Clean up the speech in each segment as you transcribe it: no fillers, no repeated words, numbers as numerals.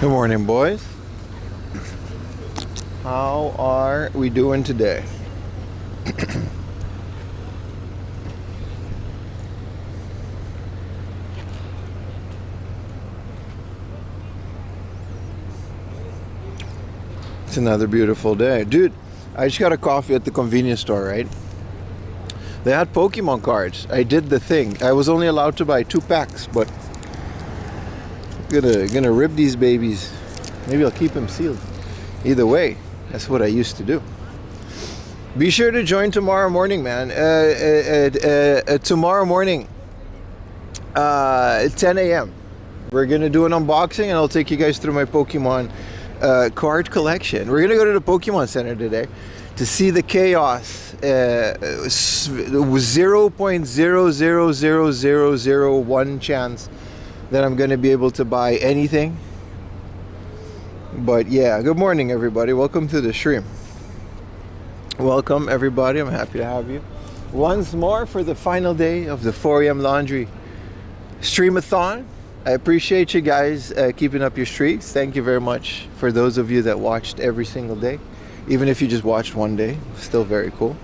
Good morning, boys. How are we doing today? It's another beautiful day. Dude, I just got a coffee at the convenience store, right? They had Pokemon cards. I did the thing. I was only allowed to buy 2 packs, but gonna rip these babies. Maybe I'll keep them sealed. Either way, that's what I used to do. Be sure to join tomorrow morning, man. Tomorrow morning, at 10 a.m. We're gonna do an unboxing, and I'll take you guys through my Pokemon card collection. We're gonna go to the Pokemon Center today to see the chaos. 0.00001 chance that I'm gonna be able to buy anything. But yeah, good morning, everybody. Welcome to the stream. Welcome, everybody. I'm happy to have you once more for the final day of the 4 a.m. laundry stream-a-thon. I appreciate you guys keeping up your streaks. Thank you very much for those of you that watched every single day. Even if you just watched one day, still very cool.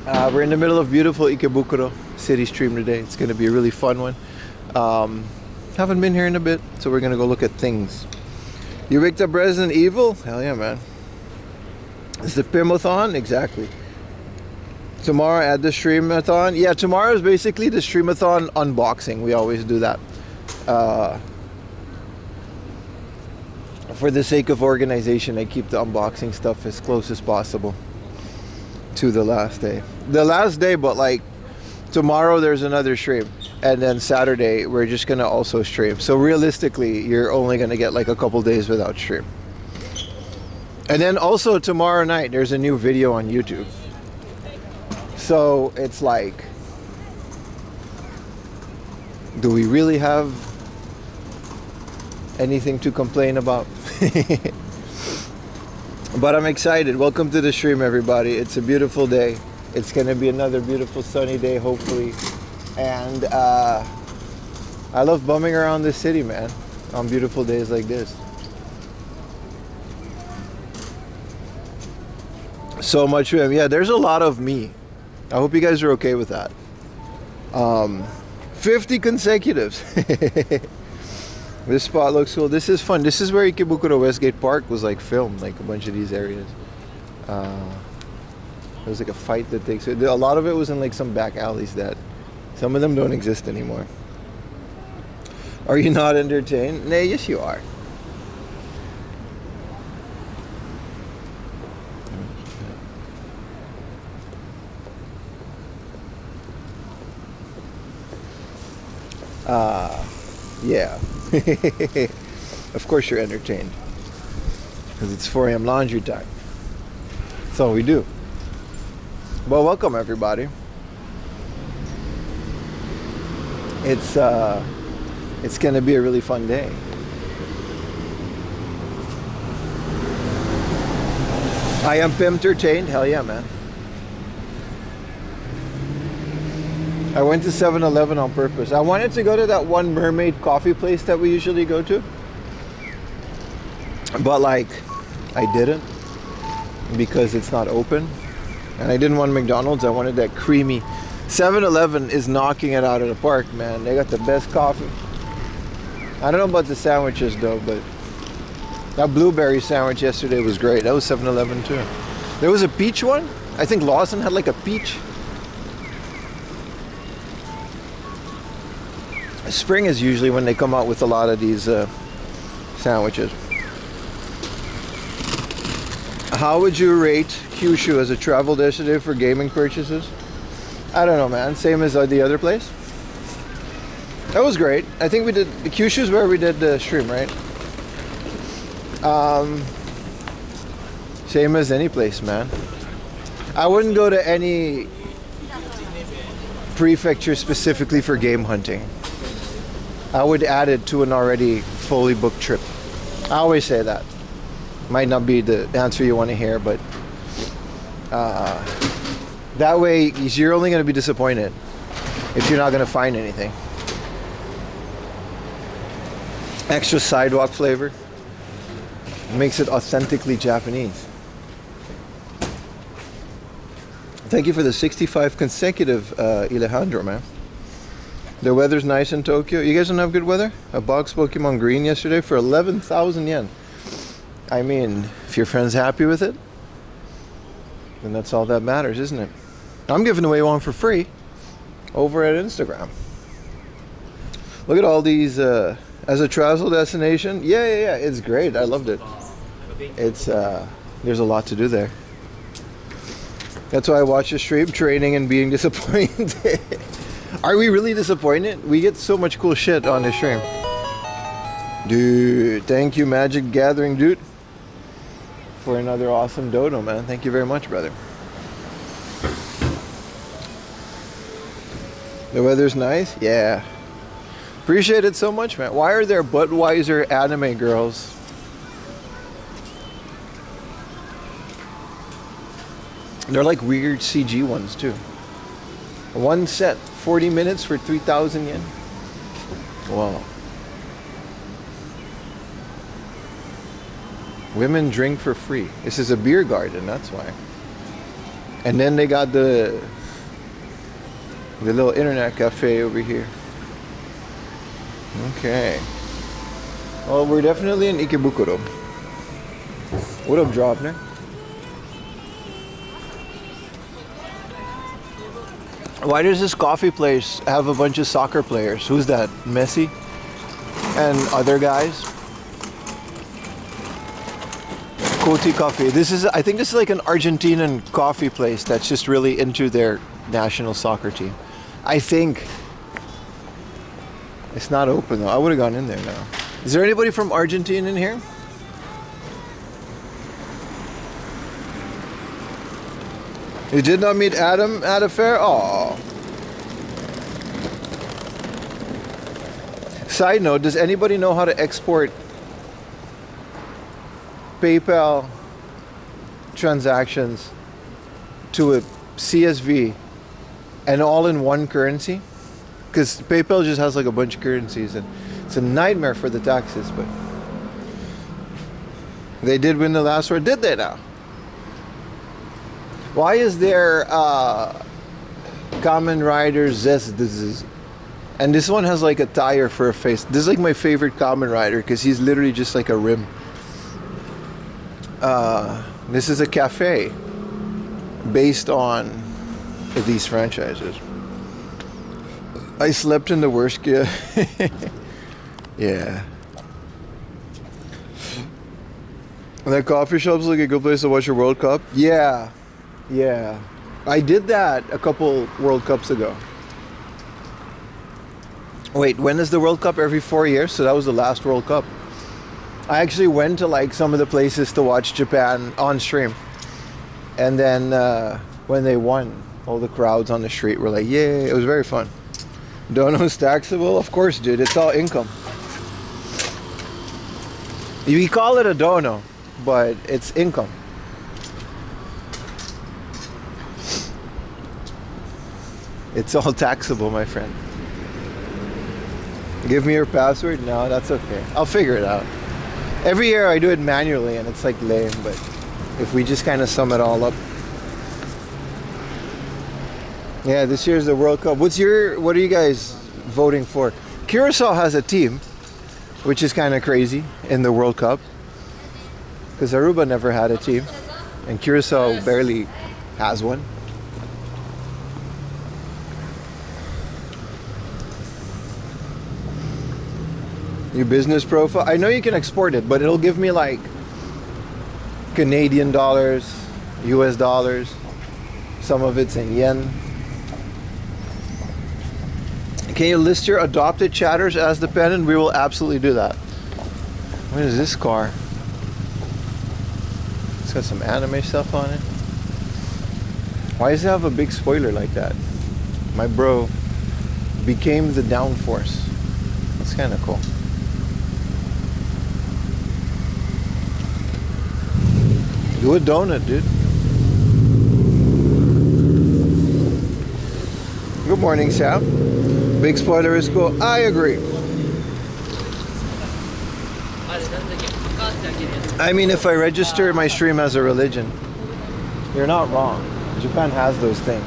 We're in the middle of beautiful Ikebukuro city stream today. It's going to be a really fun one. Haven't been here in a bit, so we're going to go look at things. You picked up Resident Evil? Hell yeah, man. It's the PIM-a-thon? Exactly. Tomorrow at the stream-a-thon? Yeah, tomorrow is basically the stream-a-thon unboxing. We always do that. For the sake of organization, I keep the unboxing stuff as close as possible to the last day. The last day, but like tomorrow there's another stream. And then Saturday, we're just going to also stream. So realistically, you're only going to get like a couple days without stream. And then also tomorrow night, there's a new video on YouTube. So it's like, do we really have anything to complain about? But I'm excited. Welcome to the stream, everybody. It's a beautiful day. It's going to be another beautiful sunny day, hopefully. And I love bumming around the city, man, on beautiful days like this. So much for him. Yeah, there's a lot of me. I hope you guys are okay with that. 50 consecutives. This spot looks cool. This is fun. This is where Ikebukuro Westgate Park was like filmed, like a bunch of these areas. There was like a fight that takes it. A lot of it was in like some back alleys that some of them don't exist anymore. Are you not entertained? Nay, yes you are. Yeah. Of course you're entertained. Because it's 4 a.m. laundry time. That's all we do. Well, welcome everybody. It's gonna be a really fun day. I am PIM entertained. Hell yeah, man. I went to 7-Eleven on purpose. I wanted to go to that one mermaid coffee place that we usually go to, but like I didn't because it's not open, and I didn't want McDonald's. I wanted that creamy. 7-Eleven is knocking it out of the park, man. They got the best coffee. I don't know about the sandwiches though, but that blueberry sandwich yesterday was great. That was 7-Eleven too. There was a peach one. I think Lawson had like a peach. Spring is usually when they come out with a lot of these sandwiches. How would you rate Kyushu as a travel destination for gaming purchases? I don't know, man. Same as the other place. That was great. I think we did the Kyushu's where we did the stream, right? Same as any place, man. I wouldn't go to any prefecture specifically for game hunting. I would add it to an already fully booked trip. I always say that. Might not be the answer you want to hear, but that way you're only going to be disappointed if you're not going to find anything. Extra sidewalk flavor. Makes it authentically Japanese. Thank you for the 65 consecutive Alejandro, man. The weather's nice in Tokyo. You guys don't have good weather? I boxed Pokemon Green yesterday for 11,000 yen. I mean, if your friend's happy with it, then that's all that matters, isn't it? I'm giving away one for free over at Instagram. Look at all these as a travel destination. Yeah. It's great. I loved it. It's there's a lot to do there. That's why I watch the stream, training and being disappointed. Are we really disappointed? We get so much cool shit on the stream. Dude, thank you, Magic Gathering, dude, for another awesome dodo, man. Thank you very much, brother. The weather's nice? Yeah. Appreciate it so much, man. Why are there Budweiser anime girls? They're like weird CG ones, too. One set, 40 minutes for 3,000 yen. Wow. Women drink for free. This is a beer garden, that's why. And then they got the little internet cafe over here. Okay. Well, we're definitely in Ikebukuro. What up, Dropner? Why does this coffee place have a bunch of soccer players? Who's that? Messi? And other guys? Coty Coffee. I think this is like an Argentinian coffee place that's just really into their national soccer team. I think. It's not open though. I would have gone in there now. Is there anybody from Argentina in here? You did not meet Adam at a fair? Oh. Side note, does anybody know how to export PayPal transactions to a CSV and all in one currency? Because PayPal just has like a bunch of currencies and it's a nightmare for the taxes, but they did win the last word, did they now? Why is there Kamen Rider Zest? And this one has like a tire for a face. This is like my favorite Kamen Rider because he's literally just like a rim. This is a cafe based on these franchises. I slept in the worst gear. Yeah. That coffee shop's like a good place to watch your World Cup. Yeah. I did that a couple World Cups ago. Wait, when is the World Cup? Every 4 years? So that was the last World Cup. I actually went to like some of the places to watch Japan on stream. And then when they won, all the crowds on the street were like, yay. It was very fun. Dono's taxable? Of course, dude. It's all income. We call it a dono, but it's income. It's all taxable, my friend. Give me your password? No, that's okay. I'll figure it out. Every year I do it manually and it's like lame, but if we just kind of sum it all up. Yeah, this year's the World Cup. What are you guys voting for? Curacao has a team, which is kind of crazy in the World Cup. Because Aruba never had a team. And Curacao barely has one. Your business profile? I know you can export it, but it'll give me like Canadian dollars, US dollars. Some of it's in yen. Can you list your adopted chatters as dependent? We will absolutely do that. What is this car? It's got some anime stuff on it. Why does it have a big spoiler like that? My bro became the downforce. That's kind of cool. Do a donut, dude. Good morning, Sam. Big spoiler is cool. I agree. I mean, if I register my stream as a religion, you're not wrong. Japan has those things.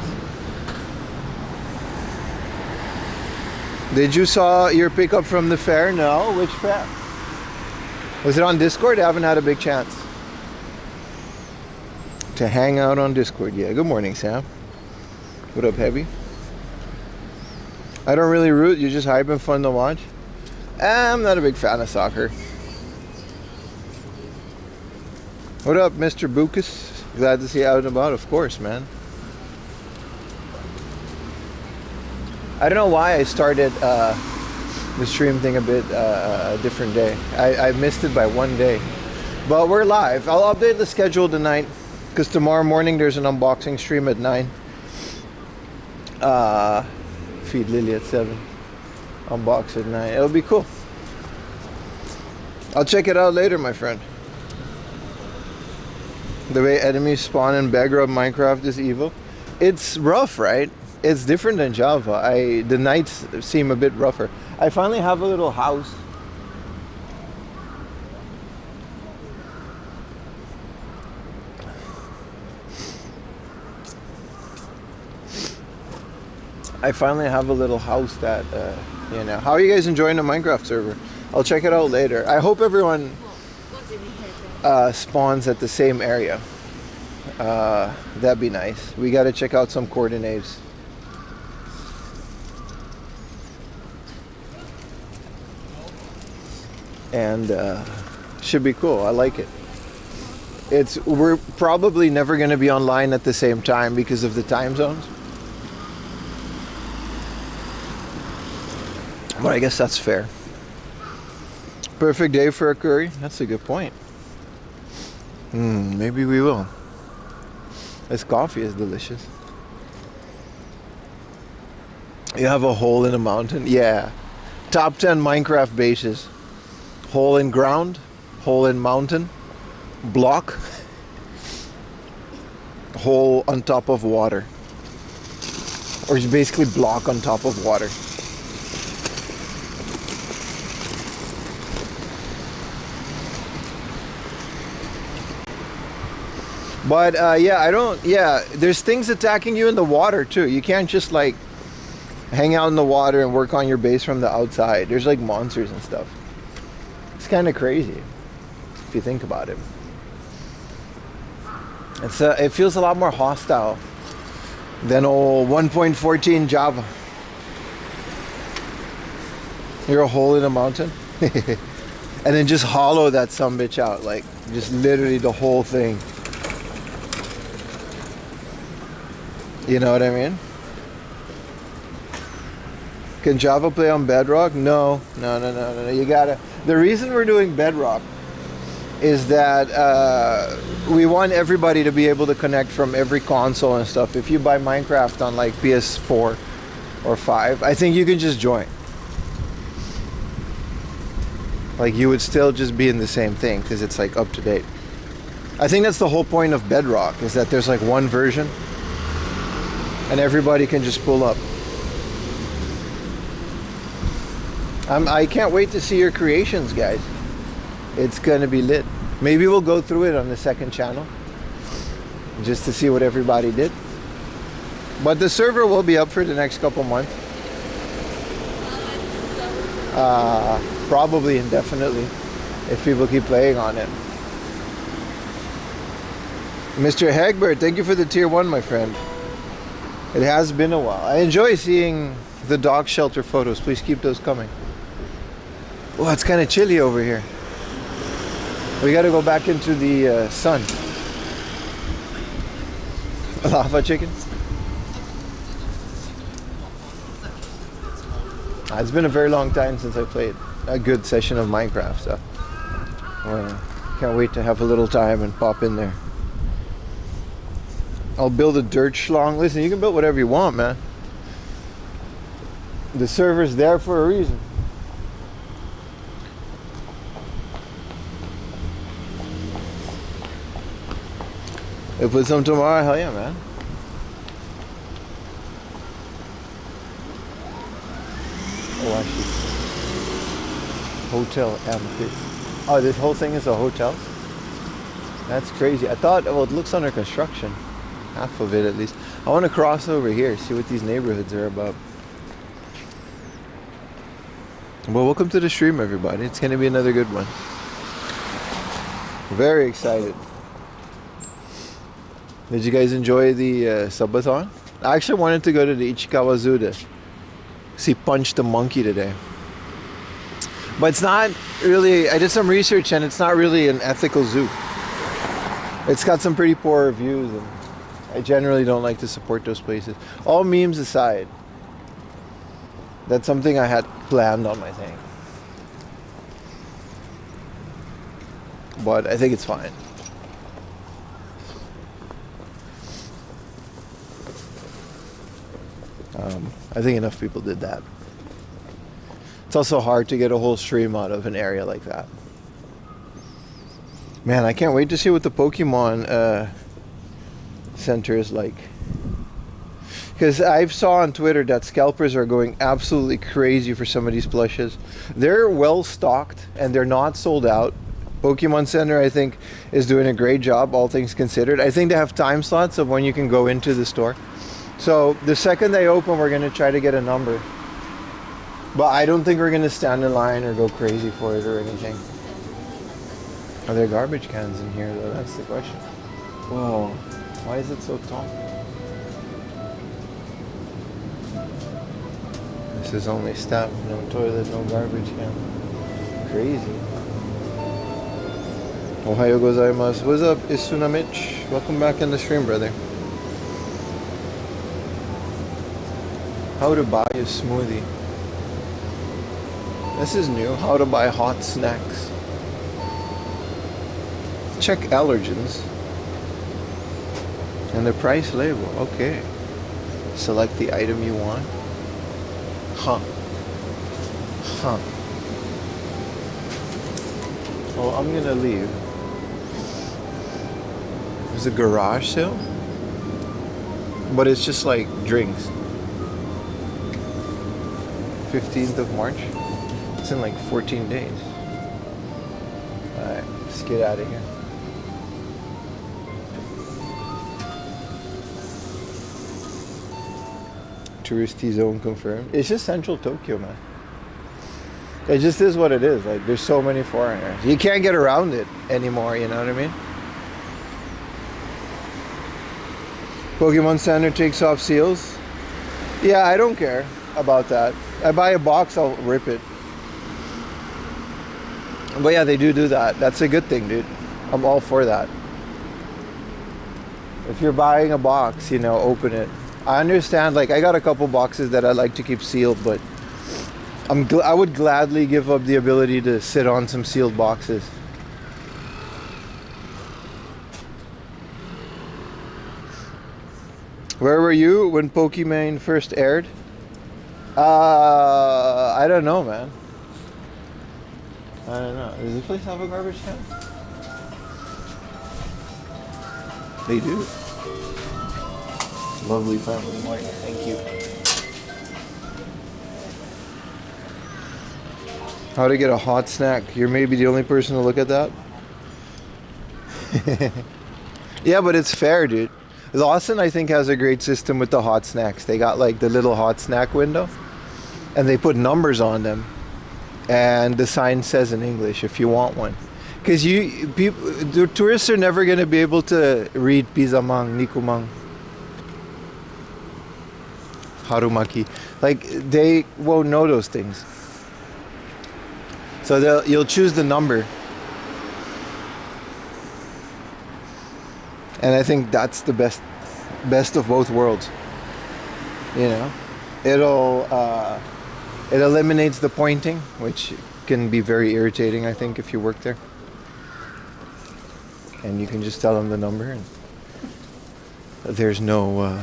Did you saw your pickup from the fair? No, which fair? Was it on Discord? I haven't had a big chance to hang out on Discord yet. Good morning, Sam. What up, Heavy? I don't really root, you just hype and fun to watch. I'm not a big fan of soccer. What up, Mr. Bukas? Glad to see you out and about, of course, man. I don't know why I started the stream thing a bit a different day. I missed it by one day. But we're live. I'll update the schedule tonight because tomorrow morning there's an unboxing stream at 9. Feed Lily at 7. Unbox at 9. It'll be cool. I'll check it out later, my friend. The way enemies spawn in Backrooms Minecraft is evil. It's rough, right? It's different than Java. The nights seem a bit rougher. I finally have a little house. I finally have a little house that, you know. How are you guys enjoying the Minecraft server? I'll check it out later. I hope everyone spawns at the same area. That'd be nice. We gotta check out some coordinates. And should be cool. I like it. We're probably never gonna be online at the same time because of the time zones. But I guess that's fair. Perfect day for a curry. That's a good point. Maybe we will. This coffee is delicious. You have a hole in a mountain? Yeah. Top 10 Minecraft bases. Hole in ground, hole in mountain, block, hole on top of water. Or it's basically block on top of water. But there's things attacking you in the water too. You can't just like hang out in the water and work on your base from the outside. There's like monsters and stuff. It's kind of crazy if you think about it. It feels a lot more hostile than old 1.14 Java. You're a hole in a mountain. And then just hollow that sumbitch out, like just literally the whole thing. You know what I mean? Can Java play on Bedrock? No. You gotta. The reason we're doing Bedrock is that we want everybody to be able to connect from every console and stuff. If you buy Minecraft on like PS4 or 5, I think you can just join. Like you would still just be in the same thing because it's like up to date. I think that's the whole point of Bedrock, is that there's like one version and everybody can just pull up. I can't wait to see your creations, guys. It's gonna be lit. Maybe we'll go through it on the second channel just to see what everybody did. But the server will be up for the next couple months. Probably indefinitely if people keep playing on it. Mr. Hagbert, thank you for the tier 1, my friend. It has been a while. I enjoy seeing the dog shelter photos. Please keep those coming. Oh, it's kind of chilly over here. We got to go back into the sun. Lava chicken. It's been a very long time since I played a good session of Minecraft, so can't wait to have a little time and pop in there. I'll build a dirt schlong. Listen, you can build whatever you want, man. The server's there for a reason. We'll put some tomorrow. Hell yeah, man. Oh, actually. Hotel Amethyst. Oh, this whole thing is a hotel? That's crazy. I thought, well, it looks under construction. Half of it at least. I want to cross over here, see what these neighborhoods are about. Well, welcome to the stream, everybody. It's going to be another good one. Very excited. Did you guys enjoy the subathon? I actually wanted to go to the Ichikawa Zoo to see Punch the Monkey today. But it's not really, I did some research and it's not really an ethical zoo. It's got some pretty poor reviews and I generally don't like to support those places. All memes aside, that's something I had planned on my thing. But I think it's fine. I think enough people did that. It's also hard to get a whole stream out of an area like that. Man, I can't wait to see what the Pokemon Center is like. Because I saw on Twitter that scalpers are going absolutely crazy for some of these plushes. They're well stocked and they're not sold out. Pokemon Center, I think, is doing a great job, all things considered. I think they have time slots of when you can go into the store. So the second they open, we're going to try to get a number. But I don't think we're going to stand in line or go crazy for it or anything. Are there garbage cans in here, though? That's the question. Whoa. Why is it so tall? This is only staff, no toilet, no garbage can. Crazy. Ohayo gozaimasu. What's up, Isunamich? Welcome back in the stream, brother. How to buy a smoothie. This is new. How to buy hot snacks. Check allergens. And the price label. Okay. Select the item you want. Huh. Huh. Well, I'm gonna leave. There's a garage sale. But it's just like drinks. 15th of March. It's in like 14 days. Alright, let's get out of here. Touristy zone confirmed. It's just central Tokyo, man. It just is what it is. Like, there's so many foreigners. You can't get around it anymore, you know what I mean? Pokemon Center takes off seals. Yeah, I don't care about that. I buy a box, I'll rip it. But yeah, they do that. That's a good thing, dude. I'm all for that. If you're buying a box, you know, open it. I understand, like, I got a couple boxes that I like to keep sealed, but I would gladly give up the ability to sit on some sealed boxes. Where were you when Pokemon first aired? I don't know, man. I don't know. Does this place have a garbage can? They do. Lovely family morning. Thank you. How to get a hot snack. You're maybe the only person to look at that. Yeah, but it's fair, dude. Lawson, I think, has a great system with the hot snacks. They got like the little hot snack window and they put numbers on them. And the sign says in English if you want one. Because the tourists are never going to be able to read Pizamang, Nikumang, Harumaki. Like, they won't know those things. So you'll choose the number. And I think that's the best of both worlds. You know? It eliminates the pointing, which can be very irritating, I think, if you work there. And you can just tell them the number and there's no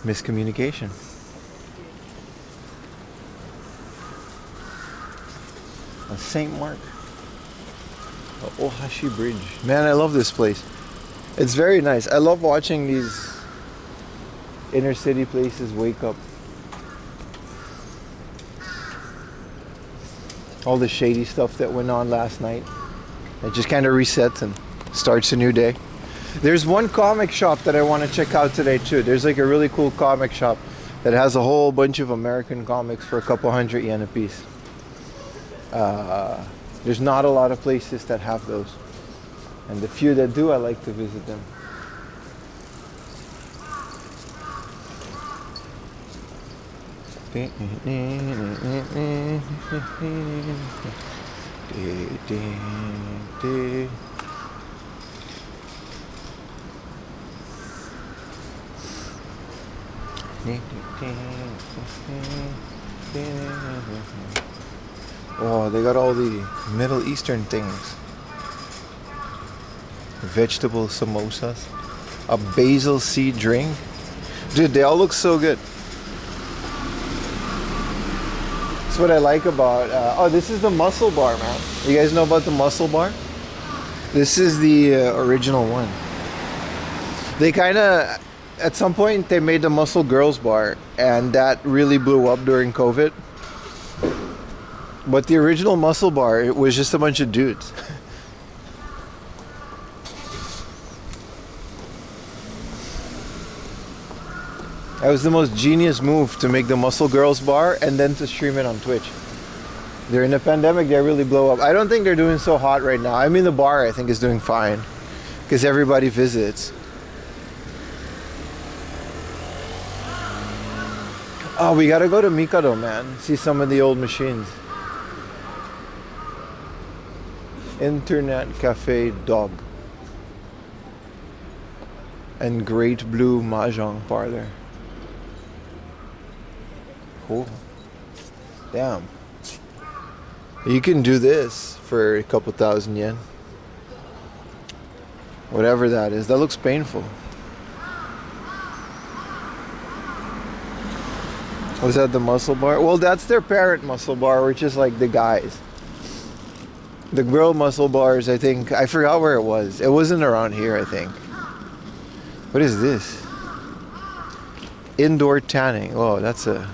miscommunication. St. Mark. Ohashi Bridge. Man, I love this place. It's very nice. I love watching these inner city places wake up. All the shady stuff that went on last night. It just kind of resets and starts a new day. There's one comic shop that I want to check out today too. There's like a really cool comic shop that has a whole bunch of American comics for a couple hundred yen a piece. There's not a lot of places that have those, and the few that do, I like to visit them. Oh, they got all the Middle Eastern things. Vegetable samosas. A basil seed drink. Dude, they all look so good. That's what I like about... oh, this is the muscle bar, man. You guys know about the muscle bar? This is the original one. They kind of... At some point, they made the Muscle Girls bar, and that really blew up during COVID. But the original muscle bar, it was just a bunch of dudes. That was the most genius move, to make the Muscle Girls bar and then to stream it on Twitch. During the pandemic, they really blow up. I don't think they're doing so hot right now. I mean, the bar, I think, is doing fine because everybody visits. Oh, we gotta go to Mikado, man. See some of the old machines. Internet Cafe Dog. And Great Blue Mahjong Parlor. Cool. Damn. You can do this for a couple thousand yen. Whatever that is. That looks painful. Was that the muscle bar? Well, that's their parent muscle bar, which is like the guys. The girl muscle bars, I think, I forgot where it was. It wasn't around here, I think. What is this? Indoor tanning. Oh, that's a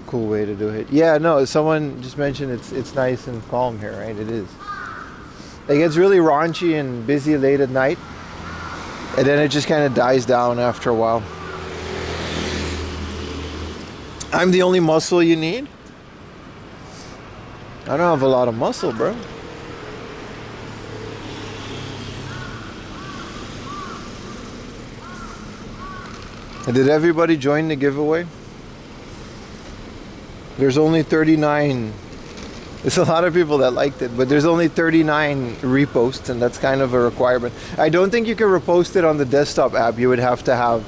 cool way to do it. Yeah, no, someone just mentioned it's nice and calm here, right? It is. It gets really raunchy and busy late at night, and then it just kind of dies down after a while. I'm the only muscle you need? I don't have a lot of muscle, bro. Did everybody join the giveaway? There's only 39. There's a lot of people that liked it, but there's only 39 reposts, and that's kind of a requirement. I don't think you can repost it on the desktop app. You would have to have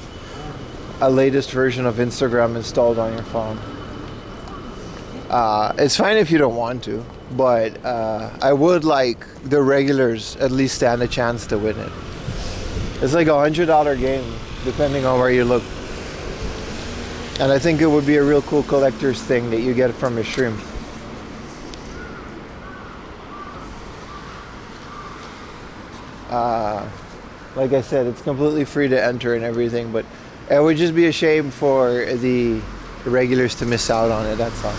a latest version of Instagram installed on your phone. It's fine if you don't want to, but I would like the regulars at least stand a chance to win it. It's like $100 game, depending on where you look. And I think it would be a real cool collector's thing that you get from a stream. Like I said, it's completely free to enter and everything, but it would just be a shame for the regulars to miss out on it, that's all.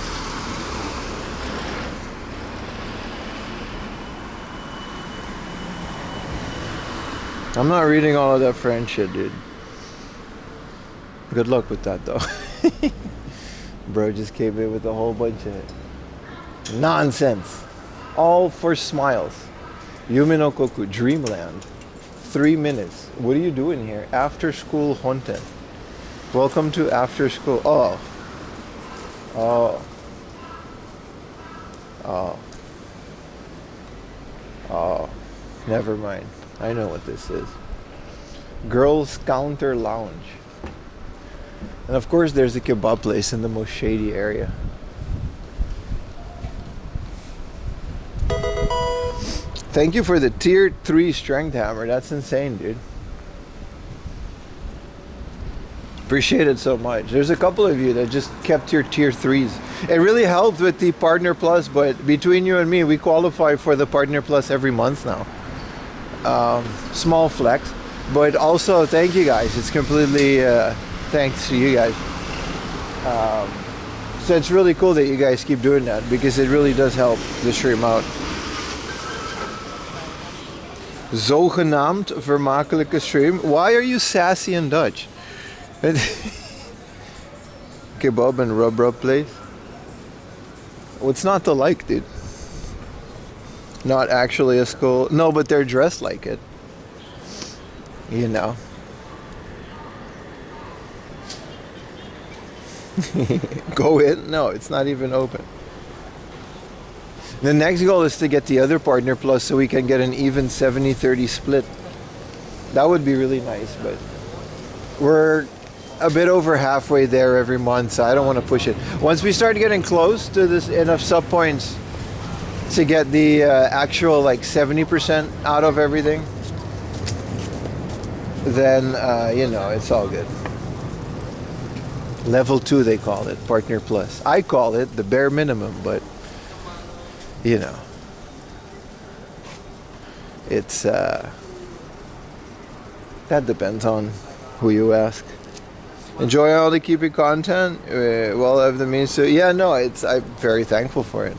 I'm not reading all of that French shit, dude. Good luck with that, though. Bro just came in with a whole bunch of nonsense. All for smiles. Yume no Koku, Dreamland. 3 minutes. What are you doing here? After school honten. Welcome to after school. Oh. Oh. Oh. Oh. Never mind. I know what this is. Girls Counter Lounge. And of course there's a kebab place in the most shady area. Thank you for the tier 3 strength hammer. That's insane, dude. Appreciate it so much. There's a couple of you that just kept your tier 3s. It really helped with the Partner Plus, but between you and me, we qualify for the Partner Plus every month now. Small flex, but also thank you guys. It's completely thanks to you guys. So it's really cool that you guys keep doing that because it really does help the stream out. Zogenaamd vermakelijke stream. Why are you sassy in Dutch? Kebab and rub place. What's not to like, dude? Not actually a school. No, but they're dressed like it. You know. Go in? No, it's not even open. The next goal is to get the other partner plus so we can get an even 70-30 split. That would be really nice, but we're a bit over halfway there every month, so I don't want to push it. Once we start getting close to this enough sub points to get the actual like 70% out of everything, then you know, it's all good. Level 2 they call it, partner plus. I call it the bare minimum, but you know, it's that depends on who you ask. Enjoy all the keeping content. Well, have the means to. Yeah, no, I'm very thankful for it.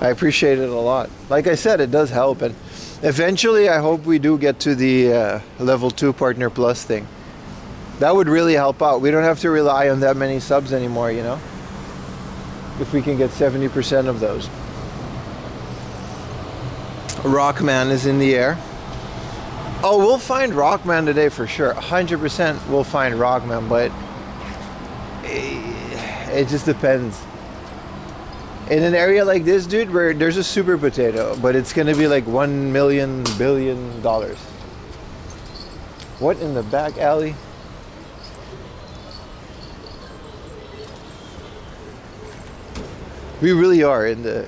I appreciate it a lot. Like I said, it does help, and eventually, I hope we do get to the level 2 partner plus thing. That would really help out. We don't have to rely on that many subs anymore, you know. If we can get 70% of those. Rockman is in the air. Oh, we'll find Rockman today for sure. 100% we'll find Rockman, but it just depends. In an area like this, dude, where there's a super potato, but it's gonna be like $1 million billion. What in the back alley? We really are in the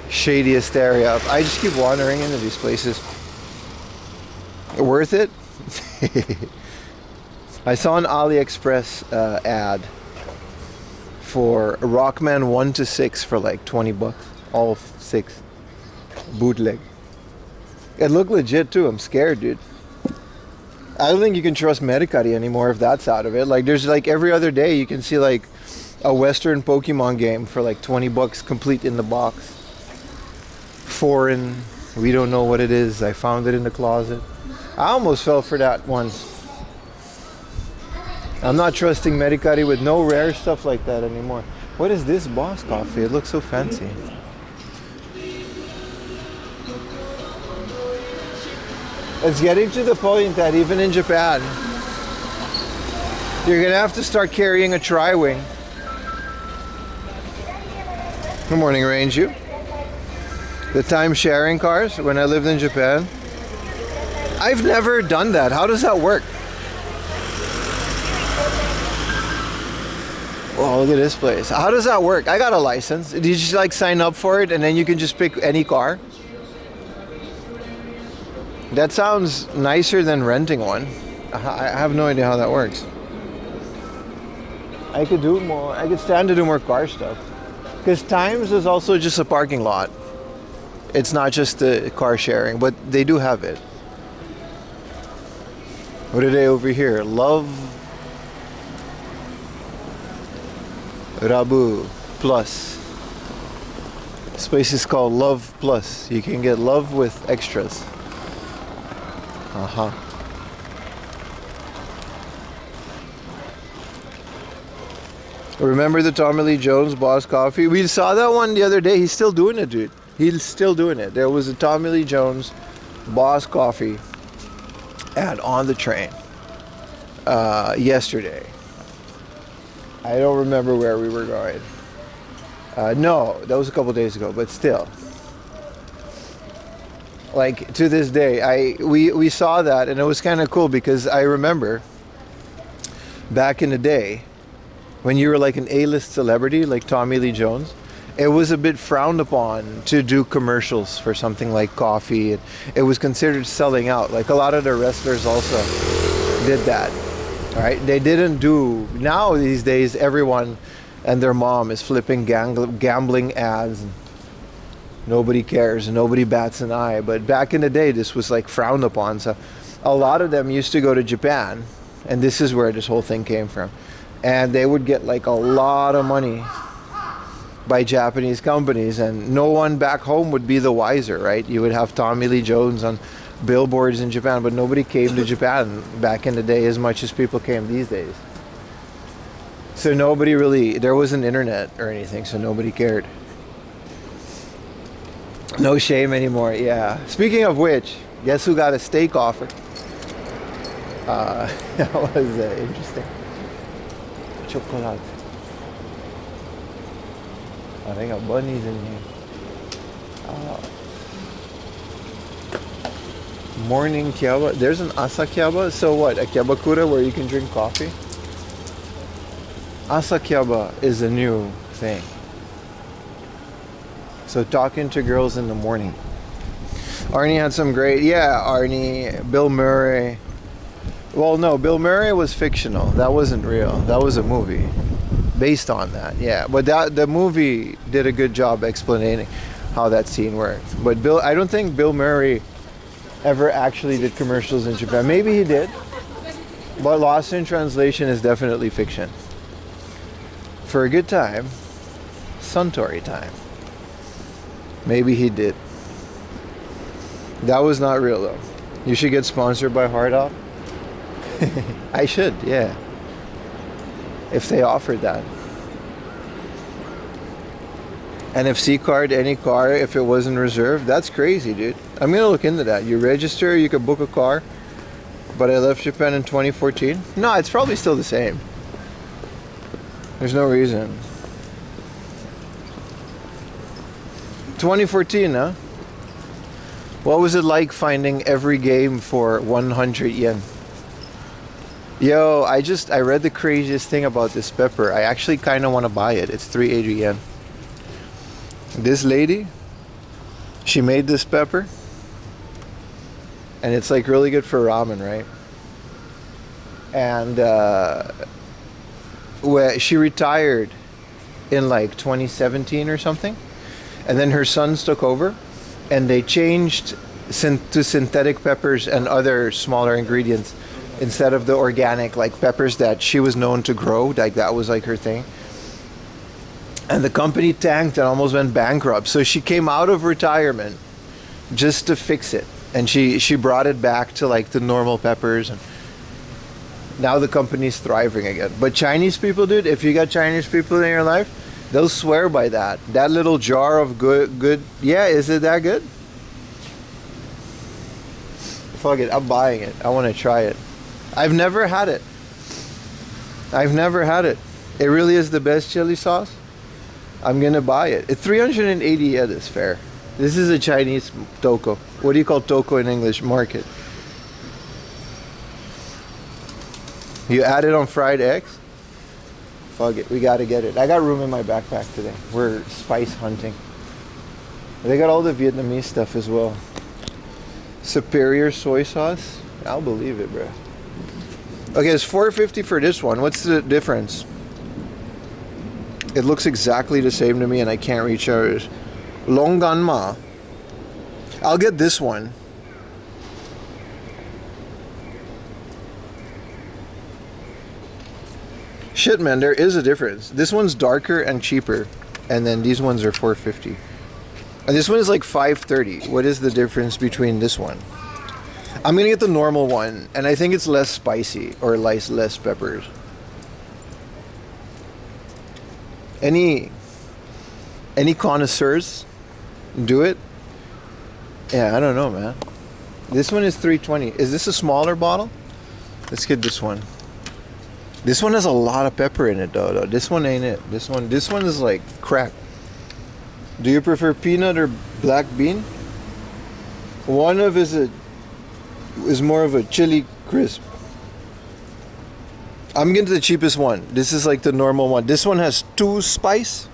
shadiest area. I just keep wandering into these places. Worth it? I saw an AliExpress ad for Rockman 1 to 6 for like 20 bucks. All 6. Bootleg. It looked legit too. I'm scared, dude. I don't think you can trust Marcg anymore if that's out of it. Like there's like every other day you can see like a Western Pokemon game for like 20 bucks complete in the box. Foreign, we don't know what it is. I found it in the closet. I almost fell for that once. I'm not trusting Marcg with no rare stuff like that anymore. What is this Boss Coffee? It looks so fancy. It's getting to the point that even in Japan, you're gonna have to start carrying a tri-wing. Good morning, Range You. The time sharing cars when I lived in Japan. I've never done that. How does that work? Oh, look at this place. How does that work? I got a license. Do you just like sign up for it and then you can just pick any car? That sounds nicer than renting one. I have no idea how that works. I could do more. I could stand to do more car stuff. Because Times is also just a parking lot. It's not just the car sharing, but they do have it. What are they over here? Love Rabu Plus. This place is called Love Plus. You can get love with extras. Remember the Tommy Lee Jones Boss Coffee? We saw that one the other day. He's still doing it, dude. He's still doing it. There was a Tommy Lee Jones Boss Coffee ad on the train yesterday. I don't remember where we were going. No, that was a couple days ago, but still. Like to this day, we saw that and it was kind of cool because I remember back in the day when you were like an A-list celebrity like Tommy Lee Jones, it was a bit frowned upon to do commercials for something like coffee. It was considered selling out. Like a lot of the wrestlers also did that. All right, they didn't do. Now these days, everyone and their mom is flipping gambling ads. Nobody cares. Nobody bats an eye. But back in the day, this was like frowned upon. So a lot of them used to go to Japan, and this is where this whole thing came from. And they would get like a lot of money by Japanese companies, and no one back home would be the wiser, right? You would have Tommy Lee Jones on billboards in Japan, but nobody came to Japan back in the day as much as people came these days. So nobody really, there wasn't internet or anything, so nobody cared. No shame anymore, yeah. Speaking of which, guess who got a steak offer? That was interesting. Chocolate. Oh, they got bunnies in here. Morning kyaba. There's an asa kyaba. So what? A kyabakura where you can drink coffee? Asa kyaba is a new thing. So talking to girls in the morning. Arnie had some great, yeah, Arnie, Bill Murray. Well, no, Bill Murray was fictional. That wasn't real. That was a movie based on that, yeah. But the movie did a good job explaining how that scene works. But I don't think Bill Murray ever actually did commercials in Japan. Maybe he did, but Lost in Translation is definitely fiction. For a good time, Suntory time. Maybe he did. That was not real though. You should get sponsored by Hardop. I should, yeah. If they offered that. NFC card, any car, if it wasn't reserved, that's crazy, dude. I'm gonna look into that. You register, you could book a car. But I left Japan in 2014. No, it's probably still the same. There's no reason. 2014, huh? What was it like finding every game for 100 yen? Yo, I read the craziest thing about this pepper. I actually kind of want to buy it. It's 380 yen. This lady, she made this pepper. And it's like really good for ramen, right? And she retired in like 2017 or something. And then her sons took over. And they changed to synthetic peppers and other smaller ingredients instead of the organic like peppers that she was known to grow. Like that was like her thing. And the company tanked and almost went bankrupt. So she came out of retirement just to fix it. And she brought it back to like the normal peppers. And now the company's thriving again. But Chinese people, dude, if you got Chinese people in your life, they'll swear by that. That little jar of good. Yeah, is it that good? Fuck it, I'm buying it. I want to try it. I've never had it. It really is the best chili sauce. I'm gonna buy it. It's 380 yen is fair. This is a Chinese toko. What do you call toko in English? Market. You add it on fried eggs? Fuck it, we gotta get it. I got room in my backpack today. We're spice hunting. They got all the Vietnamese stuff as well. Superior soy sauce? I'll believe it, bro. Okay, it's $4.50 for this one. What's the difference? It looks exactly the same to me and I can't reach out. Longganma. I'll get this one. Shit, man, there is a difference. This one's darker and cheaper, and then these ones are $4.50. And this one is like $5.30. What is the difference between this one? I'm gonna get the normal one, and I think it's less spicy or less peppers. Any connoisseurs do it? Yeah, I don't know, man. This one is $3.20. Is this a smaller bottle? Let's get this one. This one has a lot of pepper in it though. This one ain't it. This one is like crack. Do you prefer peanut or black bean? One of is more of a chili crisp. I'm getting the cheapest one. This is like the normal one. This one has 2 spice.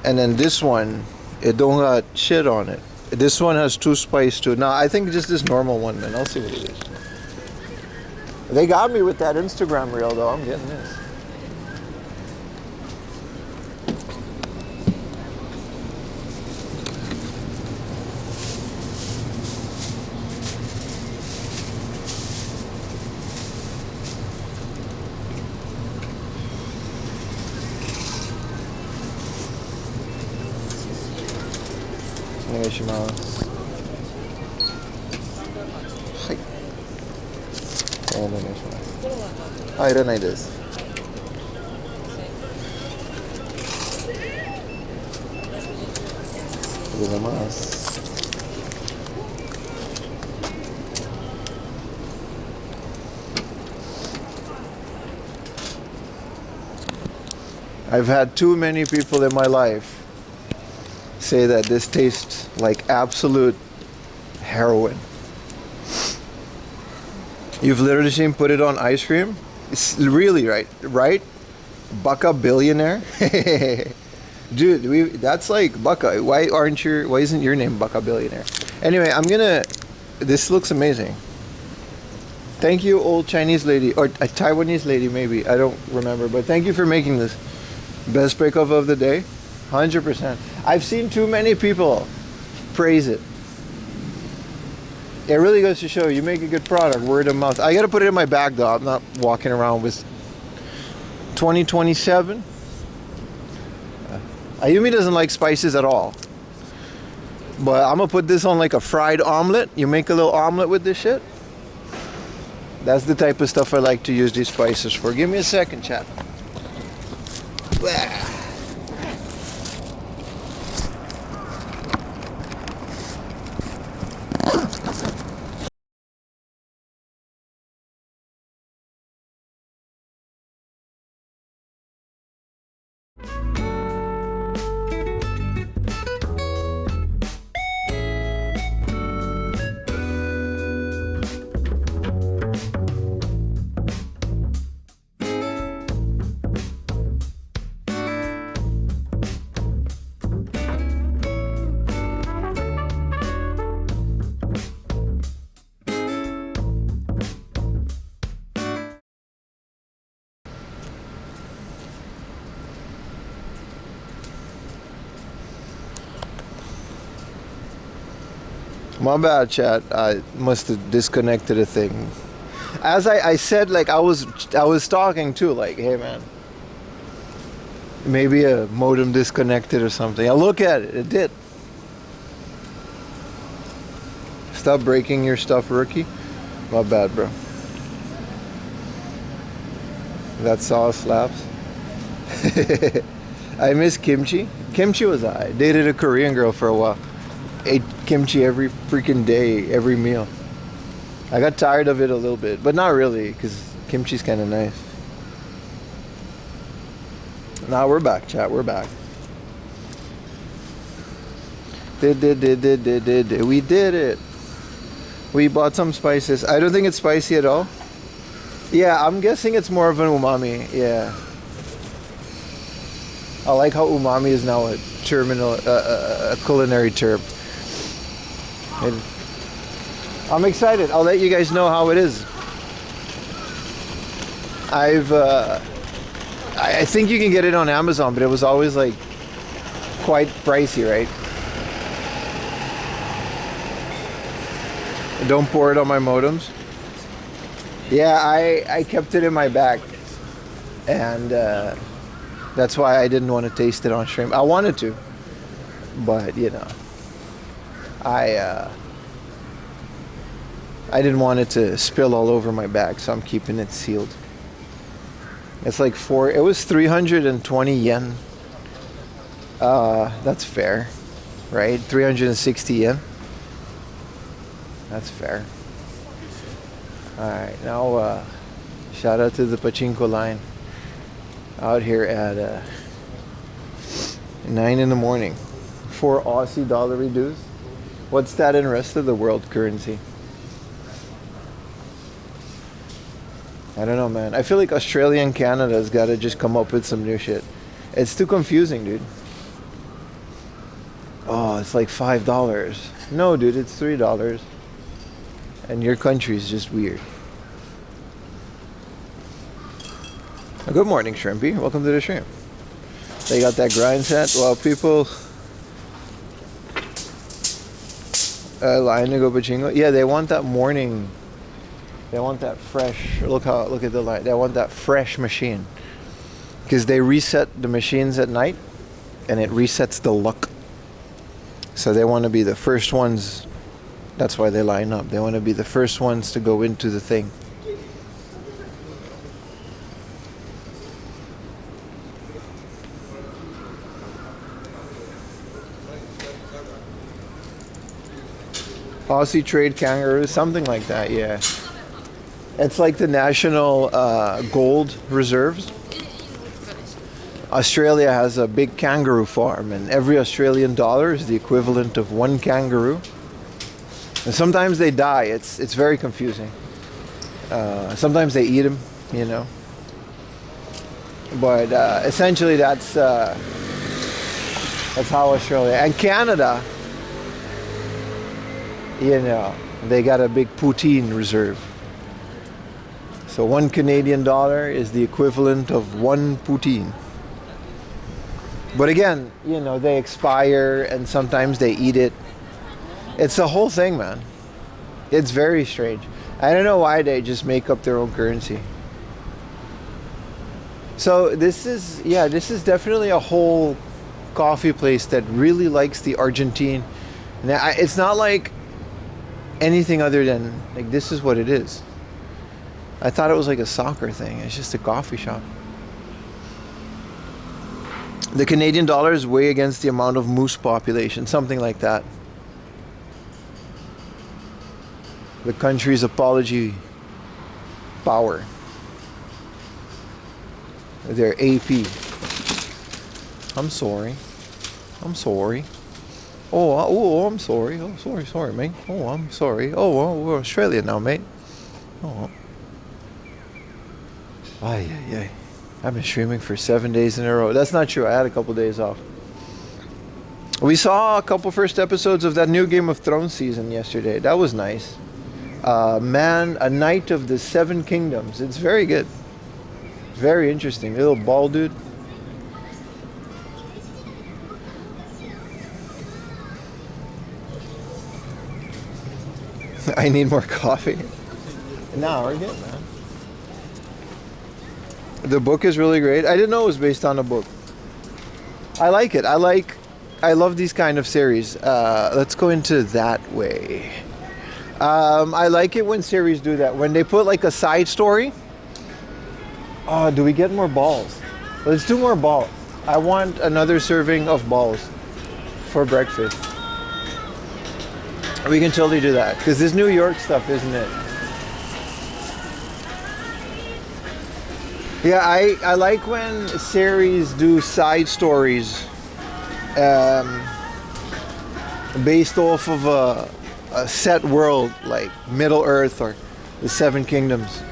And then this one, it don't got shit on it. This one has 2 spice too. Now I think just this normal one, man. I'll see what it is. They got me with that Instagram reel though. I'm getting this. お願いします。あ、いらないです。ありがとうございます。I've had too many people in my life say that this tastes like absolute heroin. You've literally seen put it on ice cream? It's really right? Baka billionaire? Dude, that's like Baka. Why isn't your name Baka billionaire? Anyway, this looks amazing. Thank you, old Chinese lady, or a Taiwanese lady maybe, I don't remember, but thank you for making this. Best breakup of the day, 100%. I've seen too many people praise it. It really goes to show you make a good product, word of mouth. I gotta put it in my bag though. I'm not walking around with 2027. Ayumi doesn't like spices at all. But I'm gonna put this on like a fried omelet. You make a little omelet with this shit. That's the type of stuff I like to use these spices for. Give me a second, chat. Blah. My bad, chat. I must have disconnected a thing. As I said, like I was talking too, like, hey man, maybe a modem disconnected or something. I look at it, it did. Stop breaking your stuff, rookie. My bad, bro. That sauce slaps. I miss kimchi. Kimchi was I dated a Korean girl for a while. Ate kimchi every freaking day, every meal. I got tired of it a little bit, but not really, because kimchi's kind of nice. Now we're back, chat. We're back. We did it. We bought some spices. I don't think it's spicy at all. Yeah, I'm guessing it's more of an umami. Yeah. I like how umami is now a culinary term. I'm excited. I'll let you guys know how it is. I think you can get it on Amazon, but it was always like quite pricey, right? Don't pour it on my modems. Yeah, I kept it in my bag, and that's why I didn't want to taste it on stream. I wanted to, but you know, I didn't want it to spill all over my bag, so I'm keeping it sealed. It's like it was 320 yen. That's fair, right? 360 yen. That's fair. Alright, now shout out to the pachinko line out here at 9 in the morning. 4 Aussie dollar reduce. What's that in rest of the world currency? I don't know, man. I feel like Australia and Canada's got to just come up with some new shit. It's too confusing, dude. Oh, it's like $5. No, dude, it's $3. And your country is just weird. Good morning, Shrimpy. Welcome to the stream. They got that grind set. Well, people line to go pachinko. Yeah, they want that morning. They want that fresh. Look at the line. They want that fresh machine, because they reset the machines at night, and it resets the luck. So they want to be the first ones. That's why they line up. They want to be the first ones to go into the thing. Aussie trade kangaroo, something like that, yeah. It's like the national gold reserves. Australia has a big kangaroo farm, and every Australian dollar is the equivalent of one kangaroo. And sometimes they die. It's very confusing. Sometimes they eat them, you know. But essentially, that's how Australia and Canada, you know, they got a big poutine reserve. So one Canadian dollar is the equivalent of one poutine. But again, you know, they expire and sometimes they eat it. It's the whole thing, man. It's very strange. I don't know why they just make up their own currency. So this is definitely a whole coffee place that really likes the Argentine. Now, it's not like anything other than, like, this is what it is. I thought it was like a soccer thing. It's just a coffee shop. The Canadian dollar is way against the amount of moose population, something like that. The country's apology power. Their AP. I'm sorry. I'm sorry. Oh, I'm sorry. Oh, sorry, mate. Oh, I'm sorry. Oh, we're Australia now, mate. Oh. Ay. I've been streaming for 7 days in a row. That's not true. I had a couple days off. We saw a couple first episodes of that new Game of Thrones season yesterday. That was nice. A Knight of the Seven Kingdoms. It's very good. Very interesting. Little bald dude. I need more coffee. No, we're good, man. The book is really great. I didn't know it was based on a book. I like it. I love these kind of series. Let's go into that way. I like it when series do that. When they put like a side story. Oh, do we get more balls? Let's do more balls. I want another serving of balls for breakfast. We can totally do that. Because this New York stuff, isn't it? Yeah, I like when series do side stories based off of a set world like Middle Earth or the Seven Kingdoms.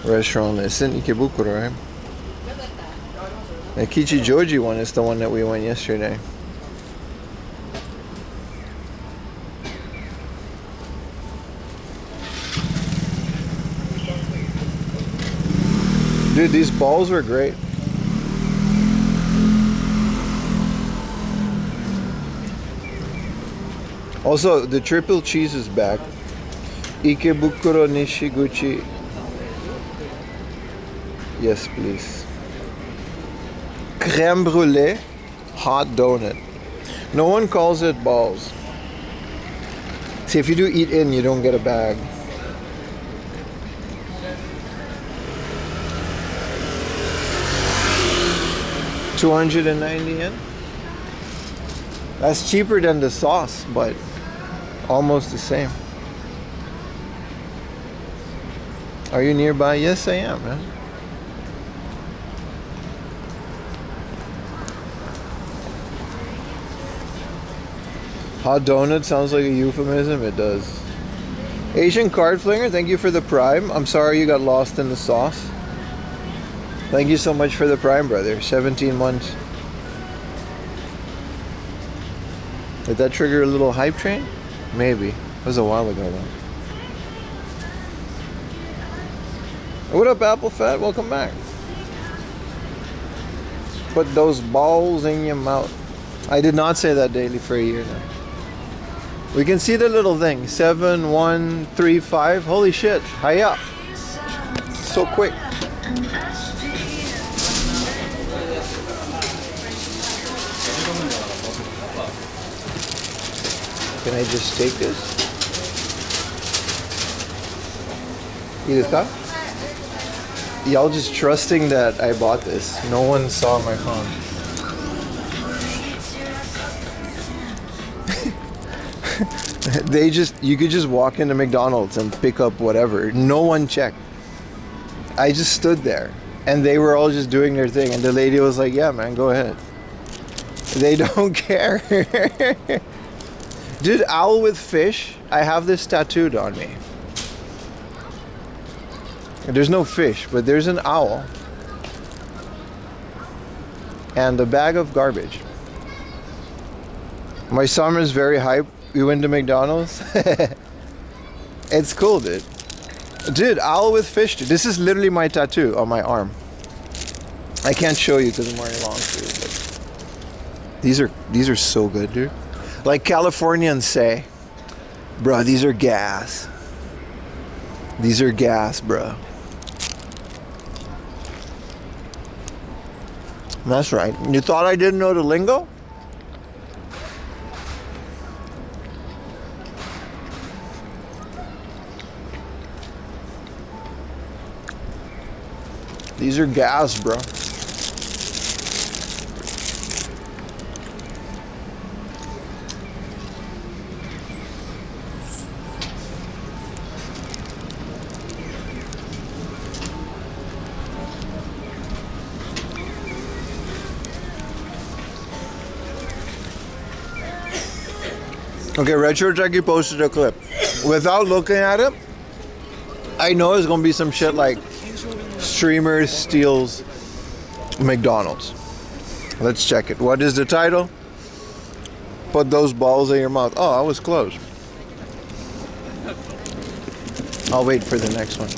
Restaurant is in Ikebukuro, right? The Kichijoji one is the one that we went yesterday. Dude, these balls were great. Also, the triple cheese is back. Ikebukuro Nishiguchi. Yes, please. Crème brulee, hot donut. No one calls it balls. See, if you do eat in, you don't get a bag. $290 yen. That's cheaper than the sauce, but almost the same. Are you nearby? Yes, I am, man. Hot donut sounds like a euphemism. It does. Asian card flinger, thank you for the prime. I'm sorry you got lost in the sauce. Thank you so much for the prime, brother. 17 months. Did that trigger a little hype train? Maybe. It was a while ago though. What up, Apple Fat? Welcome back. Put those balls in your mouth. I did not say that daily for a year now. We can see the little thing. 7135. Holy shit. Hiya. So quick. Can I just take this? Y'all just trusting that I bought this. No one saw my phone. You could just walk into McDonald's and pick up whatever. No one checked. I just stood there and they were all just doing their thing. And the lady was like, yeah, man, go ahead. They don't care. Dude, owl with fish. I have this tattooed on me. There's no fish, but there's an owl. And a bag of garbage. My summer's very hype. We went to McDonald's. It's cool, dude. Dude, owl with fish. Dude. This is literally my tattoo on my arm. I can't show you because I'm wearing long sleeves. These are so good, dude. Like Californians say, bro, these are gas. These are gas, bro. That's right. You thought I didn't know the lingo? These are gas, bro. Okay, Retro Jackie posted a clip. Without looking at it, I know it's gonna be some shit like streamer steals McDonald's. Let's check it. What is the title? Put those balls in your mouth. Oh, I was close. I'll wait for the next one.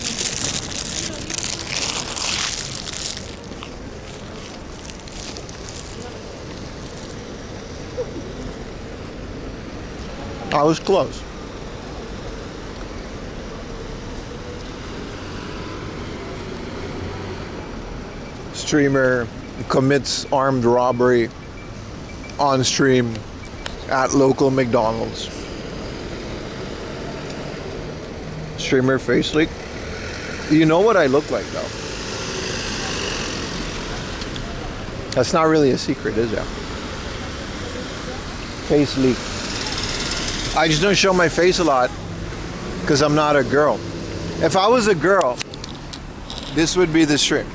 I was close. Streamer commits armed robbery on stream at local McDonald's. Streamer face leak. You know what I look like though? That's not really a secret, is it? Face leak. I just don't show my face a lot because I'm not a girl. If I was a girl, this would be the stream.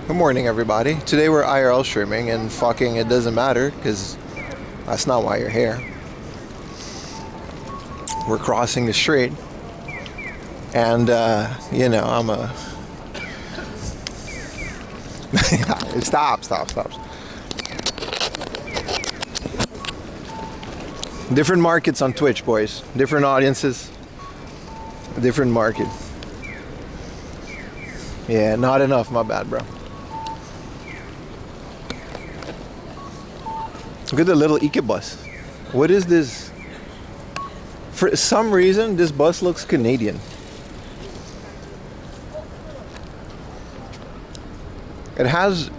Good morning, everybody. Today we're IRL streaming and fucking it doesn't matter because that's not why you're here. We're crossing the street and you know, I'm a stop. Different markets on Twitch, boys. Different audiences. Different market. Yeah, not enough. My bad, bro. Look at the little Ike bus. What is this? For some reason, this bus looks Canadian. It has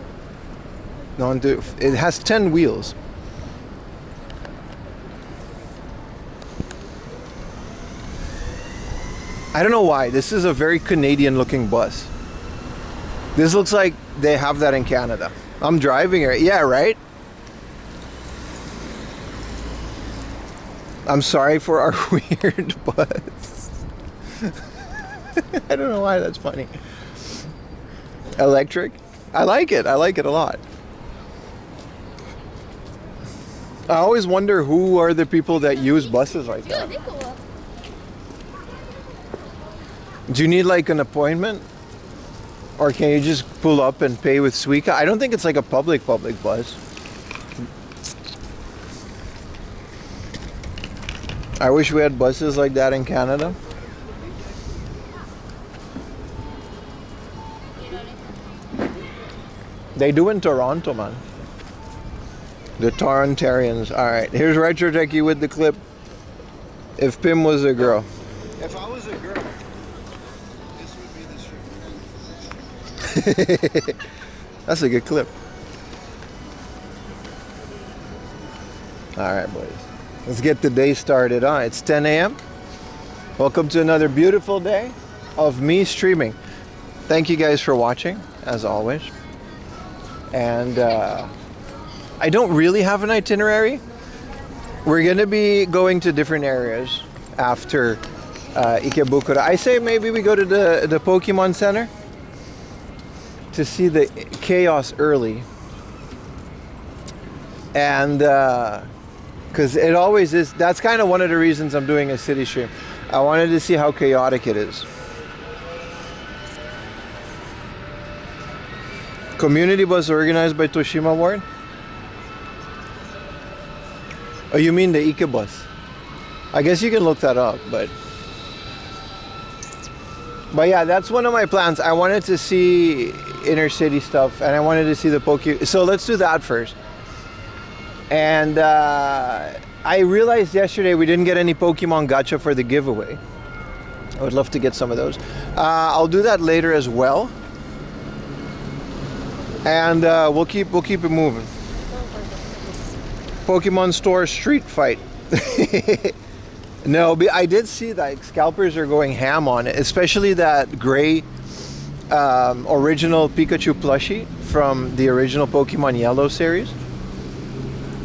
10 wheels. I don't know why. This is a very Canadian looking bus. This looks like they have that in Canada. I'm driving it. Yeah, right? I'm sorry for our weird bus. I don't know why that's funny. Electric? I like it. I like it a lot. I always wonder who are the people that use buses like that. Do you need like an appointment? Or can you just pull up and pay with Suica? I don't think it's like a public bus. I wish we had buses like that in Canada. They do in Toronto, man. The Torontarians. Alright, here's Retro Techie with the clip. If Pim was a girl. If I was a girl, this would be the stream. That's a good clip. Alright, boys. Let's get the day started. It's 10 a.m. Welcome to another beautiful day of me streaming. Thank you guys for watching, as always. And I don't really have an itinerary. we're gonna be going to different areas after Ikebukuro. I say maybe we go to the Pokemon Center to see the chaos early. And because it always is, that's kind of one of the reasons I'm doing a city stream. I wanted to see how chaotic it is. Community bus organized by Toshima Ward? Oh, you mean the Ike bus? I guess you can look that up, but yeah, that's one of my plans. I wanted to see inner city stuff, and I wanted to see the So let's do that first. And I realized yesterday we didn't get any Pokemon Gacha for the giveaway. I would love to get some of those. I'll do that later as well. And we'll keep it moving. Pokemon Store Street Fight. No, I did see that scalpers are going ham on it, especially that gray original Pikachu plushie from the original Pokemon Yellow series.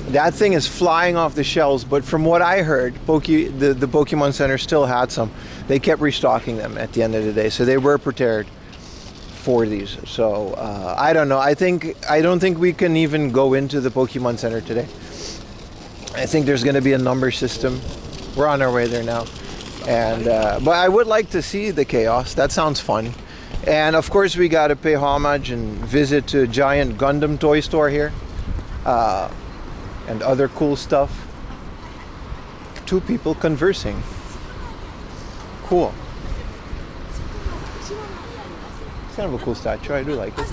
That thing is flying off the shelves, but from what I heard, the Pokemon Center still had some. They kept restocking them at the end of the day, so they were prepared for these. So I don't know. I don't think we can even go into the Pokemon Center today. I think there's going to be a number system. We're on our way there now, and but I would like to see the chaos. That sounds fun. And of course, we got to pay homage and visit to a giant Gundam toy store here. And other cool stuff. Two people conversing. Cool. It's kind of a cool statue. I do like it.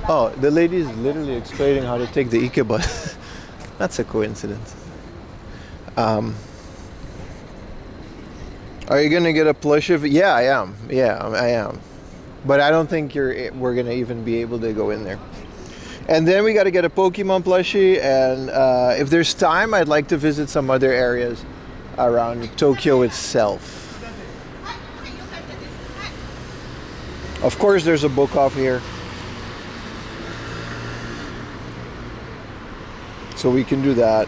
Oh, the lady is literally explaining how to take the Ike bus. That's a coincidence. Are you gonna get a plush of? Yeah, I am. Yeah, I am. But I don't think we're gonna even be able to go in there. And then we got to get a Pokemon plushie, and if there's time, I'd like to visit some other areas around Tokyo itself. Of course, there's a book off here, so we can do that.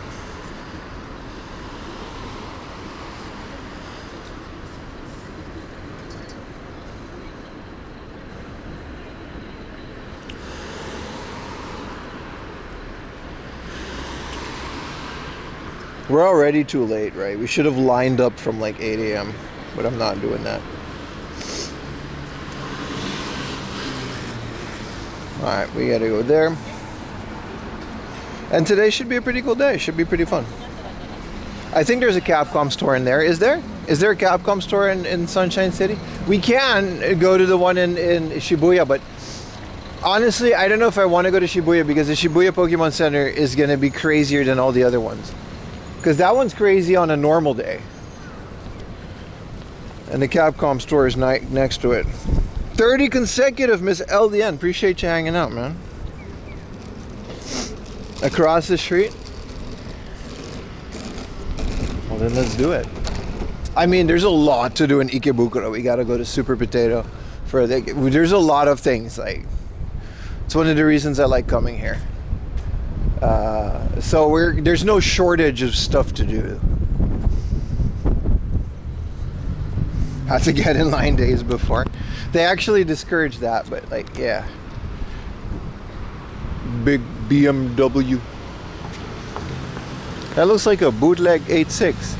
We're already too late, right? We should have lined up from like 8 a.m., but I'm not doing that. All right, we gotta go there. And today should be a pretty cool day. Should be pretty fun. I think there's a Capcom store in there. Is there? Is there a Capcom store in Sunshine City? We can go to the one in Shibuya, but honestly, I don't know if I want to go to Shibuya because the Shibuya Pokemon Center is gonna be crazier than all the other ones. Because that one's crazy on a normal day. And the Capcom store is next to it. 30 consecutive, Miss LDN. Appreciate you hanging out, man. Across the street? Well, then let's do it. I mean, there's a lot to do in Ikebukuro. We gotta go to Super Potato. There's a lot of things. Like, it's one of the reasons I like coming here. So there's no shortage of stuff to do. Had to get in line days before. They actually discourage that, but like, yeah. Big BMW. That looks like a bootleg 8.6.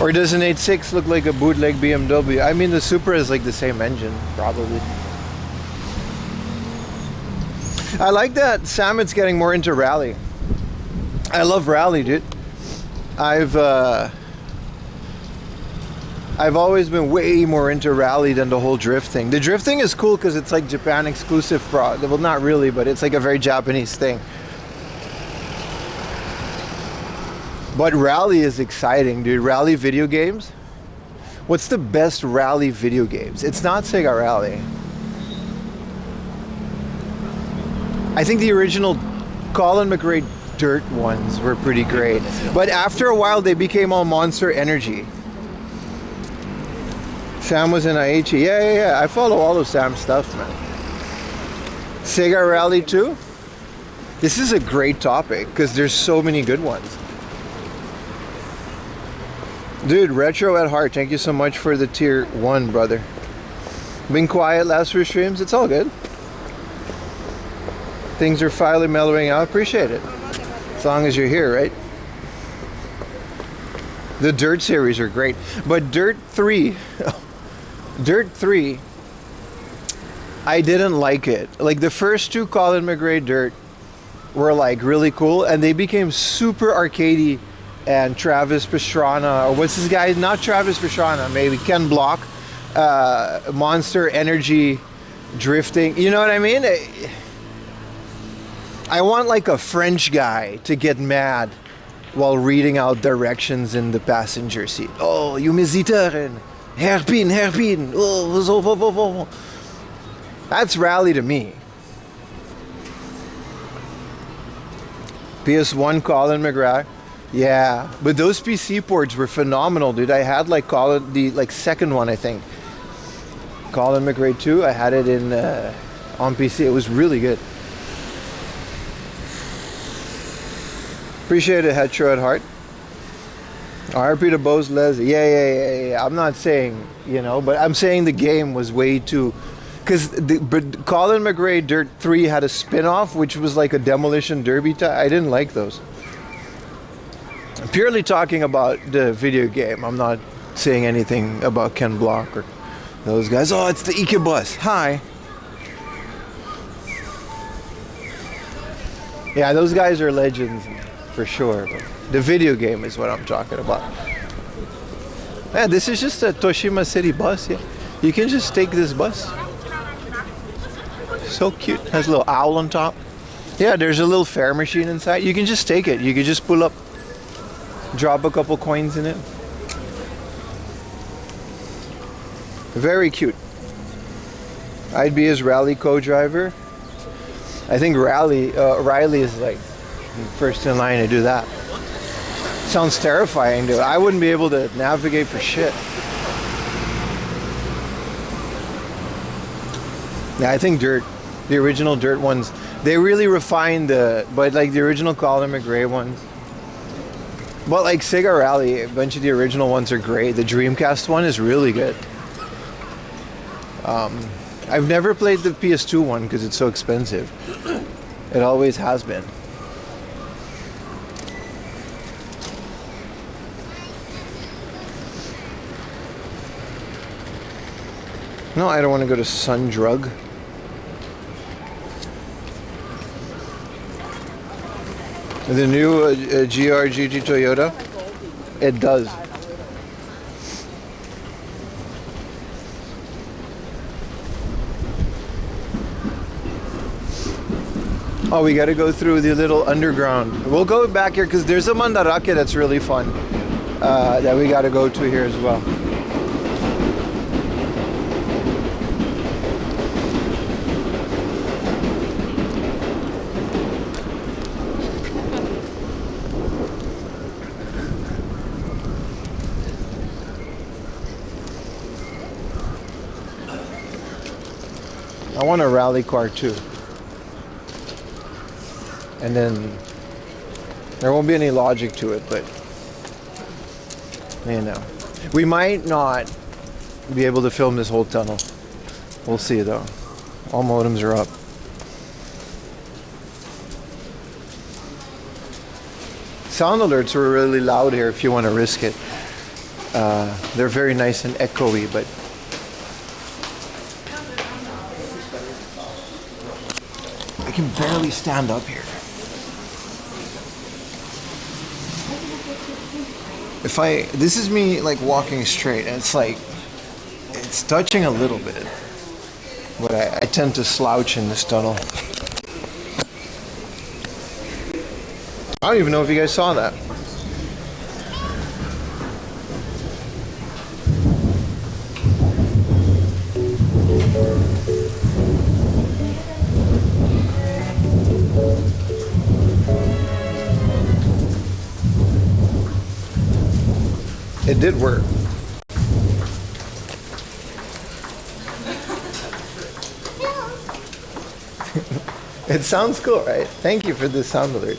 Or does an 8.6 look like a bootleg BMW? I mean, the Supra is like the same engine, probably. I like that Samet's getting more into rally. I love rally, dude. I've always been way more into rally than the whole drift thing. The drift thing is cool because it's like Japan exclusive well, not really, but it's like a very Japanese thing. But rally is exciting, dude. Rally video games. What's the best rally video games? It's not Sega Rally. I think the original Colin McRae dirt ones were pretty great. But after a while, they became all Monster Energy. Sam was in Aichi. Yeah. I follow all of Sam's stuff, man. Sega Rally 2? This is a great topic because there's so many good ones. Dude, Retro at Heart, thank you so much for the tier 1, brother. Been quiet last few streams, it's all good. Things are finally mellowing out, appreciate it. As long as you're here, right? The Dirt series are great, but Dirt 3, Dirt 3, I didn't like it. Like the first 2 Colin McRae Dirt were like really cool, and they became super arcadey. And Travis Pastrana, or what's this guy? Not Travis Pastrana, maybe Ken Block, Monster Energy drifting. You know what I mean? I want like a French guy to get mad while reading out directions in the passenger seat. Oh, you misiteren. Herpin, herpin. Oh, that's rally to me. PS1 Colin McRae. Yeah, but those PC ports were phenomenal, dude. I had like the second one, I think. Colin McRae 2. I had it in on PC. It was really good. Appreciate it, Hetro at Heart. RP to Bose Les. Yeah. I'm not saying, you know, but I'm saying the game was way too. Because Colin McRae Dirt 3 had a spin-off, which was like a demolition derby. I didn't like those. I'm purely talking about the video game. I'm not saying anything about Ken Block or those guys. Oh, it's the Ikebus. Hi. Yeah, those guys are legends for sure. But the video game is what I'm talking about. Yeah, this is just a Toshima City bus. Yeah, you can just take this bus. So cute. Has a little owl on top. Yeah, there's a little fare machine inside. You can just take it. You can just pull up. Drop a couple coins in it. Very cute. I'd be his rally co-driver. I think Riley is like first in line to do that. Sounds terrifying, dude. I wouldn't be able to navigate for shit. Yeah, I think the original Dirt ones, they really refined but like the original Colin McRae ones. But like Sega Rally, a bunch of the original ones are great. The Dreamcast one is really good. I've never played the PS2 one because it's so expensive. It always has been. No, I don't want to go to Sundrug. The new GRGG Toyota, it does. Oh, we got to go through the little underground. We'll go back here because there's a Mandarake that's really fun that we got to go to here as well. I want a rally car too. And then there won't be any logic to it, but you know. We might not be able to film this whole tunnel. We'll see though. All modems are up. Sound alerts are really loud here if you want to risk it. They're very nice and echoey, but I can barely stand up here. This is me like walking straight, and it's like, it's touching a little bit, but I tend to slouch in this tunnel. I don't even know if you guys saw that. It did work. It sounds cool, right? Thank you for this sound alert.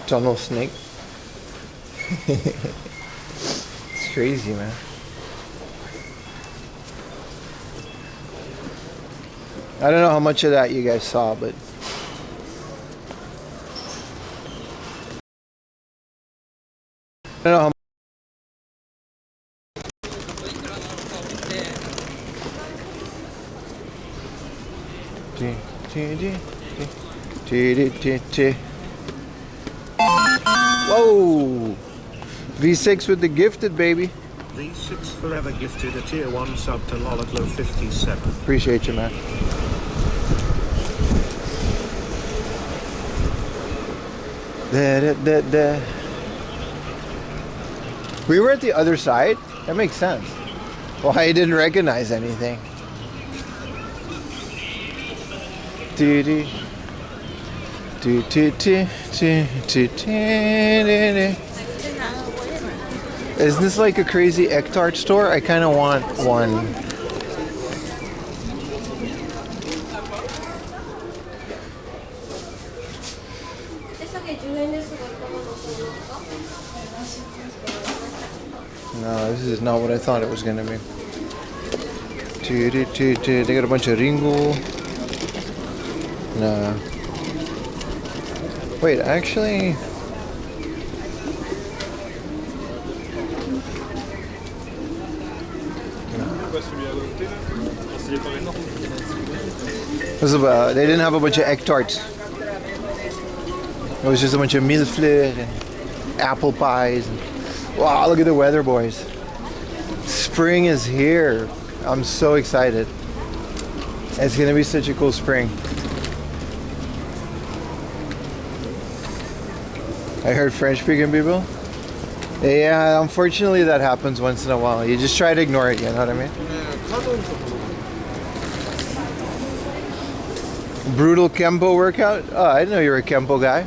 Tunnel snake. It's crazy, man. I don't know how much of that you guys saw, but I don't know how Whoa! V6 with the gifted, baby. V6 forever gifted a tier 1 sub to Lolaglow 57. Appreciate you, man. We were at the other side? That makes sense. Why I didn't recognize anything. Isn't this like a crazy Ectart store? I kind of want one. No, this is not what I thought it was going to be. They got a bunch of Ringo. No. Wait, actually... They didn't have a bunch of Ectarts. It was just a bunch of millefleur and apple pies. And, wow, look at the weather, boys. Spring is here. I'm so excited. It's gonna be such a cool spring. I heard French speaking people. Yeah, unfortunately that happens once in a while. You just try to ignore it, you know what I mean? Brutal Kempo workout? Oh, I didn't know you were a Kempo guy.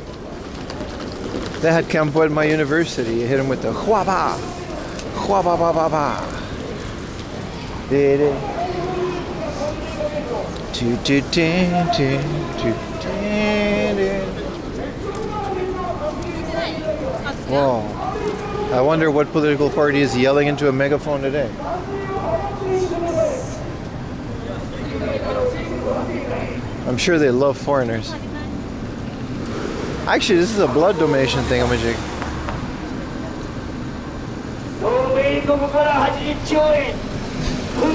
They had Kempo at my university. You hit him with the huaba. Huaba ba ba ba. Whoa. I wonder what political party is yelling into a megaphone today. I'm sure they love foreigners. Actually, this is a blood donation thingamajig.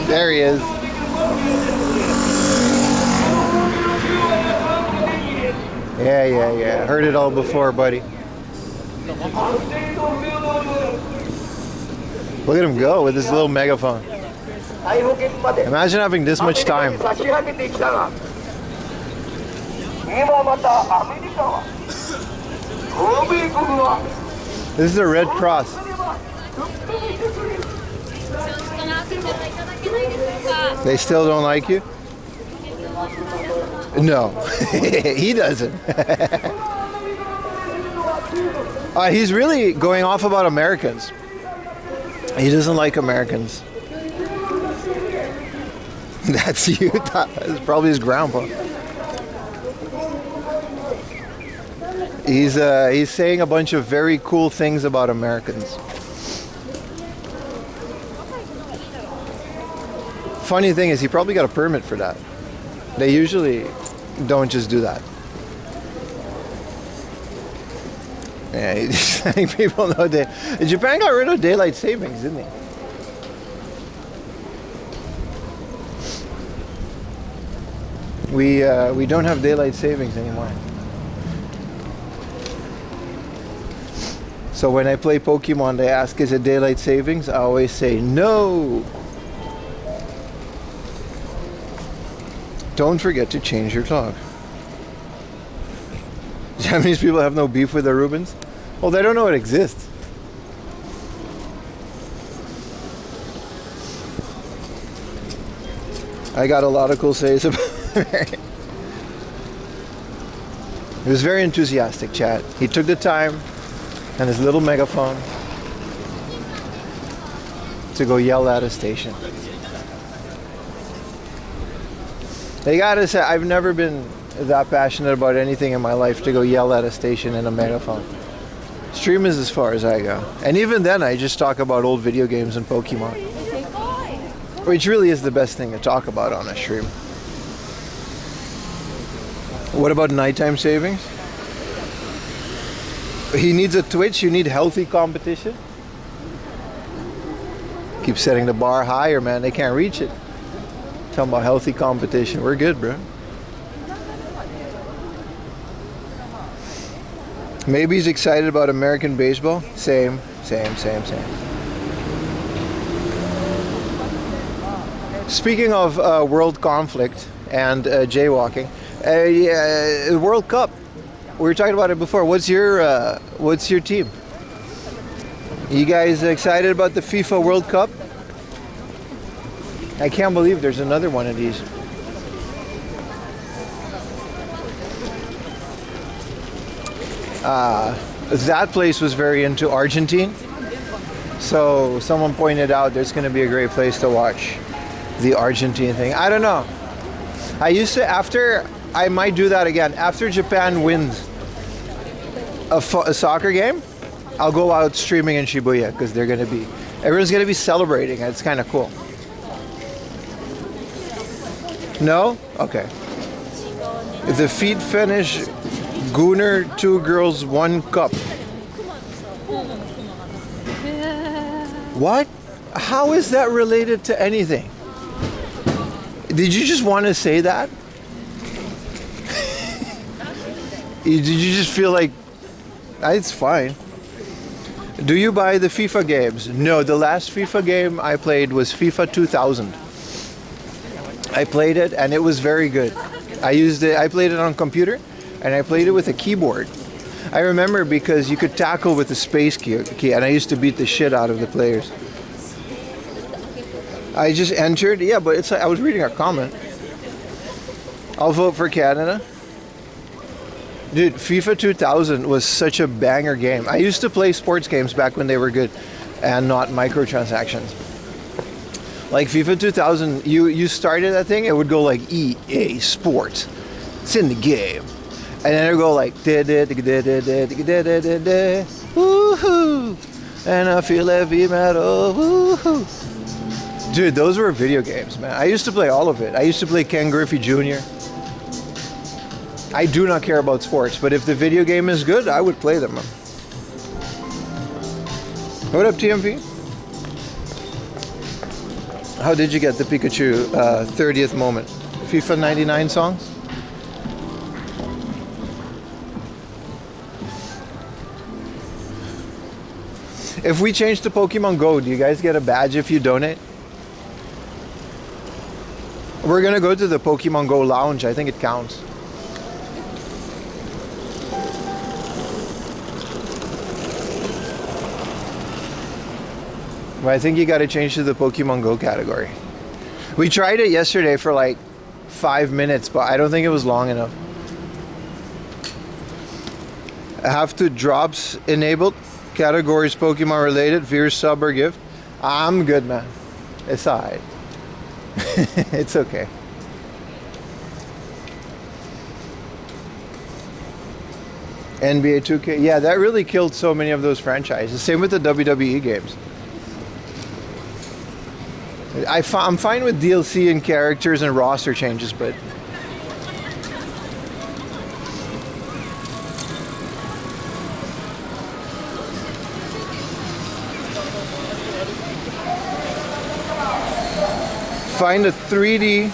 There he is. Yeah. Heard it all before, buddy. Look at him go with this little megaphone. Imagine having this much time. This is a Red Cross. They still don't like you? No, he doesn't. He's really going off about Americans. He doesn't like Americans. That's you. That's probably his grandpa. He's saying a bunch of very cool things about Americans. Funny thing is, he probably got a permit for that. They usually don't just do that. Yeah, he's just letting people know that Japan got rid of daylight savings, didn't they? We don't have daylight savings anymore. So when I play Pokemon, they ask, is it daylight savings? I always say no. Don't forget to change your clock. Japanese people have no beef with the Rubens? Well, they don't know it exists. I got a lot of cool says about it. He was very enthusiastic, chat. He took the time and his little megaphone to go yell at a station. They gotta say, I've never been that passionate about anything in my life to go yell at a station in a megaphone. Stream is as far as I go. And even then, I just talk about old video games and Pokemon. Which really is the best thing to talk about on a stream. What about nighttime savings? He needs a Twitch, you need healthy competition. Keep setting the bar higher, man. They can't reach it. Talking about healthy competition. We're good, bro. Maybe he's excited about American baseball. Same. Speaking of world conflict and jaywalking, World Cup. We were talking about it before. What's your team? You guys excited about the FIFA World Cup? I can't believe there's another one of these. That place was very into Argentine. So someone pointed out there's going to be a great place to watch the Argentine thing. I don't know. I used to, I might do that again. After Japan wins a soccer game, I'll go out streaming in Shibuya because everyone's going to be celebrating. It's kind of cool. No? Okay. The feet finish, Gooner, 2 girls, 1 cup. What? How is that related to anything? Did you just want to say that? Did you just feel like, it's fine. Do you buy the FIFA games? No, the last FIFA game I played was FIFA 2000. I played it and it was very good. I played it on computer and I played it with a keyboard. I remember because you could tackle with the space key and I used to beat the shit out of the players. I just entered, yeah, but it's like I was reading a comment. I'll vote for Canada. Dude, FIFA 2000 was such a banger game. I used to play sports games back when they were good and not microtransactions. Like FIFA 2000, you started that thing, it would go like EA Sports. It's in the game. And then it would go like woohoo. And I feel heavy metal. Woohoo. Dude, those were video games, man. I used to play all of it. I used to play Ken Griffey Jr. I do not care about sports, but if the video game is good, I would play them. What up, TMV? How did you get the Pikachu 30th moment? FIFA 99 songs? If we change to Pokemon Go, do you guys get a badge if you donate? We're gonna go to the Pokemon Go lounge. I think it counts. But I think you gotta change to the Pokemon Go category. We tried it yesterday for like 5 minutes, but I don't think it was long enough. Have to drops enabled. Categories Pokemon related, viewer, sub, or gift. I'm good, man. It's alright. It's okay. NBA 2K. Yeah, that really killed so many of those franchises. Same with the WWE games. I'm fine with DLC and characters and roster changes, but find a 3D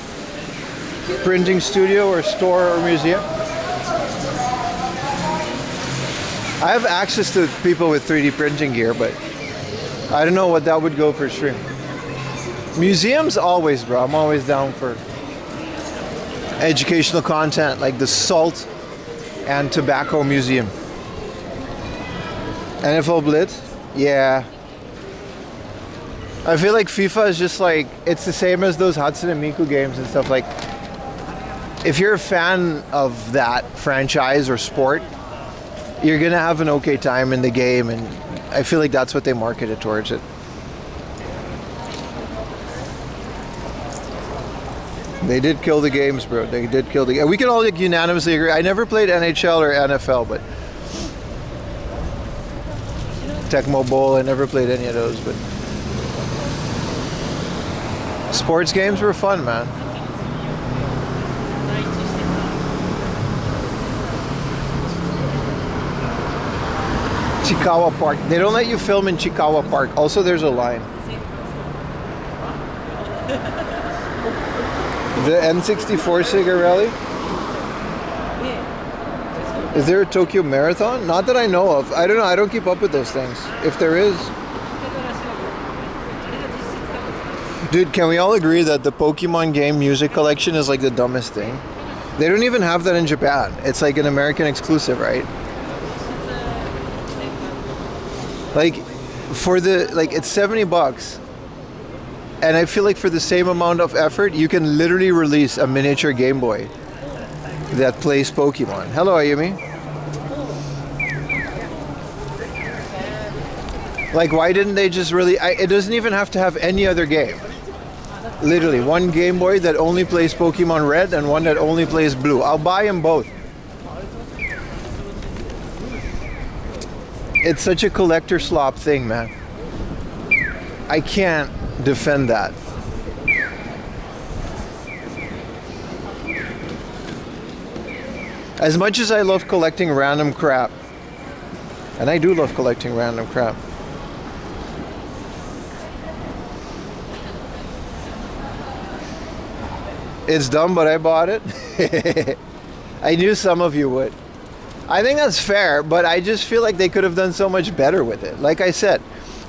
printing studio or store or museum. I have access to people with 3D printing gear, but I don't know what that would go for stream. Museums always, bro. I'm always down for educational content like the Salt and Tobacco Museum. NFL Blitz? Yeah. I feel like FIFA is just like, it's the same as those Hudson and Miku games and stuff. Like, if you're a fan of that franchise or sport, you're gonna have an okay time in the game, and I feel like that's what they marketed towards it. They did kill the games, bro. They did kill the. We can all unanimously agree. I never played NHL or NFL, but Tecmo Bowl. I never played any of those, but sports games were fun, man. Chikawa Park. They don't let you film in Chikawa Park. Also, there's a line. The N64 Sega Rally? Is there a Tokyo Marathon? Not that I know of. I don't know. I don't keep up with those things. If there is. Dude, can we all agree that the Pokemon game music collection is like the dumbest thing? They don't even have that in Japan. It's like an American exclusive, right? Like, it's 70 bucks. And I feel like for the same amount of effort, you can literally release a miniature Game Boy that plays Pokemon. Hello, Ayumi. Like, why didn't they just really... it doesn't even have to have any other game. Literally, one Game Boy that only plays Pokemon Red and one that only plays Blue. I'll buy them both. It's such a collector slop thing, man. I can't defend that. As much as I love collecting random crap, and I do love collecting random crap, it's dumb, but I bought it. I knew some of you would. I think that's fair, but I just feel like they could have done so much better with it. Like I said,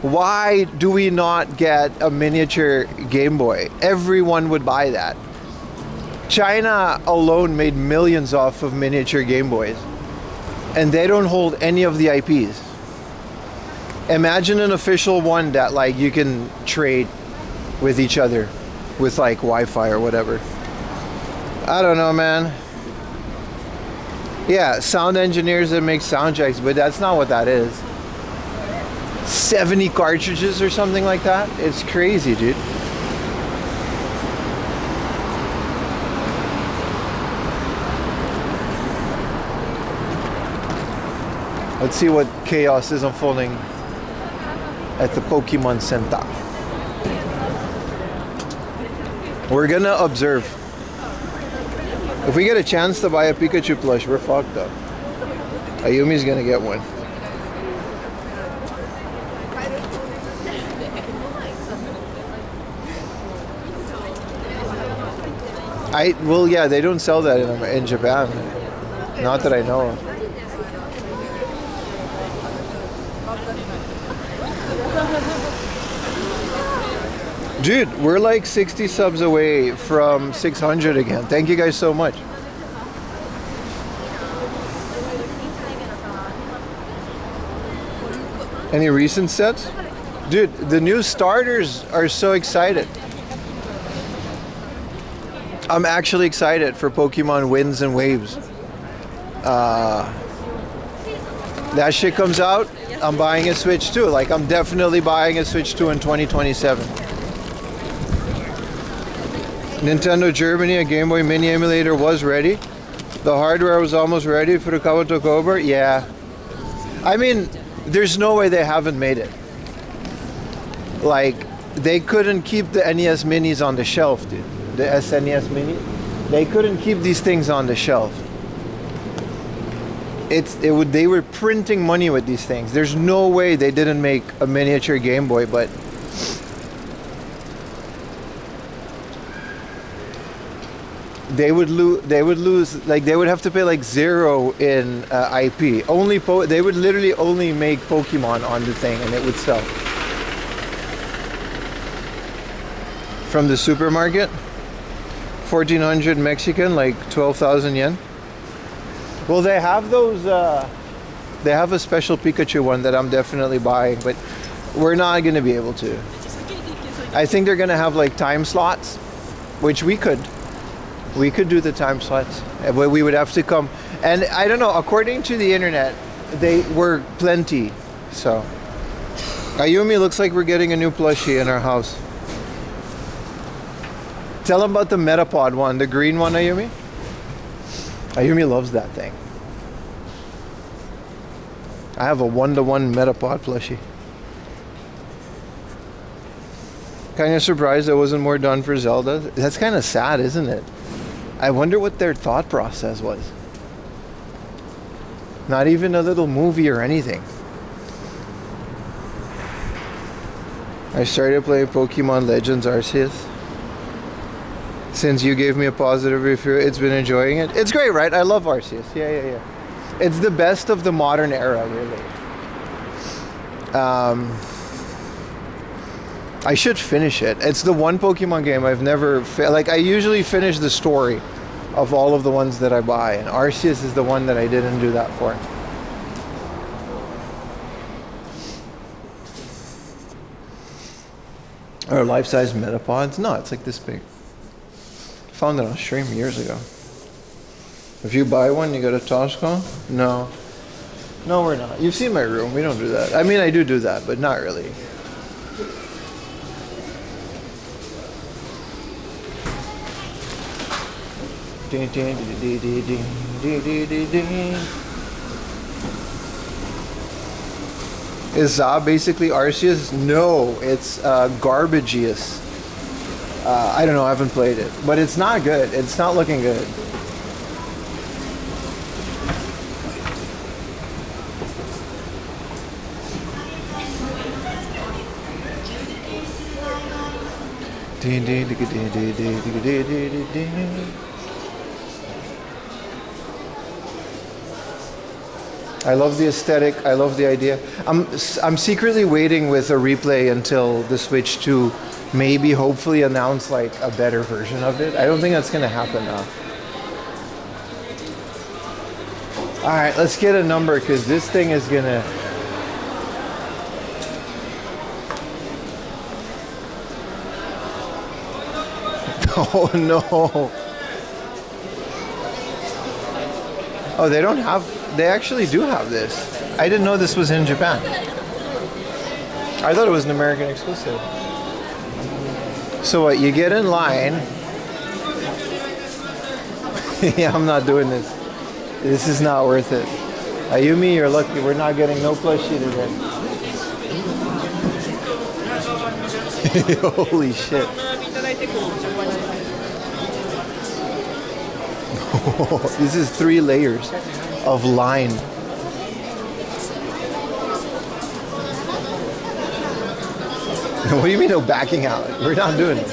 why do we not get a miniature Game Boy? Everyone would buy that. China alone made millions off of miniature Game Boys, and they don't hold any of the IPs. Imagine an official one that like you can trade with each other with like Wi-Fi or whatever. I don't know, man. Yeah, sound engineers that make soundtracks, but that's not what that is. 70 cartridges or something like that? It's crazy, dude. Let's see what chaos is unfolding at the Pokémon Center. We're gonna observe. If we get a chance to buy a Pikachu plush, we're fucked up. Ayumi's gonna get one. Well, yeah, they don't sell that in Japan. Not that I know of. Dude, we're like 60 subs away from 600 again. Thank you guys so much. Any recent sets? Dude, the new starters are so excited. I'm actually excited for Pokemon Winds and Waves. That shit comes out, I'm buying a Switch 2. Like, I'm definitely buying a Switch 2 in 2027. Nintendo Germany, a Game Boy Mini emulator was ready. The hardware was almost ready for the Kabuto Cobra. Yeah. I mean, there's no way they haven't made it. Like, they couldn't keep the NES Minis on the shelf, dude. The SNES Mini. They couldn't keep these things on the shelf. They were printing money with these things. There's no way they didn't make a miniature Game Boy, but they would lose, like they would have to pay like zero in IP. They would literally only make Pokemon on the thing and it would sell. From the supermarket, 1400 Mexican, like 12,000 yen. Well, they have those, they have a special Pikachu one that I'm definitely buying, but we're not going to be able to. I think they're going to have like time slots, which we could do the time slots, but we would have to come. And I don't know, according to the internet, they were plenty. So, Ayumi, looks like we're getting a new plushie in our house. Tell them about the Metapod one, the green one, Ayumi. Ayumi loves that thing. I have a 1-to-1 Metapod plushie. Kind of surprised there wasn't more done for Zelda. That's kind of sad, isn't it? I wonder what their thought process was. Not even a little movie or anything. I started playing Pokemon Legends Arceus. Since you gave me a positive review, it's been enjoying it. It's great, right? I love Arceus. Yeah. It's the best of the modern era, really. I should finish it. It's the one Pokemon game I've never... like, I usually finish the story of all of the ones that I buy, and Arceus is the one that I didn't do that for. Or life-size Metapods? No, it's like this big. Found it on Stream years ago. If you buy one, you go to Tosco? No. No, we're not. You've seen my room. We don't do that. I mean, I do that, but not really. Is Za basically Arceus? No, it's Garbageous. I don't know, I haven't played it. But it's not good. It's not looking good. I love the aesthetic. I love the idea. I'm secretly waiting with a replay until the Switch 2 maybe hopefully announce like a better version of it. I don't think that's gonna happen now. All right, let's get a number because this thing is gonna... Oh no. Oh, they don't have... They actually do have this. I didn't know this was in Japan. I thought it was an American exclusive. So what, you get in line. Yeah, I'm not doing this. This is not worth it. Ayumi, you're lucky. We're not getting no plushie today. Holy shit. This is 3 layers of line. What do you mean no backing out? We're not doing it.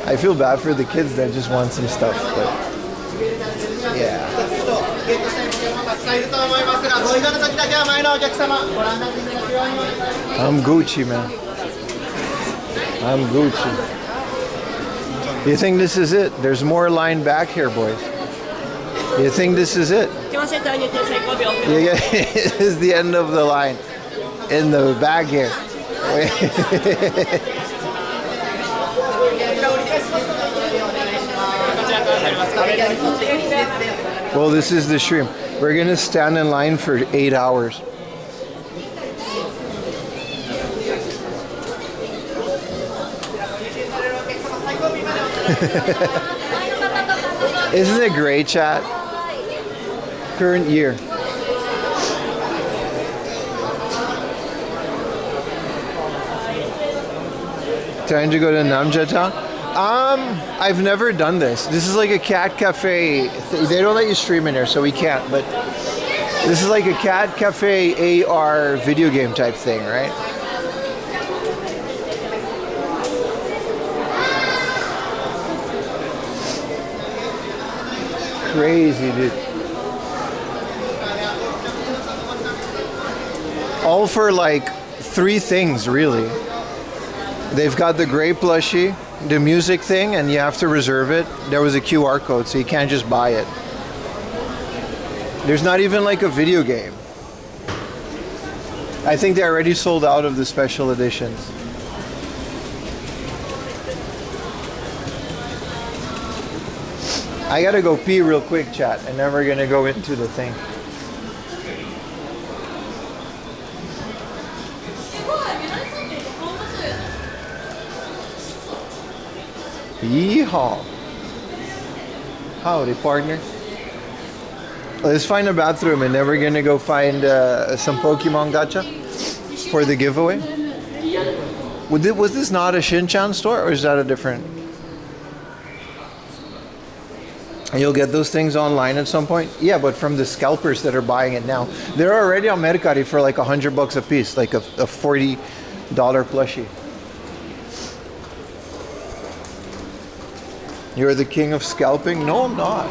I feel bad for the kids that just want some stuff, but yeah. I'm Gucci, man. I'm Gucci. You think this is it? There's more line back here, boys. You think this is it? Yeah, this is the end of the line. In the back here. Well, this is the stream. We're gonna stand in line for 8 hours. Isn't it great, chat? Current year. Time to go to Namjata? I've never done this. This is like a cat cafe. They don't let you stream in here, so we can't, but this is like a cat cafe AR video game type thing, right? Crazy, dude. All for like 3 things, really. They've got the gray plushie, the music thing, and you have to reserve it. There was a QR code, so you can't just buy it. There's not even like a video game. I think they already sold out of the special editions. I gotta go pee real quick, chat, and then we're gonna go into the thing. Yeehaw. Howdy, partner. Let's find a bathroom and then we're gonna go find some Pokemon gacha for the giveaway. Was this not a Shin-chan store or is that a different? And you'll get those things online at some point? Yeah, but from the scalpers that are buying it now. They're already on Mercari for like $100 a piece, like a $40 plushie. You're the king of scalping? No, I'm not.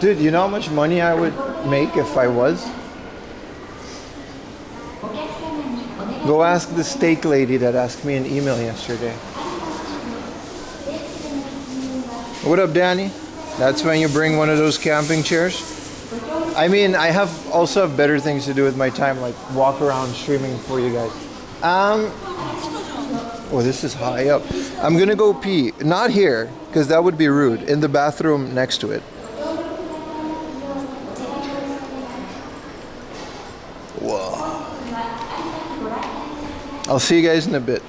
Dude, you know how much money I would make if I was? Go ask the steak lady that asked me an email yesterday. What up, Danny? That's when you bring one of those camping chairs? I mean, I also have better things to do with my time, like walk around streaming for you guys. Oh, this is high up. I'm gonna go pee. Not here, because that would be rude. In the bathroom next to it. Whoa. I'll see you guys in a bit.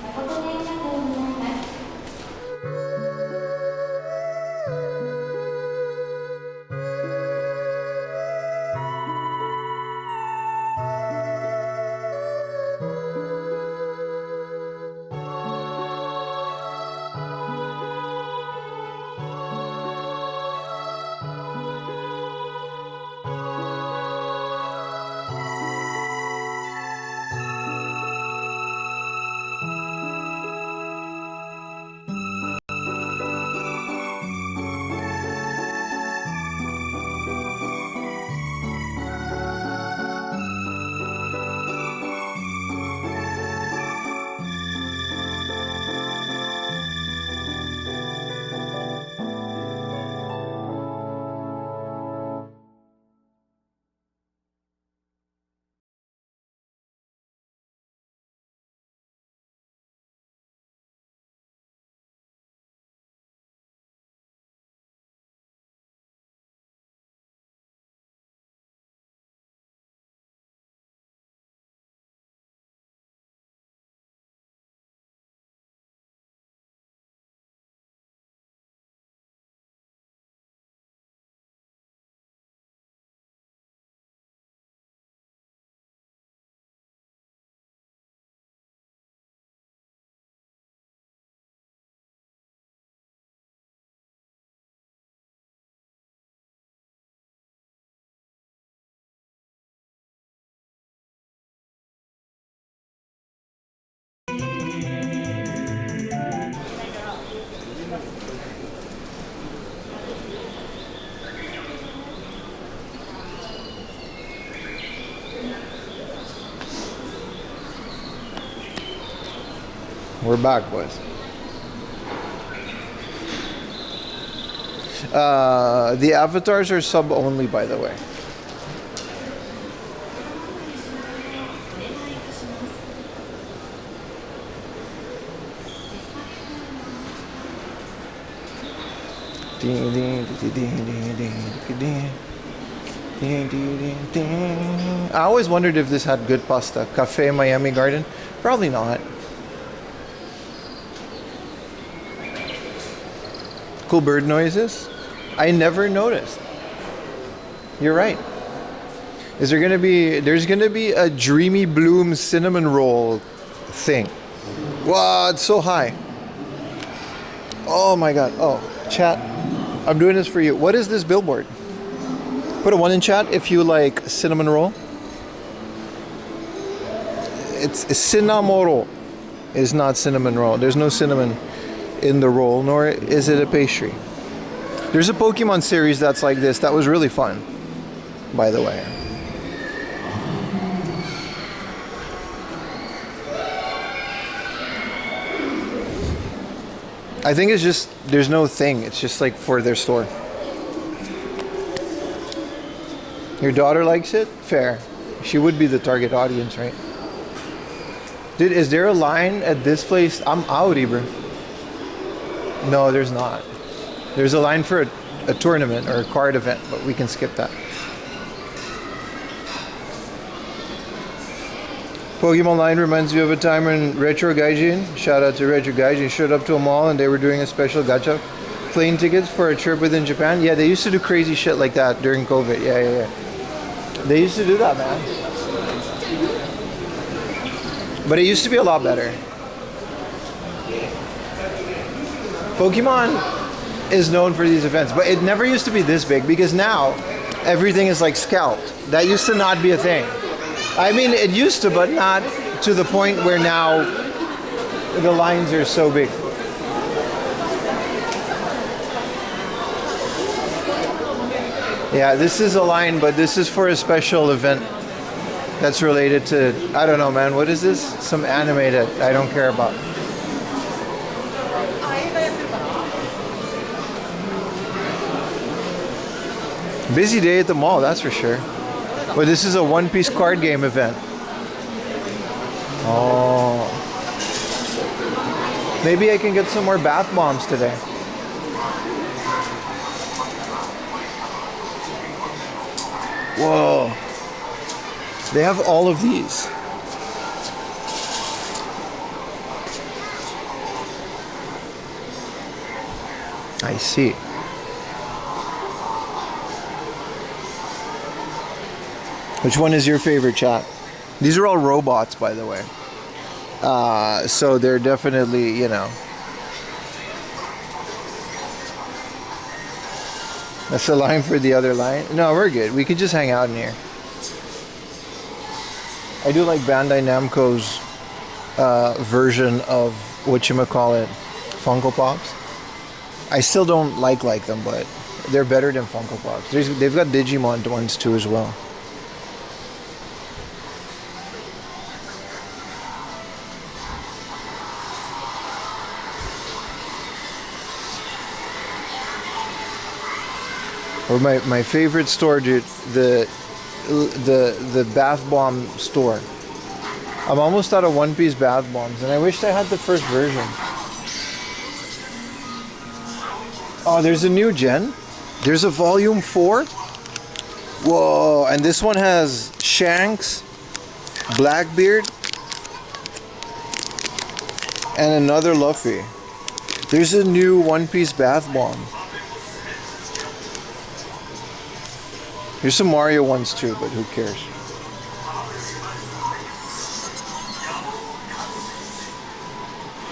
We're back, boys. The avatars are sub only, by the way. I always wondered if this had good pasta. Cafe Miami Garden? Probably not. Cool bird noises? I never noticed. You're right. There's gonna be a Dreamy Bloom cinnamon roll thing. Wow, it's so high. Oh my god. Oh, chat. I'm doing this for you. What is this billboard? Put a 1 in chat if you like cinnamon roll. It's cinnamoro. It's not cinnamon roll. There's no cinnamon in the roll, nor is it a pastry. There's a Pokemon series that's like this. That was really fun, by the way. I think it's just, there's no thing. It's just like for their store. Your daughter likes it? Fair. She would be the target audience, right? Dude, is there a line at this place? I'm out, bro. No, there's not. There's a line for a tournament or a card event, but we can skip that. Pokemon line reminds me of a time when Retro Gaijin, shout out to Retro Gaijin, showed up to a mall and they were doing a special gacha. Plane tickets for a trip within Japan. Yeah, they used to do crazy shit like that during COVID. Yeah. They used to do that, man. But it used to be a lot better. Pokemon is known for these events, but it never used to be this big because now everything is like scalped. That used to not be a thing. I mean, it used to, but not to the point where now the lines are so big. Yeah, this is a line, but this is for a special event that's related to, I don't know, man. What is this? Some anime that I don't care about. Busy day at the mall, that's for sure. But this is a One Piece card game event. Oh. Maybe I can get some more bath bombs today. Whoa. They have all of these. I see. Which one is your favorite, chat? These are all robots, by the way. So they're definitely, you know. That's the line for the other line. No, we're good. We could just hang out in here. I do like Bandai Namco's version of whatchamacallit, Funko Pops. I still don't like them, but they're better than Funko Pops. They've got Digimon ones too as well. Or my favorite store, dude, the bath bomb store. I'm almost out of One Piece bath bombs, and I wished I had the first version. Oh, there's a new gen. There's a volume 4. Whoa, and this one has Shanks, Blackbeard, and another Luffy. There's a new One Piece bath bomb. Here's some Mario ones too, but who cares?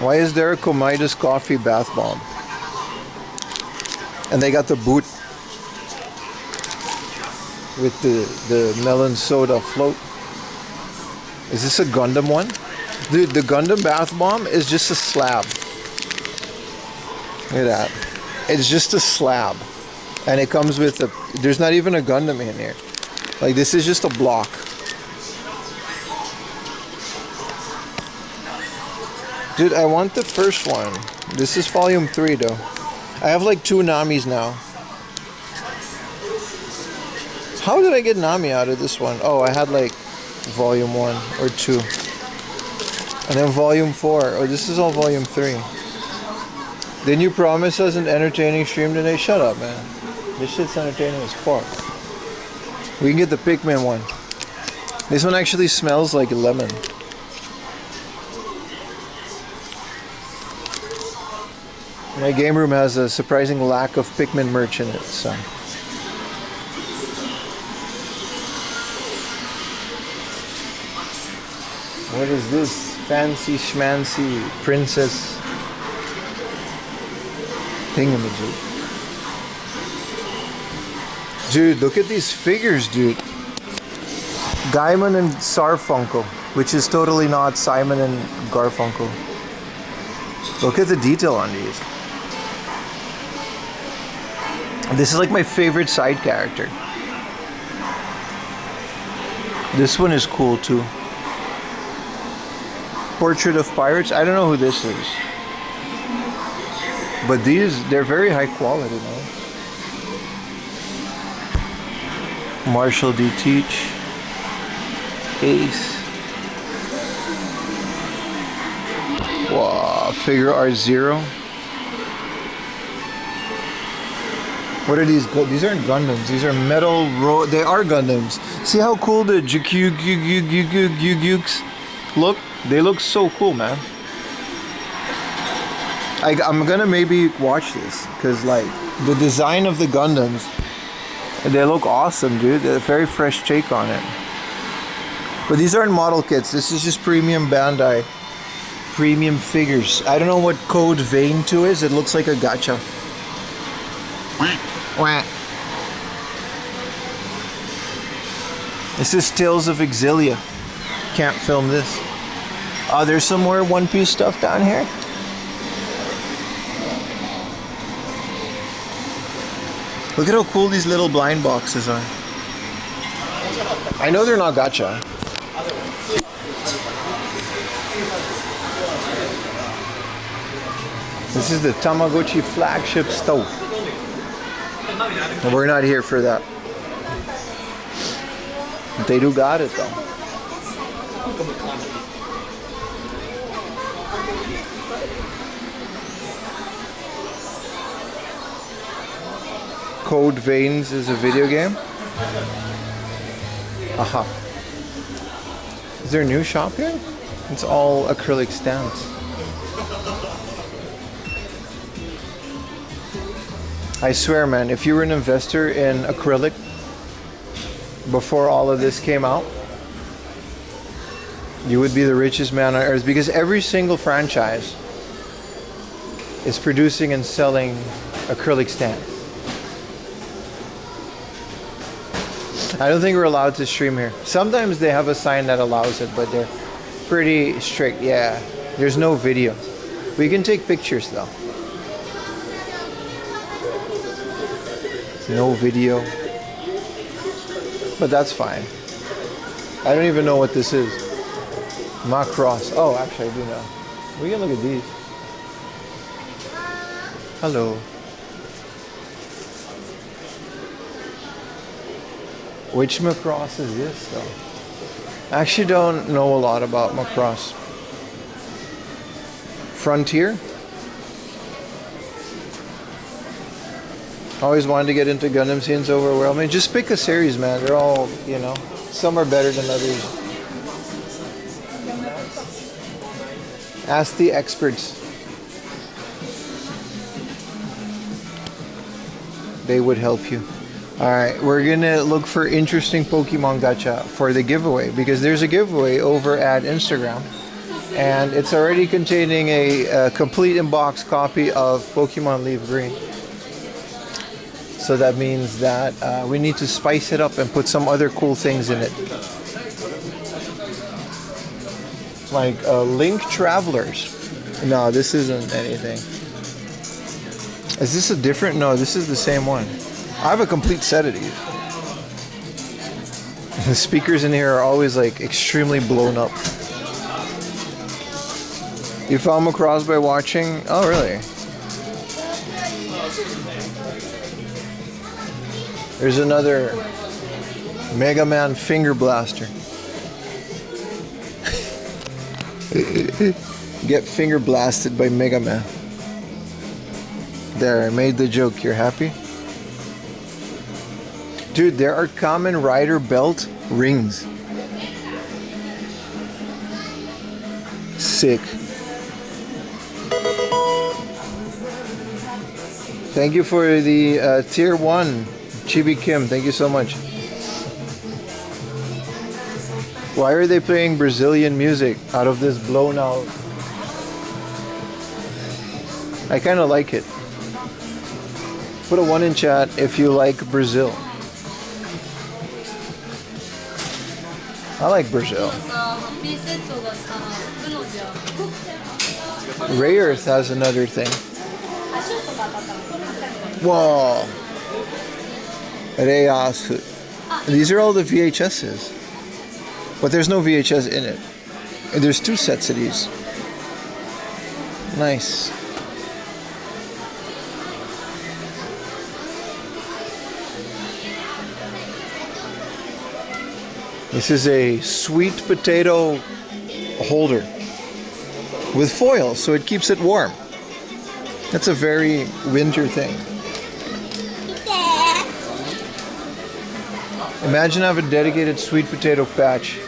Why is there a Komidas coffee bath bomb? And they got the boot with the melon soda float. Is this a Gundam one? Dude, the Gundam bath bomb is just a slab. Look at that. It's just a slab. And it comes with there's not even a Gundam in here. Like, this is just a block. Dude, I want the first one. This is volume 3 though. I have like 2 Namis now. How did I get Nami out of this one? Oh, I had like volume 1 or 2. And then volume 4. Oh, this is all volume 3. Didn't you promise us an entertaining stream today? Shut up, man. This shit's entertaining as fuck. We can get the Pikmin one. This one actually smells like lemon. My game room has a surprising lack of Pikmin merch in it, so. What is this fancy schmancy princess thingamajig? Dude, look at these figures, dude. Gaiman and Sarfunkel, which is totally not Simon and Garfunkel. Look at the detail on these. This is like my favorite side character. This one is cool too. Portrait of Pirates. I don't know who this is. But they're very high quality, man. Marshall D. Teach, Ace. Wow, figure art 0. What are these? These aren't Gundams. These are metal. They are Gundams. See how cool the Gyuks Look, they look so cool, man. I'm gonna maybe watch this because like the design of the Gundams, they look awesome, dude. They're a very fresh take on it. But these aren't model kits. This is just premium Bandai, premium figures. I don't know what code vein 2 is. It looks like a gacha. Wah. This is Tales of Exilia. Can't film this. There's some more One Piece stuff down here. Look at how cool these little blind boxes are. I know they're not gacha. This is the Tamagotchi flagship stove. And we're not here for that. They do got it though. Code Veins is a video game. Aha. Is there a new shop here? It's all acrylic stamps. I swear, man, if you were an investor in acrylic before all of this came out, you would be the richest man on earth, because every single franchise is producing and selling acrylic stamps. I don't think we're allowed to stream here. Sometimes they have a sign that allows it, but they're pretty strict. Yeah, there's no video. We can take pictures though. No video. But that's fine. I don't even know what this is. Macross. Oh, actually I do know. We can look at these. Hello. Which Macross is this though? I actually don't know a lot about Macross. Frontier? Always wanted to get into Gundam scenes overwhelming. Just pick a series, man. They're all, you know, some are better than others. Ask the experts. They would help you. Alright, we're gonna look for interesting Pokemon gacha for the giveaway, because there's a giveaway over at Instagram and it's already containing a complete in-box copy of Pokemon Leaf Green. So that means that we need to spice it up and put some other cool things in it. Like Link Travelers. No, this isn't anything. Is this a different? No, this is the same one. I have a complete set of these. The speakers in here are always like extremely blown up. You found Macross by watching? Oh, really? There's another Mega Man Finger Blaster. Get finger blasted by Mega Man. There, I made the joke. You're happy? Dude, there are Kamen Rider belt rings. Sick. Thank you for the tier 1. Chibi Kim, thank you so much. Why are they playing Brazilian music out of this blown out? I kind of like it. Put a 1 in chat if you like Brazil. I like Brazil. Ray Earth has another thing. Whoa. Reyasu. These are all the VHSs. But there's no VHS in it. And there's 2 sets of these. Nice. This is a sweet potato holder with foil, so it keeps it warm. That's a very winter thing. Imagine having a dedicated sweet potato patch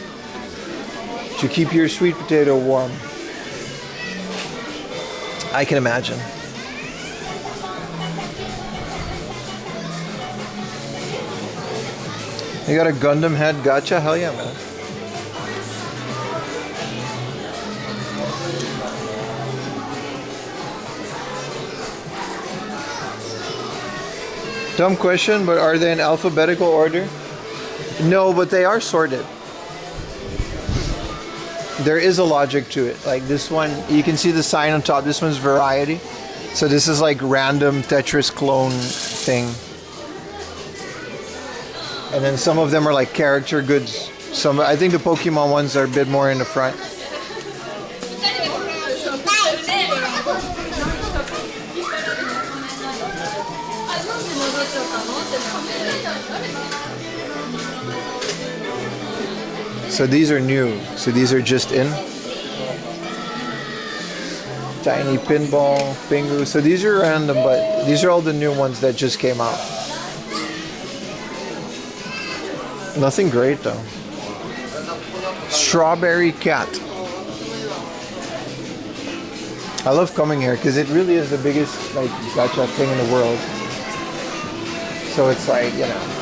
to keep your sweet potato warm. I can imagine. You got a Gundam head gacha? Hell yeah, man. Dumb question, but are they in alphabetical order? No, but they are sorted. There is a logic to it. Like this one, you can see the sign on top. This one's variety. So this is like random Tetris clone thing. And then some of them are like character goods. Some, I think the Pokemon ones are a bit more in the front. So these are new. So these are just in. Tiny pinball, Pingu. So these are random, but these are all the new ones that just came out. Nothing great though. Strawberry cat. I love coming here because it really is the biggest like gacha thing in the world. So it's like, you know.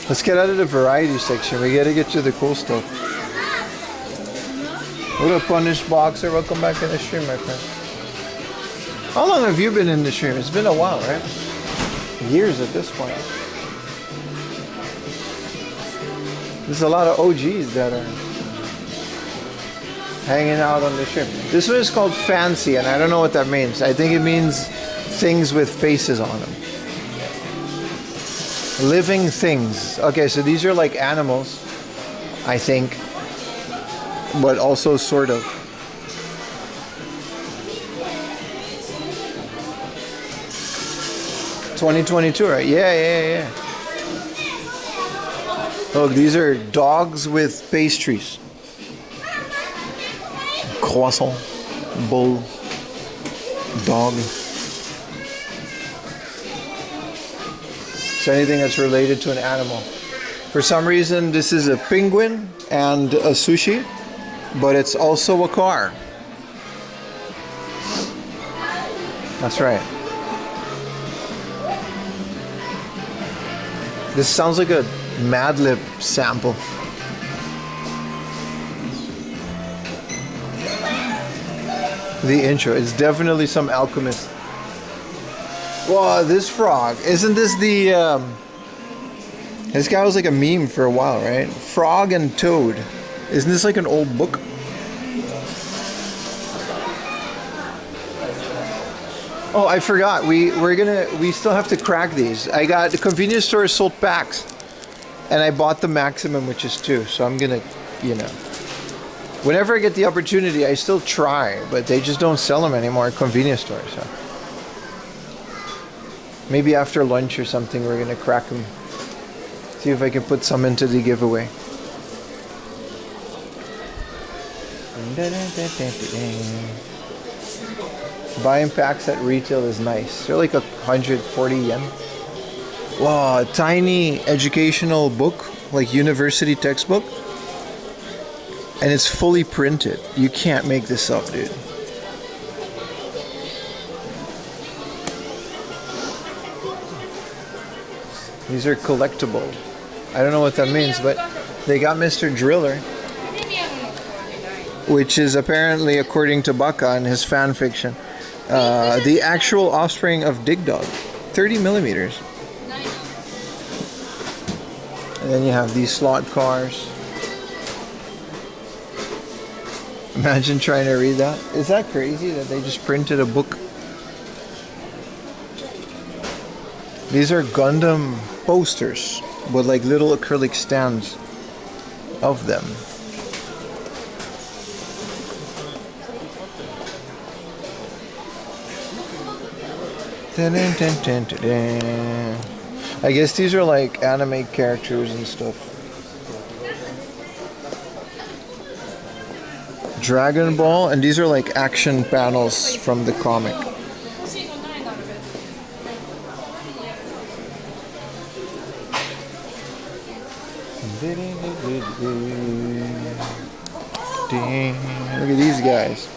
Let's get out of the variety section. We gotta get to the cool stuff. What up, Punished Boxer? Welcome back in the stream, my friend. How long have you been in the stream? It's been a while, right? Years at this point. There's a lot of OGs that are hanging out on the stream. This one is called Fancy, and I don't know what that means. I think it means things with faces on them. Living things. Okay, so these are like animals, I think, but also sort of. $2022, right? Yeah. Look, these are dogs with pastries. Croissant, bull, dog. So anything that's related to an animal. For some reason, this is a penguin and a sushi, but it's also a car. That's right. This sounds like a Mad Lib sample. The intro. It's definitely some alchemist. Well, this frog, isn't this the, this guy was like a meme for a while, right? Frog and Toad. Isn't this like an old book? Oh, I forgot. We still have to crack these. I got, the convenience store sold packs. And I bought the maximum, which is 2. So I'm gonna, you know. Whenever I get the opportunity, I still try. But they just don't sell them anymore at convenience stores, so. Maybe after lunch or something, we're gonna crack them. See if I can put some into the giveaway. Buying packs at retail is nice. They're like 140 yen. Wow, a tiny educational book, like university textbook. And it's fully printed. You can't make this up, dude. These are collectible. I don't know what that means, but they got Mr. Driller, which is apparently, according to Baka and his fan fiction, the actual offspring of Dig Dog, 30 millimeters. And then you have these slot cars. Imagine trying to read that. Is that crazy that they just printed a book? These are Gundam posters with like little acrylic stands of them. I guess these are like anime characters and stuff. Dragon Ball, and these are like action panels from the comic. Look at these guys.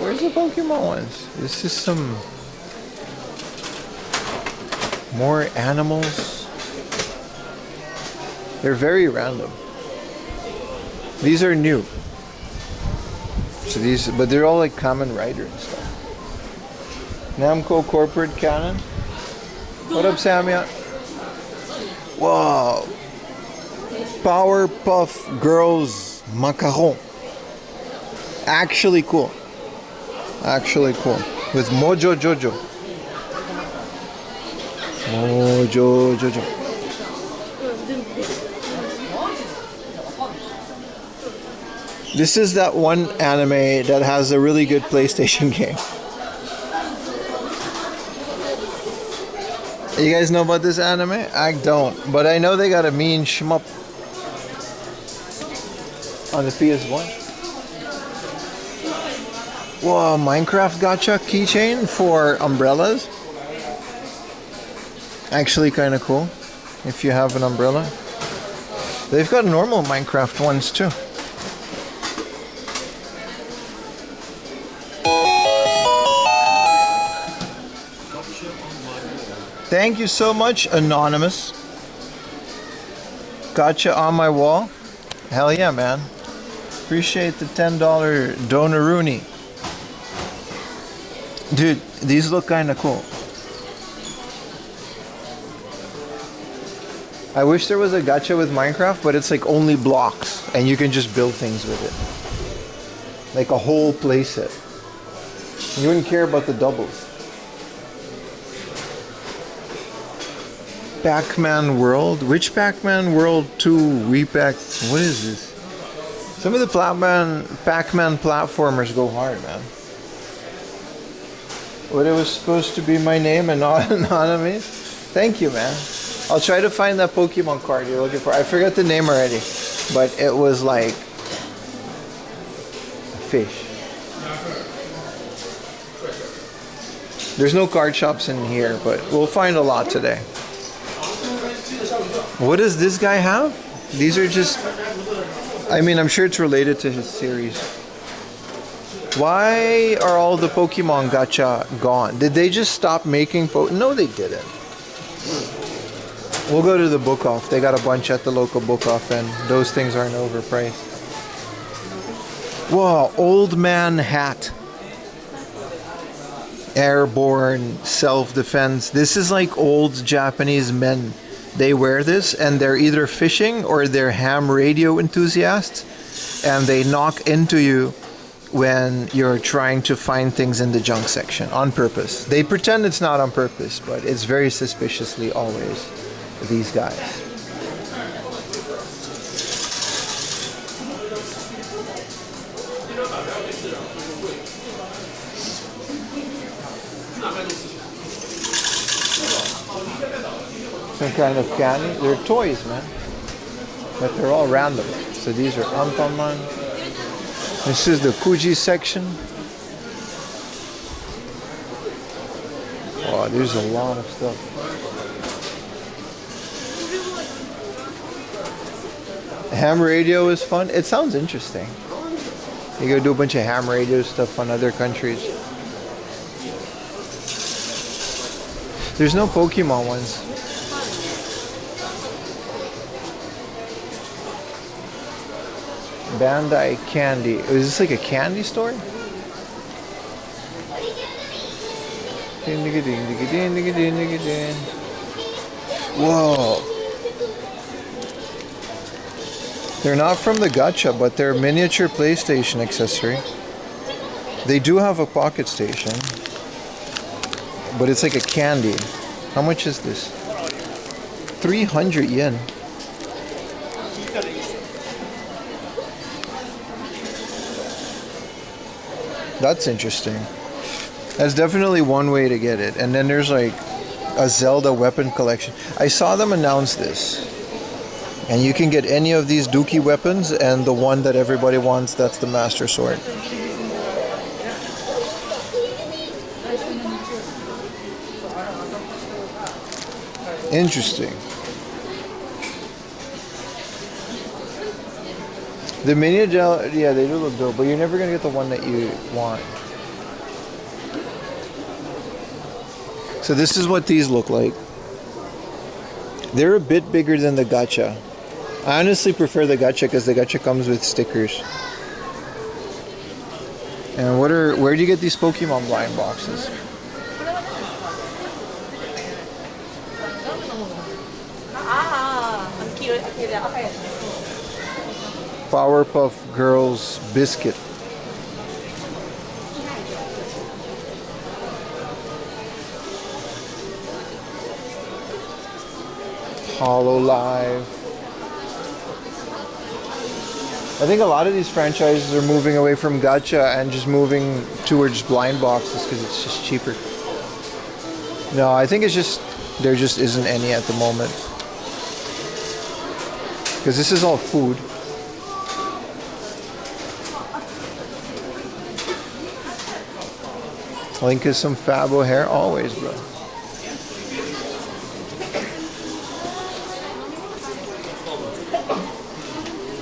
Where's the Pokemon ones? This is some more animals. They're very random. These are new. So these, but they're all like Kamen Rider and stuff. Namco Corporate Canon. What up, Samia? Wow. Powerpuff Girls Macaron. Actually cool. Actually cool. With Mojo Jojo. Mojo Jojo. This is that one anime that has a really good PlayStation game. You guys know about this anime? I don't. But I know they got a mean shmup on the PS1. Whoa, Minecraft gacha keychain for umbrellas. Actually kind of cool if you have an umbrella. They've got normal Minecraft ones too. Thank you so much, Anonymous. Gotcha on my wall. Hell yeah, man. Appreciate the $10 Donoroonie. Dude, these look kind of cool. I wish there was a gacha with Minecraft, but it's like only blocks and you can just build things with it. Like a whole playset. You wouldn't care about the doubles. Pac-Man World? Which Pac-Man World 2 repack? What is this? Some of the Pac-Man platformers go hard, man. What, it was supposed to be my name and not Anonymous? Thank you, man. I'll try to find that Pokemon card you're looking for. I forgot the name already, but it was like a fish. There's no card shops in here, but we'll find a lot today. What does this guy have? These are just... I mean, I'm sure it's related to his series. Why are all the Pokemon gacha gone? Did they just stop making No, they didn't. We'll go to the book off. They got a bunch at the local book off and those things aren't overpriced. Whoa, old man hat. Airborne self-defense. This is like old Japanese men. They wear this and they're either fishing or they're ham radio enthusiasts and they knock into you when you're trying to find things in the junk section on purpose. They pretend it's not on purpose, but it's very suspiciously always these guys. Some kind of candy. They're toys, man. But they're all random. So these are Anpanman. This is the Kuji section. Oh, there's a lot of stuff. Ham radio is fun. It sounds interesting. You go do a bunch of ham radio stuff on other countries. There's no Pokemon ones. Bandai candy. Is this like a candy store? Whoa. They're not from the gacha, but they're miniature PlayStation accessory. They do have a pocket station, but it's like a candy. How much is this? 300 yen. That's interesting. That's definitely one way to get it. And then there's like a Zelda weapon collection. I saw them announce this. And you can get any of these Dookie weapons, and the one that everybody wants, that's the Master Sword. Interesting. The mini gel, yeah, they do look dope, but you're never gonna get the one that you want. So this is what these look like. They're a bit bigger than the gacha. I honestly prefer the gacha because the gacha comes with stickers. And where do you get these Pokemon blind boxes? Powerpuff Girls biscuit. HoloLive. I think a lot of these franchises are moving away from gacha and just moving towards blind boxes because it's just cheaper. No, I think it's just there just isn't any at the moment. Because this is all food. Link is some Fabo hair always, bro.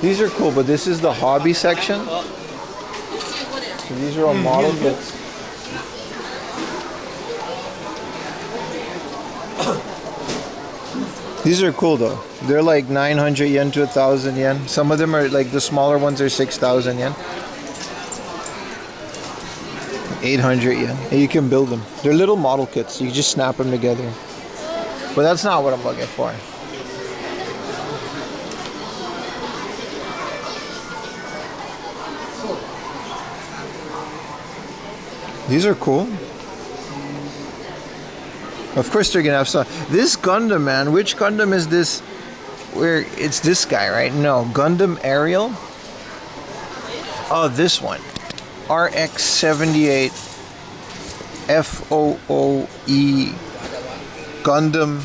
These are cool, but this is the hobby section. So these are all model kits. These are cool though. They're like 900 yen to 1,000 yen. Some of them are like the smaller ones are 6,000 yen. 800 yen. And you can build them. They're little model kits. You just snap them together. But that's not what I'm looking for. These are cool. Of course they're gonna have some. This Gundam, man. Which Gundam is this? Where it's this guy, right? No, Gundam Aerial. Oh, this one. RX-78 FOOE Gundam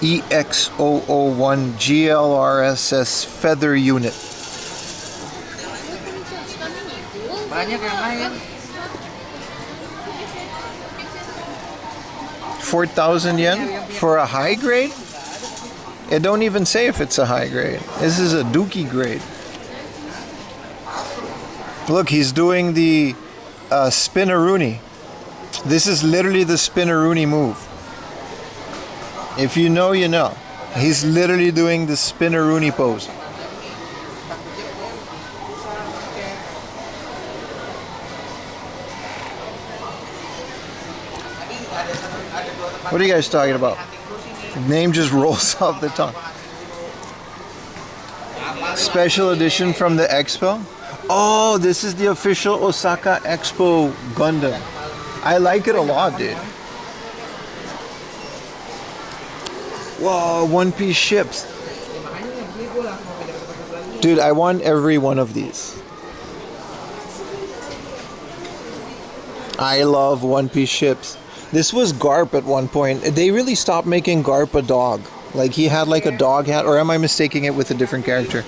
EX001 GLRSS Feather Unit. 4,000 yen for a high grade? It don't even say if it's a high grade. This is a Dookie grade. Look, he's doing the Spinaroonie. This is literally the Spinaroonie move. If you know, you know. He's literally doing the Spinaroonie pose. What are you guys talking about? Name just rolls off the tongue. Special edition from the Expo. Oh, this is the official Osaka Expo Gundam. I like it a lot, dude. Whoa, one-piece ships. Dude, I want every one of these. I love one-piece ships. This was Garp at one point. They really stopped making Garp a dog. Like he had like a dog hat, or am I mistaking it with a different character?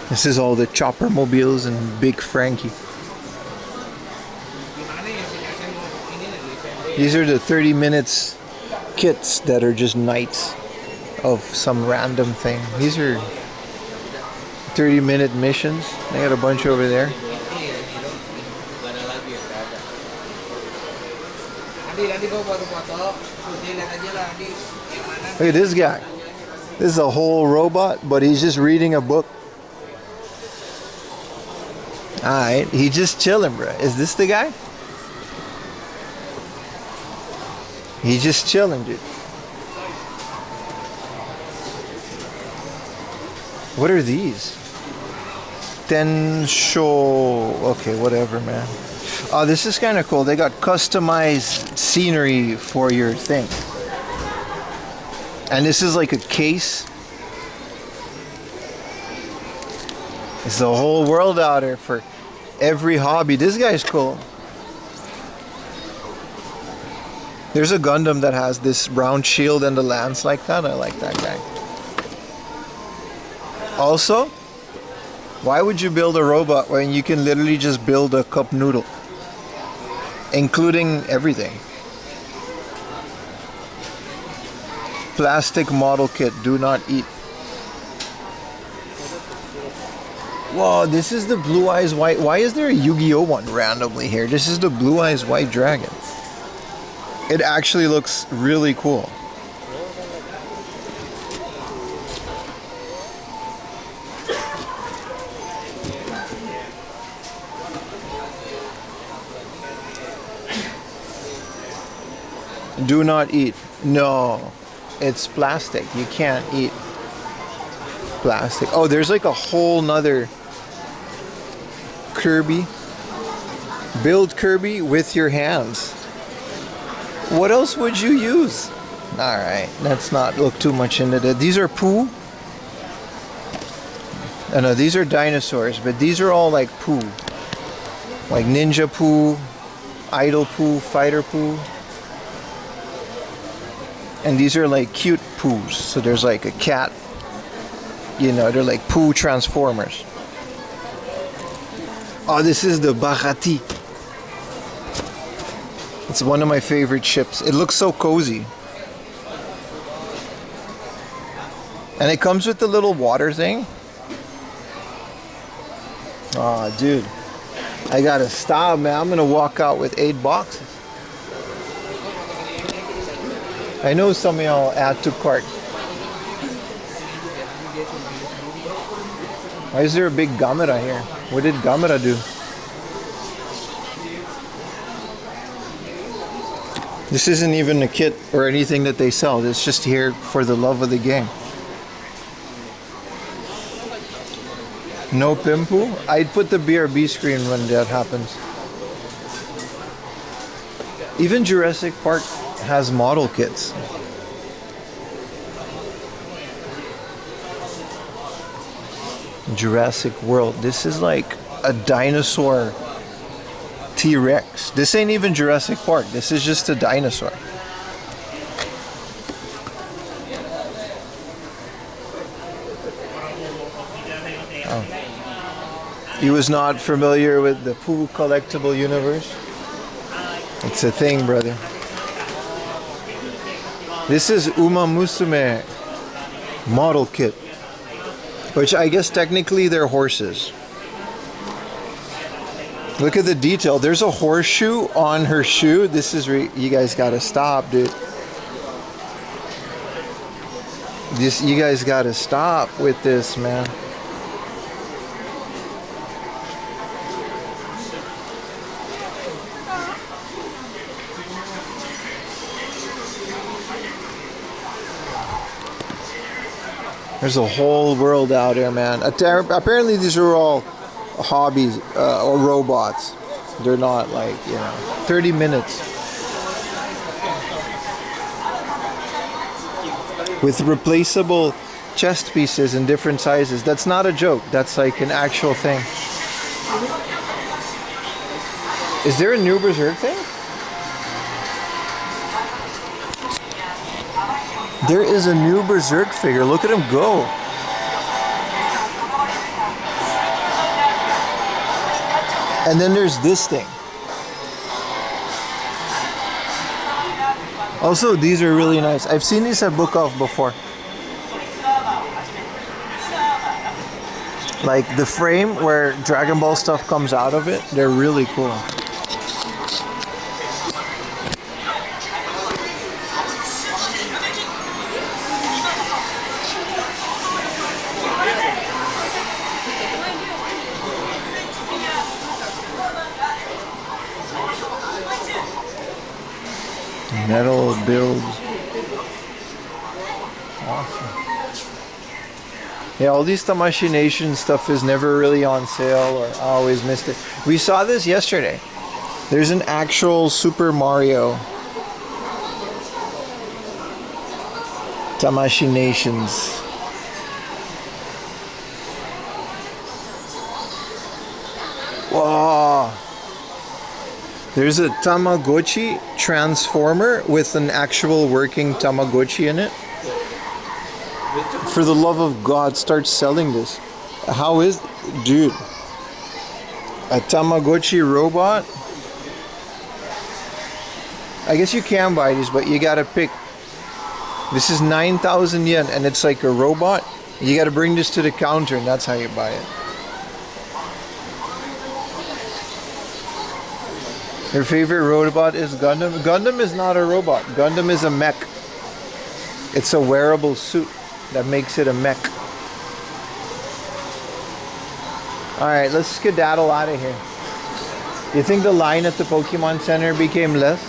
This is all the chopper mobiles and Big Frankie. These are the 30 minutes kits that are just knights of some random thing. These are 30-minute missions. They got a bunch over there. Look at this guy. This is a whole robot, but he's just reading a book. Alright, he's just chilling, bro. Is this the guy? He's just chilling, dude. What are these? Tensho. Okay, whatever, man. Oh, this is kind of cool. They got customized scenery for your thing. And this is like a case It's a whole world out there for every hobby. This guy's cool. There's a Gundam that has this round shield and the lance like that. I like that guy. Also, why would you build a robot when you can literally just build a cup noodle? Including everything. Plastic model kit, do not eat. Whoa, this is the Blue Eyes White. Why is there a Yu-Gi-Oh one randomly here? This is the Blue Eyes White Dragon. It actually looks really cool. Do not eat. No, it's plastic. You can't eat plastic. Oh, there's like a whole nother Kirby. Build Kirby with your hands. What else would you use? Alright, let's not look too much into that. These are Pooh. I know these are dinosaurs, but these are all like Pooh. Like Ninja Pooh, Idol Pooh, Fighter Pooh. And these are like cute Poohs. So there's like a cat. You know, they're like Pooh Transformers. Oh, this is the Bahati. It's one of my favorite ships. It looks so cozy. And it comes with the little water thing. Oh, dude. I gotta stop, man. I'm gonna walk out with 8 boxes. I know some of y'all add to cart. Why is there a big Gamera here? What did Gamera do? This isn't even a kit or anything that they sell. It's just here for the love of the game. No Pimpu? I'd put the BRB screen when that happens. Even Jurassic Park has model kits. Jurassic World. This is like a dinosaur T-Rex. This ain't even Jurassic Park. This is just a dinosaur. Oh. He was not familiar with the Pooh collectible universe? It's a thing, brother. This is Uma Musume model kit, which I guess technically they're horses. Look at the detail. There's a horseshoe on her shoe. This is you guys gotta stop, dude. You guys gotta stop with this, man. There's a whole world out there, man. Apparently these are all hobbies or robots. They're not like, you know, 30 minutes. With replaceable chest pieces in different sizes. That's not a joke. That's like an actual thing. Is there a new Berserk thing? There is a new Berserk figure. Look at him go. And then there's this thing. Also, these are really nice. I've seen these at Book Off before. Like the frame where Dragon Ball stuff comes out of it, they're really cool. Metal builds. Awesome. Yeah, all these Tamashii Nation stuff is never really on sale, or I always missed it. We saw this yesterday. There's an actual Super Mario Tamashii Nations. There's a Tamagotchi transformer with an actual working Tamagotchi in it. For the love of God, start selling this. How is... Dude. A Tamagotchi robot? I guess you can buy these, but you gotta pick. This is 9,000 yen, and it's like a robot. You gotta bring this to the counter, and that's how you buy it. Your favorite robot is Gundam? Gundam is not a robot. Gundam is a mech. It's a wearable suit that makes it a mech. Alright, let's skedaddle out of here. You think the line at the Pokemon Center became less?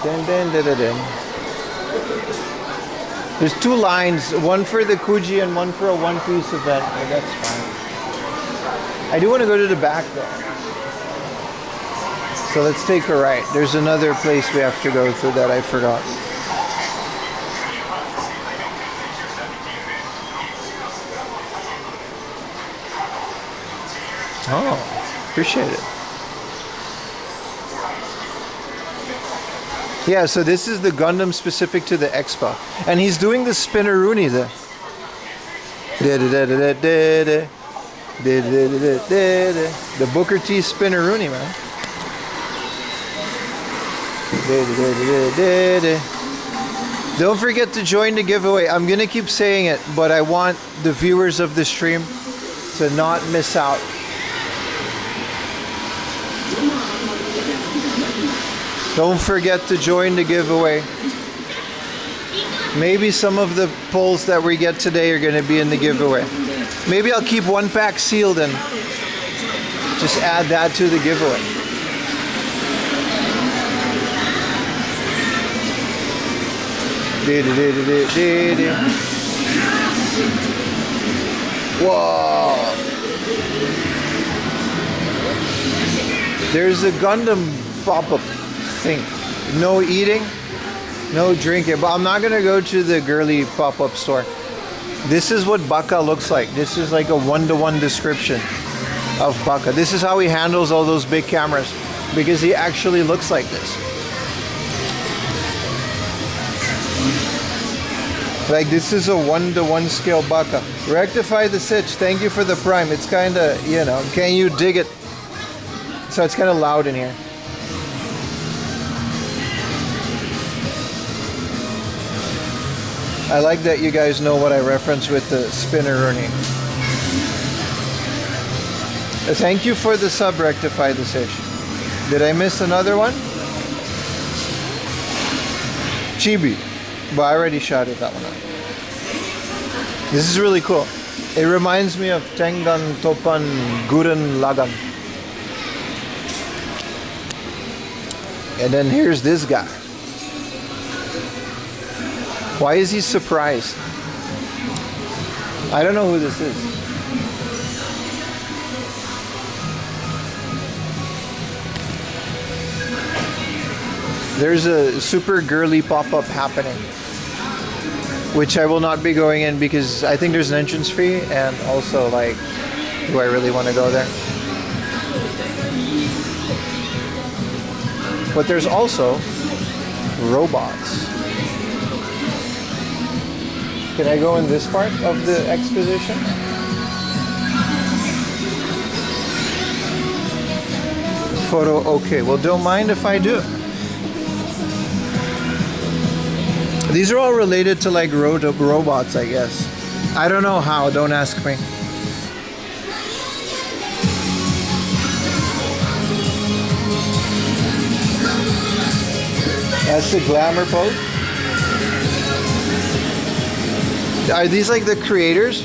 Dun, dun, dun, dun, dun. There's two lines, one for the Kuji and one for a One Piece event. Oh, that's fine. I do want to go to the back though. So let's take a right. There's another place we have to go to that I forgot. Oh, appreciate it. Yeah, so this is the Gundam specific to the Expo. And he's doing the Spinneroonie there. The Booker T Spinneroonie, man. Don't forget to join the giveaway. I'm gonna keep saying it, but I want the viewers of the stream to not miss out. Don't forget to join the giveaway. Maybe some of the polls that we get today are gonna be in the giveaway. Maybe I'll keep one pack sealed and just add that to the giveaway. Whoa! There's a Gundam pop-up thing. No eating, no drinking. But I'm not gonna go to the girly pop-up store. This is what Baka looks like. This is like a one-to-one description of Baka. This is how he handles all those big cameras, because he actually looks like this. Like, this is a one-to-one scale Baka. Rectify the sitch. Thank you for the prime. It's kind of, you know, can you dig it? So it's kind of loud in here. I like that you guys know what I reference with the Spinneroonie. Thank you for the sub, Rectify the sitch. Did I miss another one? Chibi. But I already shouted that one out. This is really cool. It reminds me of Tengan Topan Gurren Lagann. And then here's this guy. Why is he surprised? I don't know who this is. There's a super girly pop-up happening, which I will not be going in because I think there's an entrance fee, and also, like, do I really want to go there? But there's also robots. Can I go in this part of the exposition? Photo, okay. Well, don't mind if I do. These are all related to like robots, I guess. I don't know how, don't ask me. That's the glamour pose. Are these like the creators?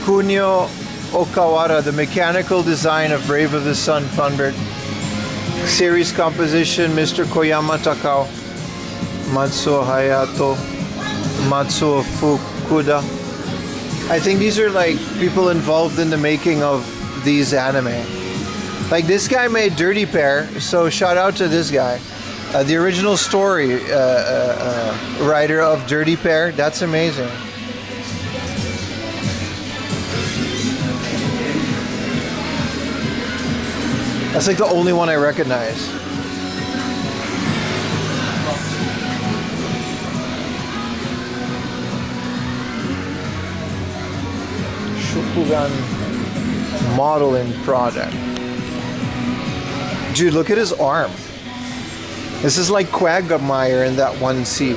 Kunio Okawara, the mechanical design of Brave of the Sun, Funbird. Series composition, Mr. Koyama Takao. Matsuo Hayato, Matsuo Fukuda. I think these are like people involved in the making of these anime. Like this guy made Dirty Pair, so shout out to this guy. The original story writer of Dirty Pair. That's amazing. That's like the only one I recognize. Shokugan modeling product. Dude, look at his arm. This is like Quagmire in that one scene.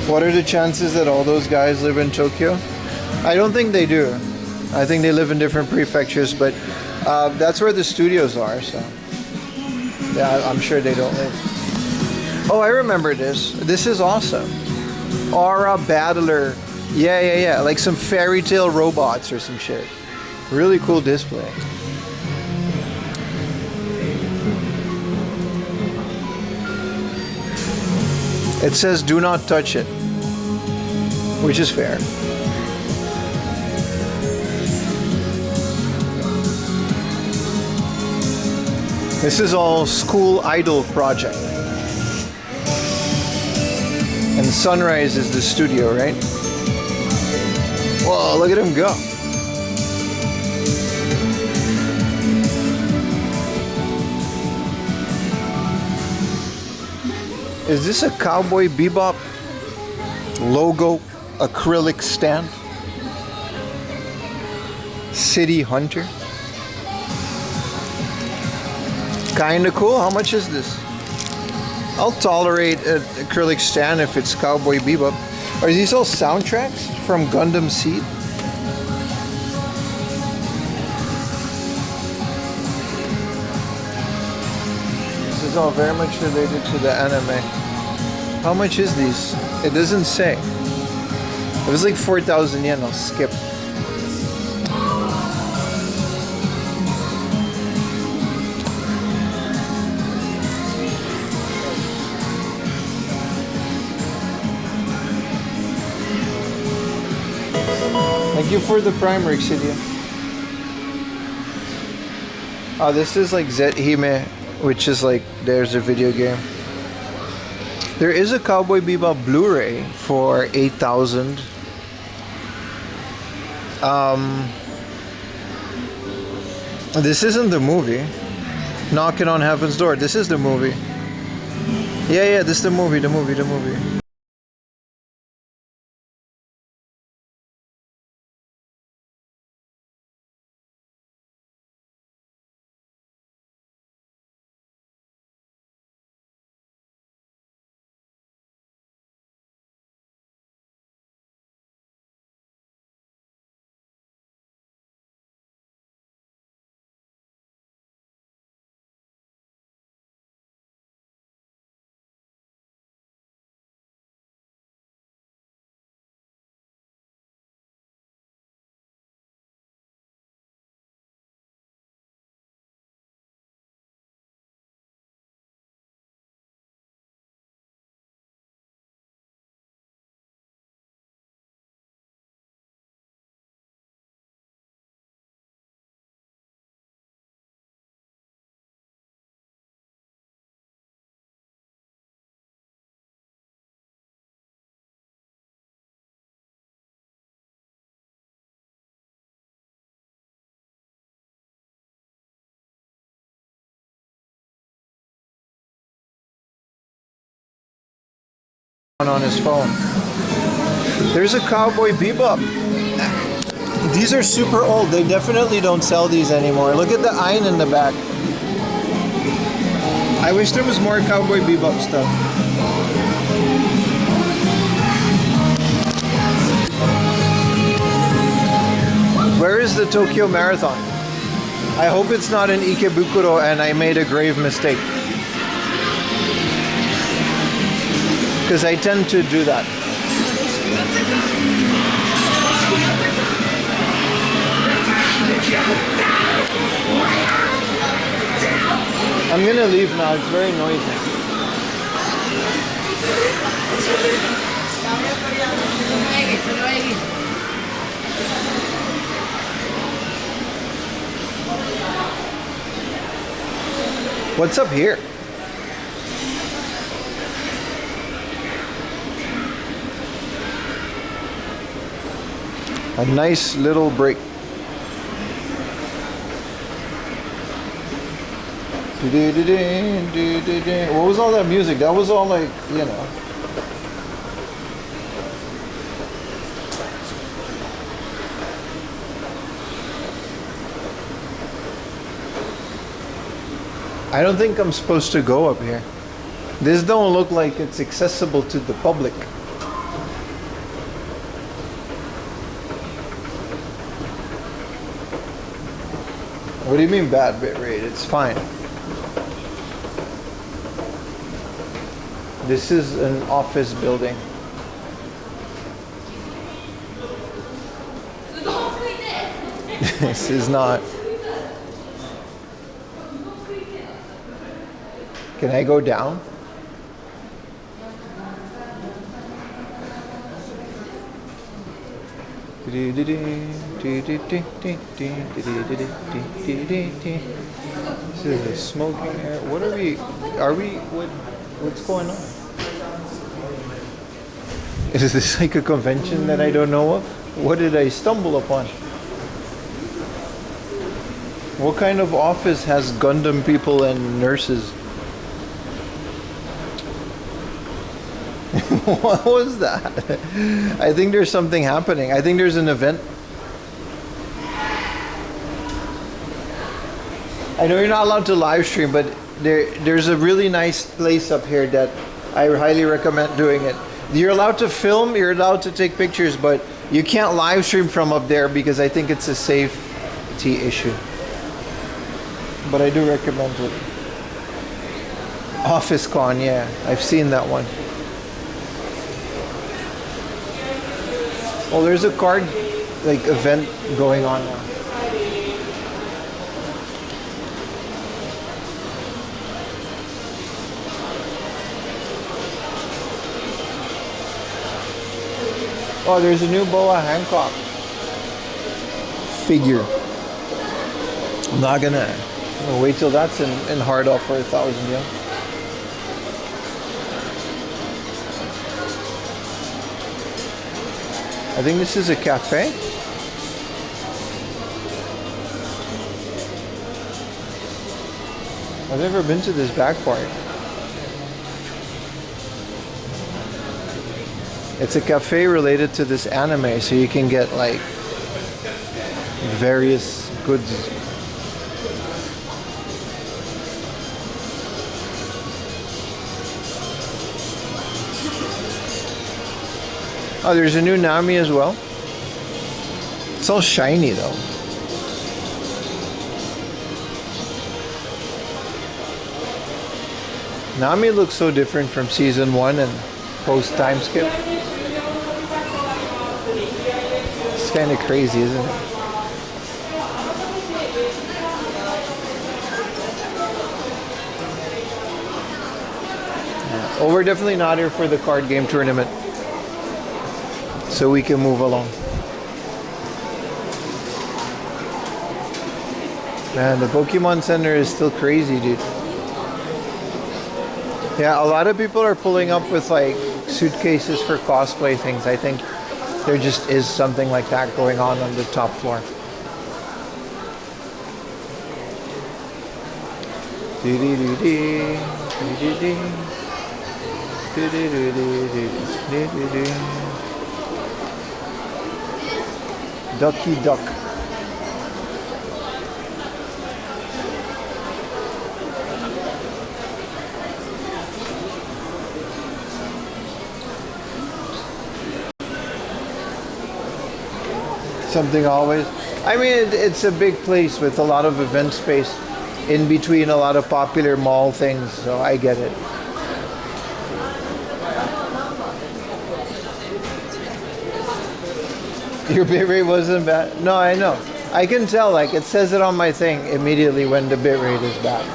What are the chances that all those guys live in Tokyo? I don't think they do. I think they live in different prefectures, but that's where the studios are, so yeah, I'm sure they don't live. Oh, I remember this. This is awesome. Aura Battler. Yeah. Like some fairy tale robots or some shit. Really cool display. It says do not touch it, which is fair. This is all school idol project. And Sunrise is the studio, right? Whoa, look at him go. Is this a Cowboy Bebop logo acrylic stand? City Hunter? Kinda cool. How much is this? I'll tolerate an acrylic stand if it's Cowboy Bebop. Are these all soundtracks from Gundam Seed? This is all very much related to the anime. How much is these? It doesn't say. It was like 4,000 yen. I'll skip. Thank you for the Prime, Rixidia. Oh, this is like Zethime, which is like, there's a video game. There is a Cowboy Bebop Blu-ray for 8,000. This isn't the movie. Knocking on Heaven's Door. This is the movie. Yeah, this is the movie. On his phone. There's a Cowboy Bebop. These are super old. They definitely don't sell these anymore. Look at the Ein in the back. I wish there was more Cowboy Bebop stuff. Where is the Tokyo Marathon? I hope it's not in Ikebukuro and I made a grave mistake. Because I tend to do that. I'm gonna leave now, it's very noisy. What's up here? A nice little break. What was all that music? That was all like, you know. I don't think I'm supposed to go up here. This don't look like it's accessible to the public. What do you mean bad bitrate? It's fine. This is an office building. This is not. Can I go down? This is a smoking area. What are we? What's going on? Is this like a convention that I don't know of? What did I stumble upon? What kind of office has Gundam people and nurses? What was that? I think there's something happening. I think there's an event. I know you're not allowed to live stream, but there's a really nice place up here that I highly recommend doing it. You're allowed to film, you're allowed to take pictures, but you can't live stream from up there because I think it's a safety issue. But I do recommend it. Office Con, yeah, I've seen that one. Oh, there's a card like event going on now. Oh, there's a new Boa Hancock figure. I'm not gonna wait till that's in hard off for 1,000 yen. I think this is a cafe. I've never been to this back part. It's a cafe related to this anime, so you can get like various goods. Oh, there's a new Nami as well. It's all shiny though. Nami looks so different from season 1 and post time skip. It's kind of crazy, isn't it? Yeah. Oh, we're definitely not here for the card game tournament. So we can move along. Man, the Pokémon Center is still crazy, dude. Yeah, a lot of people are pulling up with like suitcases for cosplay things. I think there just is something like that going on the top floor. Ducky duck. Something always. I mean, it's a big place with a lot of event space in between a lot of popular mall things, so I get it. Your bitrate wasn't bad? No, I know. I can tell, like, it says it on my thing immediately when the bitrate is bad.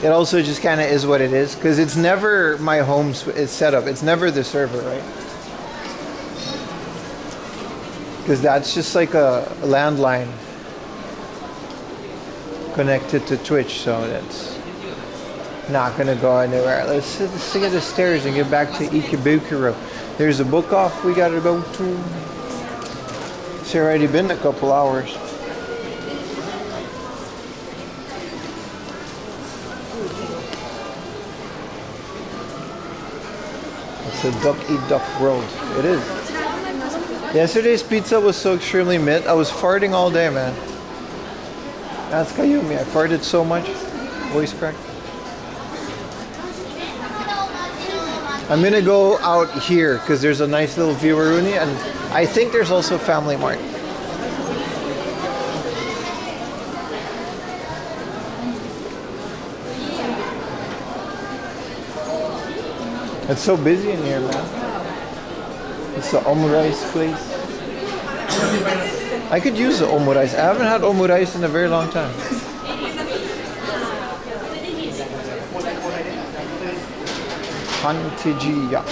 It also just kind of is what it is, because it's never my home setup. It's never the server, right? Because that's just like a landline. connected to Twitch, so that's not gonna go anywhere. Let's get the stairs and get back to Ikebukuro. There's a book off we gotta go to. It's already been a couple hours. It's a duck eat duck world. It is. Yesterday's pizza was so extremely mint. I was farting all day, man. That's Kayumi. I farted so much. Voice crack. I'm gonna go out here because there's a nice little vieweruni, and I think there's also Family Mart. It's so busy in here, man. It's the omurice place. I could use the omurice. I haven't had omurice in a very long time. Hantijiya.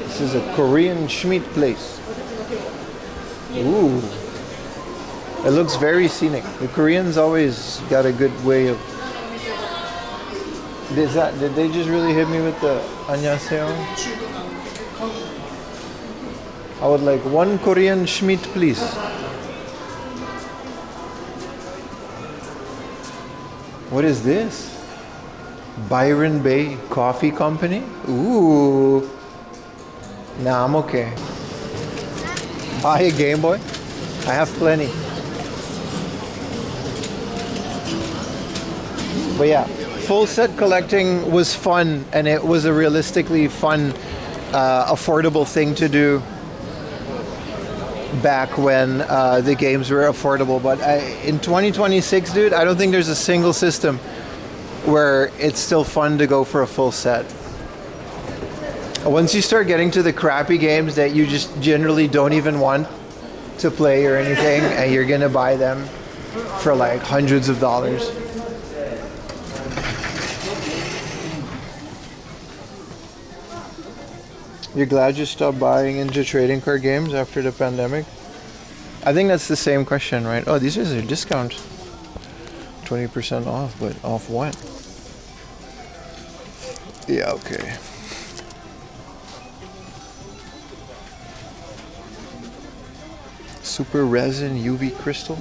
This is a Korean Schmidt place. Ooh. It looks very scenic. The Koreans always got a good way of... Did they just really hit me with the annyeonghaseyo? I would like one Korean Schmidt, please. What is this? Byron Bay Coffee Company? Ooh. Nah, I'm okay. Buy a Game Boy? I have plenty. But yeah, full set collecting was fun, and it was a realistically fun, affordable thing to do back when the games were affordable. But in 2026, dude, I don't think there's a single system where it's still fun to go for a full set. Once you start getting to the crappy games that you just generally don't even want to play or anything, and you're gonna buy them for like hundreds of dollars. You're glad you stopped buying into trading card games after the pandemic? I think that's the same question, right? Oh, these are a discount. 20% off, but off what? Yeah, okay. Super resin UV crystal.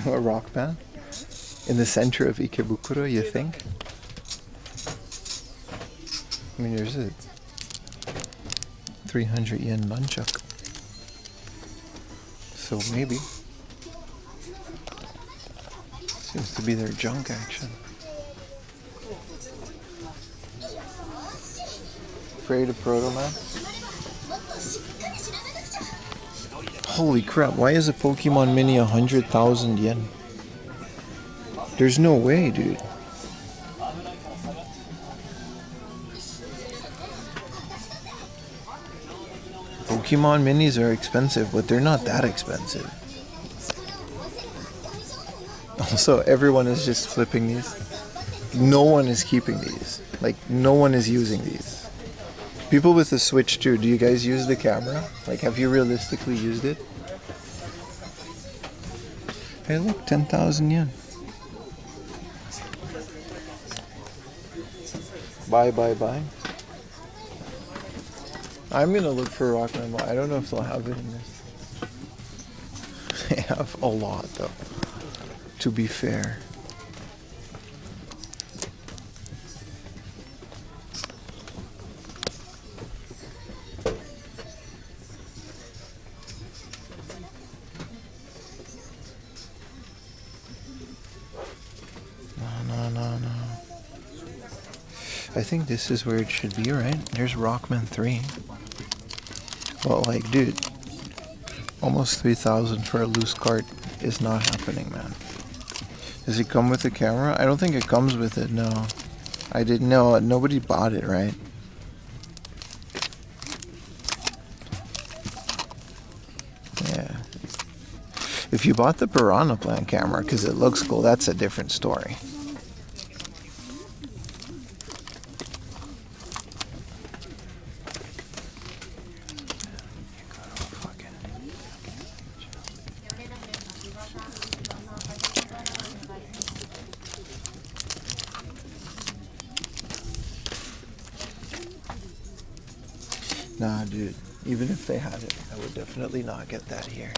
A rock band in the center of Ikebukuro, you think? I mean, there's a 300 yen nunchuck, so maybe. Seems to be their junk action. Afraid of Proto Man? Holy crap, why is a Pokemon Mini 100,000 yen? There's no way, dude. Pokemon Minis are expensive, but they're not that expensive. Also, everyone is just flipping these. No one is keeping these. Like, no one is using these. People with the Switch too, do you guys use the camera? Like, have you realistically used it? Hey look, 10,000 yen. Buy. I'm gonna look for Rockman, but I don't know if they'll have it in this. They have a lot though, to be fair. No. I think this is where it should be, right? There's Rockman 3. Well, like, dude, almost 3,000 for a loose cart. is not happening, man. Does it come with the camera? I don't think it comes with it, no. I didn't know. Nobody bought it, right? Yeah. If you bought the Piranha Plant camera because it looks cool, that's a different story. Nah, dude. Even if they had it, I would definitely not get that here.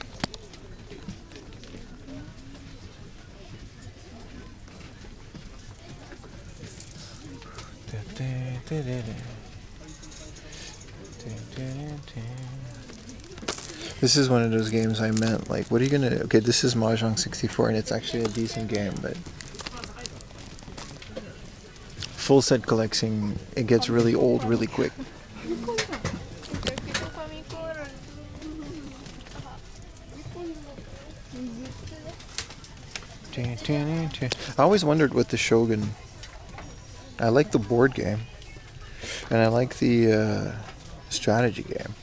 This is one of those games I meant, like, what are you gonna... Okay, this is Mahjong 64, and it's actually a decent game, but... Full set collecting, it gets really old really quick. I always wondered what the Shogun... I like the board game, and I like the strategy game.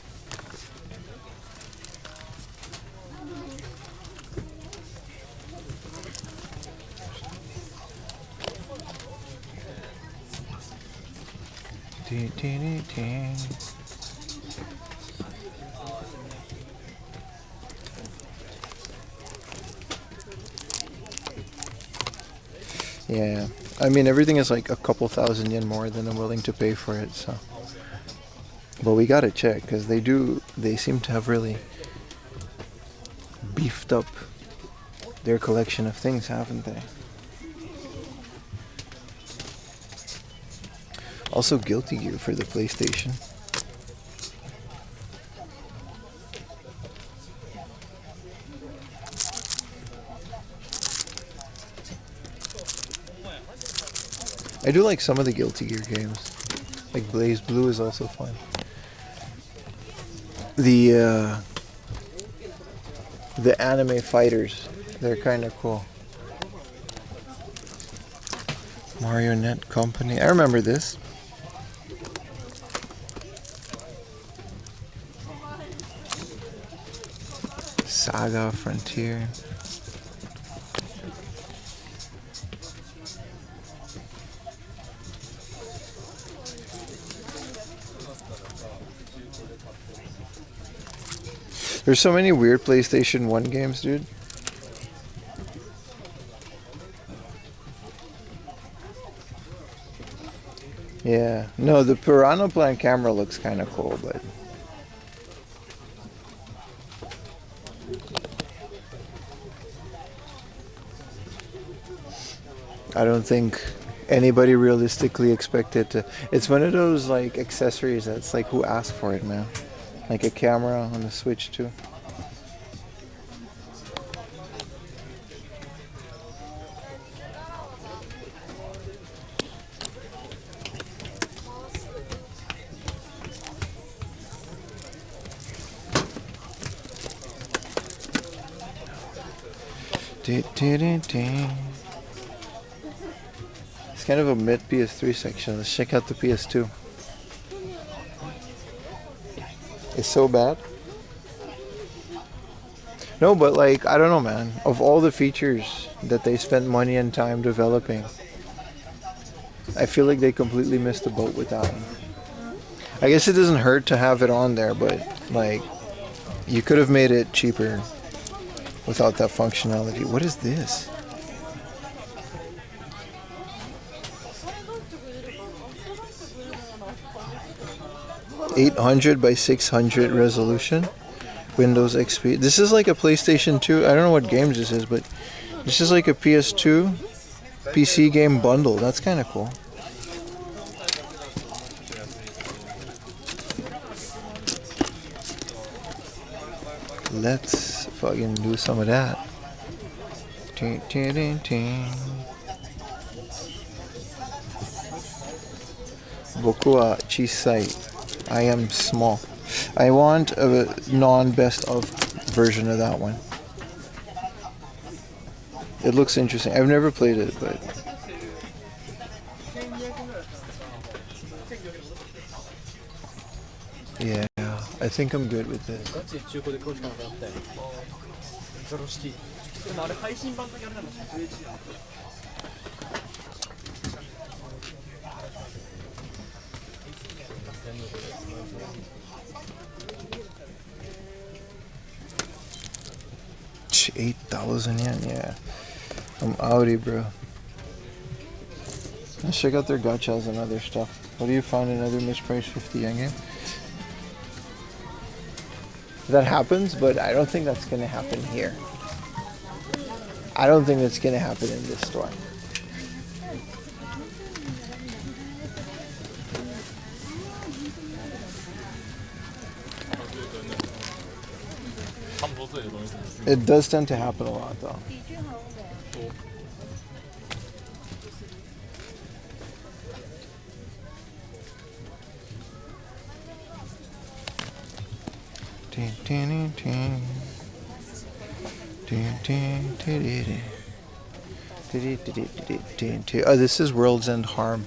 Yeah, I mean everything is like a couple thousand yen more than I'm willing to pay for it, so. But we gotta check, because they seem to have really beefed up their collection of things, haven't they? Also Guilty Gear for the PlayStation. I do like some of the Guilty Gear games. Like Blaze Blue is also fun. The anime fighters, they're kind of cool. Marionette Company, I remember this. Saga Frontier. There's so many weird PlayStation 1 games, dude. Yeah. No, the Piranha Plant camera looks kind of cool, but... I don't think anybody realistically expected to... It's one of those, like, accessories that's like, who asked for it, man? Like a camera on the Switch too. It's kind of a mid PS3 section. Let's check out the PS2. It's so bad. No, but like, I don't know, man. Of all the features that they spent money and time developing, I feel like they completely missed the boat with that one. I guess it doesn't hurt to have it on there, but like, you could have made it cheaper without that functionality. What is this? .800 by 600 resolution, Windows XP. This is like a PlayStation 2. I don't know what games this is, but this is like a PS2 PC game bundle. That's kind of cool. Let's fucking do some of that. Boku wa chisai. I am small. I want a non-best of version of that one. It looks interesting. I've never played it, but yeah, I think I'm good with this. Ch, 8,000 yen, yeah. I'm outie, bro. Let's check out their gachas and other stuff. What do you find another mispriced 50 yen game? That happens, but I don't think that's gonna happen here. I don't think that's gonna happen in this store. It does tend to happen a lot, though. Oh, this is World's End Harm.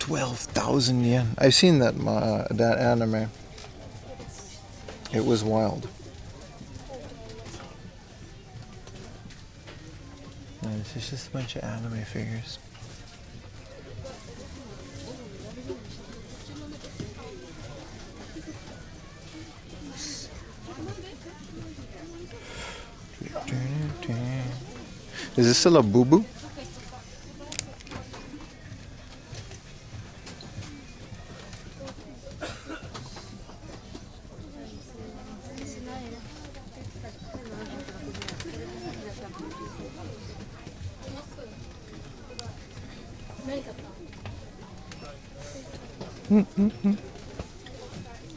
12,000 yen. I've seen that that anime. It was wild. No, this is just a bunch of anime figures. Is this still a boo-boo?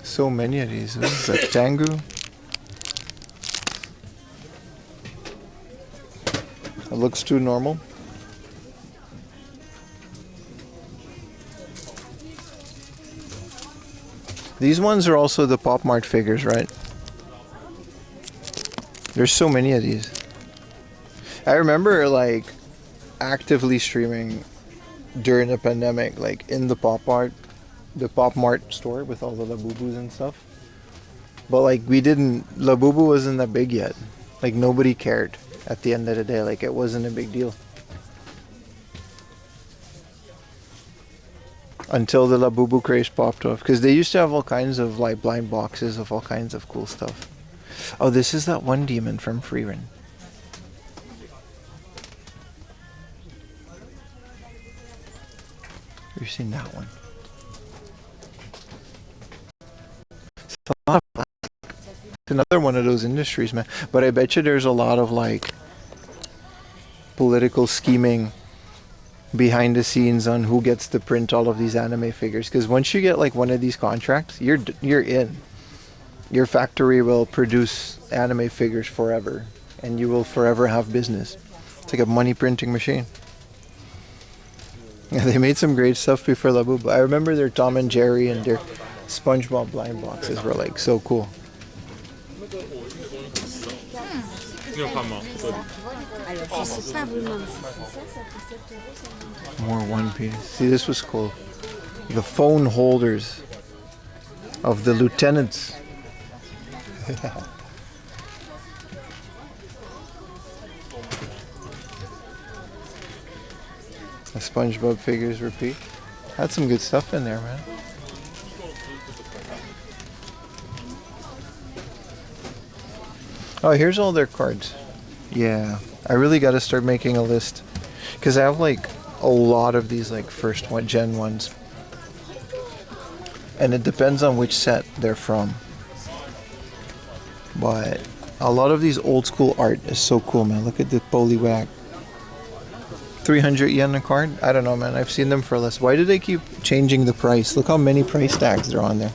So many of these. This is a Tengu. It looks too normal. These ones are also the Pop Mart figures, right? There's so many of these. I remember like actively streaming during the pandemic, like in the Pop Mart store with all the Labubus and stuff. But like Labubu wasn't that big yet. Like nobody cared at the end of the day. Like it wasn't a big deal. Until the Labubu craze popped off. Because they used to have all kinds of like blind boxes of all kinds of cool stuff. Oh, this is that one demon from Freerun. You've seen that one. It's another one of those industries, man. But I bet you there's a lot of like political scheming behind the scenes on who gets to print all of these anime figures. Because once you get like one of these contracts, you're in. Your factory will produce anime figures forever, and you will forever have business. It's like a money printing machine. Yeah, they made some great stuff before Labubu. I remember their Tom and Jerry and their SpongeBob blind boxes were like so cool. More One Piece. See, this was cool. The phone holders of the lieutenants. The SpongeBob figures repeat. Had some good stuff in there, man. Oh, here's all their cards. Yeah, I really got to start making a list because I have like a lot of these like first gen ones, and it depends on which set they're from. But a lot of these old school art is so cool, man. Look at the Poliwag. 300 yen a card? I don't know, man. I've seen them for less. Why do they keep changing the price? Look how many price tags there are on there.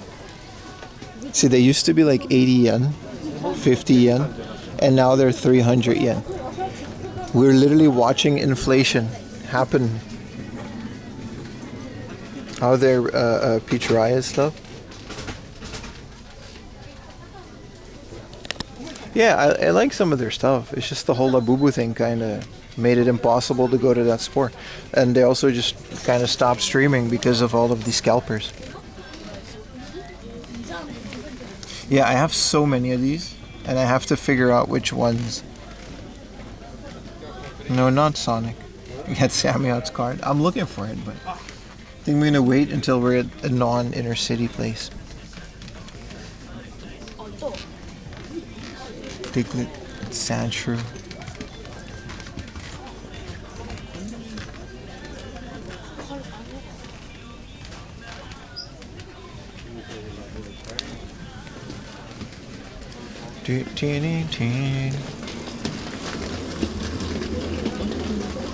See, they used to be like 80 yen, 50 yen, and now they're 300 yen. We're literally watching inflation happen. How their Pizzeria stuff. Yeah, I like some of their stuff. It's just the whole Labubu thing kind of made it impossible to go to that store. And they also just kind of stopped streaming because of all of these scalpers. Yeah, I have so many of these, and I have to figure out which ones. No, not Sonic. Get Samuel's card. I'm looking for it, but I think we're gonna wait until we're at a non-inner city place. Piglet, Sandshrew.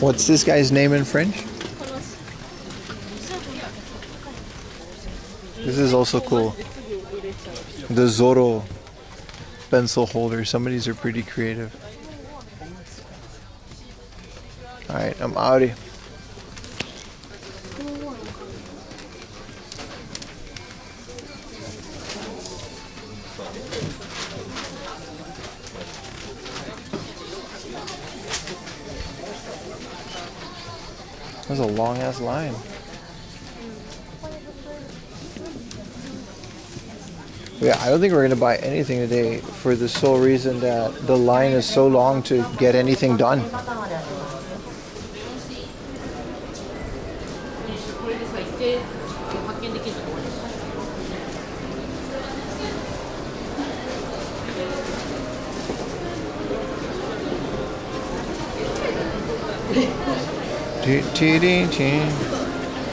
What's this guy's name in French? This is also cool. The Zoro pencil holder. Some of these are pretty creative. Alright, I'm outie. There's a long ass line. Yeah, I don't think we're gonna buy anything today for the sole reason that the line is so long to get anything done.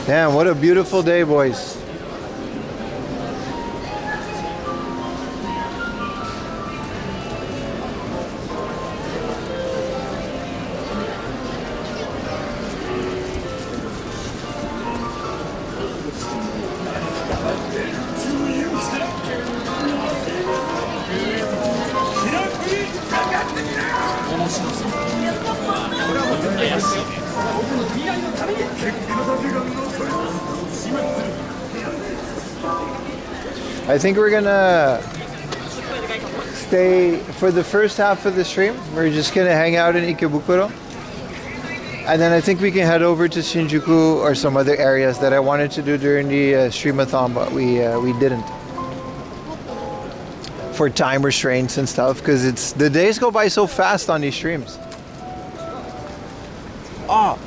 Damn, what a beautiful day, boys. I think we're gonna stay for the first half of the stream. We're just gonna hang out in Ikebukuro, and then I think we can head over to Shinjuku or some other areas that I wanted to do during the stream-a-thon, but we didn't for time restraints and stuff, because the days go by so fast on these streams. Oh,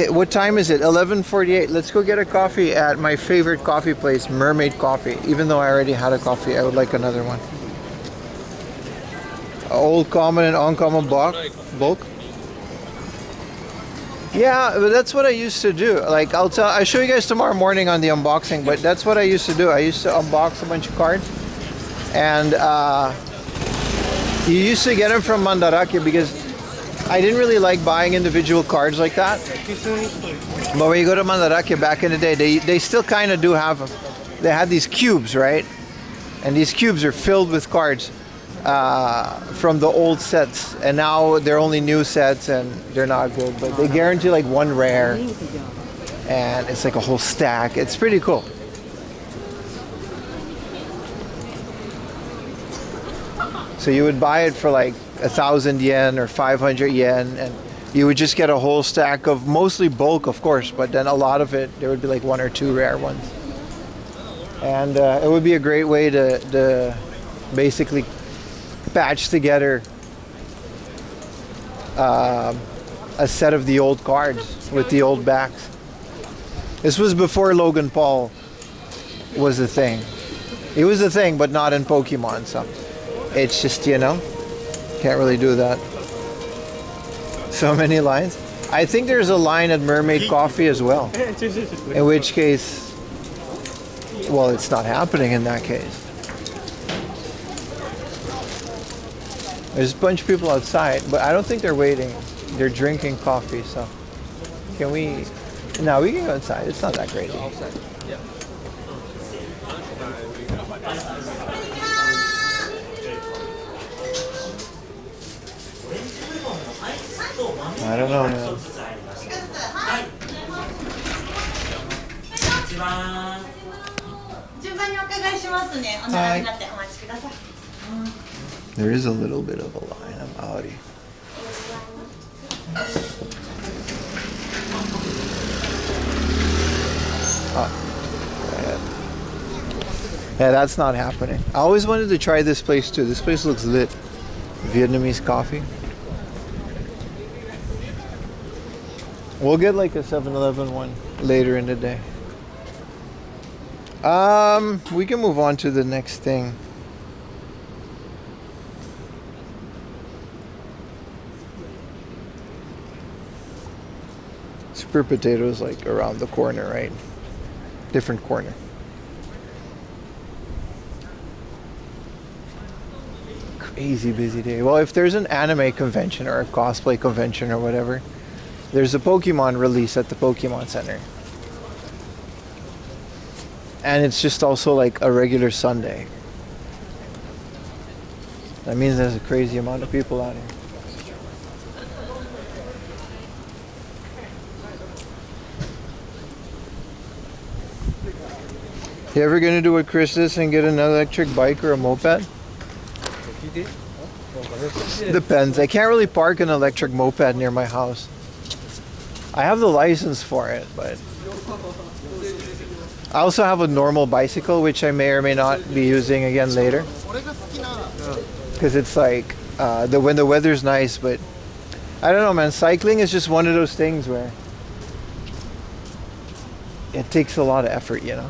what time is it? 11:48. Let's go get a coffee at my favorite coffee place, Mermaid Coffee. Even though I already had a coffee, I would like another one. Old common and uncommon bulk. Yeah, but that's what I used to do. Like I'll show you guys tomorrow morning on the unboxing, but that's what I used to do. I used to unbox a bunch of cards, and you used to get them from Mandarake because I didn't really like buying individual cards like that. But when you go to Mandarake back in the day, they still kind of do have them. They had these cubes, right? And these cubes are filled with cards from the old sets. And now they're only new sets and they're not good. But they guarantee like one rare. And it's like a whole stack. It's pretty cool. So you would buy it for like 1,000 yen or 500 yen, and you would just get a whole stack of mostly bulk, of course, but then a lot of it, there would be like one or two rare ones. And it would be a great way to basically patch together a set of the old cards with the old backs. This was before Logan Paul was a thing. He was a thing, but not in Pokemon, so it's just, you know, can't really do that. So many lines. I think there's a line at Mermaid Coffee as well. In which case, well, it's not happening in that case. There's a bunch of people outside, but I don't think they're waiting. They're drinking coffee, so can we? No, we can go inside. It's not that crazy. I don't know, man. There is a little bit of a line. I'm outie. Yeah, that's not happening. I always wanted to try this place too. This place looks lit. Vietnamese coffee. We'll get like a 7-Eleven one later in the day. We can move on to the next thing. Super Potatoes like around the corner, right? Different corner. Crazy busy day. Well, if there's an anime convention or a cosplay convention or whatever, there's a Pokemon release at the Pokémon Center. And it's just also like a regular Sunday. That means there's a crazy amount of people out here. You ever gonna do what Chris is and get an electric bike or a moped? Depends. I can't really park an electric moped near my house. I have the license for it, but I also have a normal bicycle, which I may or may not be using again later. Because it's like, when the weather's nice, but I don't know, man. Cycling is just one of those things where it takes a lot of effort, you know.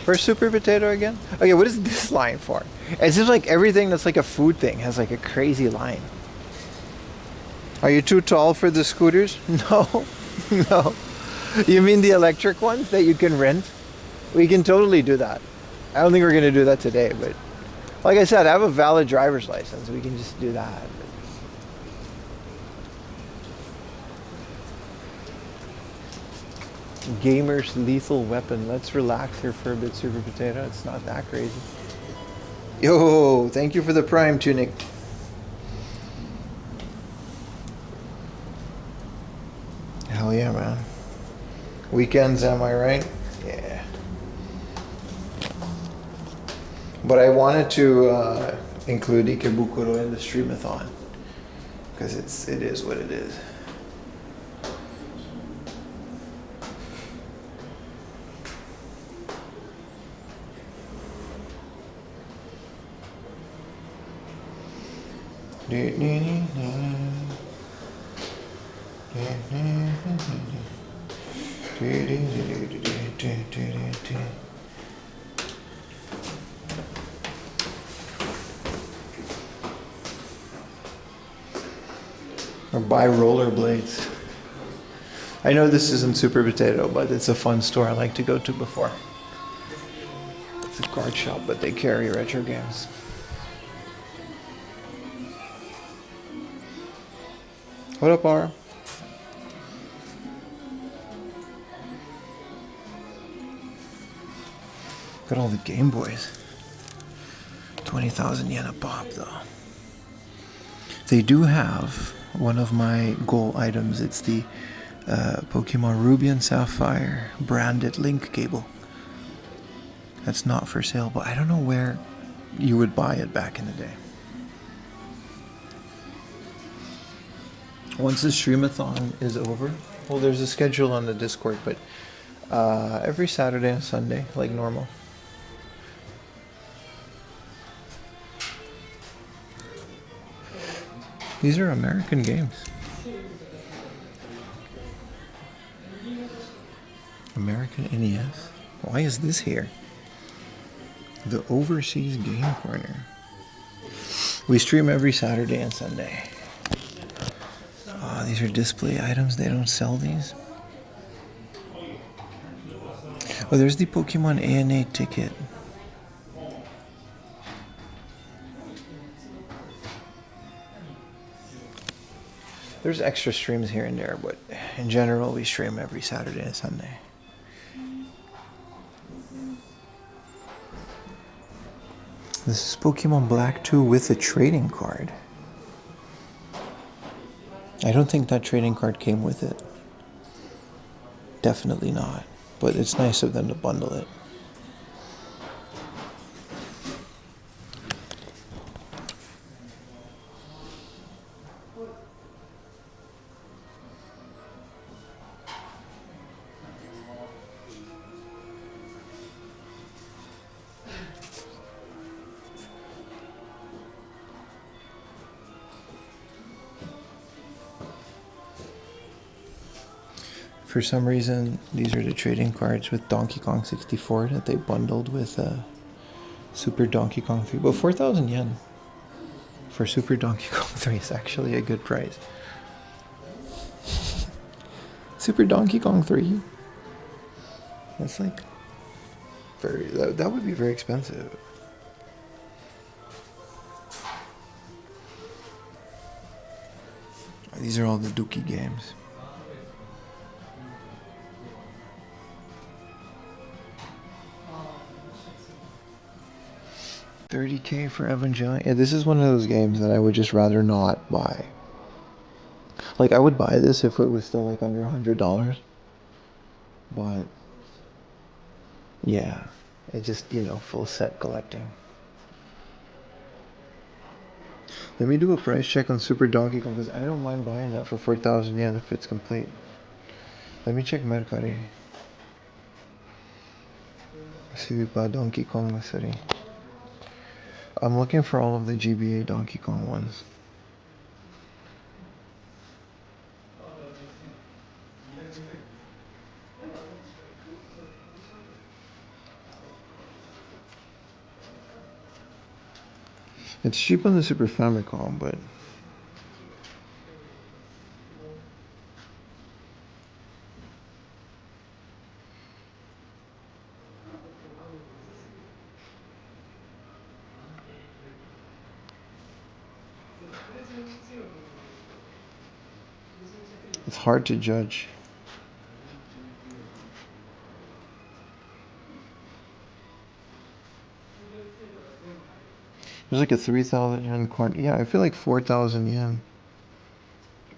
Where's Super Potato again? Okay, what is this line for? It seems like everything that's like a food thing has like a crazy line. Are you too tall for the scooters? No, no. You mean the electric ones that you can rent? We can totally do that. I don't think we're gonna do that today, but like I said, I have a valid driver's license. We can just do that. Gamer's lethal weapon. Let's relax here for a bit, Super Potato. It's not that crazy. Yo, thank you for the Prime Tunic. Hell yeah, man. Weekends, am I right? Yeah. But I wanted to include Ikebukuro in the Stream-A-THON because it is what it is. Or buy rollerblades. I know this isn't Super Potato, but it's a fun store I like to go to before. It's a card shop, but they carry retro games. What up, R? Look at all the Game Boys. 20,000 yen a pop, though. They do have one of my goal items. It's the Pokemon Ruby and Sapphire branded link cable. That's not for sale, but I don't know where you would buy it back in the day. Once the Stream-A-THON is over, well, there's a schedule on the Discord, but every Saturday and Sunday, like normal. These are American games. American NES? Why is this here? The Overseas Game Corner. We stream every Saturday and Sunday. Oh, these are display items. They don't sell these. Oh, there's the Pokemon ANA ticket. There's extra streams here and there, but in general, we stream every Saturday and Sunday. This is Pokemon Black 2 with a trading card. I don't think that trading card came with it. Definitely not. But it's nice of them to bundle it. For some reason, these are the trading cards with Donkey Kong 64 that they bundled with Super Donkey Kong 3. But 4,000 yen for Super Donkey Kong 3 is actually a good price. Super Donkey Kong 3? That's like that would be very expensive. These are all the Dookie games. $30K for Evangelion. Yeah, this is one of those games that I would just rather not buy. Like, I would buy this if it was still like under $100. But yeah, it just, you know, full set collecting. Let me do a price check on Super Donkey Kong because I don't mind buying that for 4,000 yen if it's complete. Let me check Marcg. Super Donkey Kong City. I'm looking for all of the GBA Donkey Kong ones. It's cheap on the Super Famicom, but it's hard to judge. There's like a 3,000 yen coin. Yeah, I feel like 4,000 yen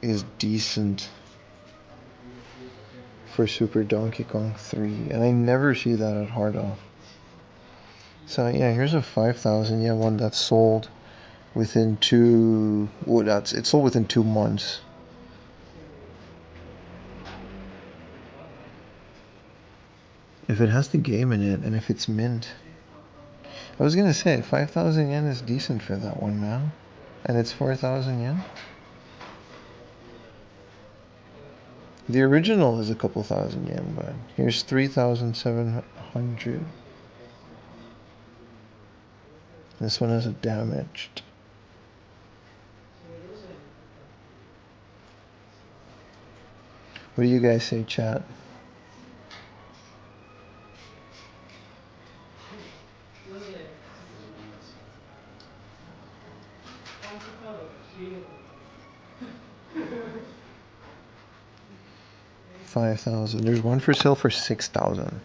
is decent for Super Donkey Kong 3, and I never see that at Hard Off. So yeah, here's a 5,000 yen one that's sold within it sold within 2 months. If it has the game in it and if it's mint. I was gonna say 5,000 yen is decent for that one now, and it's 4,000 yen. The original is a couple thousand yen, but here's 3,700. This one is damaged. What do you guys say, chat? $5,000. There's one for sale for 6,000,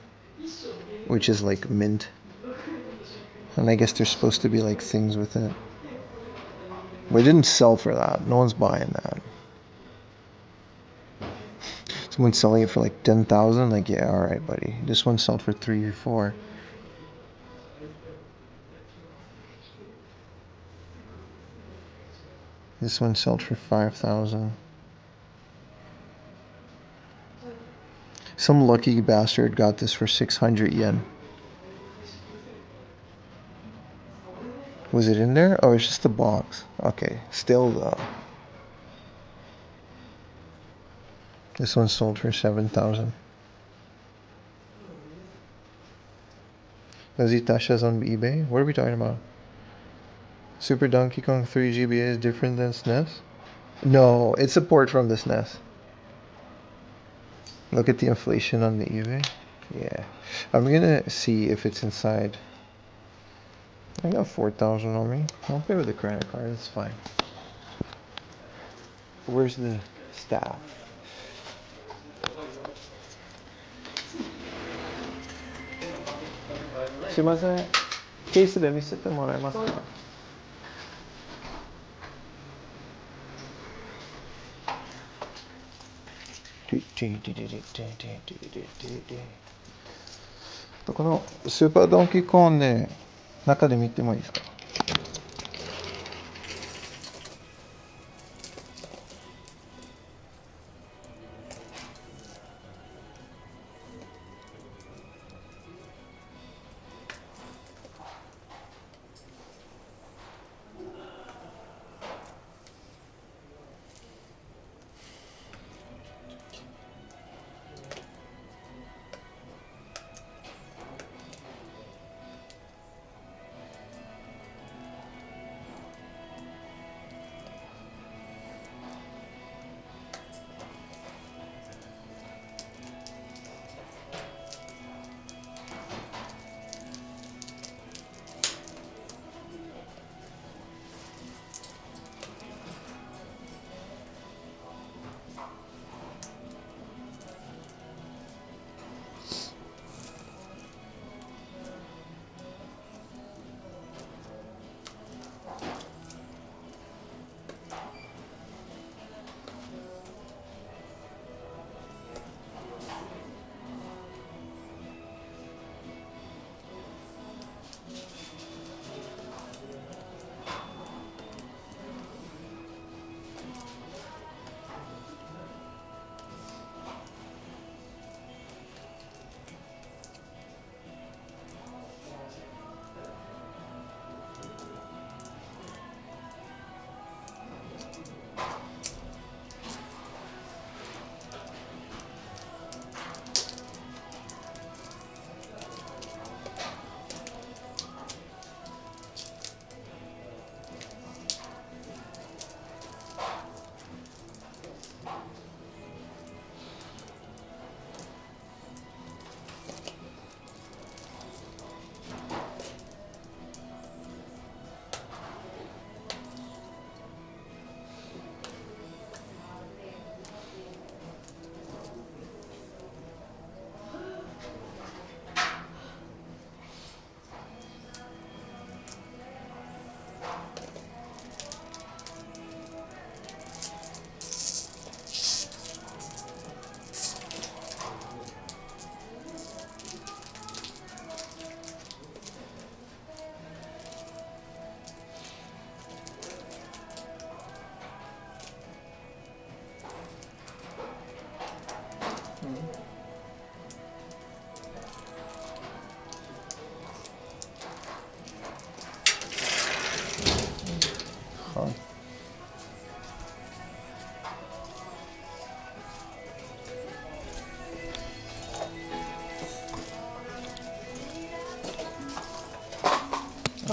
which is like mint. And I guess there's supposed to be like things with it. But it didn't sell for that. No one's buying that. Someone's selling it for like 10,000. Like, yeah, all right, buddy. This one sold for 3 or 4. This one sold for 5,000. Some lucky bastard got this for 600 yen. Was it in there? Oh, it's just the box. Okay, still though. This one sold for 7,000. Nazitasha's on eBay? What are we talking about? Super Donkey Kong 3 GBA is different than SNES? No, it's a port from the SNES. Look at the inflation on the eBay. Yeah. I'm gonna see if it's inside. I got 4,000 on me. I'll pay with a credit card, it's fine. Where's the staff? Sumimasen. Case de misete moraemasu ka?このスーパードンキーコーンで中で見てもいいですか？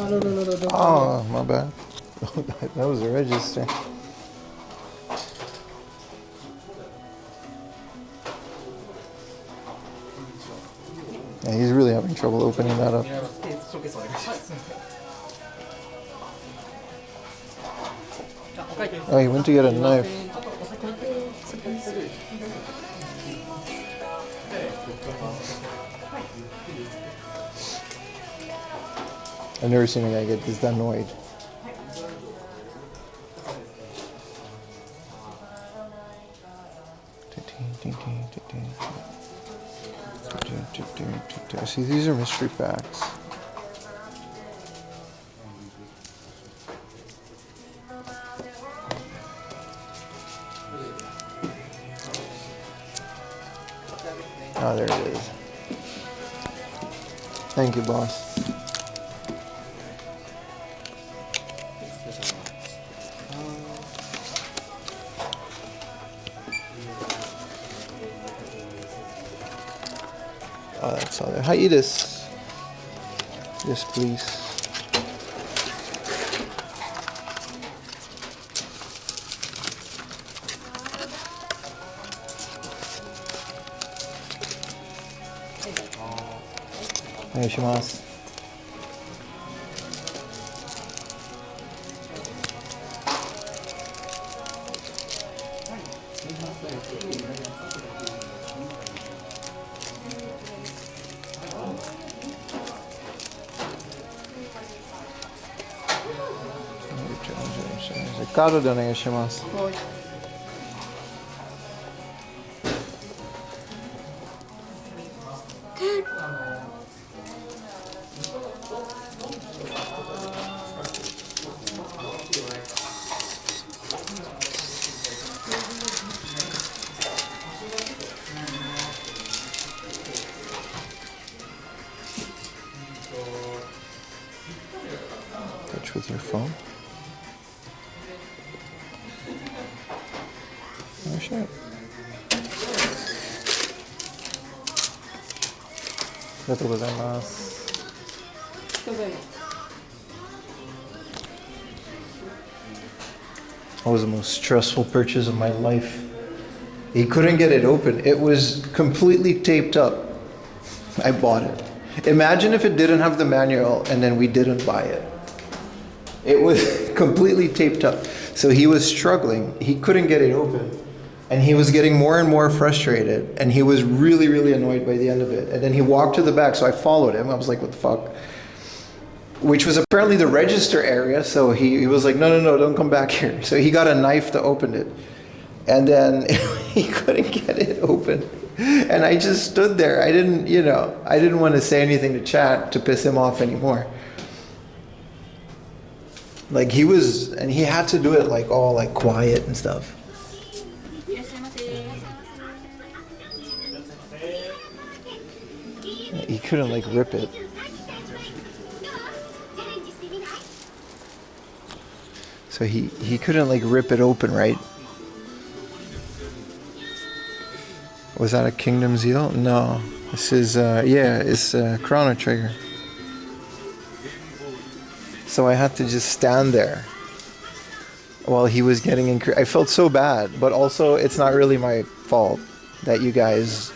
no, no, no, no, don't. Oh, my bad. That was a register. Yeah, he's really having trouble opening that up. Oh, he went to get a knife. I've never seen a guy get this annoyed. See, these are mystery packs. Oh, there it is. Thank you, boss. Oh, that's all there. Hiatus. Yes, please. Onegaishimasu. Cardでお願いします。Touch with your phone. Oh shit. That was the most stressful purchase of my life. He couldn't get it open. It was completely taped up. I bought it. Imagine if it didn't have the manual and then we didn't buy it. It was completely taped up. So he was struggling. He couldn't get it open. And he was getting more and more frustrated. And he was really, really annoyed by the end of it. And then he walked to the back, so I followed him. I was like, what the fuck? Which was apparently the register area. So he was like, no, don't come back here. So he got a knife to open it. And then he couldn't get it open. And I just stood there. I didn't want to say anything to chat to piss him off anymore. Like he had to do it like all like quiet and stuff. He couldn't like rip it. So he couldn't like rip it open, right? Was that a Kingdom Zeal? No. This is it's Chrono Trigger. So I had to just stand there while he was getting I felt so bad, but also it's not really my fault that you guys...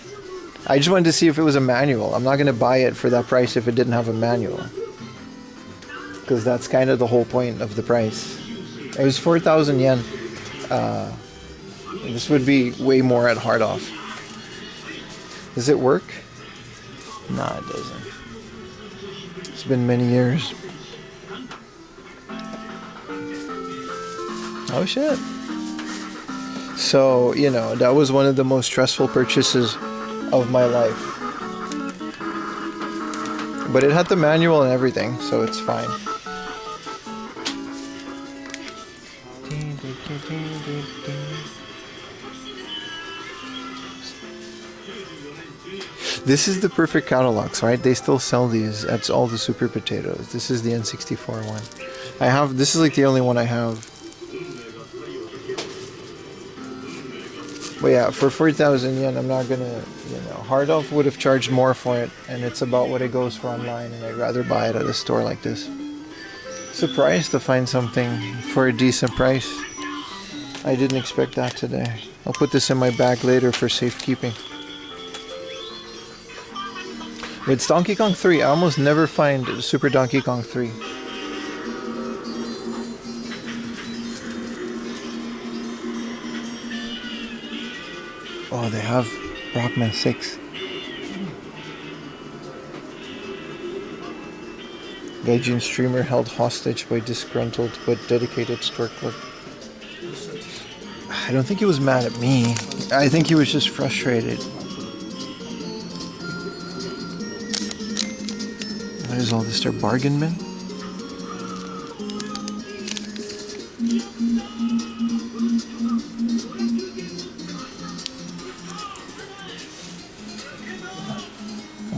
I just wanted to see if it was a manual. I'm not going to buy it for that price if it didn't have a manual. Because that's kind of the whole point of the price. It was 4,000 yen. This would be way more at Hard Off. Does it work? Nah, it doesn't. It's been many years. Oh shit. So, that was one of the most stressful purchases of my life. But it had the manual and everything, so it's fine. This is the perfect catalogs, right? They still sell these at all the Super Potatoes. This is the N64 one. This is like the only one I have. But yeah, for 4,000 yen, I'm not gonna, Hard Off would have charged more for it, and it's about what it goes for online, and I'd rather buy it at a store like this. Surprised to find something for a decent price. I didn't expect that today. I'll put this in my bag later for safekeeping. It's Donkey Kong 3. I almost never find Super Donkey Kong 3. Oh, they have Rockman 6. Gaijin streamer held hostage by disgruntled but dedicated store clerk. I don't think he was mad at me. I think he was just frustrated. What is all this? Their bargain bin?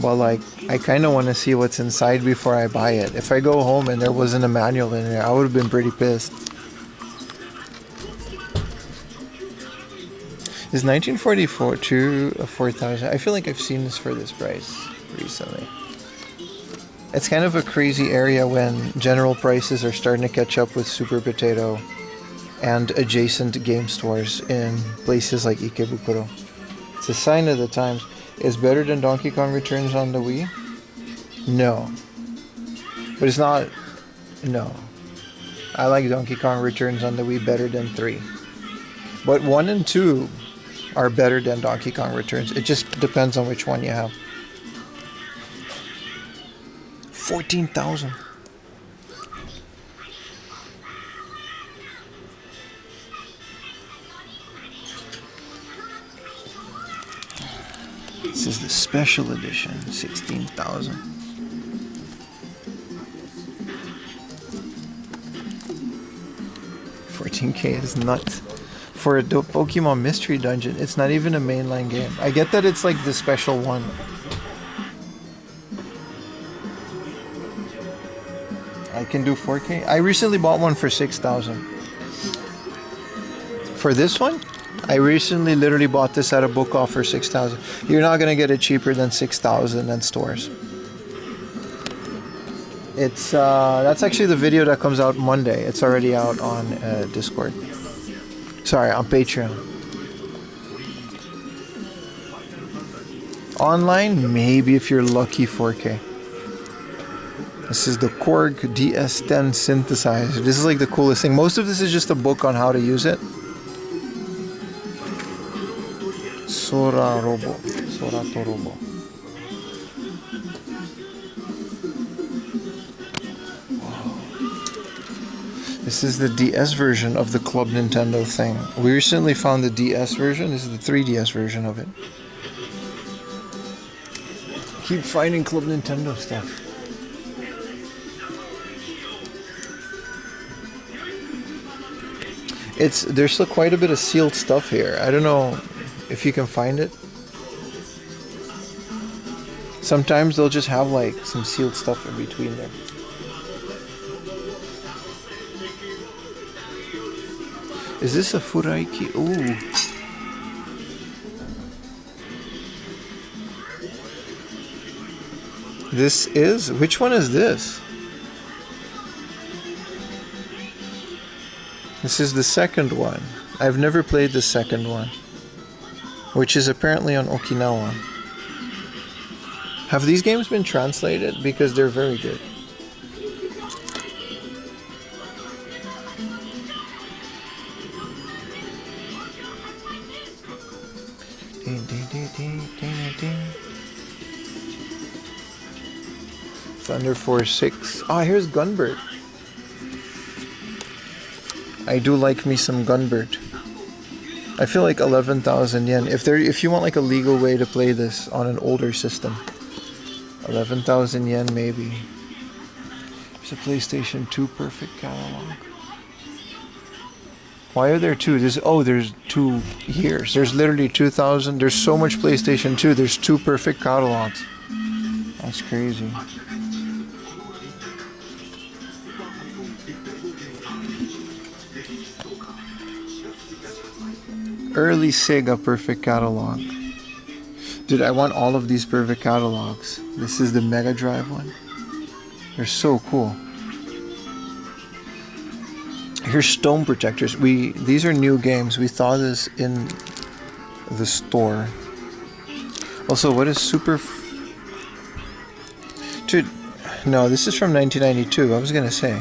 Well, like, I kind of want to see what's inside before I buy it. If I go home and there wasn't a manual in there, I would have been pretty pissed. Is 1944 to 4,000? I feel like I've seen this for this price recently. It's kind of a crazy area when general prices are starting to catch up with Super Potato and adjacent game stores in places like Ikebukuro. It's a sign of the times. Is better than Donkey Kong Returns on the Wii? No. But it's not... No. I like Donkey Kong Returns on the Wii better than 3. But 1 and 2 are better than Donkey Kong Returns. It just depends on which one you have. 14,000. This is the special edition, 16,000. $14K is nuts. For a Pokemon Mystery Dungeon, it's not even a mainline game. I get that it's like the special one. I can do 4K. I recently bought one for 6,000. For this one, I recently literally bought this at a book off for 6,000. You're not gonna get it cheaper than 6,000 in stores. It's that's actually the video that comes out Monday. It's already out on Discord. Sorry, on Patreon. Online, maybe if you're lucky, 4K. This is the Korg DS10 synthesizer. This is like the coolest thing. Most of this is just a book on how to use it. Sora Robo. Sorato Robo. This is the DS version of the Club Nintendo thing. We recently found the DS version. This is the 3DS version of it. Keep finding Club Nintendo stuff. There's still quite a bit of sealed stuff here. I don't know if you can find it. Sometimes they'll just have like some sealed stuff in between there. Is this a Furaiki? Ooh. This is? Which one is this? This is the second one. I've never played the second one, which is apparently on Okinawa. Have these games been translated? Because they're very good. Thunder Force 6. Ah, here's Gunbird. I do like me some Gunbird. I feel like 11,000 yen. If you want like a legal way to play this on an older system, 11,000 yen maybe. There's a PlayStation 2 perfect catalog. Why are there two? There's 2 years. There's literally 2,000. There's so much PlayStation 2. There's 2 perfect catalogs. That's crazy. Early Sega perfect catalog. Dude, I want all of these perfect catalogs. This is the Mega Drive one. They're so cool. Here's stone protectors. These are new games. We saw this in the store. Also, what is Dude, no, this is from 1992. I was gonna say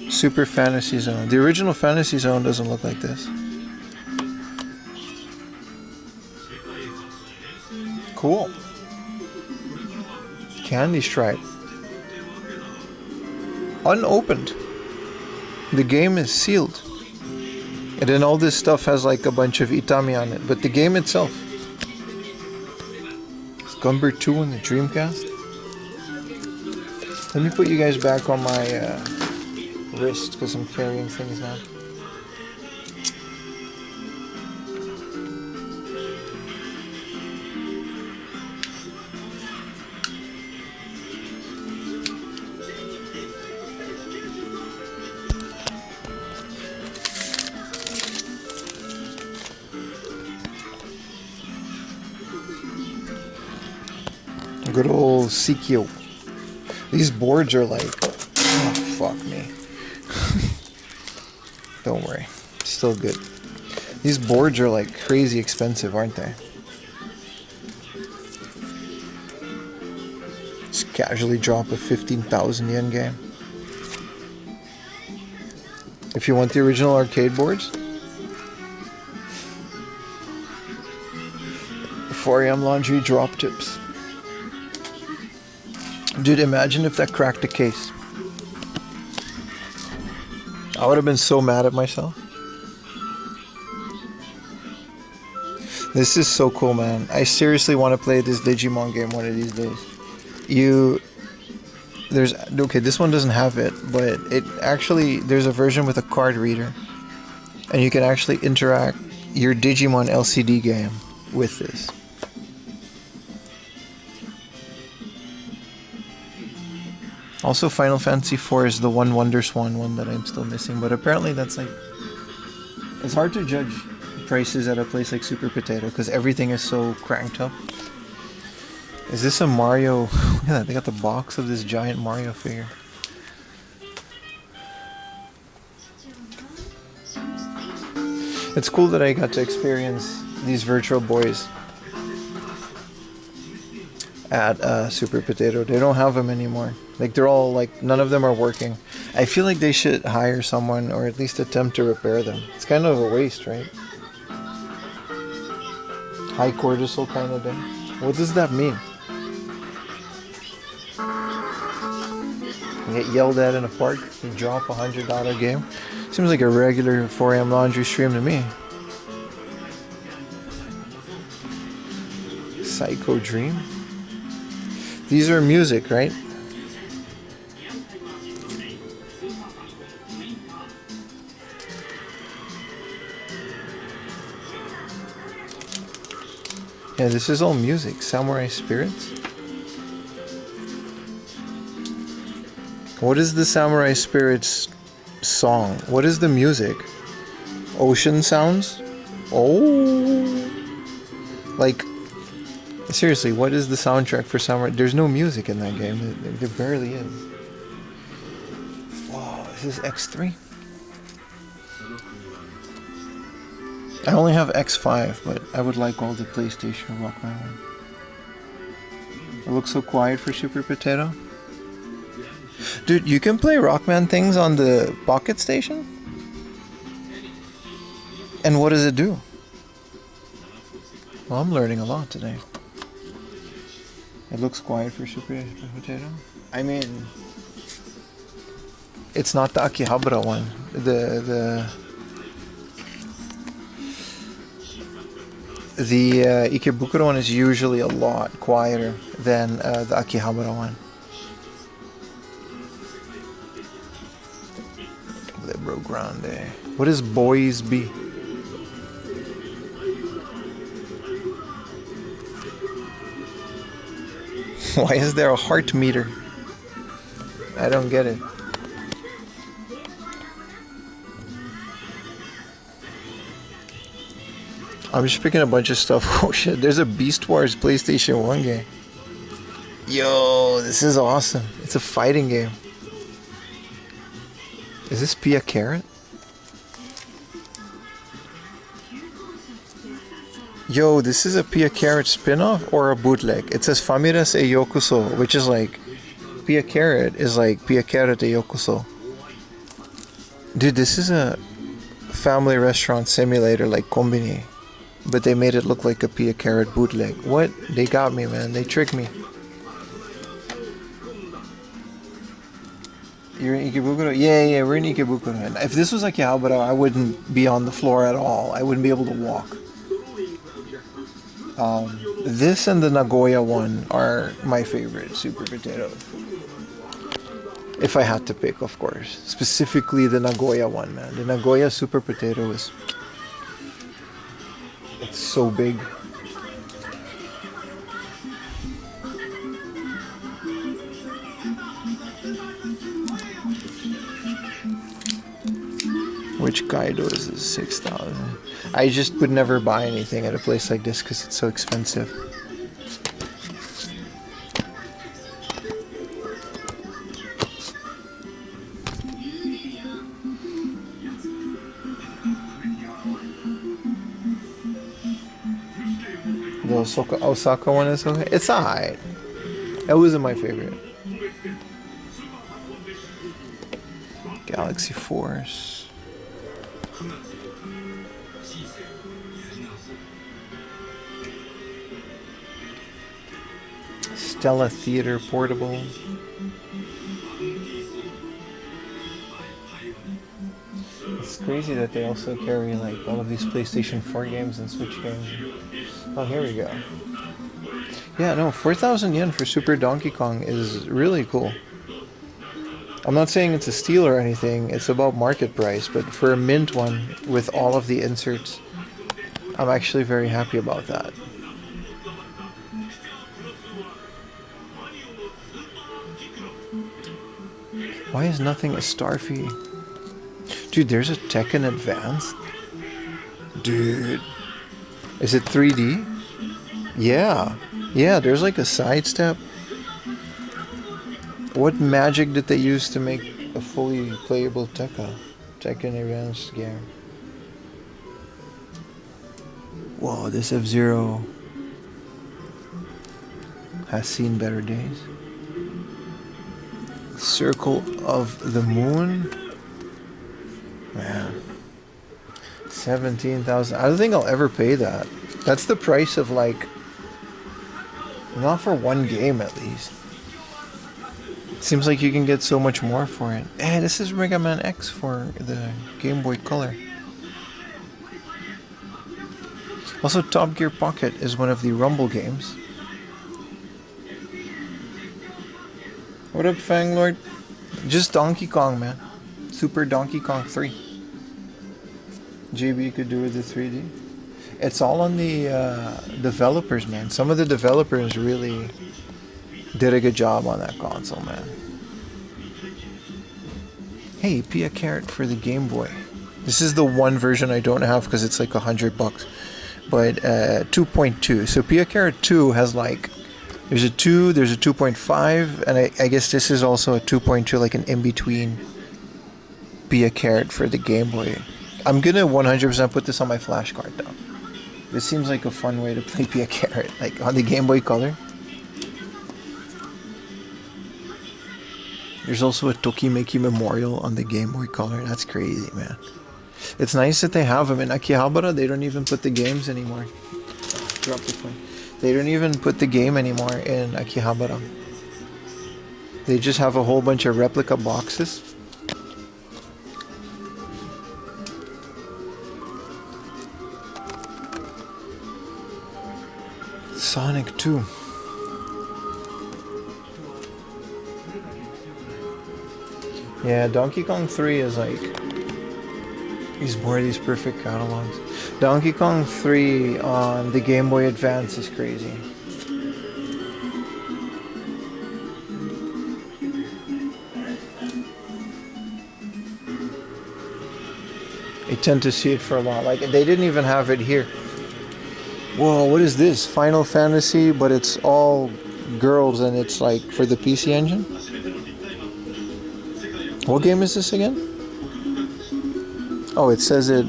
Super Fantasy Zone. The original Fantasy Zone doesn't look like this. Cool. Candy stripe. Unopened. The game is sealed. And then all this stuff has like a bunch of itami on it. But the game itself. Gumber 2 in the Dreamcast. Let me put you guys back on my wrist because I'm carrying things now. Good old Sikyo. These boards are like, oh fuck me. Don't worry, still good. These boards are like crazy expensive, aren't they? Just casually drop a 15,000 yen game. If you want the original arcade boards, 4am laundry drop tips. Dude, imagine if that cracked the case. I would have been so mad at myself. This is so cool, man. I seriously want to play this Digimon game one of these days. Okay, this one doesn't have it, but it actually, there's a version with a card reader. And you can actually interact your Digimon LCD game with this. Also, Final Fantasy IV is the one Wonder Swan one that I'm still missing, but apparently that's like... It's hard to judge prices at a place like Super Potato because everything is so cranked up. Is this a Mario? Look at that, they got the box of this giant Mario figure. It's cool that I got to experience these Virtual Boys at Super Potato. They don't have them anymore. Like, they're all like, none of them are working. I feel like they should hire someone or at least attempt to repair them. It's kind of a waste, right? High cortisol kind of thing. What does that mean? You get yelled at in a park, you drop $100 game. Seems like a regular 4am laundry stream to me. Psycho Dream. These are music, right? Yeah, this is all music. Samurai Spirits. What is the Samurai Spirits song? What is the music? Ocean sounds? Oh. Like, seriously, what is the soundtrack for Samurai? There's no music in that game. There barely is. Wow, is this X3? I only have X5, but I would like all the PlayStation Rockman one. It looks so quiet for Super Potato. Dude, you can play Rockman things on the Pocket Station? And what does it do? Well, I'm learning a lot today. It looks quiet for Super Potato. I mean, it's not the Akihabara one. The Ikebukuro one is usually a lot quieter than the Akihabara one. Libro Grande. What is Boys B? Why is there a heart meter? I don't get it. I'm just picking a bunch of stuff. Oh shit, there's a Beast Wars PlayStation 1 game. Yo, this is awesome. It's a fighting game. Is this Pia Carrot? Yo, this is a Pia Carrot spin-off or a bootleg? It says Famiras e Yokuso, which is like Pia Carrot is like Pia Carrot e Yokuso. Dude, this is a family restaurant simulator like Kombini, but they made it look like a Pia Carrot bootleg. What? They got me, man. They tricked me. You're in Ikebukuro? Yeah, we're in Ikebukuro. And if this was Akihabara, I wouldn't be on the floor at all. I wouldn't be able to walk. This and the Nagoya one are my favorite super potatoes. If I had to pick, of course. Specifically the Nagoya one, man. The Nagoya super potato is... It's so big. Which Kaido is this? 6,000. I just would never buy anything at a place like this because it's so expensive. The Osaka one is okay. It's alright. It wasn't my favorite. Galaxy Force. Stella Theater Portable. It's crazy that they also carry like all of these PlayStation 4 games and Switch games. Oh, here we go. Yeah, no, 4,000 yen for Super Donkey Kong is really cool. I'm not saying it's a steal or anything, it's about market price, but for a mint one with all of the inserts, I'm actually very happy about that. Why is nothing a Starfy? Dude, there's a Tekken Advanced? Dude. Is it 3D? Yeah. Yeah, there's like a sidestep. What magic did they use to make a fully playable Tekken Advanced game? Whoa, this F-Zero has seen better days. Circle of the Moon? Man. 17,000. I don't think I'll ever pay that. That's the price of like... Not for one game at least. It seems like you can get so much more for it. Hey, this is Mega Man X for the Game Boy Color. Also, Top Gear Pocket is one of the Rumble games. What up, Fanglord? Just Donkey Kong, man. Super Donkey Kong 3. JB could do with the 3D. It's all on the developers, man. Some of the developers really did a good job on that console, man. Hey, Pia Carrot for the Game Boy. This is the one version I don't have because it's like $100. But 2.2. So Pia Carrot 2 has like... There's a 2, there's a 2.5, and I guess this is also a 2.2, like an in-between Pia Carrot for the Game Boy. I'm gonna 100% put this on my flash card though. This seems like a fun way to play Pia Carrot, like on the Game Boy Color. There's also a Tokimeki Memorial on the Game Boy Color. That's crazy, man. It's nice that they have them in Akihabara. They don't even put the games anymore. Drop the phone. They don't even put the game anymore in Akihabara. They just have a whole bunch of replica boxes. Sonic 2. Yeah, Donkey Kong 3 is like... These more of these perfect catalogs. Donkey Kong 3 on the Game Boy Advance is crazy. I tend to see it for a lot. Like, they didn't even have it here. Whoa, what is this? Final Fantasy, but it's all girls and it's like for the PC Engine? What game is this again? Oh, it says it,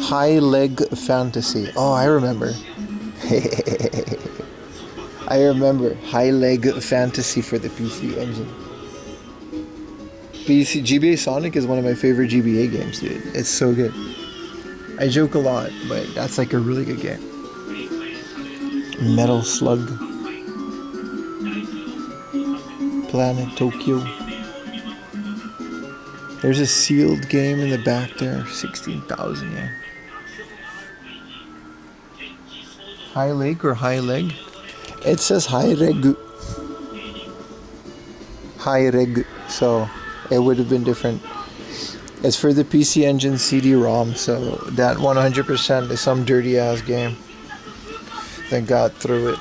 High Leg Fantasy. Oh, I remember. I remember High Leg Fantasy for the PC Engine. GBA Sonic is one of my favorite GBA games, dude. It's so good. I joke a lot, but that's like a really good game. Metal Slug. Planet Tokyo. There's a sealed game in the back there. 16,000 yen. High Leg or High Leg? It says High Reg. High Reg. So it would have been different. It's for the PC Engine CD-ROM, so that 100% is some dirty ass game that got through it.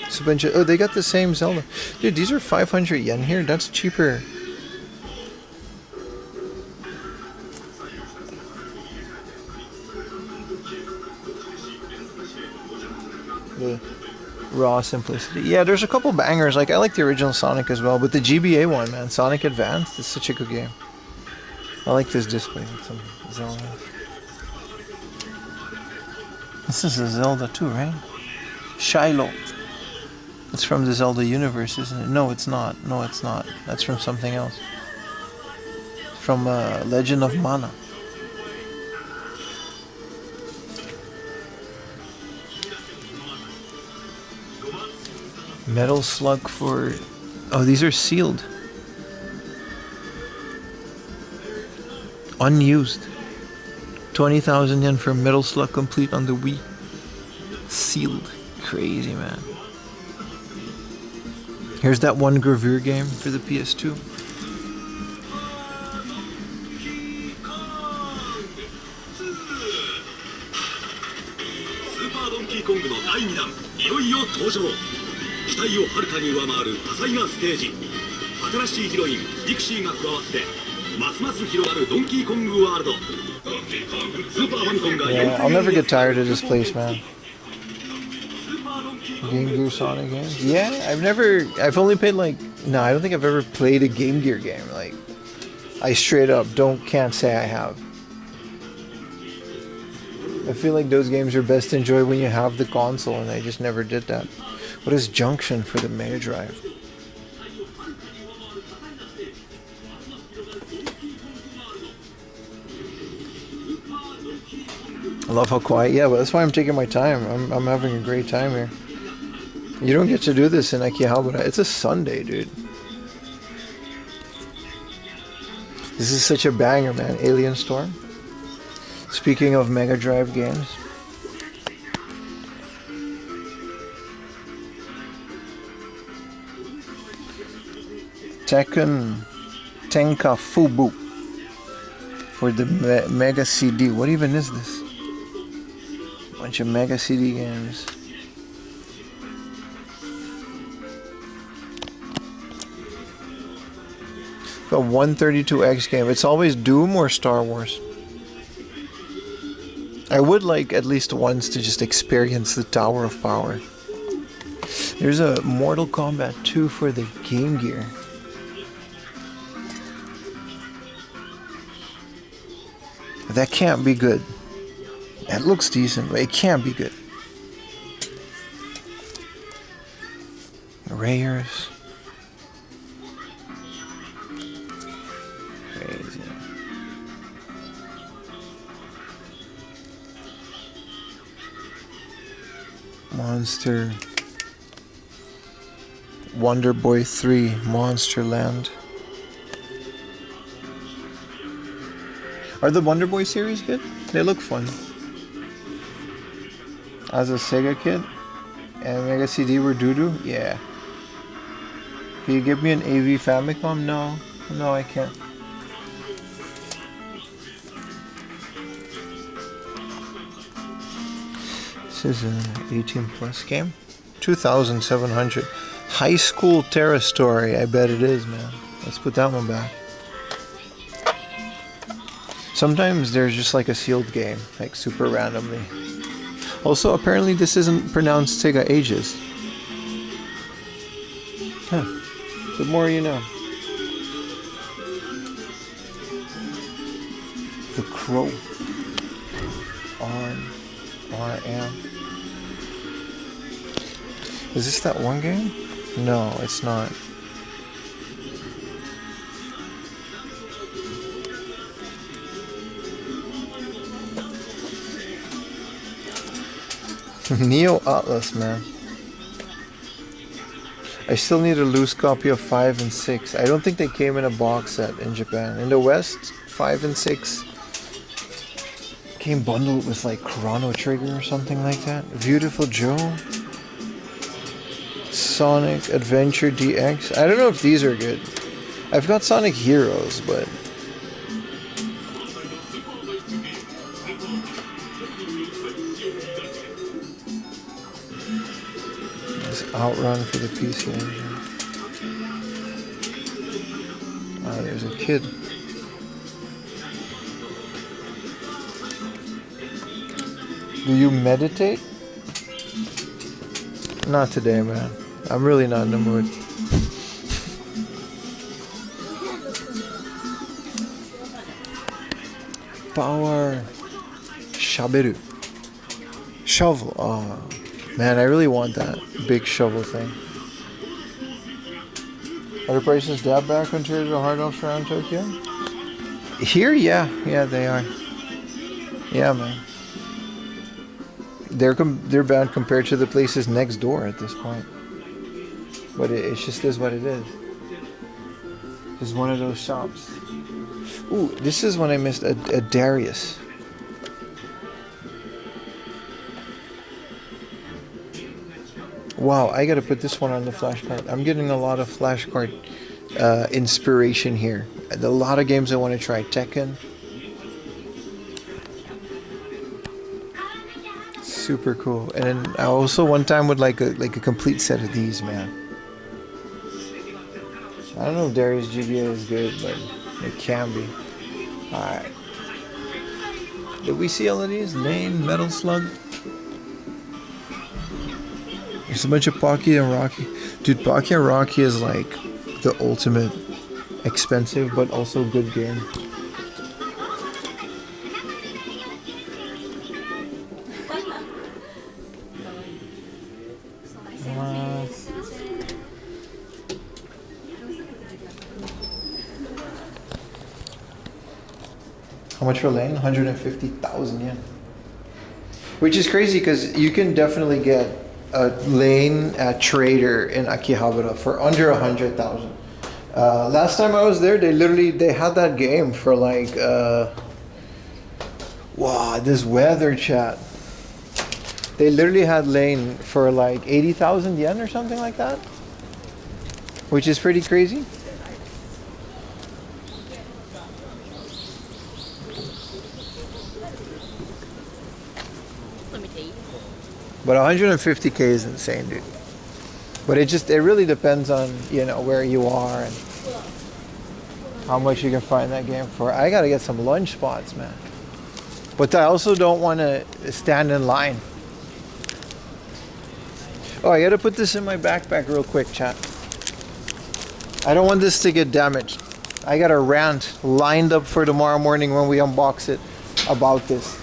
It's a bunch of, oh, they got the same Zelda. Dude, these are 500 yen here. That's cheaper. The raw simplicity. Yeah, there's a couple bangers. Like, I like the original Sonic as well, but the GBA one, man, Sonic Advanced, is such a good game. I like this display with some Zelda. This is a Zelda too, right? Shiloh. It's from the Zelda universe, isn't it? No, it's not. No, it's not. That's from something else. From Legend of Mana. Metal Slug for... Oh, these are sealed. Unused. 20,000 yen for Metal Slug Complete on the Wii. Sealed. Crazy, man. Here's that one gravure game for the PS2. Yeah, I'll never get tired of this place, man. Game Gear Sonic games? Yeah, I've only played like, no, I don't think I've ever played a Game Gear game. Like, I straight up can't say I have. I feel like those games are best enjoyed when you have the console, and I just never did that. What is Junction for the Mega Drive? I love how quiet. Yeah, but that's why I'm taking my time. I'm having a great time here. You don't get to do this in Akihabara. It's a Sunday, dude. This is such a banger, man. Alien Storm. Speaking of Mega Drive games. Tekken Tenka Fubu for the Mega CD. What even is this? Bunch of Mega CD games. A 132X game. It's always Doom or Star Wars. I would like at least once to just experience the Tower of Power. There's a Mortal Kombat 2 for the Game Gear. That can't be good. It looks decent, but it can't be good. Rayers. Crazy. Monster. Wonder Boy 3, Monster Land. Are the Wonder Boy series good? They look fun. As a Sega kid, and Mega CD were doo-doo? Yeah. Can you give me an AV Famicom? No. No, I can't. This is an 18 plus game. 2,700. High School Terra Story. I bet it is, man. Let's put that one back. Sometimes there's just like a sealed game, like super randomly. Also, apparently this isn't pronounced Sega Ages. Huh. The more you know. The Crow. RM. Is this that one game? No, it's not. Neo Atlas, man. I still need a loose copy of 5 and 6. I don't think they came in a box set in Japan. In the West, 5 and 6 came bundled with like Chrono Trigger or something like that. Beautiful Joe. Sonic Adventure DX. I don't know if these are good. I've got Sonic Heroes, but Outrun for the PC Engine. Oh, there's a kid. Do you meditate? Not today, man. I'm really not in the mood. Power Shaberu. Shovel. Oh. Man, I really want that big shovel thing. Are the prices that back compared to the hard offs around Tokyo? Here, yeah, they are. Yeah, man. They're bad compared to the places next door at this point. But it just is what it is. It's one of those shops. Ooh, this is one I missed. A Darius. Wow, I gotta put this one on the flashcard. I'm getting a lot of flashcard inspiration here. A lot of games I want to try. Tekken. Super cool. And then I also one time would like a complete set of these, man. I don't know if Darius GBA is good, but it can be. Alright. Did we see all of these? Name, Metal Slug. There's a bunch of Pocky and Rocky. Dude, Pocky and Rocky is like the ultimate expensive but also good game. How much for Lane? 150,000 yen. Which is crazy because you can definitely get a Lane at Trader in Akihabara for under 100,000. Last time I was there, they had that game for like wow, this weather chat. They literally had Lane for like 80,000 yen or something like that, which is pretty crazy. But 150k is insane, dude. But it really depends on, you know, where you are and how much you can find that game for. I gotta get some lunch spots, man. But I also don't want to stand in line. Oh, I gotta put this in my backpack real quick, chat. I don't want this to get damaged. I got a rant lined up for tomorrow morning when we unbox it about this.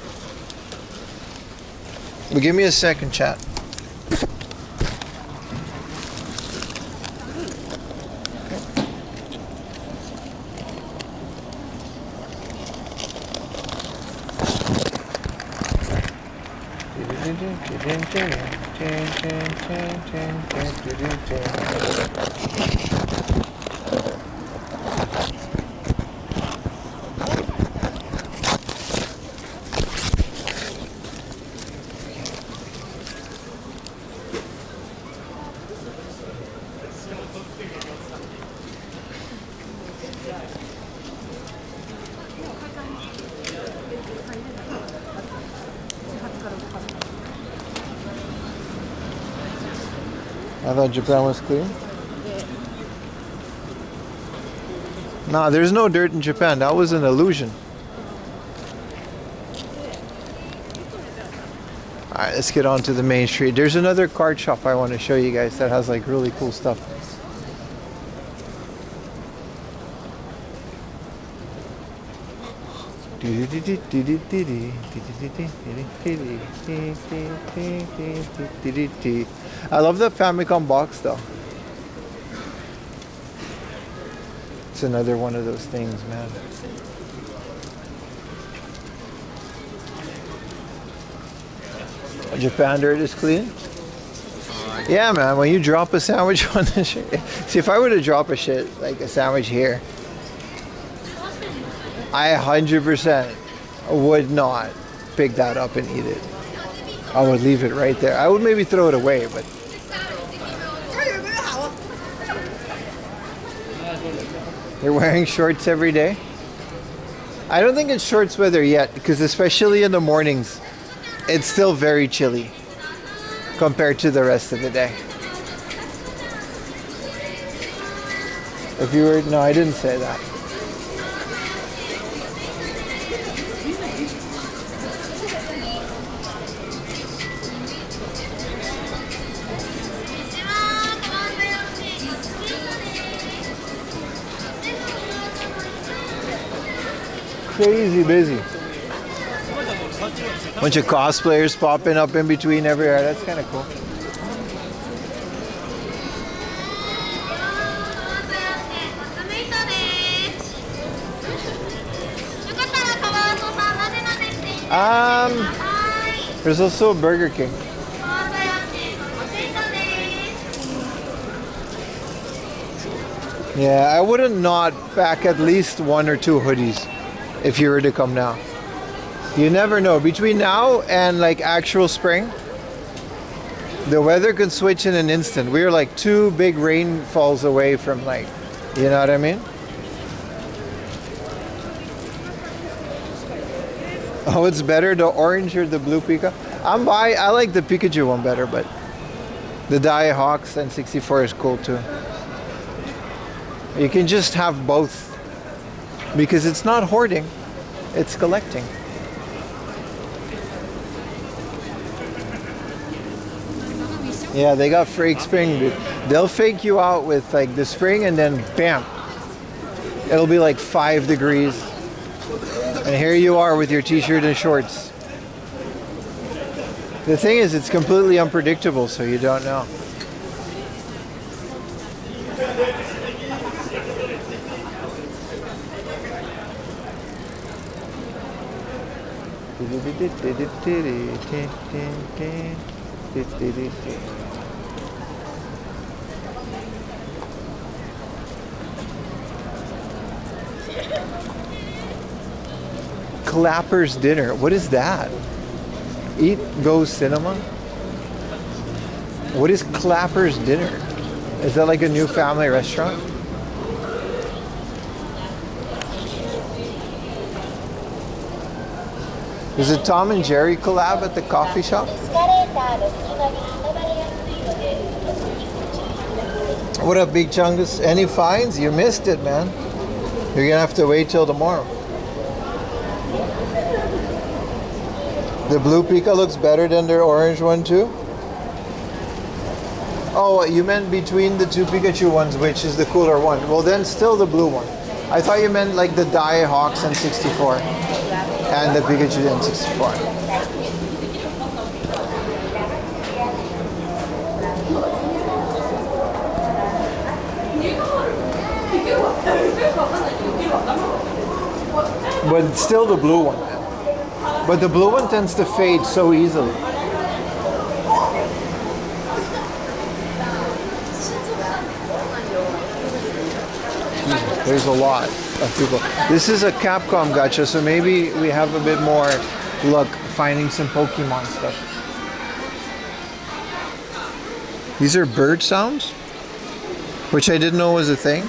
But give me a second, chat. I thought Japan was clean. Nah, there's no dirt in Japan. That was an illusion. Alright, let's get on to the main street. There's another card shop I want to show you guys that has like really cool stuff. I love the Famicom box though. It's another one of those things, man. Japan dirt is clean. Yeah, man. When you drop a sandwich on the shit. See, if I were to drop a shit like a sandwich here, I 100% would not pick that up and eat it. I would leave it right there. I would maybe throw it away, but. You're wearing shorts every day? I don't think it's shorts weather yet, because especially in the mornings, it's still very chilly compared to the rest of the day. If you were, no, I didn't say that. Crazy busy. Bunch of cosplayers popping up in between everywhere. That's kind of cool. There's also a Burger King. Yeah, I wouldn't not pack at least 1 or 2 hoodies if you were to come now. You never know. Between now and like actual spring, the weather could switch in an instant. We're like 2 big rainfalls away from like, you know what I mean? Oh, it's better, the orange or the blue Pika? I like the Pikachu one better, but the Die Hawks N64 is cool too. You can just have both because it's not hoarding, it's collecting. Yeah, they got fake spring, dude. They'll fake you out with like the spring and then bam, it'll be like 5 degrees. And here you are with your t-shirt and shorts. The thing is, it's completely unpredictable, so you don't know. Clapper's Dinner. What is that? Eat Go Cinema? What is Clapper's Dinner? Is that like a new family restaurant? Is it Tom and Jerry collab at the coffee shop? What up, Big Chungus? Any finds? You missed it, man. You're gonna have to wait till tomorrow. The blue Pika looks better than their orange one too? Oh, you meant between the 2 Pikachu ones, which is the cooler one. Well, then still the blue one. I thought you meant like the Die Hawks N64 and the Pikachu N64. But still the blue one. But the blue one tends to fade so easily. Jesus, there's a lot of people. This is a Capcom gacha, so maybe we have a bit more luck finding some Pokemon stuff. These are bird sounds, which I didn't know was a thing.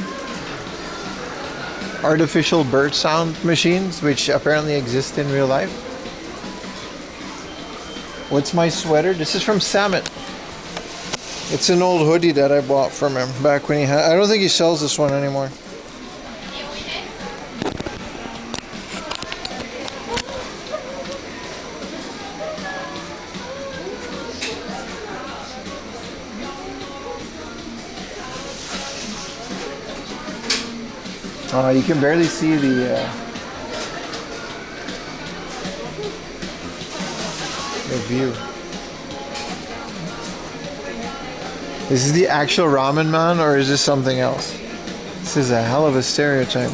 Artificial bird sound machines, which apparently exist in real life. What's my sweater? This is from Samet. It's an old hoodie that I bought from him back when he had. I don't think he sells this one anymore. You can barely see the The view. Is this the actual ramen man or is this something else? This is a hell of a stereotype.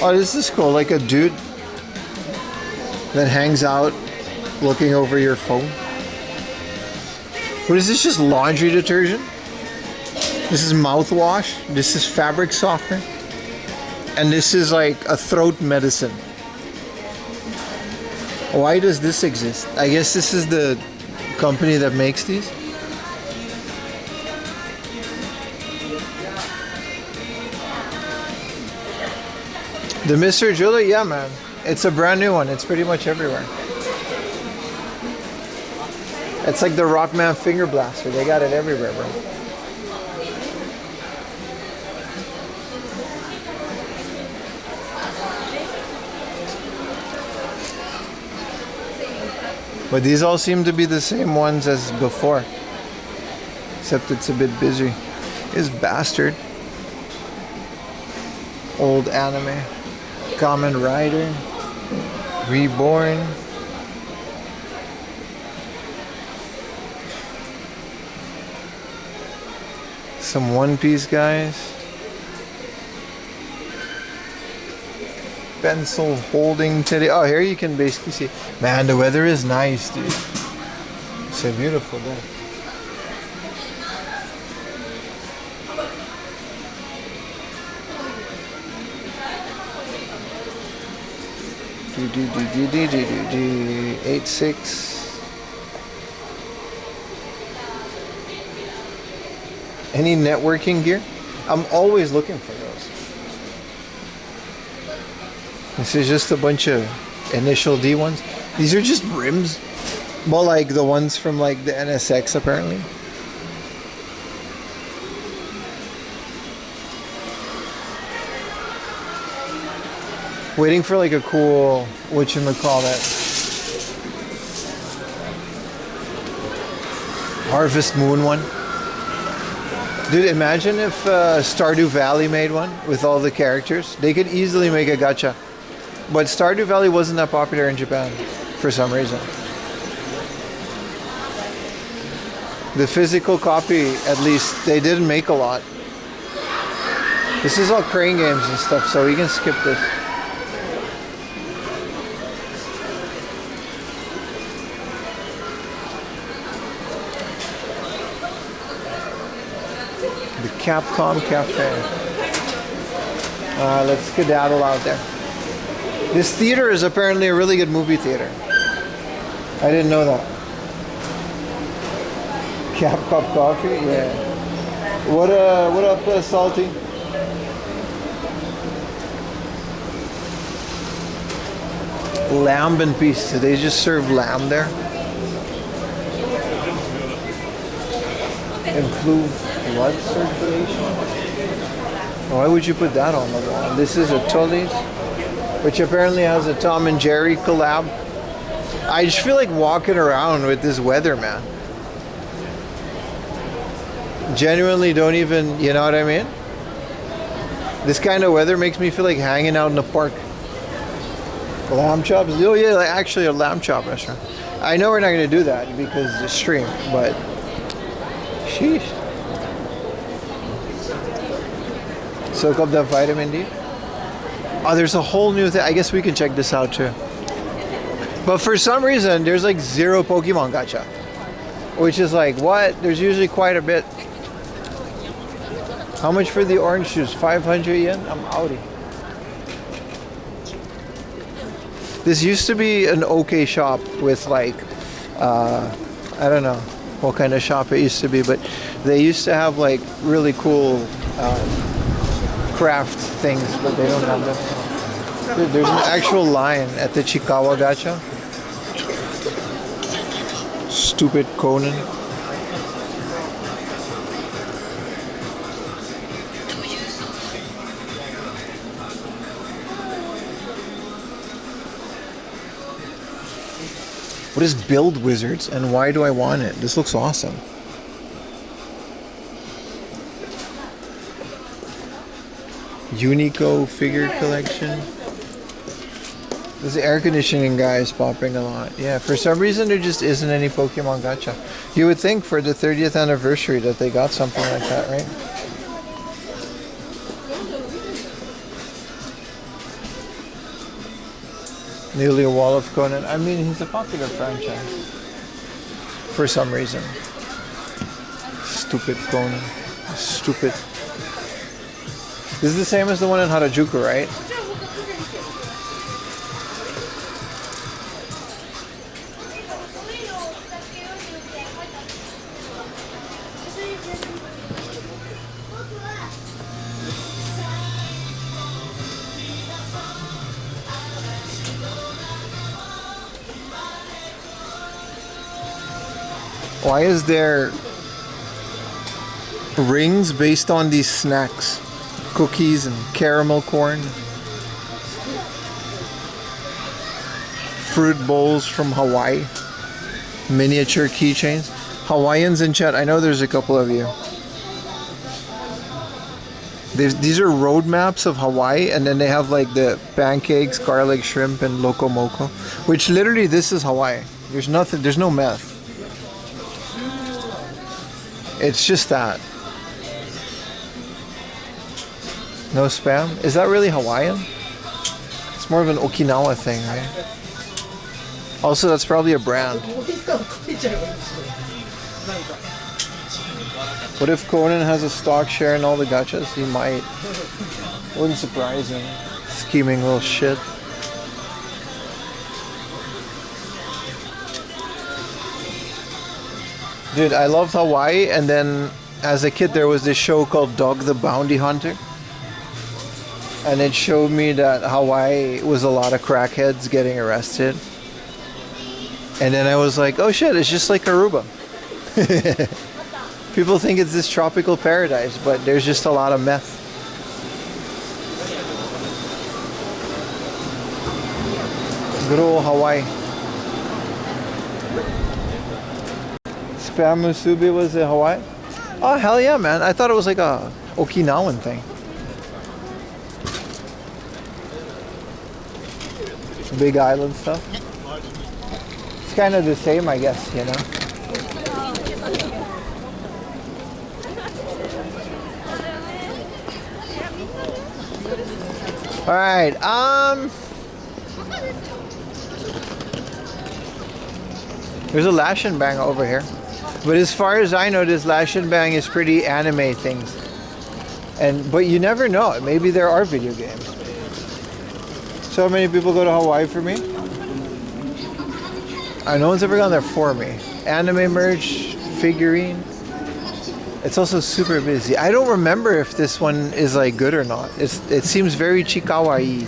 Oh, this is cool. Like a dude that hangs out looking over your phone. What is this? Just laundry detergent? This is mouthwash. This is fabric softener. And this is like a throat medicine. Why does this exist? I guess this is the company that makes these. The Mr. Jeweler, yeah man. It's a brand new one. It's pretty much everywhere. It's like the Rockman finger blaster. They got it everywhere, bro. But these all seem to be the same ones as before. Except it's a bit busy. This bastard. Old anime. Kamen Rider. Reborn. Some One Piece guys. Pencil holding today. Oh, here you can basically see. Man, the weather is nice, dude. It's a beautiful day. Do 86. Any networking gear? I'm always looking for those. This is just a bunch of initial D ones. These are just rims. Well, like the ones from like the NSX apparently. Waiting for like a cool, whatchamacallit, Harvest Moon one. Dude, imagine if Stardew Valley made one with all the characters. They could easily make a gacha. But Stardew Valley wasn't that popular in Japan for some reason. The physical copy, at least, they didn't make a lot. This is all crane games and stuff, so we can skip this. The Capcom Cafe. Let's skedaddle out there. This theater is apparently a really good movie theater. I didn't know that. Capcom Coffee? Yeah. What up, Salty? Lamb and peace. Do they just serve lamb there? Improve blood circulation? Why would you put that on the wall? This is a Tully's, which apparently has a Tom and Jerry collab. I just feel like walking around with this weather, man. Genuinely don't even, you know what I mean? This kind of weather makes me feel like hanging out in the park. Lamb chops? Oh yeah, like actually a lamb chop restaurant. I know we're not going to do that because it's stream, but sheesh. Soak up that vitamin D. Oh, there's a whole new thing. I guess we can check this out too. But for some reason, there's like 0 Pokemon gacha. Which is like, what? There's usually quite a bit. How much for the orange shoes? 500 yen? I'm outie. This used to be an okay shop with like, I don't know what kind of shop it used to be, but they used to have like really cool craft things, but they don't have that. Dude, there's an actual line at the Chikawa Gacha. Stupid Conan. What is Build Wizards and why do I want it? This looks awesome. Unico figure collection. This air conditioning guy is popping a lot. Yeah, for some reason there just isn't any Pokemon gacha. You would think for the 30th anniversary that they got something like that, right? Nearly a wall of Conan. I mean, he's a popular franchise. For some reason. Stupid Conan. Stupid. This is the same as the one in Harajuku, right? Why is there rings based on these snacks? Cookies and caramel corn. Fruit bowls from Hawaii. Miniature keychains. Hawaiians in chat, I know there's a couple of you. These are road maps of Hawaii, and then they have like the pancakes, garlic shrimp, and loco moco. Which literally this is Hawaii. There's nothing, there's no meth. It's just that. No spam? Is that really Hawaiian? It's more of an Okinawa thing, right? Also, that's probably a brand. What if Conan has a stock share in all the gachas? He might. Wouldn't surprise me. Scheming little shit. Dude, I loved Hawaii, and then as a kid there was this show called Dog the Bounty Hunter. And it showed me that Hawaii was a lot of crackheads getting arrested. And then I was like, oh shit, it's just like Aruba. People think it's this tropical paradise, but there's just a lot of meth. Good old Hawaii. Spam musubi was in Hawaii? Oh hell yeah, man. I thought it was like a Okinawan thing. Big island stuff. It's kind of the same, I guess, you know. All right. There's a Lash and Bang over here. But as far as I know, this Lash and Bang is pretty anime things. But you never know. Maybe there are video games. So many people go to Hawaii for me. No one's ever gone there for me. Anime merch, figurine. It's also super busy. I don't remember if this one is like good or not. It seems very chikawaii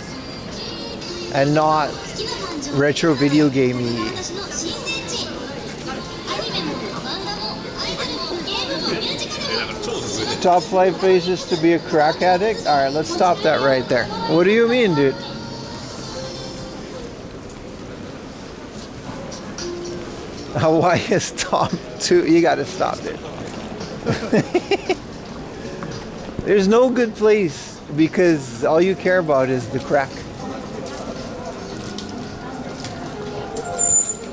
and not retro video gamey. Top flight places to be a crack addict? Alright, let's stop that right there. What do you mean, dude? Hawaii is top 2. You gotta stop it. There's no good place because all you care about is the crack.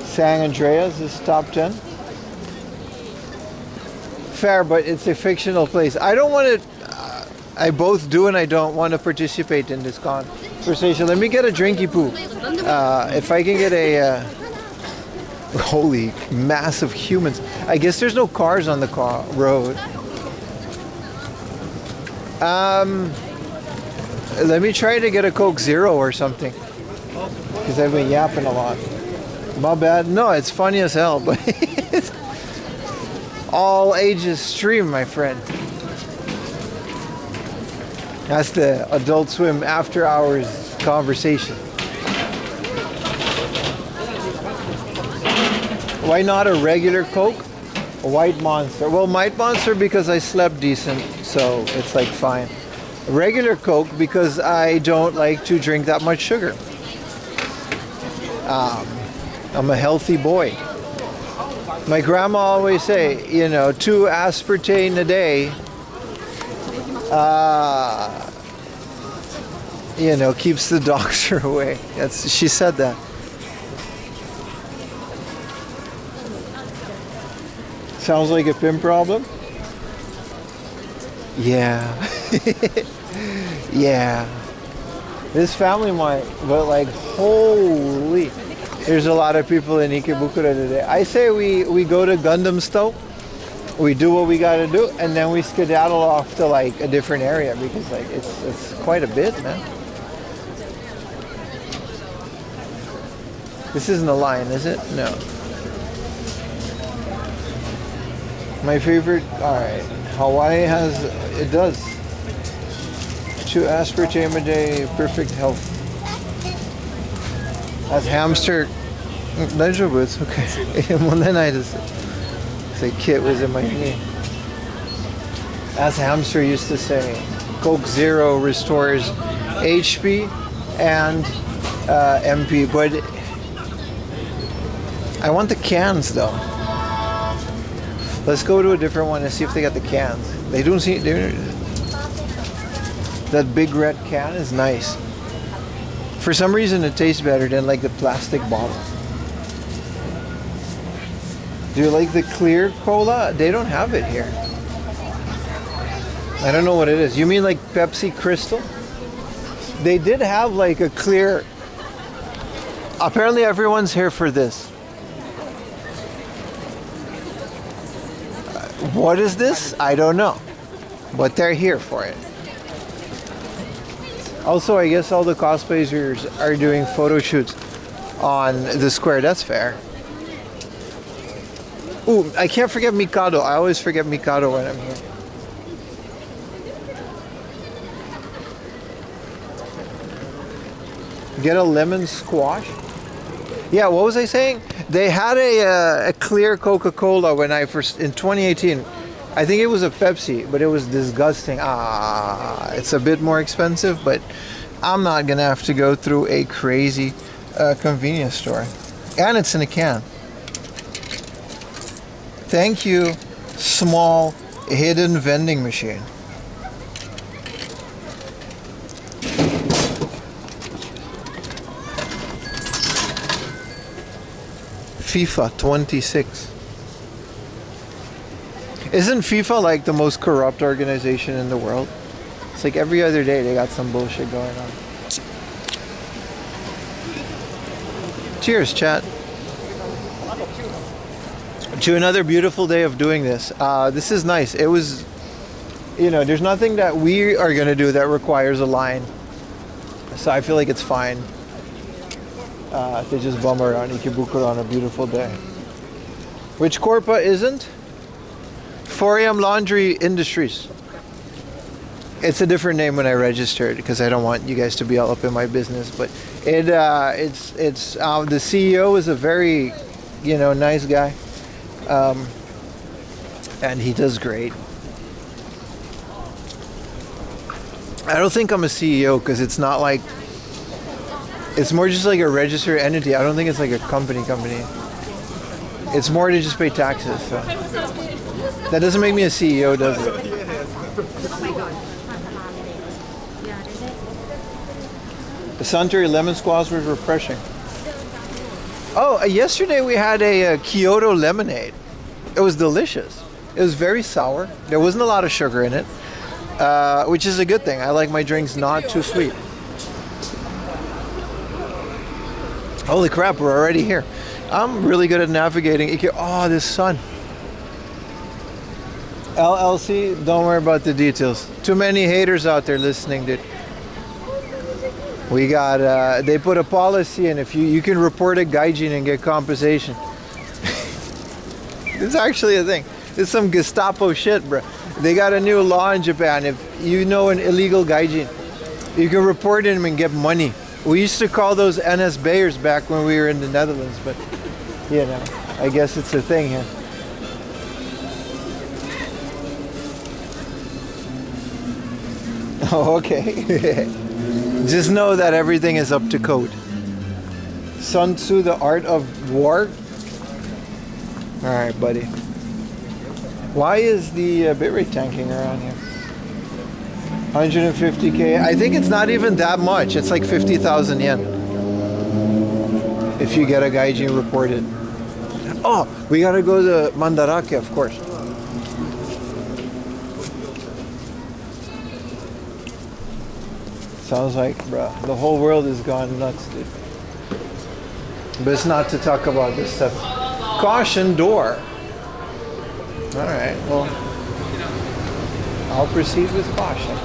San Andreas is top 10. Fair, but it's a fictional place. I don't want to. I both do and I don't want to participate in this conversation. Let me get a drinky poo. If I can get a. Holy mass of humans. I guess there's no cars on the road. Let me try to get a Coke Zero or something. Because I've been yapping a lot. My bad. No, it's funny as hell, but it's all ages stream, my friend. That's the Adult Swim after hours conversation. Why not a regular Coke? A White Monster. Well, White Monster because I slept decent, so it's like fine. A regular Coke because I don't like to drink that much sugar. I'm a healthy boy. My grandma always say, you know, 2 aspartame a day you know, keeps the doctor away. She said that. Sounds like a PIM problem? Yeah. Yeah. This family might, but like, holy. There's a lot of people in Ikebukuro today. I say we go to Gundam Stow, we do what we gotta do, and then we skedaddle off to like a different area because like it's quite a bit, man. This isn't a lion, is it? No. My favorite, alright. Hawaii has, it does. 2 aspartame a day, perfect health. As hamster, 大丈夫? It's okay. 問題ないです. Say Kit was in my knee. As hamster used to say, Coke Zero restores HP and MP, but I want the cans though. Let's go to a different one and see if they got the cans. They don't see that big red can is nice. For some reason it tastes better than like the plastic bottle. Do you like the clear cola? They don't have it here. I don't know what it is. You mean like Pepsi Crystal? They did have like a clear. Apparently everyone's here for this. What is this? I don't know. But they're here for it. Also, I guess all the cosplayers are doing photo shoots on the square. That's fair. Ooh, I can't forget Mikado. I always forget Mikado when I'm here. Get a lemon squash? Yeah, what was I saying? They had a clear Coca-Cola when I first, in 2018. I think it was a Pepsi, but it was disgusting. It's a bit more expensive, but I'm not gonna have to go through a crazy convenience store. And it's in a can. Thank you, small hidden vending machine. FIFA 26. Isn't FIFA like the most corrupt organization in the world? It's like every other day they got some bullshit going on. Cheers, chat. To another beautiful day of doing this. This is nice. It was, you know, there's nothing that we are going to do that requires a line. So I feel like it's fine to just bum around Ikebukuro on a beautiful day. Which Corpa isn't? 4AM Laundry Industries. It's a different name when I registered because I don't want you guys to be all up in my business. But it's the CEO is a very, you know, nice guy, and he does great. I don't think I'm a CEO because it's not like. It's more just like a registered entity. I don't think it's like a company. It's more to just pay taxes. So. That doesn't make me a CEO, does it? The Suntory lemon squash was refreshing. Oh, yesterday we had a Kyoto lemonade. It was delicious. It was very sour. There wasn't a lot of sugar in it, which is a good thing. I like my drinks not too sweet. Holy crap, we're already here. I'm really good at navigating. Oh, this sun. LLC, don't worry about the details. Too many haters out there listening, dude. We got, they put a policy in if you can report a gaijin and get compensation. It's actually a thing. It's some Gestapo shit, bro. They got a new law in Japan. If you know an illegal gaijin, you can report him and get money. We used to call those NS Bayers back when we were in the Netherlands, but you know, I guess it's a thing here. Oh, okay. Just know that everything is up to code. Sun Tzu, the art of war. All right, buddy. Why is the bitrate tanking around here? 150K. I think it's not even that much. It's like 50,000 yen. If you get a gaijin reported. Oh, we gotta go to Mandarake, of course. Sounds like, bruh, the whole world has gone nuts, dude. But it's not to talk about this stuff. Caution door. Alright, well, I'll proceed with caution.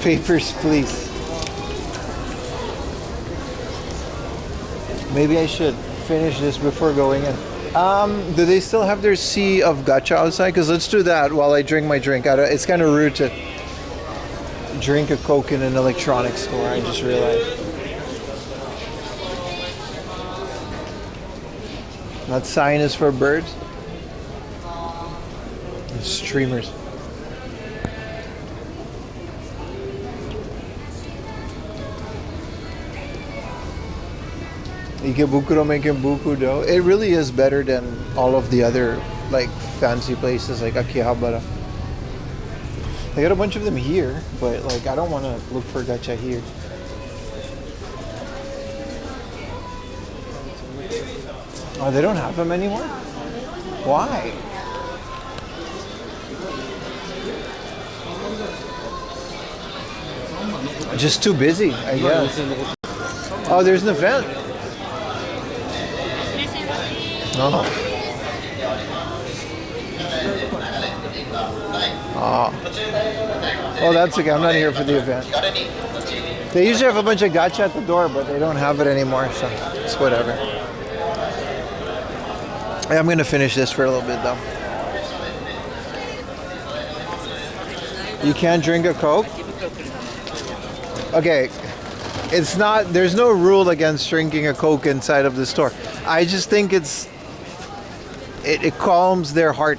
Papers, please. Maybe I should finish this before going in. Do they still have their sea of gacha outside? Because let's do that while I drink my drink. It's kind of rude to drink a Coke in an electronics store, I just realized. That sign is for birds. And streamers. Ikebukuro making buku dough. It really is better than all of the other like fancy places like Akihabara. They got a bunch of them here, but like I don't want to look for gacha here. Oh, they don't have them anymore? Why? Just too busy, I guess. Oh, there's an event. Oh. Oh, that's okay. I'm not here for the event. They usually have a bunch of gacha at the door, but they don't have it anymore, so it's whatever. I'm going to finish this for a little bit, though. You can't drink a Coke? Okay. It's not, there's no rule against drinking a Coke inside of the store. I just think it calms their heart.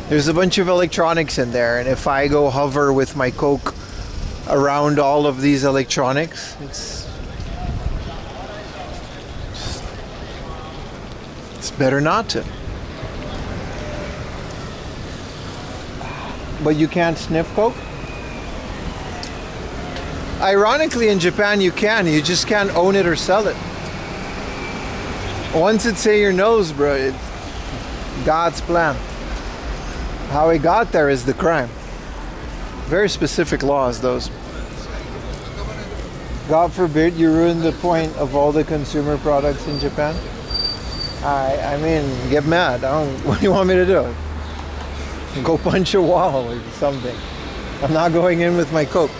There's a bunch of electronics in there, and if I go hover with my Coke around all of these electronics, it's better not to. But you can't sniff Coke? Ironically, in Japan you can. You just can't own it or sell it. Once it's in your nose, bro, it's God's plan. How it got there is the crime. Very specific laws, those. God forbid you ruin the point of all the consumer products in Japan. I mean, get mad. What do you want me to do? Go punch a wall or something. I'm not going in with my Coke.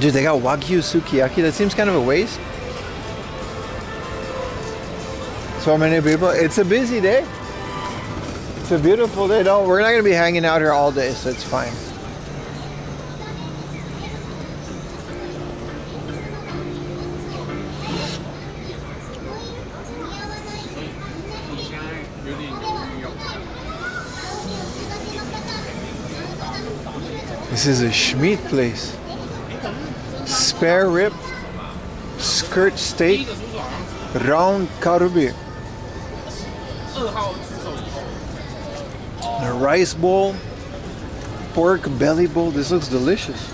Dude, they got Wagyu Sukiyaki. That seems kind of a waste. So many people. It's a busy day. It's a beautiful day. No, we're not going to be hanging out here all day, so it's fine. This is a Schmidt place. Spare rib, skirt steak, round karubi. A rice bowl, pork belly bowl. This looks delicious.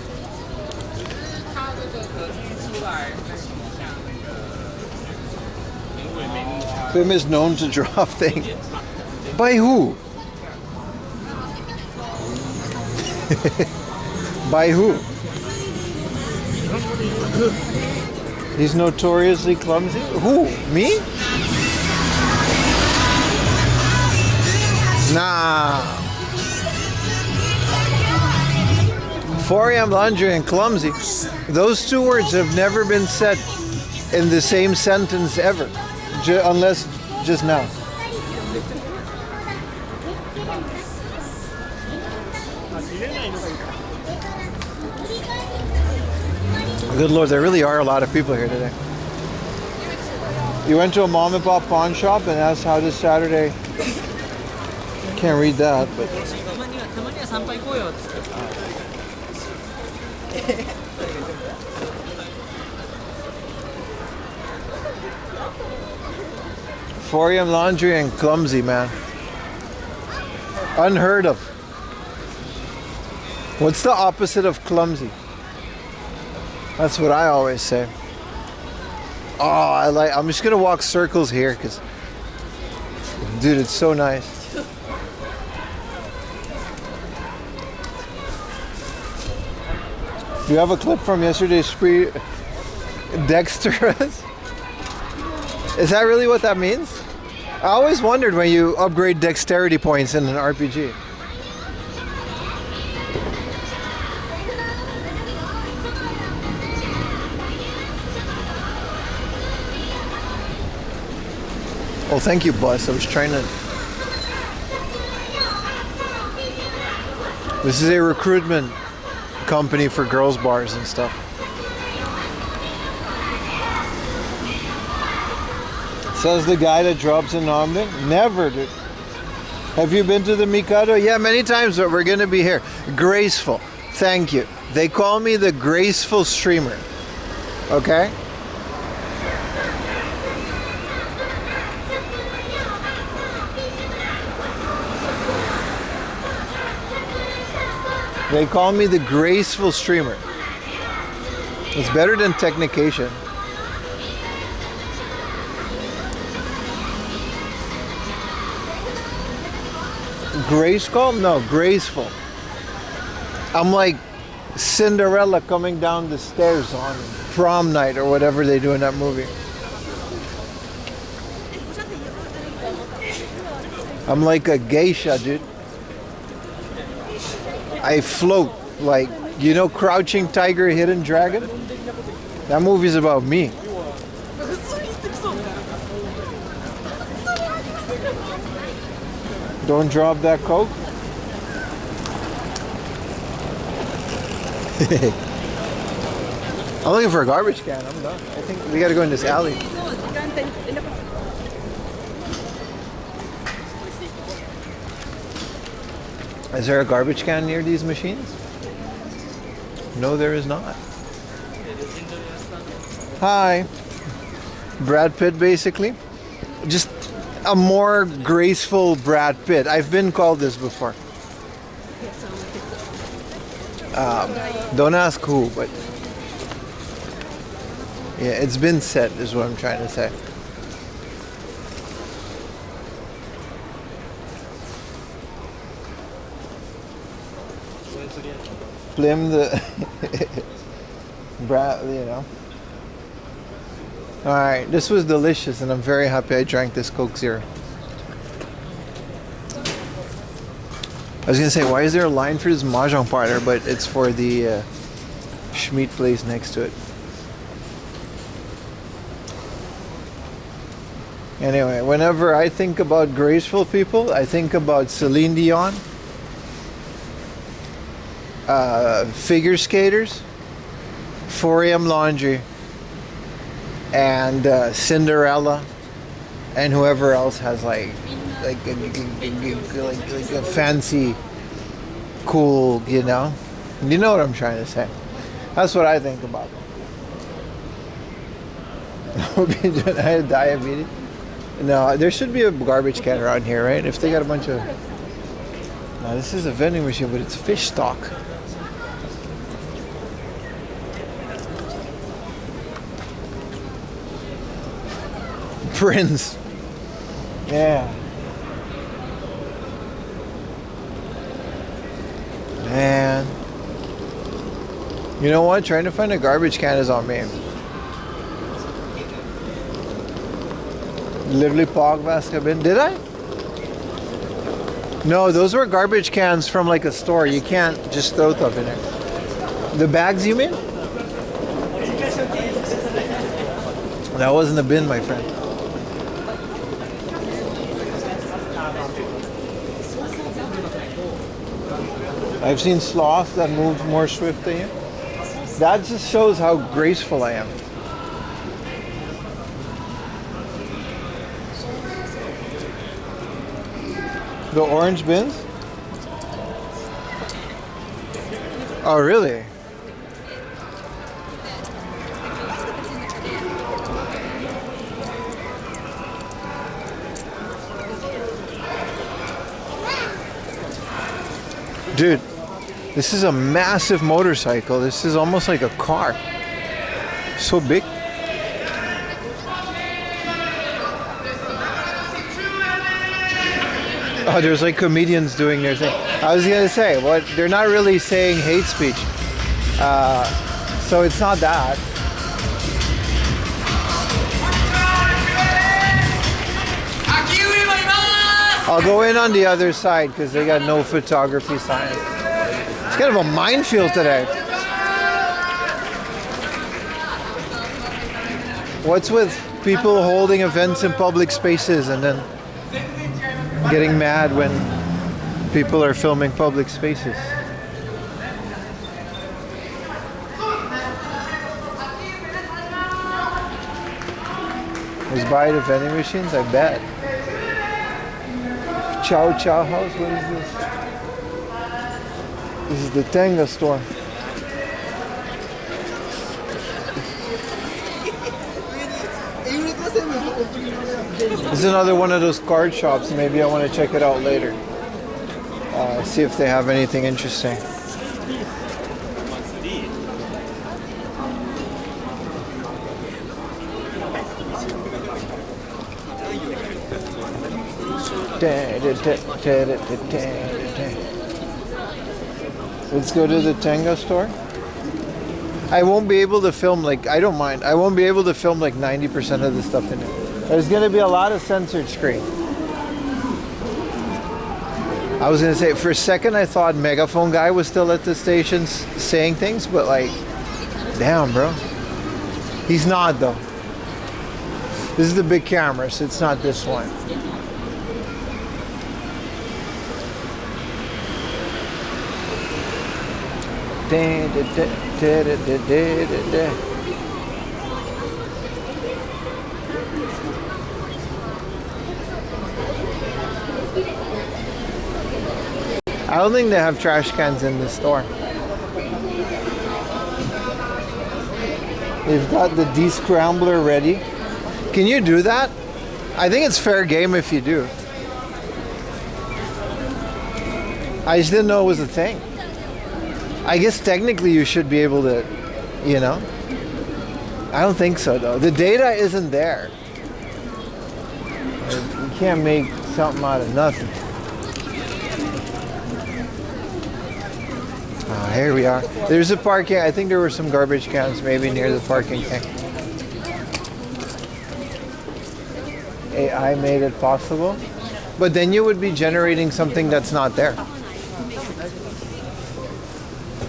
PIM is known to drop things. By who? By who? He's notoriously clumsy? Who? Me? Nah. 4 a.m. laundry and clumsy. Those two words have never been said in the same sentence ever. Unless just now. Good Lord, there really are a lot of people here today. You went to a mom and pop pawn shop and asked how this Saturday. Can't read that, but. 4am laundry and clumsy, man. Unheard of. What's the opposite of clumsy? That's what I always say. Oh, I'm just gonna walk circles here because, dude, it's so nice. Do you have a clip from yesterday's spree? Dexter? Is that really what that means? I always wondered when you upgrade dexterity points in an RPG. Oh, thank you, Bus. I was trying to... This is a recruitment company for girls' bars and stuff. Says the guy that drops in Namco. Never, dude. Have you been to the Mikado? Yeah, many times, but we're going to be here. Graceful. Thank you. They call me the graceful streamer. Okay? They call me the graceful streamer. It's better than technication. Graceful? No, graceful. I'm like Cinderella coming down the stairs on prom night or whatever they do in that movie. I'm like a geisha, dude. I float like, you know, Crouching Tiger, Hidden Dragon? That movie's about me. Don't drop that Coke. I'm looking for a garbage can. I'm done. I think we gotta go in this alley. Is there a garbage can near these machines? No, there is not. Hi. Brad Pitt, basically. Just a more graceful Brad Pitt. I've been called this before. Don't ask who, but yeah, it's been said, is what I'm trying to say. Plim the Brad, you know. Alright, this was delicious and I'm very happy I drank this Coke Zero. I was gonna say, why is there a line for this Mahjong parlor, but it's for the Schmidt place next to it. Anyway, whenever I think about graceful people, I think about Celine Dion, figure skaters, 4am laundry, and Cinderella, and whoever else has like a fancy, cool, you know what I'm trying to say. That's what I think about. I had diabetes. No, there should be a garbage can around here, right? If they got a bunch of... No, this is a vending machine, but it's fish stock. Prince. Yeah. Man. You know what? Trying to find a garbage can is on me. Literally Pog basket bin. Did I? No, those were garbage cans from like a store. You can't just throw stuff in there. The bags, you mean? That wasn't a bin, my friend. I've seen sloths that move more swift than you. That just shows how graceful I am. The orange bins? Oh, really? Dude, this is a massive motorcycle. This is almost like a car. So big. Oh, there's like comedians doing their thing. I was gonna say, what? They're not really saying hate speech. So it's not that. I'll go in on the other side because they got no photography sign. It's kind of a minefield today. What's with people holding events in public spaces and then getting mad when people are filming public spaces? Let's buy the vending machines, I bet. Chow Chow House, what is this? This is the Tenga store. This is another one of those card shops. Maybe I want to check it out later. See if they have anything interesting. Let's go to the Tenga store. I won't be able to film, like, I don't mind. I won't be able to film like 90% of the stuff in it. There's gonna be a lot of censored screen. I was gonna say, for a second I thought Megaphone guy was still at the stations saying things, but like, damn bro. He's not though. This is the big camera, so it's not this one. I don't think they have trash cans in the store. They've got the de-scrambler ready. Can you do that? I think it's fair game if you do. I just didn't know it was a thing. I guess technically you should be able to, you know. I don't think so though. The data isn't there. You can't make something out of nothing. Oh, here we are. There's a parking. I think there were some garbage cans maybe near the parking thing. AI made it possible. But then you would be generating something that's not there.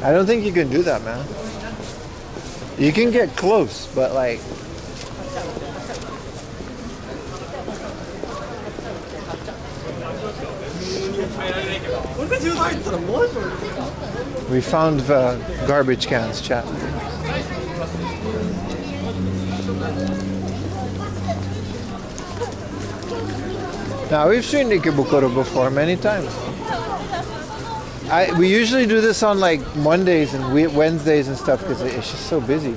I don't think you can do that, man. You can get close, but like... We found the garbage cans, chat. Now, we've seen Ikebukuro before many times. We usually do this on like Mondays and Wednesdays and stuff because it's just so busy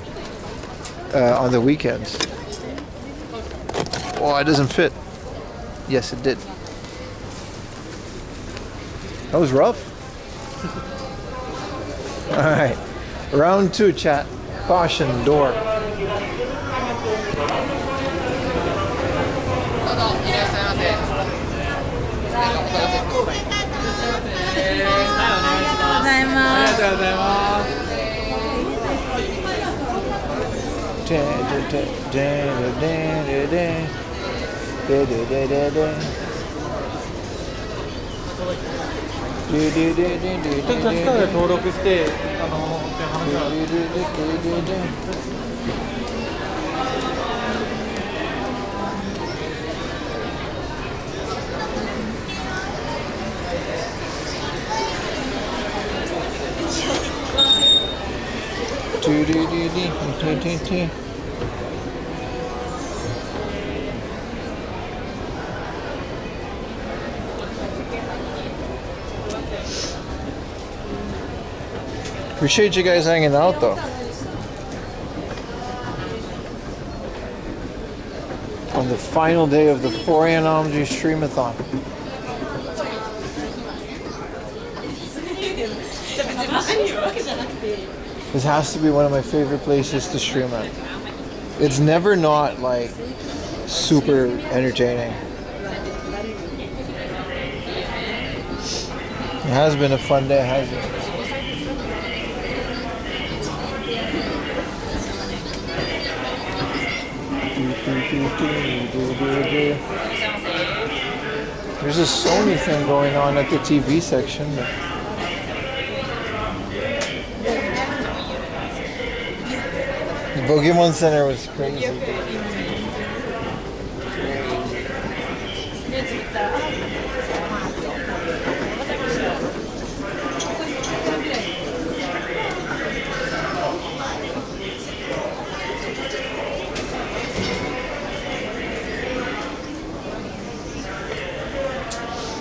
on the weekends. Oh, it doesn't fit. Yes, it did. That was rough. All right, round 2, chat. Caution, door. Appreciate you guys hanging out though. On the final day of the 4 Stream-A-THON. This has to be one of my favorite places to stream at. It's never not like super entertaining. It has been a fun day, hasn't it? There's a Sony thing going on at the TV section. But the Pokémon Center was crazy.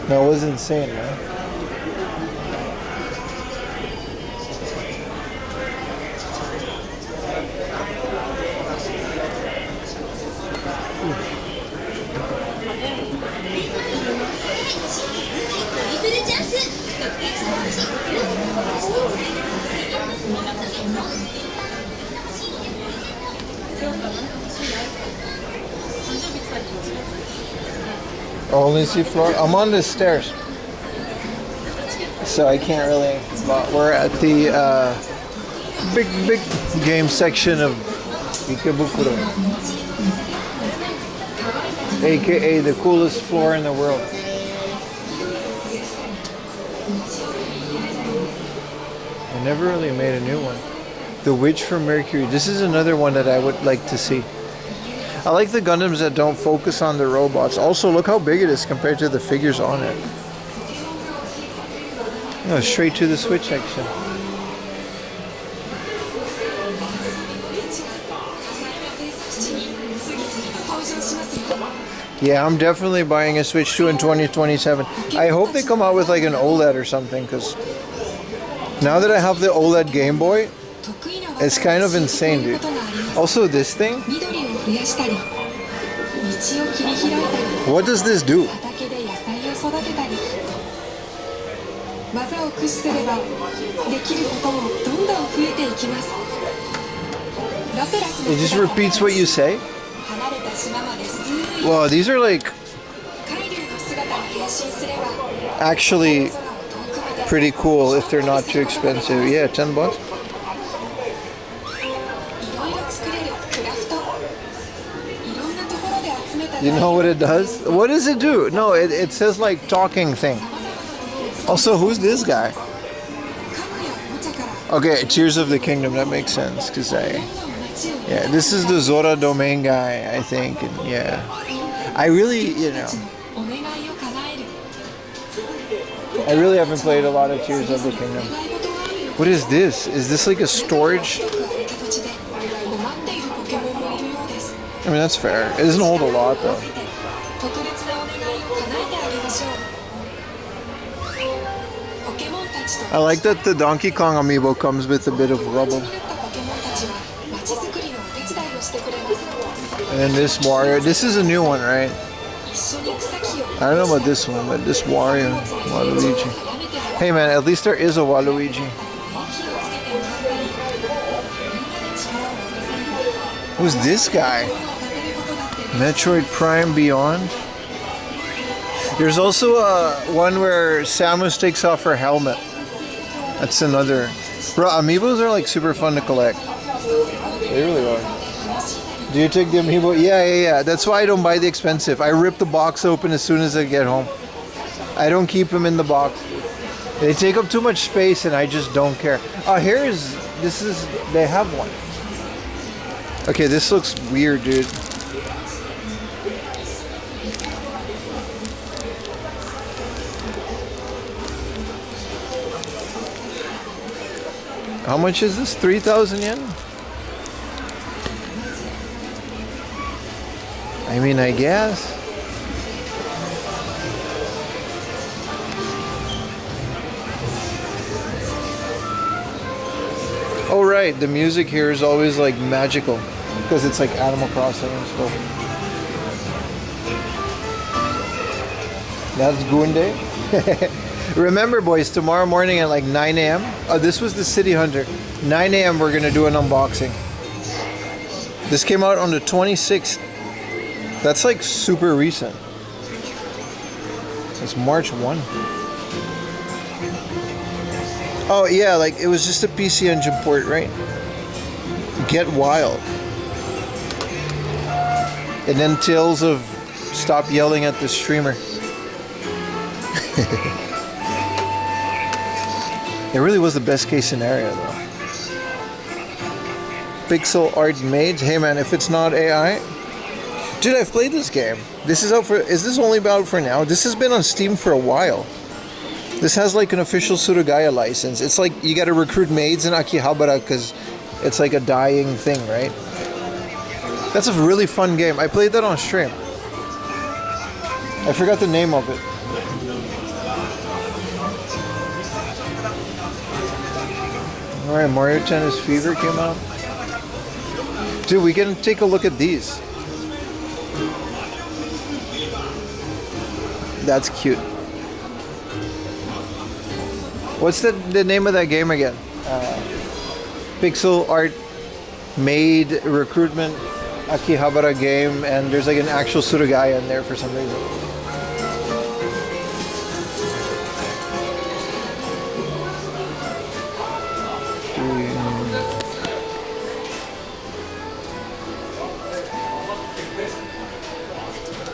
That was insane, man. Only see floor. I'm on the stairs, so I can't really. But we're at the big game section of Ikebukuro, aka the coolest floor in the world. I never really made a new one. The Witch from Mercury. This is another one that I would like to see. I like the Gundams that don't focus on the robots. Also, look how big it is compared to the figures on it. Oh, straight to the Switch section. Yeah, I'm definitely buying a Switch 2 in 2027. I hope they come out with like an OLED or something, because now that I have the OLED Game Boy, it's kind of insane, dude. Also, this thing. What does this do? It just repeats what you say? Wow, these are like actually pretty cool if they're not too expensive. Yeah, $10. You know what it does? What does it do? No, it says like talking thing. Also, who's this guy? Okay, Tears of the Kingdom, that makes sense, because yeah, this is the Zora Domain guy, I think, and yeah. I really, I really haven't played a lot of Tears of the Kingdom. What is this? Is this like a storage? I mean, that's fair. It doesn't hold a lot, though. I like that the Donkey Kong amiibo comes with a bit of rubble. And then this Wario. This is a new one, right? I don't know about this one, but this Wario, Waluigi. Hey man, at least there is a Waluigi. Who's this guy? Metroid Prime Beyond. There's also one where Samus takes off her helmet. That's another. Bro, amiibos are like super fun to collect. They really are. Do you take the amiibo? Yeah. That's why I don't buy the expensive. I rip the box open as soon as I get home. I don't keep them in the box. They take up too much space and I just don't care. They have one. Okay, this looks weird, dude. How much is this? 3,000 yen? I mean, I guess. Oh right, the music here is always like magical because it's like Animal Crossing and stuff. That's Gunde. Remember, boys, tomorrow morning at like 9 a.m. Oh, this was the City Hunter. 9 a.m. we're gonna do an unboxing. This came out on the 26th. That's like super recent. It's March 1. Oh yeah, like it was just a PC Engine port, right? Get Wild. And then Tales of Stop Yelling at the Streamer. It really was the best case scenario though. Pixel art made. Hey man, if it's not AI. Dude, I've played this game. This is out for, is this only out for now? This has been on Steam for a while. This has like an official Surugaya license. It's like you gotta recruit maids in Akihabara because it's like a dying thing, right? That's a really fun game. I played that on stream. I forgot the name of it. Alright, Mario Tennis Fever came out. Dude, we can take a look at these. That's cute. What's the name of that game again? Pixel art made recruitment Akihabara game, and there's like an actual Surugaya in there for some reason.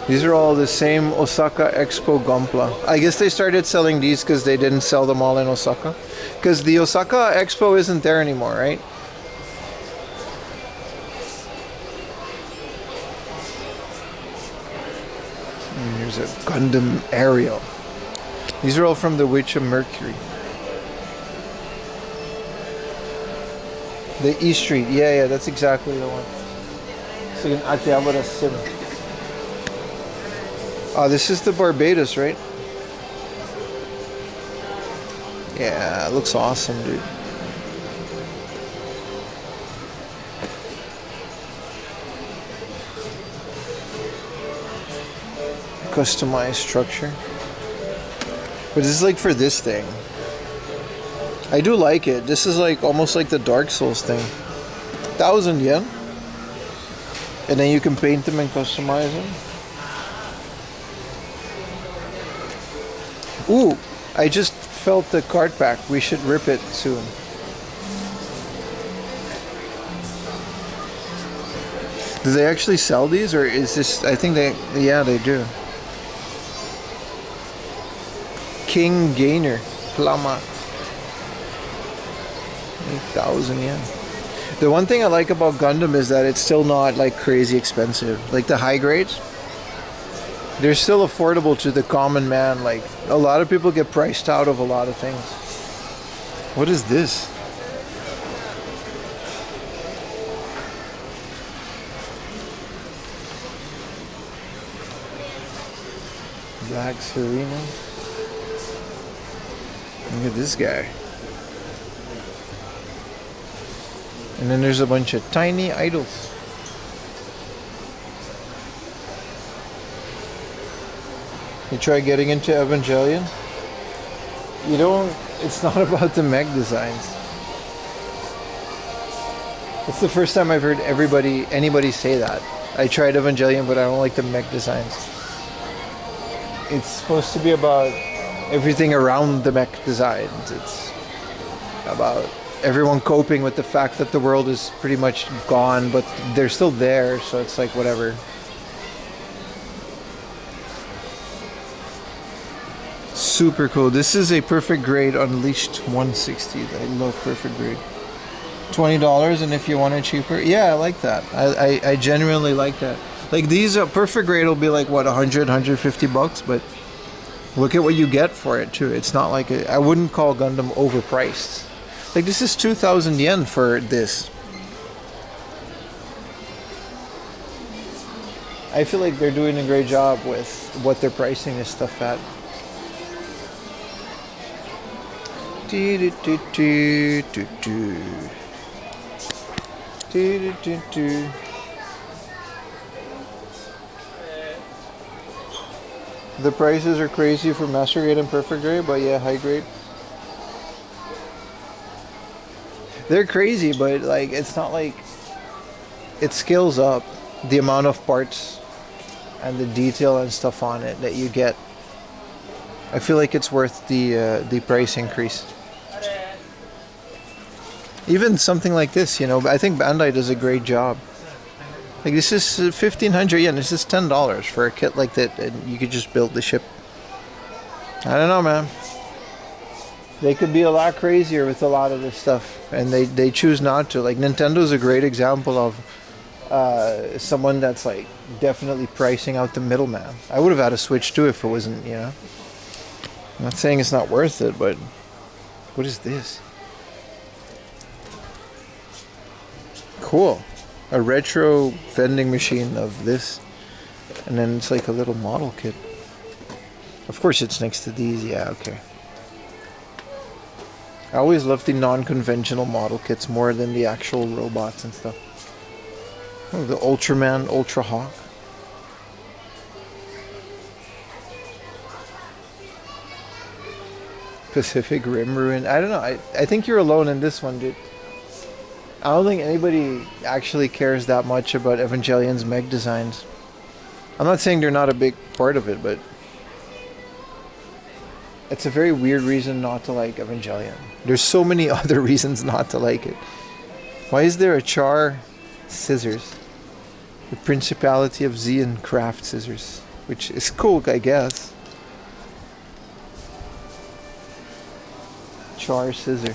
These are all the same Osaka Expo Gunpla. I guess they started selling these because they didn't sell them all in Osaka. Because the Osaka Expo isn't there anymore, right? And here's a Gundam Aerial. These are all from the Witch of Mercury. The E Street, yeah, that's exactly the one. It's like an Akihabara sim. This is the Barbados, right? Yeah, it looks awesome, dude. Customized structure. But this is like for this thing. I do like it. This is like almost like the Dark Souls thing. 1,000 yen. And then you can paint them and customize them. Ooh, I just felt the card pack. We should rip it soon. Do they actually sell these, or is this? I think they, yeah, they do. King Gainer, Plama, 8,000 yen. The one thing I like about Gundam is that it's still not like crazy expensive. Like the high grades, they're still affordable to the common man. Like a lot of people get priced out of a lot of things. What is this? Black Serena. Look at this guy. And then there's a bunch of tiny idols. You try getting into Evangelion? You don't, it's not about the mech designs. It's the first time I've heard anybody say that. I tried Evangelion, but I don't like the mech designs. It's supposed to be about everything around the mech designs. It's about everyone coping with the fact that the world is pretty much gone, but they're still there, so it's like whatever. Super cool. This is a Perfect Grade Unleashed 160. I love Perfect Grade. $20, and if you want it cheaper, yeah, I like that. I genuinely like that. Like these Perfect Grade will be like what, 100, 150 bucks, but look at what you get for it too. It's not like I wouldn't call Gundam overpriced. Like this is 2,000 yen for this. I feel like they're doing a great job with what they're pricing this stuff at. The prices are crazy for master grade and perfect grade, but yeah, high grade. They're crazy, but like it's not like it scales up the amount of parts and the detail and stuff on it that you get. I feel like it's worth the price increase. Even something like this, you know, I think Bandai does a great job. Like this is 1,500 yen. This is $10 for a kit like that, and you could just build the ship. I don't know, man. They could be a lot crazier with a lot of this stuff, and they choose not to. Like Nintendo's a great example of someone that's like definitely pricing out the middleman. I would have had a Switch too if it wasn't, you know. I'm not saying it's not worth it, but what is this? Cool. A retro vending machine of this, and then it's like a little model kit. Of course it's next to these. Yeah, okay. I always love the non-conventional model kits more than the actual robots and stuff. Oh, the Ultraman Ultra Hawk. Pacific Rim Ruin. I don't know. I think you're alone in this one, dude. I don't think anybody actually cares that much about Evangelion's Meg designs. I'm not saying they're not a big part of it, but it's a very weird reason not to like Evangelion. There's so many other reasons not to like it. Why is there a Char scissors? The Principality of Zeon craft scissors, which is cool, I guess. Char scissor.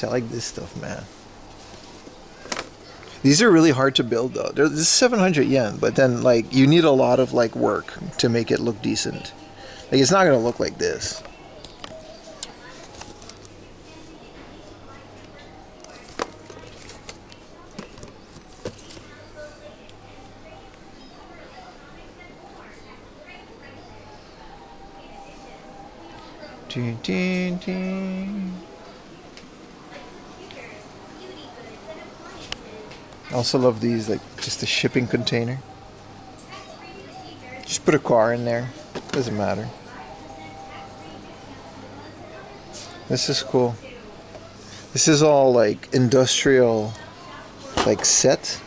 I like this stuff, man. These are really hard to build though. This is 700 yen, but then like you need a lot of like work to make it look decent. Like it's not gonna look like this. Ding, ding, ding. I also love these, like just a shipping container. Just put a car in there. Doesn't matter. This is cool. This is all like industrial, like set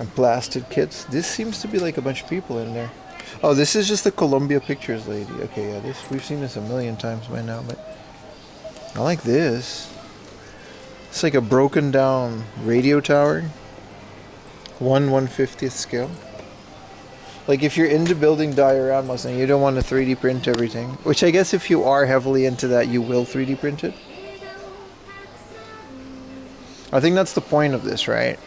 and blasted kits. This seems to be like a bunch of people in there. Oh, this is just the Columbia Pictures lady. Okay, yeah, this we've seen this a million times by now, but I like this. It's like a broken down radio tower. 1/150th scale. Like if you're into building dioramas and you don't want to 3D print everything, which I guess if you are heavily into that, you will 3D print it. I think that's the point of this, right?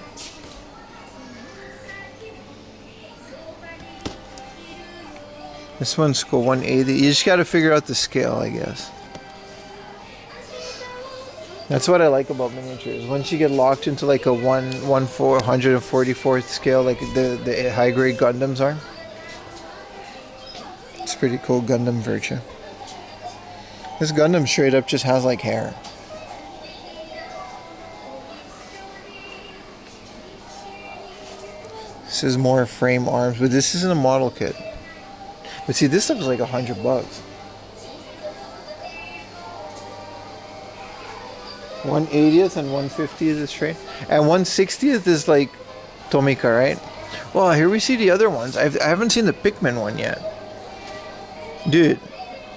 This one's cool, 180. You just got to figure out the scale, I guess. That's what I like about miniatures. Once you get locked into like a 1/144th scale, like the high grade Gundams are, it's pretty cool. Gundam Virtua. This Gundam straight up just has like hair. This is more frame arms, but this isn't a model kit. But see, this stuff is like $100. 1/80th and 1/50th is straight, and 1/60th is like Tomika, right? Well, here we see the other ones. I haven't seen the Pikmin one yet, dude.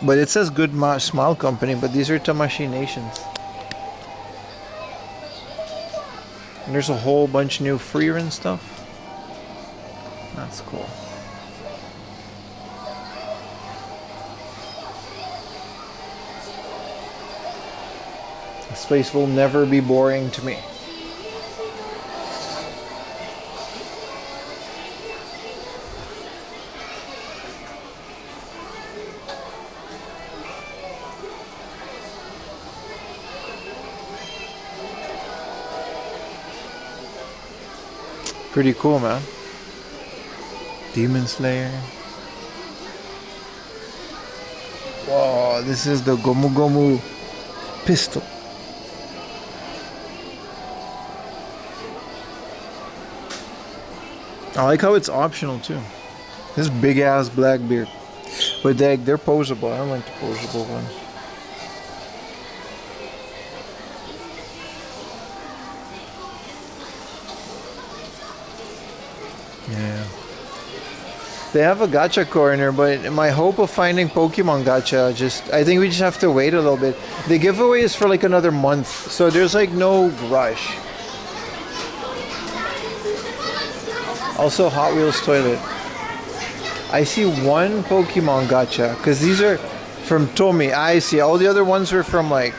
But it says Good Smile Company, but these are Tamashii Nations. And there's a whole bunch new Freerin stuff. That's cool. This place will never be boring to me. Pretty cool, man. Demon Slayer. Whoa, this is the Gomu Gomu pistol. I like how it's optional too. This big ass black beard. But they're posable. I don't like the posable ones. Yeah. They have a gacha corner, but my hope of finding Pokemon gacha, I think we just have to wait a little bit. The giveaway is for like another month, so there's like no rush. Also, Hot Wheels toilet. I see one Pokemon gacha, because these are from Tomy. I see. All the other ones were from like,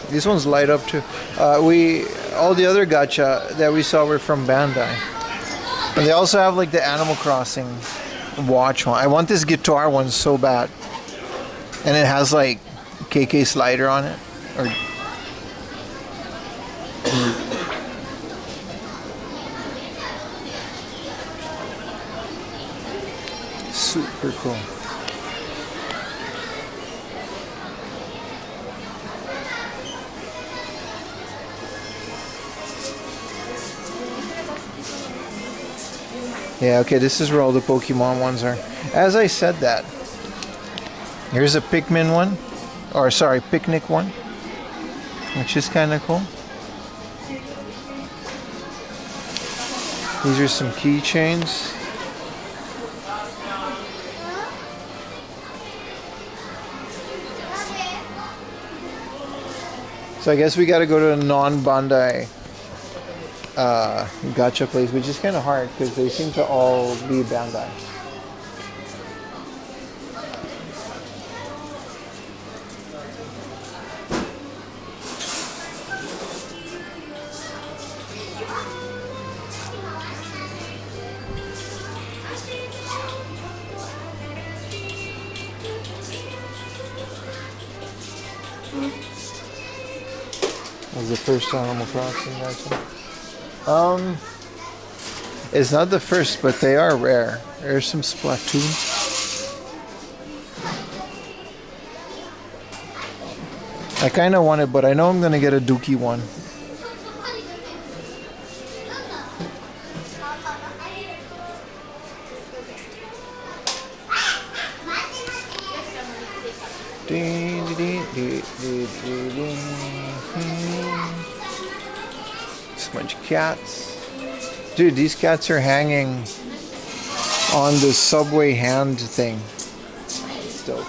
these ones light up too. All the other gacha that we saw were from Bandai. And they also have like the Animal Crossing watch one. I want this guitar one so bad. And it has like KK Slider on it. Or super cool. Yeah, okay, this is where all the Pokemon ones are. As I said that, here's a Pikmin one, or sorry, Picnic one, which is kind of cool. These are some keychains. So I guess we gotta go to a non-Bandai gacha place, which is kind of hard because they seem to all be Bandai. That was the first Animal Crossing gacha. It's not the first, but they are rare. There's some Splatoon. I kind of want it, but I know I'm gonna get a Dookie one. Bunch of cats. Dude, these cats are hanging on the subway hand thing. It's dope.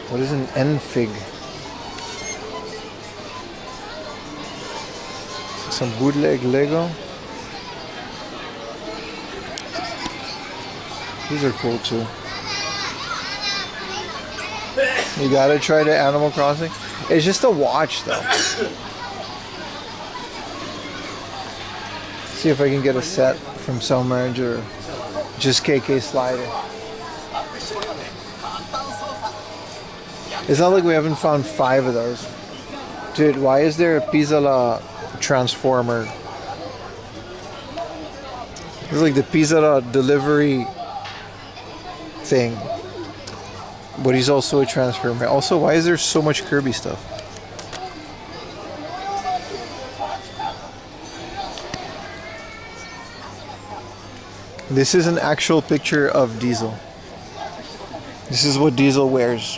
What is an N-Fig? Some bootleg Lego. These are cool too. You gotta try the Animal Crossing. It's just a watch though. See if I can get a set from Marcg or just KK Slider. It's not like we haven't found 5 of those. Dude, why is there a Pizzala transformer? It's like the Pizzala delivery thing. But he's also a transformer. Also, why is there so much Kirby stuff? This is an actual picture of Diesel. This is what Diesel wears.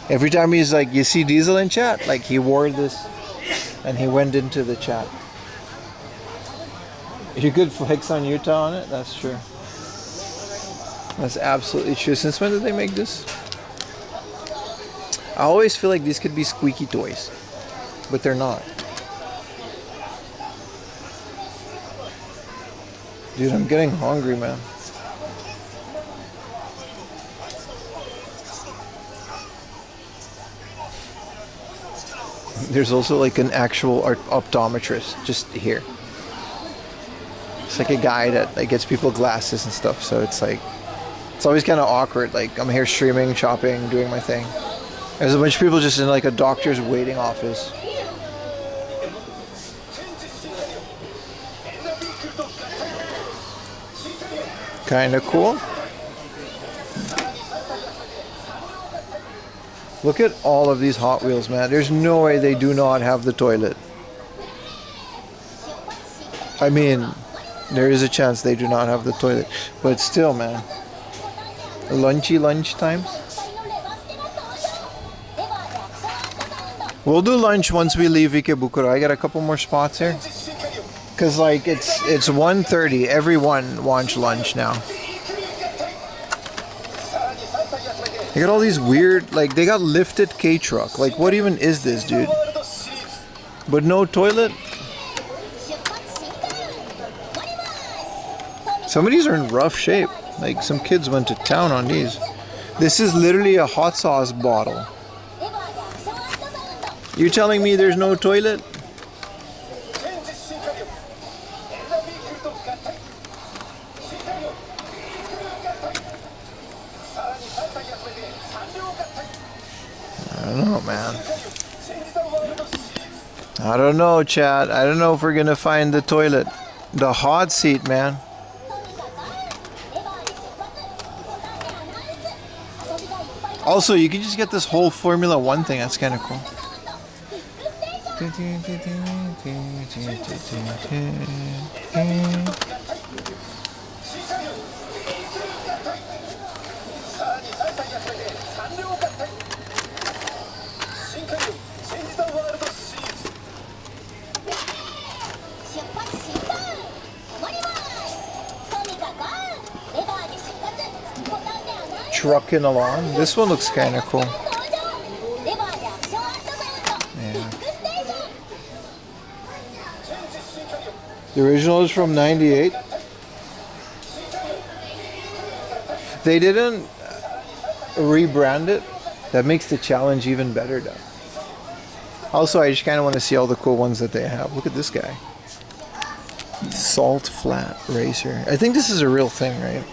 Every time he's like, you see Diesel in chat? Like he wore this and he went into the chat. You could flex on Utah on it? That's true. That's absolutely true. Since when did they make this? I always feel like these could be squeaky toys, but they're not. Dude, I'm getting hungry, man. There's also like an actual optometrist just here. It's like a guy that like gets people glasses and stuff. So it's like, it's always kind of awkward. Like I'm here streaming, shopping, doing my thing. There's a bunch of people just in like a doctor's waiting office. Kind of cool. Look at all of these Hot Wheels, man. There's no way they do not have the toilet. I mean, there is a chance they do not have the toilet. But still, man. Lunchy lunch times. We'll do lunch once we leave Ikebukuro. I got a couple more spots here. Cause like it's 1:30. Everyone wants lunch now. They got all these weird, like they got lifted K-truck. Like what even is this, dude? But no toilet. Some of these are in rough shape. Like some kids went to town on these. This is literally a hot sauce bottle. You're telling me there's no toilet? I don't know, man. I don't know, chat. I don't know if we're gonna find the toilet. The hot seat, man. Also, you can just get this whole Formula 1 thing. That's kind of cool. Trucking along. This one looks kind of cool. Yeah. The original is from '98. They didn't rebrand it. That makes the challenge even better though. Also, I just kind of want to see all the cool ones that they have. Look at this guy. Salt Flat Racer. I think this is a real thing, right?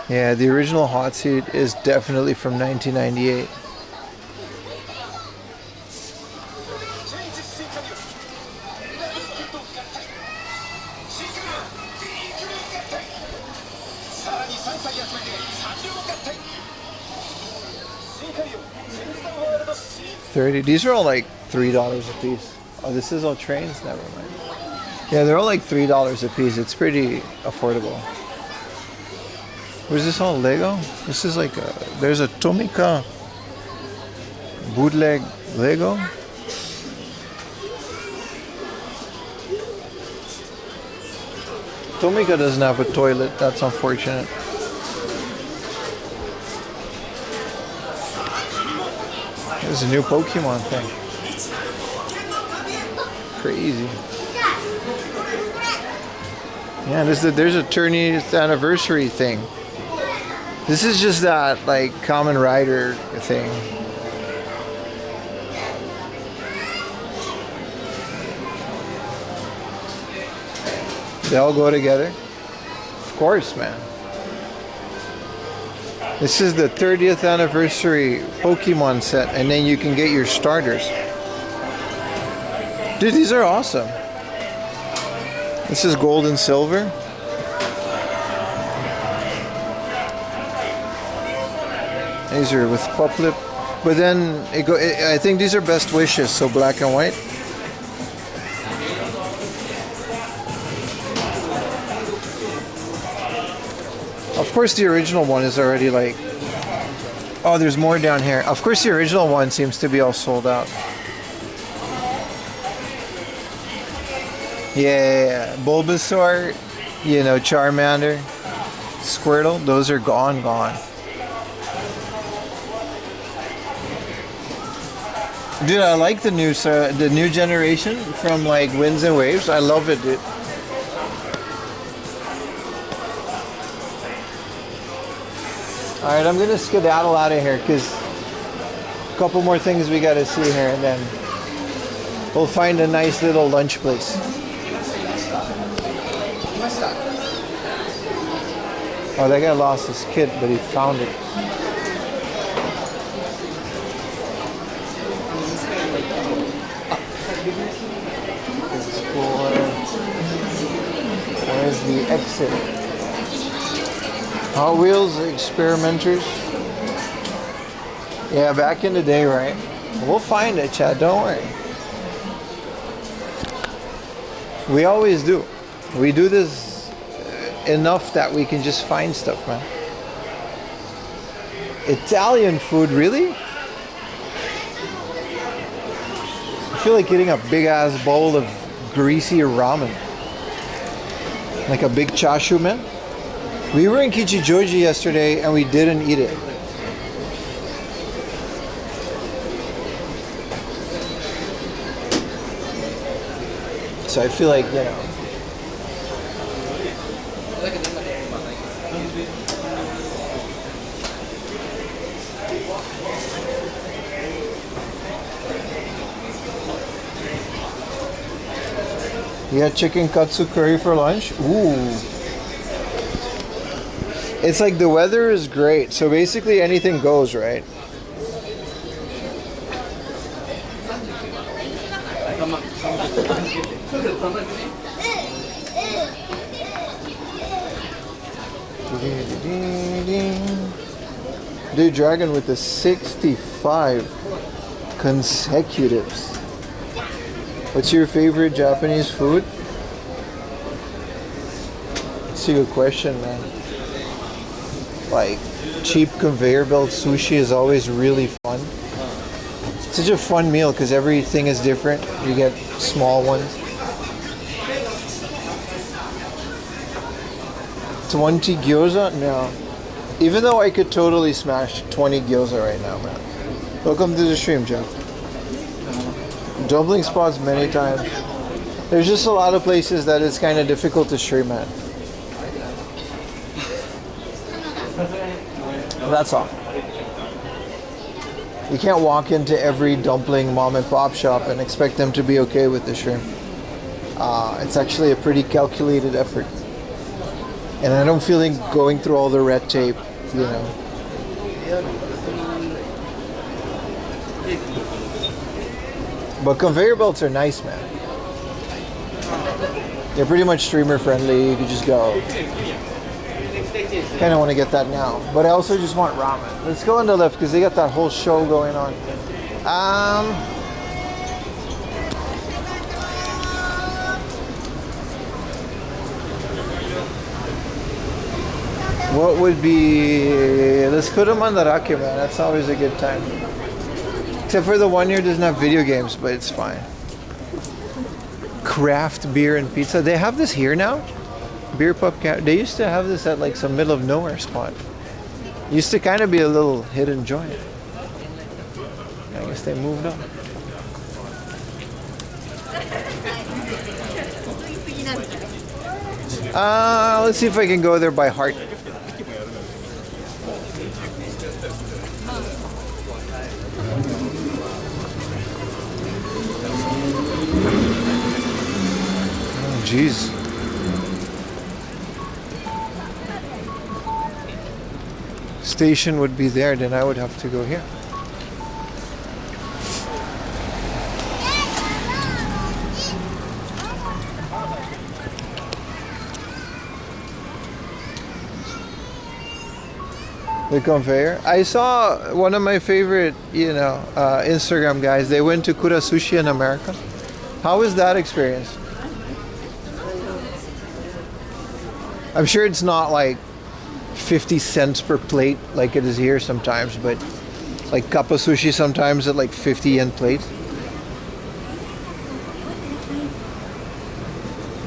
Yeah, the original hot seat is definitely from 1998. $30. These are all like $3 a piece. Oh, this is all trains? Never mind. Yeah, they're all like $3 a piece. It's pretty affordable. Was this all Lego? This is like a, there's a Tomica bootleg Lego. Tomica doesn't have a toilet. That's unfortunate. There's a new Pokemon thing. Crazy. Yeah, there's a 30th anniversary thing. This is just that like Kamen Rider thing. They all go together. Of course, man. This is the 30th anniversary Pokemon set, and then you can get your starters. Dude, these are awesome. This is gold and silver. These are with pup-lip, but then I think these are best wishes, so black and white. Of course, the original one is already like. Oh, there's more down here. Of course, the original one seems to be all sold out. Yeah, Bulbasaur, you know, Charmander, Squirtle, those are gone. Dude, I like the new generation from like Winds and Waves. I love it, dude. All right, I'm gonna skedaddle out of here because a couple more things we gotta see here, and then we'll find a nice little lunch place. Oh, that guy lost his kit, but he found it. Where's the exit? Hot Wheels experimenters. Yeah, back in the day, right? We'll find it, Chad, don't worry. We always do. We do this enough that we can just find stuff, man. Italian food, really? I feel like eating a big ass bowl of greasy ramen. Like a big chashu, man. We were in Kichijoji yesterday and we didn't eat it. So I feel like, you know. You had chicken katsu curry for lunch? Ooh. It's like the weather is great, so basically anything goes, right? Dude, Dragon with the 65 consecutives. What's your favorite Japanese food? That's a good question, man. Like, cheap conveyor belt sushi is always really fun. It's such a fun meal because everything is different. You get small ones. 20 gyoza? No. Even though I could totally smash 20 gyoza right now, man. Welcome to the stream, Jeff. Dumpling spots many times. There's just a lot of places that it's kind of difficult to stream at. That's all. You can't walk into every dumpling mom and pop shop and expect them to be okay with the stream. It's actually a pretty calculated effort. And I don't feel like going through all the red tape, you know. But conveyor belts are nice, man. They're pretty much streamer friendly. You could just go. Kind of want to get that now, but I also just want ramen. Let's go on the left because they got that whole show going on. What would be? Let's put them on the Mandarake, man. That's always a good time. Except for the one year doesn't have video games, but it's fine. Craft beer and pizza. They have this here now? Beer pub cat. They used to have this at like some middle of nowhere spot. Used to kind of be a little hidden joint. I guess they moved on. Let's see if I can go there by heart. Oh, jeez. Station would be there, then I would have to go here. The conveyor. I saw one of my favorite, you know, Instagram guys. They went to Kura Sushi in America. How was that experience? I'm sure it's not like 50 cents per plate like it is here sometimes, but like kappa sushi sometimes at like 50 yen plate.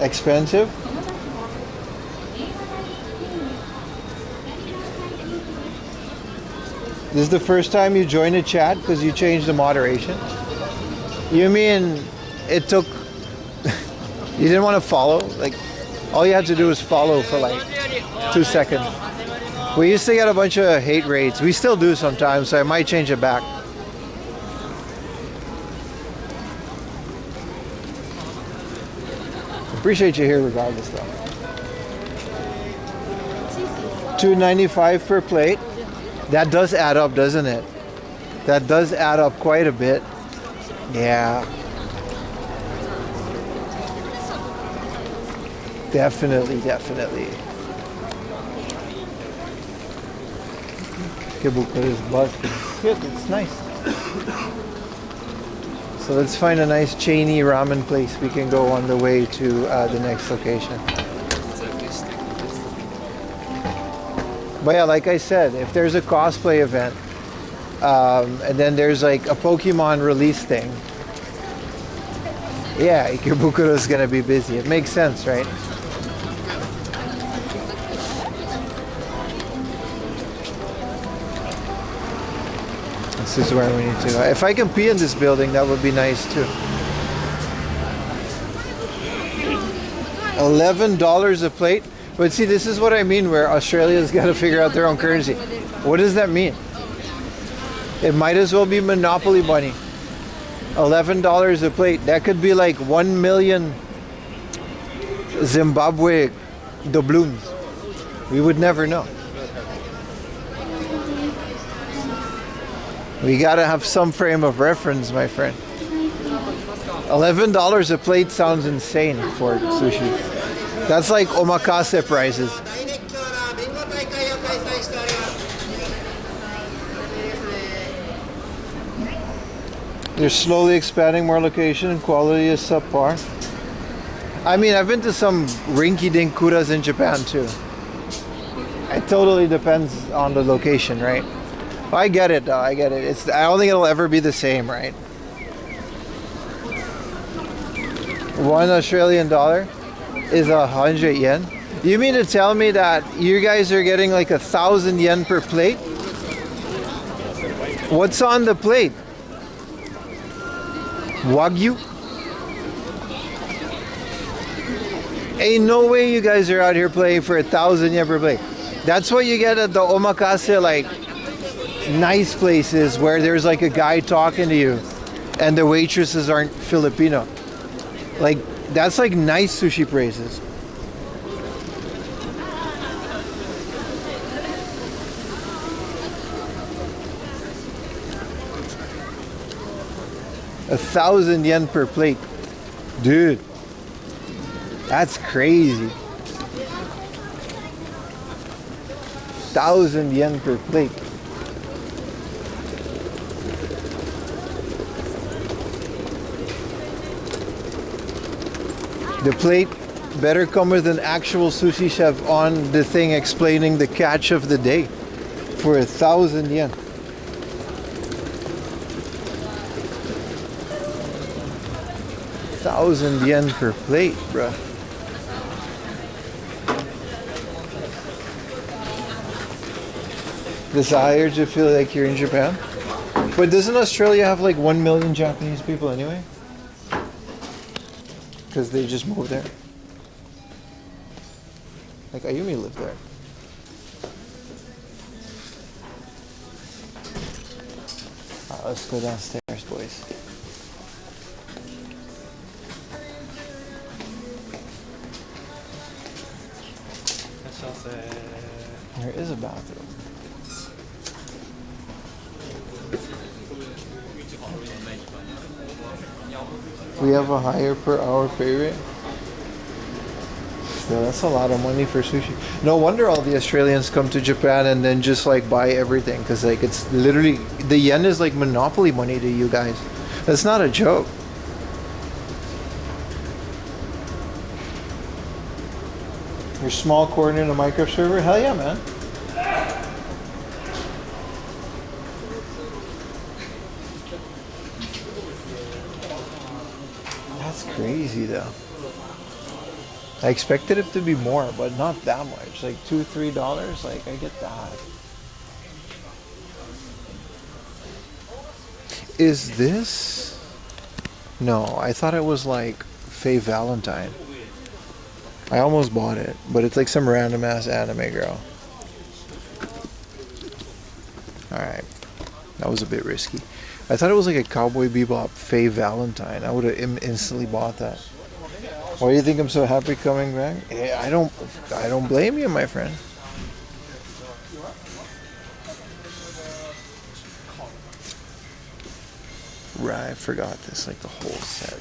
Expensive? This is the first time you join a chat because you changed the moderation? You mean it took... You didn't want to follow? Like, all you had to do was follow for like 2 seconds. We used to get a bunch of hate raids. We still do sometimes, so I might change it back. Appreciate you here regardless though. $2.95 per plate. That does add up, doesn't it? That does add up quite a bit. Yeah. Definitely, definitely. Ikebukuro is busted. It's good, it's nice. So let's find a nice chainy ramen place we can go on the way to the next location. But yeah, like I said, if there's a cosplay event, and then there's like a Pokemon release thing, yeah, Ikebukuro is gonna be busy. It makes sense, right? This is where we need to go. If I can pee in this building, that would be nice too. $11 a plate. But see, this is what I mean, where Australia's got to figure out their own currency. What does that mean? It might as well be Monopoly money. $11 a plate. That could be like 1 million Zimbabwe doubloons. We would never know. We gotta have some frame of reference, my friend. $11 a plate sounds insane for sushi. That's like omakase prices. They're slowly expanding more location and quality is subpar. I mean, I've been to some rinky-dink kuras in Japan too. It totally depends on the location, right? I get it though, I get it. I don't think it'll ever be the same, right? 1 Australian dollar is 100 yen. You mean to tell me that you guys are getting like 1,000 yen per plate? What's on the plate? Wagyu? Ain't no way you guys are out here playing for 1,000 yen per plate. That's what you get at the omakase, like nice places where there's like a guy talking to you and the waitresses aren't Filipino. Like, that's like nice sushi prices. $1,000 yen per plate. Dude, that's crazy. 1,000 yen per plate. The plate better come with an actual sushi chef on the thing explaining the catch of the day for 1,000 yen. $1,000 per plate, bruh. Desire to feel like you're in Japan? But doesn't Australia have like 1 million Japanese people anyway? Because they just moved there. Like Ayumi lived there. Alright, let's go downstairs, boys. There is a bathroom. We have a higher per hour pay rate. Still, that's a lot of money for sushi. No wonder all the Australians come to Japan and then just like buy everything, because like it's literally, the yen is like monopoly money to you guys. That's not a joke. Your small corner in a Minecraft server? Hell yeah, man. That's crazy though. I expected it to be more, but not that much. Like $2-3, like I get that. Is this No, I thought it was like Faye Valentine. I almost bought it, but it's like some random ass anime girl. Alright. That was a bit risky. I thought it was like a Cowboy Bebop Faye Valentine. I would have instantly bought that. Why do you think I'm so happy coming back? Yeah, I don't blame you, my friend. Right, I forgot this, like the whole set.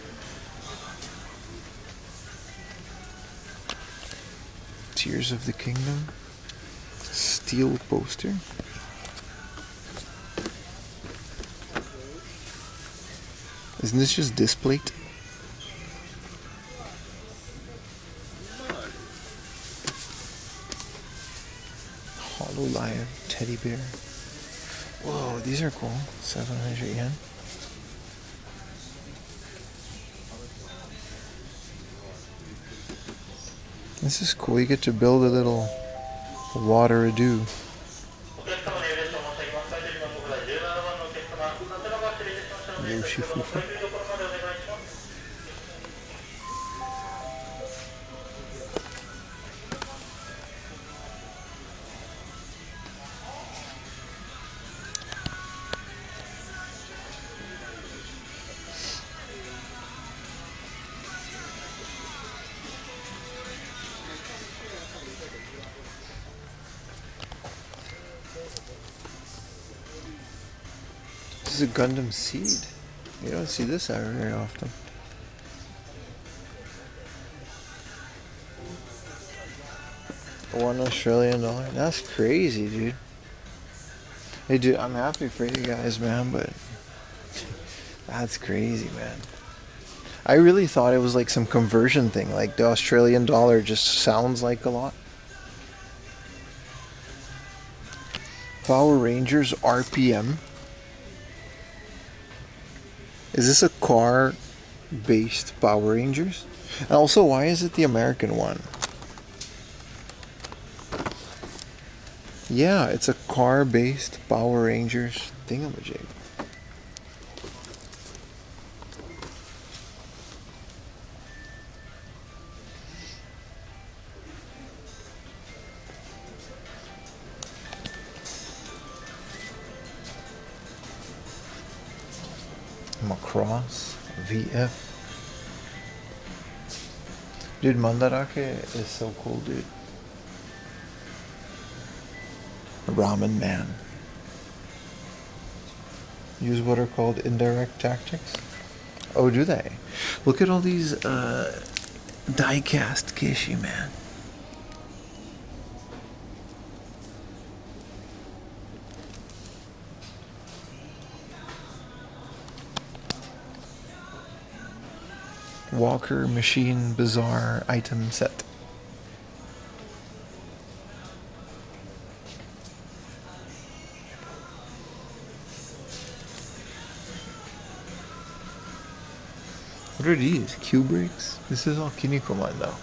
Tears of the Kingdom. Steel poster. Isn't this just displate? Hollow Lion teddy bear. Whoa, these are cool. 700 yen. This is cool. You get to build a little water-a-doo. Yoshi Fufa. This is a Gundam Seed. You don't see this out very often. $1 Australian. That's crazy, dude. Hey, dude, I'm happy for you guys, man, but that's crazy, man. I really thought it was like some conversion thing. Like the Australian dollar just sounds like a lot. Power Rangers RPM. Is this a car-based Power Rangers? And also, why is it the American one? Yeah, it's a car-based Power Rangers thingamajig. Macross VF. Dude, Mandarake is so cool, dude. Ramen Man. Use what are called indirect tactics. Oh, do they? Look at all these die-cast Kishi, man. Walker Machine Bazaar item set. What are these? Q-Breaks? This is all Kinnikuman though.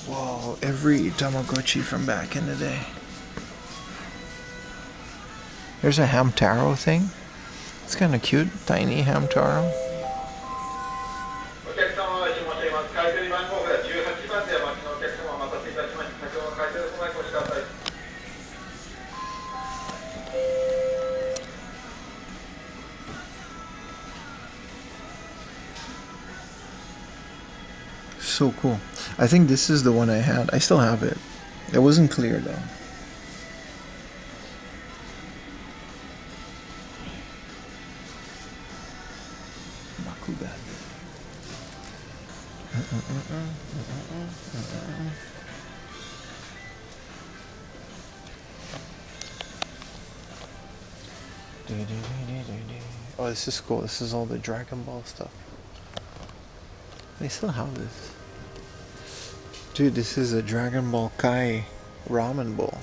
Whoa, every Tamagotchi from back in the day. There's a Hamtaro thing. It's kind of cute, tiny Hamtaro. So cool. I think this is the one I had. I still have it. It wasn't clear though. Oh, this is cool. This is all the Dragon Ball stuff. They still have this. Dude, this is a Dragon Ball Kai ramen bowl.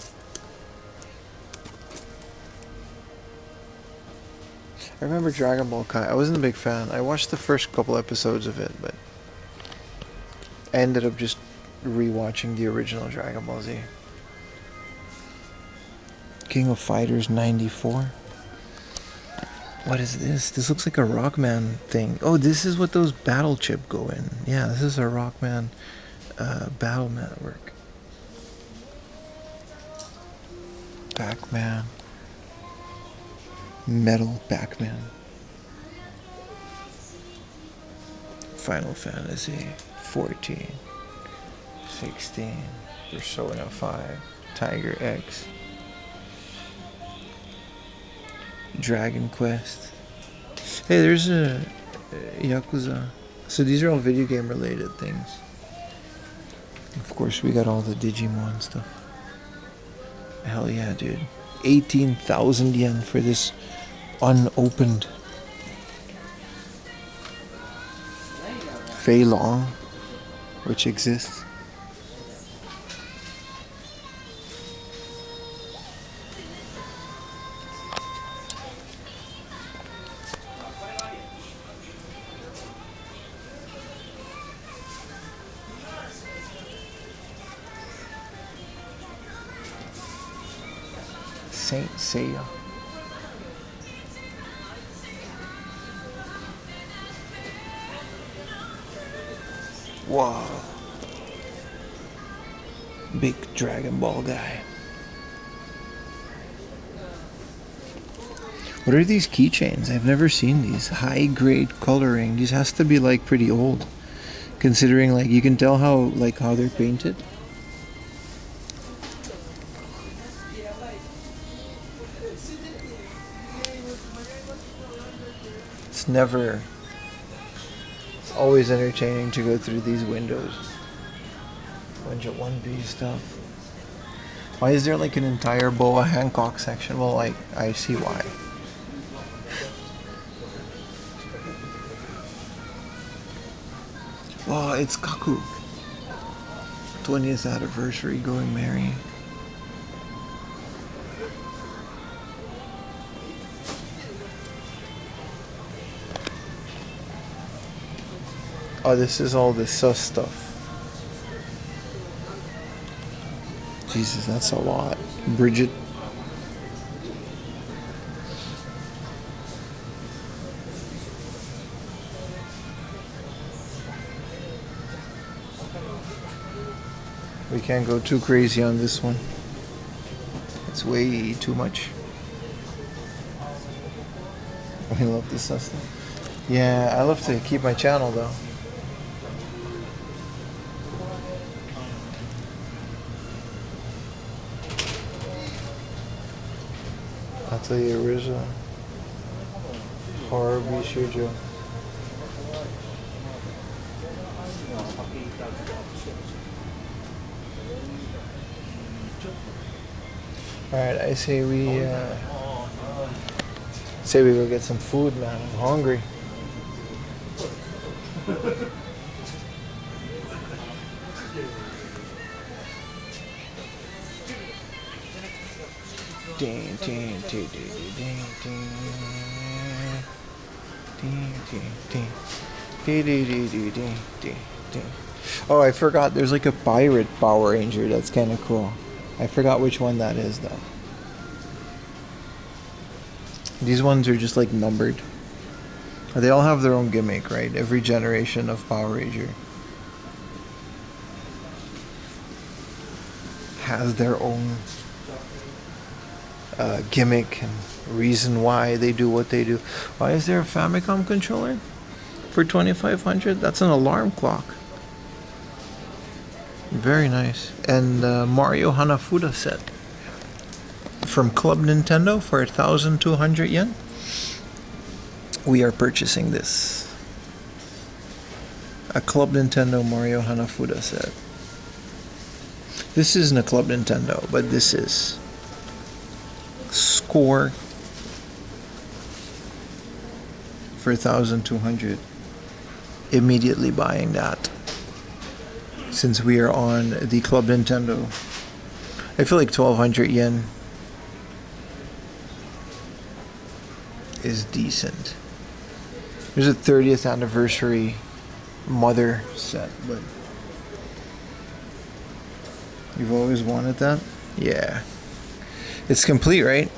I remember Dragon Ball Kai. I wasn't a big fan. I watched the first couple episodes of it, but I ended up just rewatching the original Dragon Ball Z. King of Fighters 94. What is this? This looks like a Rockman thing. Oh, this is what those battle chip go in. Yeah, this is a Rockman battle network. Pac-Man. Metal Pac-Man. Final Fantasy 14, 16, Persona 5, Tiger X, Dragon Quest. Hey, there's a Yakuza. So these are all video game related things. Of course, we got all the Digimon stuff. Hell yeah, dude. 18,000 yen for this unopened Fei Long, which exists. Saint Seiya. Wow. Big Dragon Ball guy. What are these keychains? I've never seen these. High grade coloring. These has to be like pretty old. Considering like you can tell how they're painted. It's never, it's always entertaining to go through these windows. Bunch of 1B stuff. Why is there like an entire Boa Hancock section? Well, like, I see why. Oh, it's Kaku. 20th anniversary going merry. Oh, this is all the sus stuff. Jesus, that's a lot. Bridget. We can't go too crazy on this one. It's way too much. I love this sus stuff. Yeah, I love to keep my channel though. Atelier Rizzo, Harubi Shujo. Alright, I say we go get some food, man. I'm hungry. Ding, ding, ding, ding, ding, ding, ding, ding, ding, ding, ding, ding, ding. Oh, I forgot. There's like a pirate Power Ranger. That's kind of cool. I forgot which one that is, though. These ones are just like numbered. They all have their own gimmick, right? Every generation of Power Ranger has their own gimmick and reason why they do what they do. Why is there a Famicom controller for 2,500? That's an alarm clock. Very nice. And Mario Hanafuda set from Club Nintendo for 1,200 yen. We are purchasing this. A Club Nintendo Mario Hanafuda set. This isn't a Club Nintendo, but this is Score for 1,200. Immediately buying that. Since we are on the Club Nintendo, I feel like 1,200 yen is decent. There's a 30th anniversary Mother set, but you've always wanted that? Yeah. It's complete, right?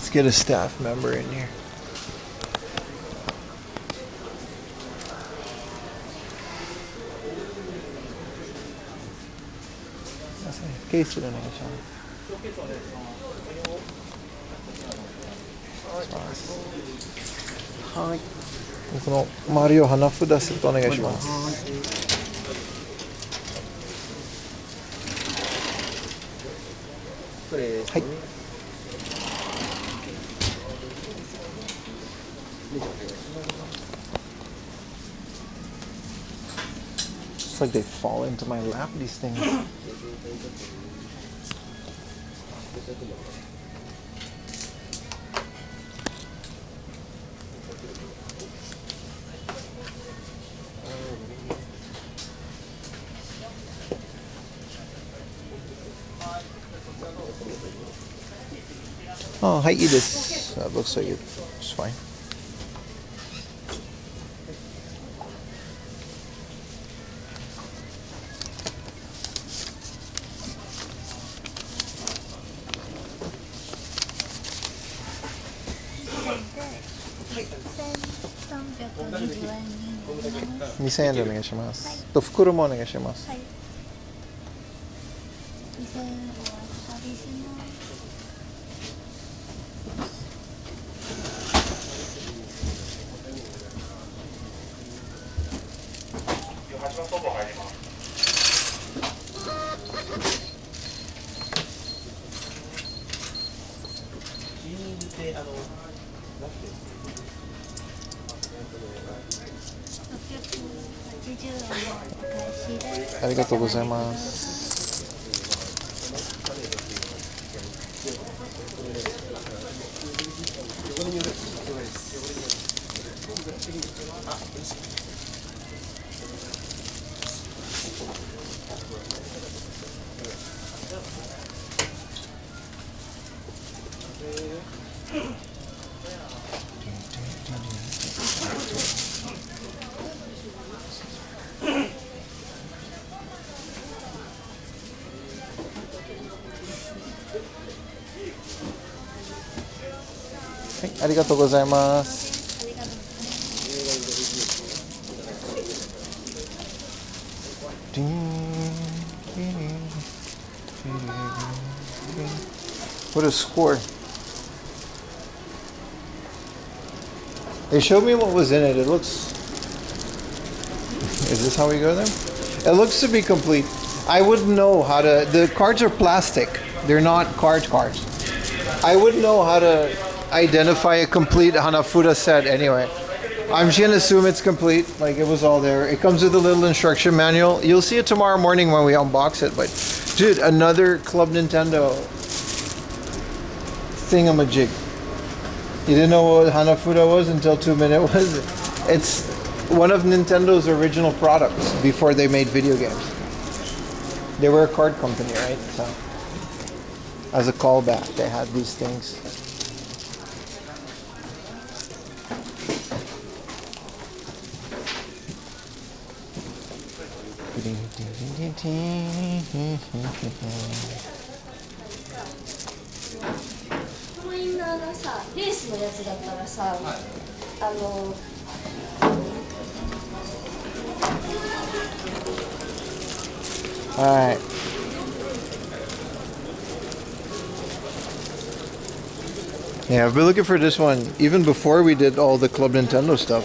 Let's get a staff member in here. Caseはい。このマリオ花札セットお願いします。はい。It's like they fall into my lap, these things. Oh, hi, this. That looks like it's fine. $2,000円でお願いします。と袋もお願いします。ありがとうございます。はい、ありがとうございます。What a score. They showed me what was in it. It looks... Is this how we go there? It looks to be complete. I wouldn't know how to... The cards are plastic. They're not cards. I wouldn't know how to identify a complete Hanafuda set anyway. I'm just gonna assume it's complete, like it was all there. It comes with a little instruction manual. You'll see it tomorrow morning when we unbox it, but dude, another Club Nintendo thingamajig. You didn't know what Hanafuda was until 2 minutes was. It's one of Nintendo's original products before they made video games. They were a card company, right? So as a callback, they had these things. Alright. Yeah, I've been looking for this one even before we did all the Club Nintendo stuff.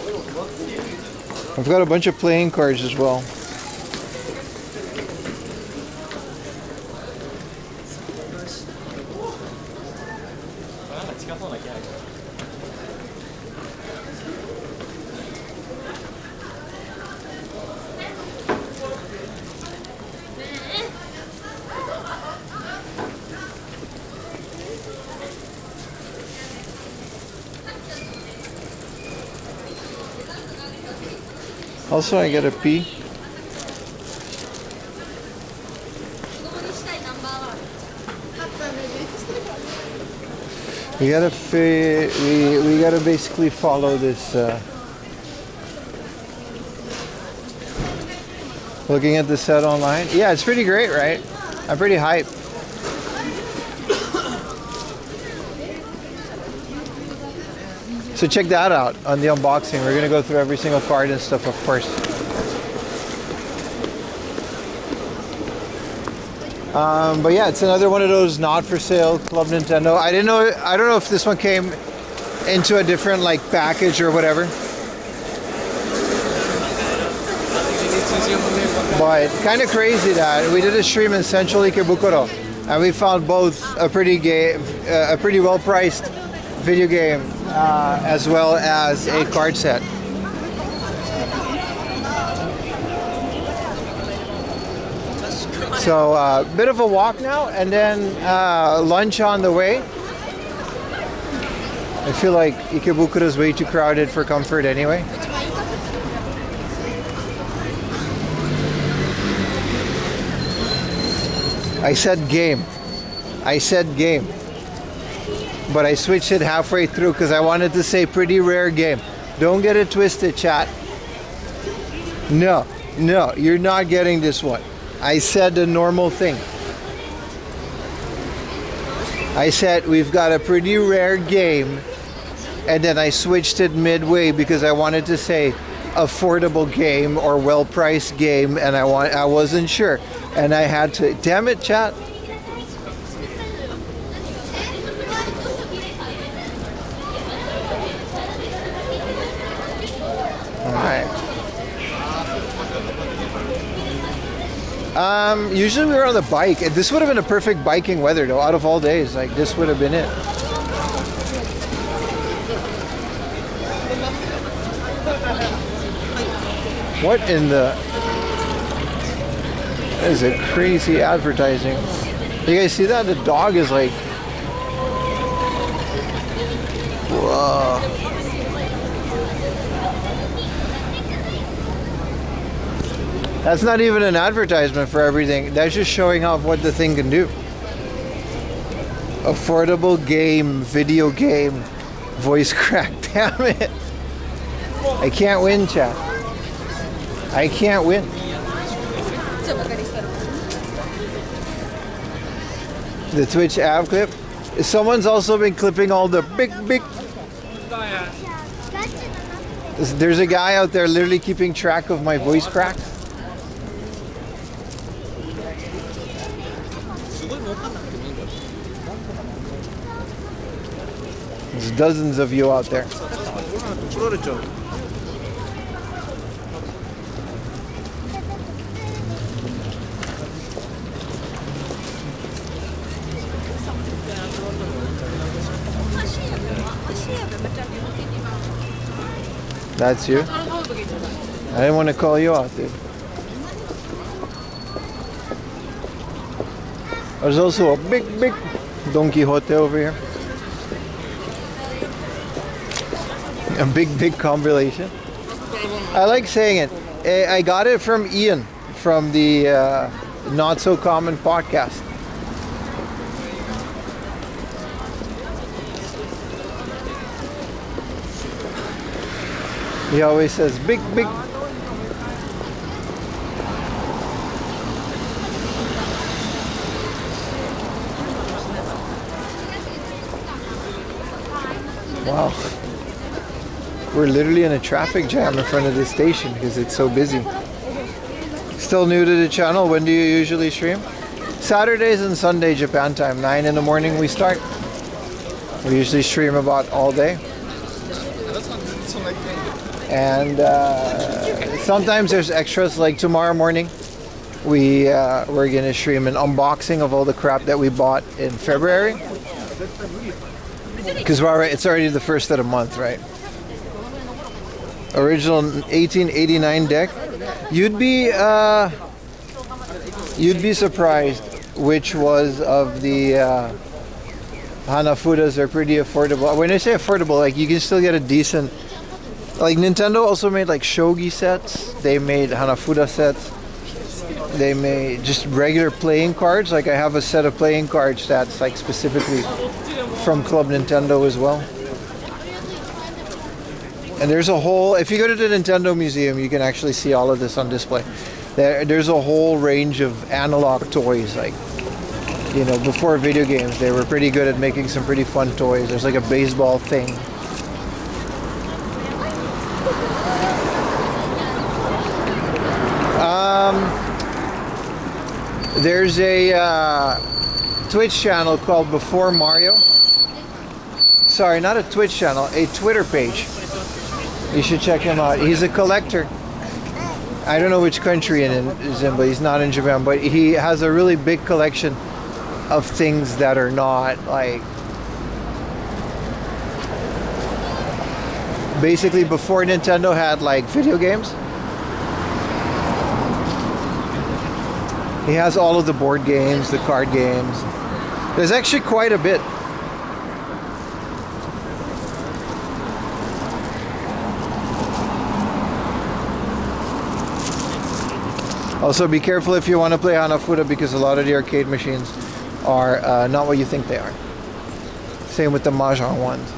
I've got a bunch of playing cards as well. Also, I get a P. We gotta basically follow this. Looking at the set online, yeah, it's pretty great, right? I'm pretty hyped. So check that out on the unboxing. We're gonna go through every single card and stuff, of course. But yeah, it's another one of those not for sale Club Nintendo. I don't know if this one came into a different like package or whatever. But kind of crazy that we did a stream in Central Ikebukuro and we found both a pretty well priced video game as well as a card set. So a bit of a walk now and then lunch on the way. I feel like Ikebukuro is way too crowded for comfort anyway. I said game. But I switched it halfway through because I wanted to say pretty rare game. Don't get it twisted, chat. No, you're not getting this one. I said the normal thing. I said we've got a pretty rare game, and then I switched it midway because I wanted to say affordable game or well-priced game, and I wasn't sure. And I had to, damn it, chat. All right. Usually we were on the bike. This would have been a perfect biking weather though, out of all days. Like this would have been it. What in the... That is a crazy advertising. You guys see that? The dog is like... Whoa. That's not even an advertisement for everything. That's just showing off what the thing can do. Affordable game, video game, voice crack. Damn it. I can't win, chat. I can't win. The Twitch app clip. Someone's also been clipping all the big. There's a guy out there literally keeping track of my voice cracks. There's dozens of you out there. That's you? I didn't want to call you out, dude. There's also a big Don Quixote over here. A big compilation. I like saying it. I got it from Ian from the Not So Common podcast. He always says big. Wow. We're literally in a traffic jam in front of the station because it's so busy. Still new to the channel, when do you usually stream? Saturdays and Sunday Japan time, 9 in the morning we start. We usually stream about all day. And sometimes there's extras, like tomorrow morning we're gonna stream an unboxing of all the crap that we bought in February. Because it's already the first of the month, right? Original 1889 deck. You'd be surprised which was of the Hanafudas are pretty affordable. When I say affordable, like you can still get a decent. Like Nintendo also made like shogi sets. They made Hanafuda sets. They made just regular playing cards. Like I have a set of playing cards that's like specifically from Club Nintendo as well. And there's a whole, if you go to the Nintendo Museum, you can actually see all of this on display. There's a whole range of analog toys. Like, you know, before video games, they were pretty good at making some pretty fun toys. There's like a baseball thing. There's a Twitch channel called Before Mario. Sorry, not a Twitch channel, a Twitter page. You should check him out. He's a collector. I don't know which country he's in, but he's not in Japan. But he has a really big collection of things that are not like... Basically, before Nintendo had like video games, he has all of the board games, the card games. There's actually quite a bit. Also, be careful if you want to play Hanafuda, because a lot of the arcade machines are not what you think they are. Same with the Mahjong ones.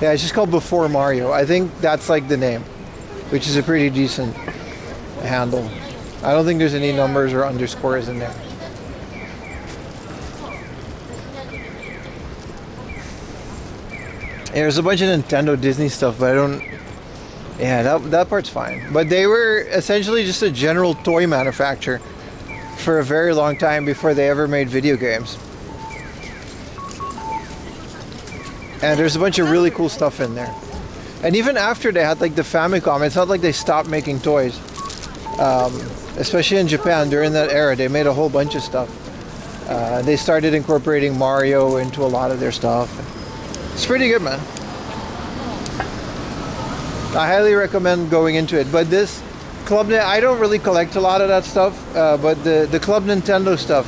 Yeah, it's just called Before Mario. I think that's like the name, which is a pretty decent handle. I don't think there's any numbers or underscores in there. There's a bunch of Nintendo Disney stuff, but I don't... Yeah, that part's fine. But they were essentially just a general toy manufacturer for a very long time before they ever made video games. And there's a bunch of really cool stuff in there. And even after they had like the Famicom, it's not like they stopped making toys. Especially in Japan during that era, they made a whole bunch of stuff. They started incorporating Mario into a lot of their stuff. It's pretty good, man. I highly recommend going into it. But this Club, I don't really collect a lot of that stuff, but the Club Nintendo stuff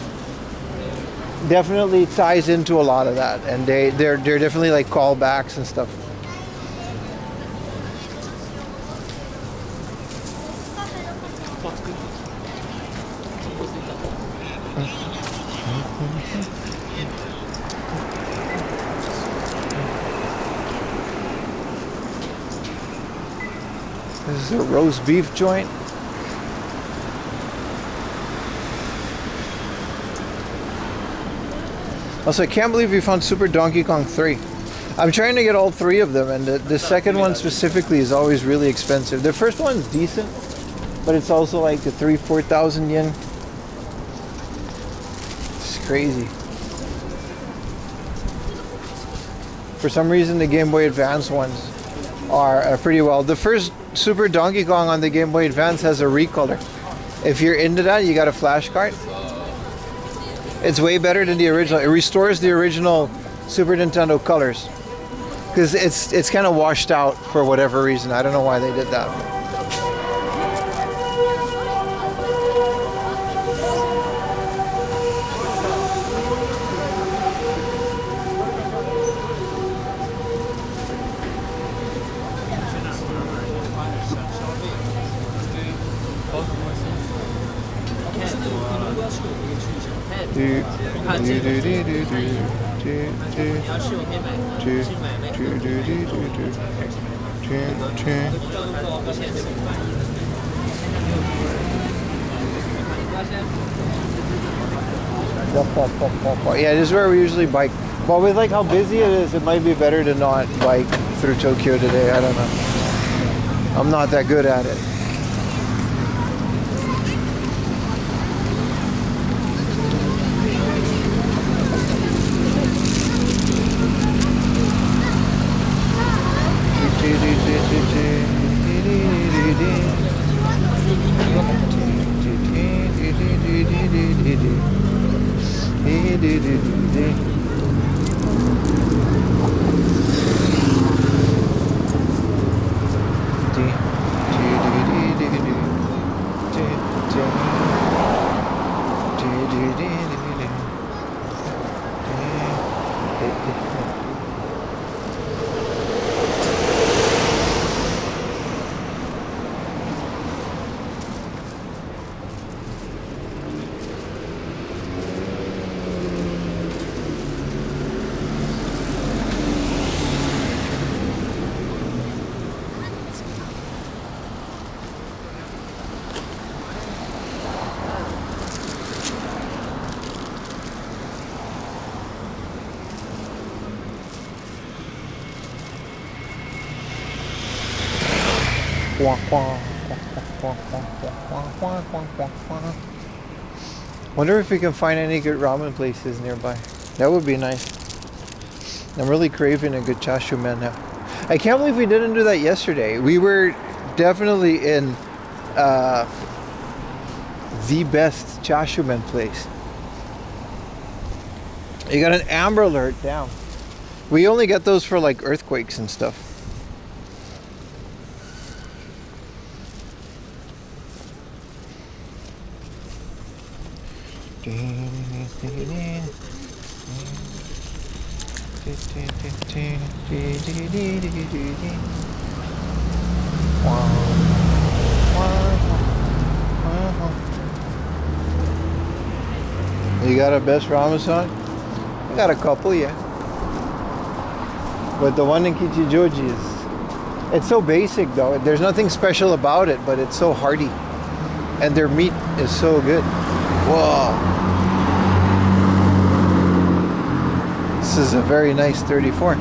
definitely ties into a lot of that, and they're definitely like callbacks and stuff. This is a roast beef joint. Also, I can't believe we found Super Donkey Kong 3. I'm trying to get all three of them, and the second one specifically is always really expensive. The first one's decent, but it's also like the 3,000-4,000 yen. It's crazy. For some reason, the Game Boy Advance ones are pretty well. The first Super Donkey Kong on the Game Boy Advance has a recolor. If you're into that, you got a flash card. It's way better than the original. It restores the original Super Nintendo colors, because it's kind of washed out for whatever reason. I don't know why they did that. Yeah, this is where we usually bike. But with like how busy it is, it might be better to not bike through Tokyo today. I don't know. I'm not that good at it. Wonder if we can find any good ramen places nearby. That would be nice. I'm really craving a good chashu man now. I can't believe we didn't do that yesterday. We were definitely in the best chashu man place. You got an amber alert down. We only get those for like earthquakes and stuff. You got a best Ramazan? I got a couple, yeah. But the one in Kichijoji is, it's so basic though. There's nothing special about it, but it's so hearty. And their meat is so good. Whoa. This is a very nice 34.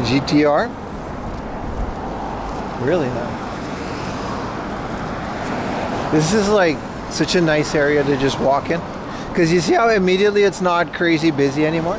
GTR? Really nice. This is like such a nice area to just walk in. Because you see how immediately it's not crazy busy anymore?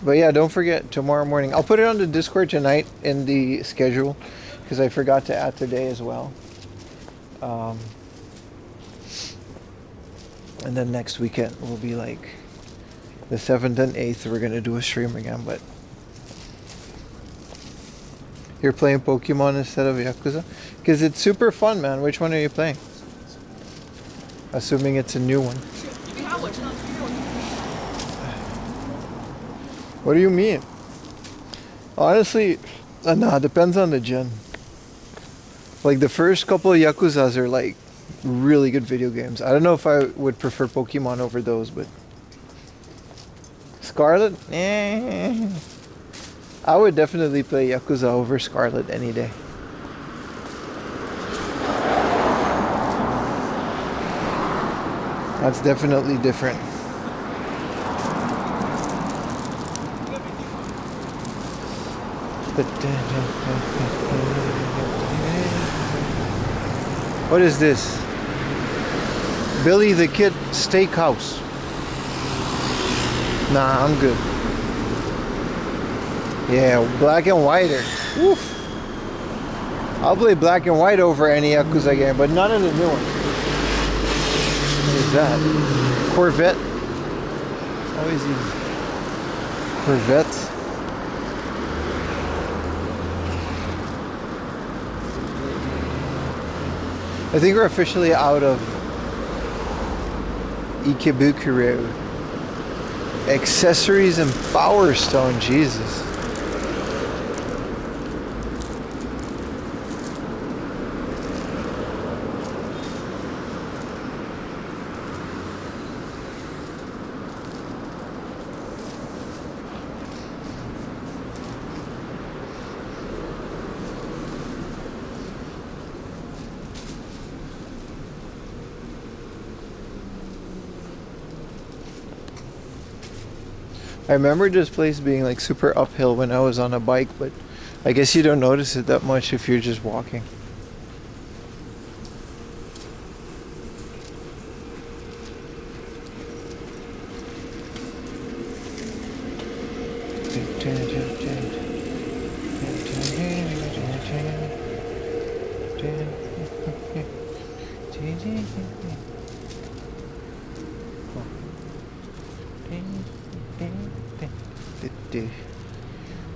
But yeah, don't forget tomorrow morning. I'll put it on the Discord tonight in the schedule because I forgot to add today as well. And then next weekend will be like the 7th and 8th. We're going to do a stream again. But you're playing Pokemon instead of Yakuza? Because it's super fun, man. Which one are you playing? Assuming it's a new one. What do you mean? Honestly, nah, depends on the gen. Like the first couple of Yakuzas are like really good video games. I don't know if I would prefer Pokemon over those, but Scarlet? Eh. I would definitely play Yakuza over Scarlet any day. That's definitely different. What is this? Billy the Kid Steakhouse. Nah, I'm good. Yeah, black and whiter. Woof. I'll play black and white over any Yakuza game, but none of the new ones. What is that? Corvette. Always these Corvettes. I think we're officially out of Ikebukuro. Accessories and Power Stone, Jesus. I remember this place being like super uphill when I was on a bike, but I guess you don't notice it that much if you're just walking.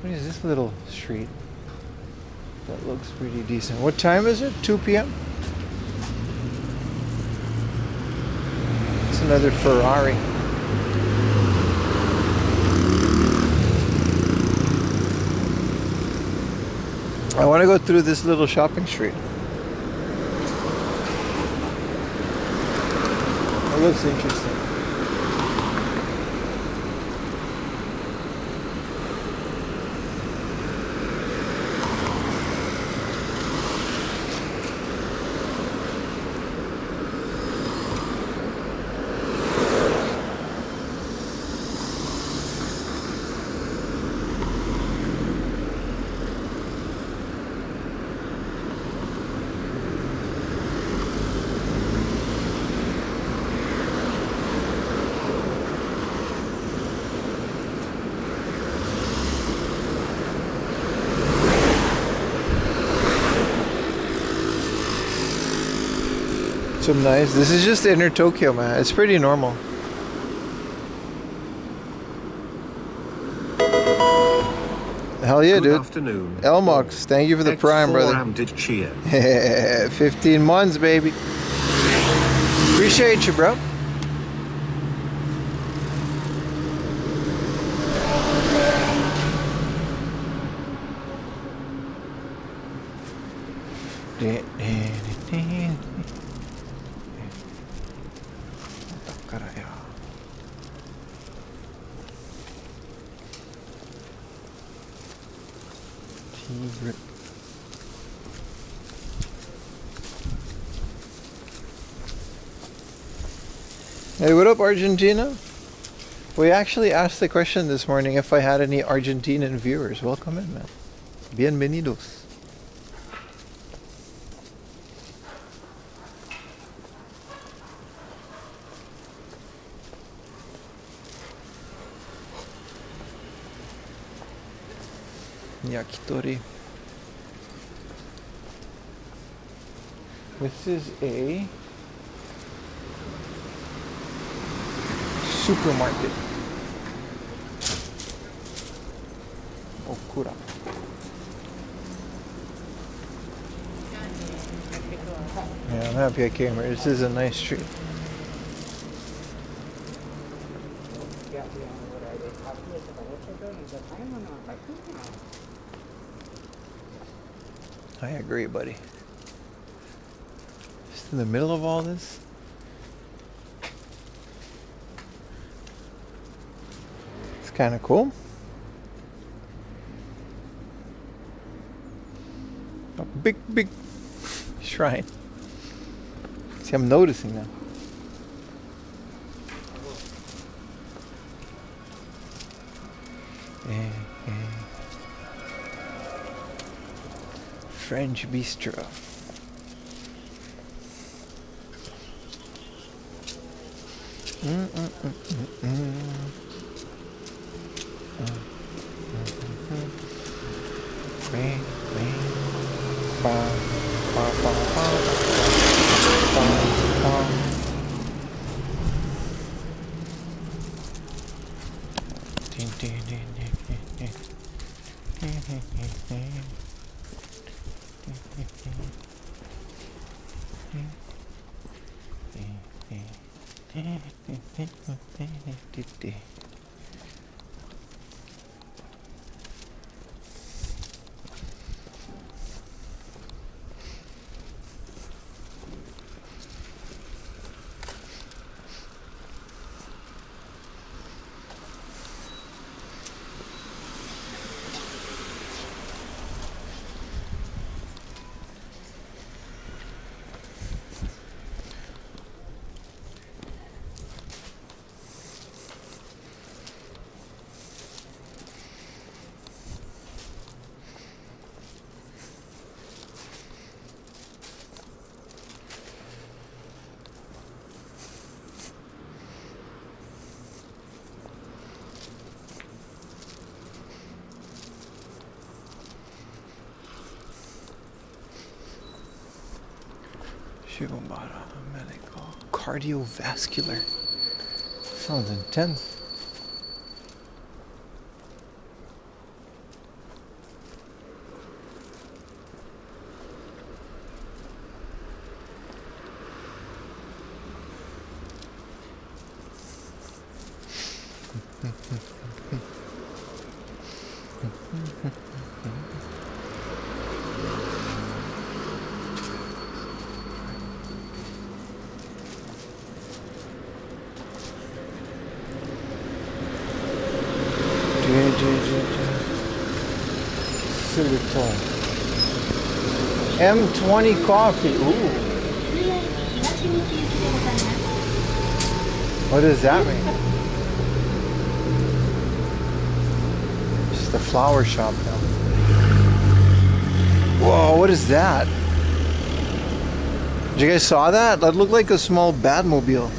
What is this little street? That looks pretty decent. What time is it? 2 p.m.? Another Ferrari. I want to go through this little shopping street. It looks interesting. Some nice. This is just inner Tokyo, man. It's pretty normal. Hell yeah, Good dude. afternoon. Elmox, thank you for the prime, brother. Did cheer. 15 months, baby. Appreciate you, bro. Hey, what up, Argentina? We actually asked the question this morning if I had any Argentinian viewers. Welcome in, man. Bienvenidos. Yakitori. This is a supermarket. Okura. Yeah, I'm happy I came here. This is a nice street. I agree, buddy. Just in the middle of all this. It's kind of cool. A big shrine. See, I'm noticing now. French bistro. Medical. Cardiovascular. Sounds intense. M20 coffee. Ooh. What does that mean? Just a flower shop now. Whoa, what is that? Did you guys saw that? That looked like a small Batmobile.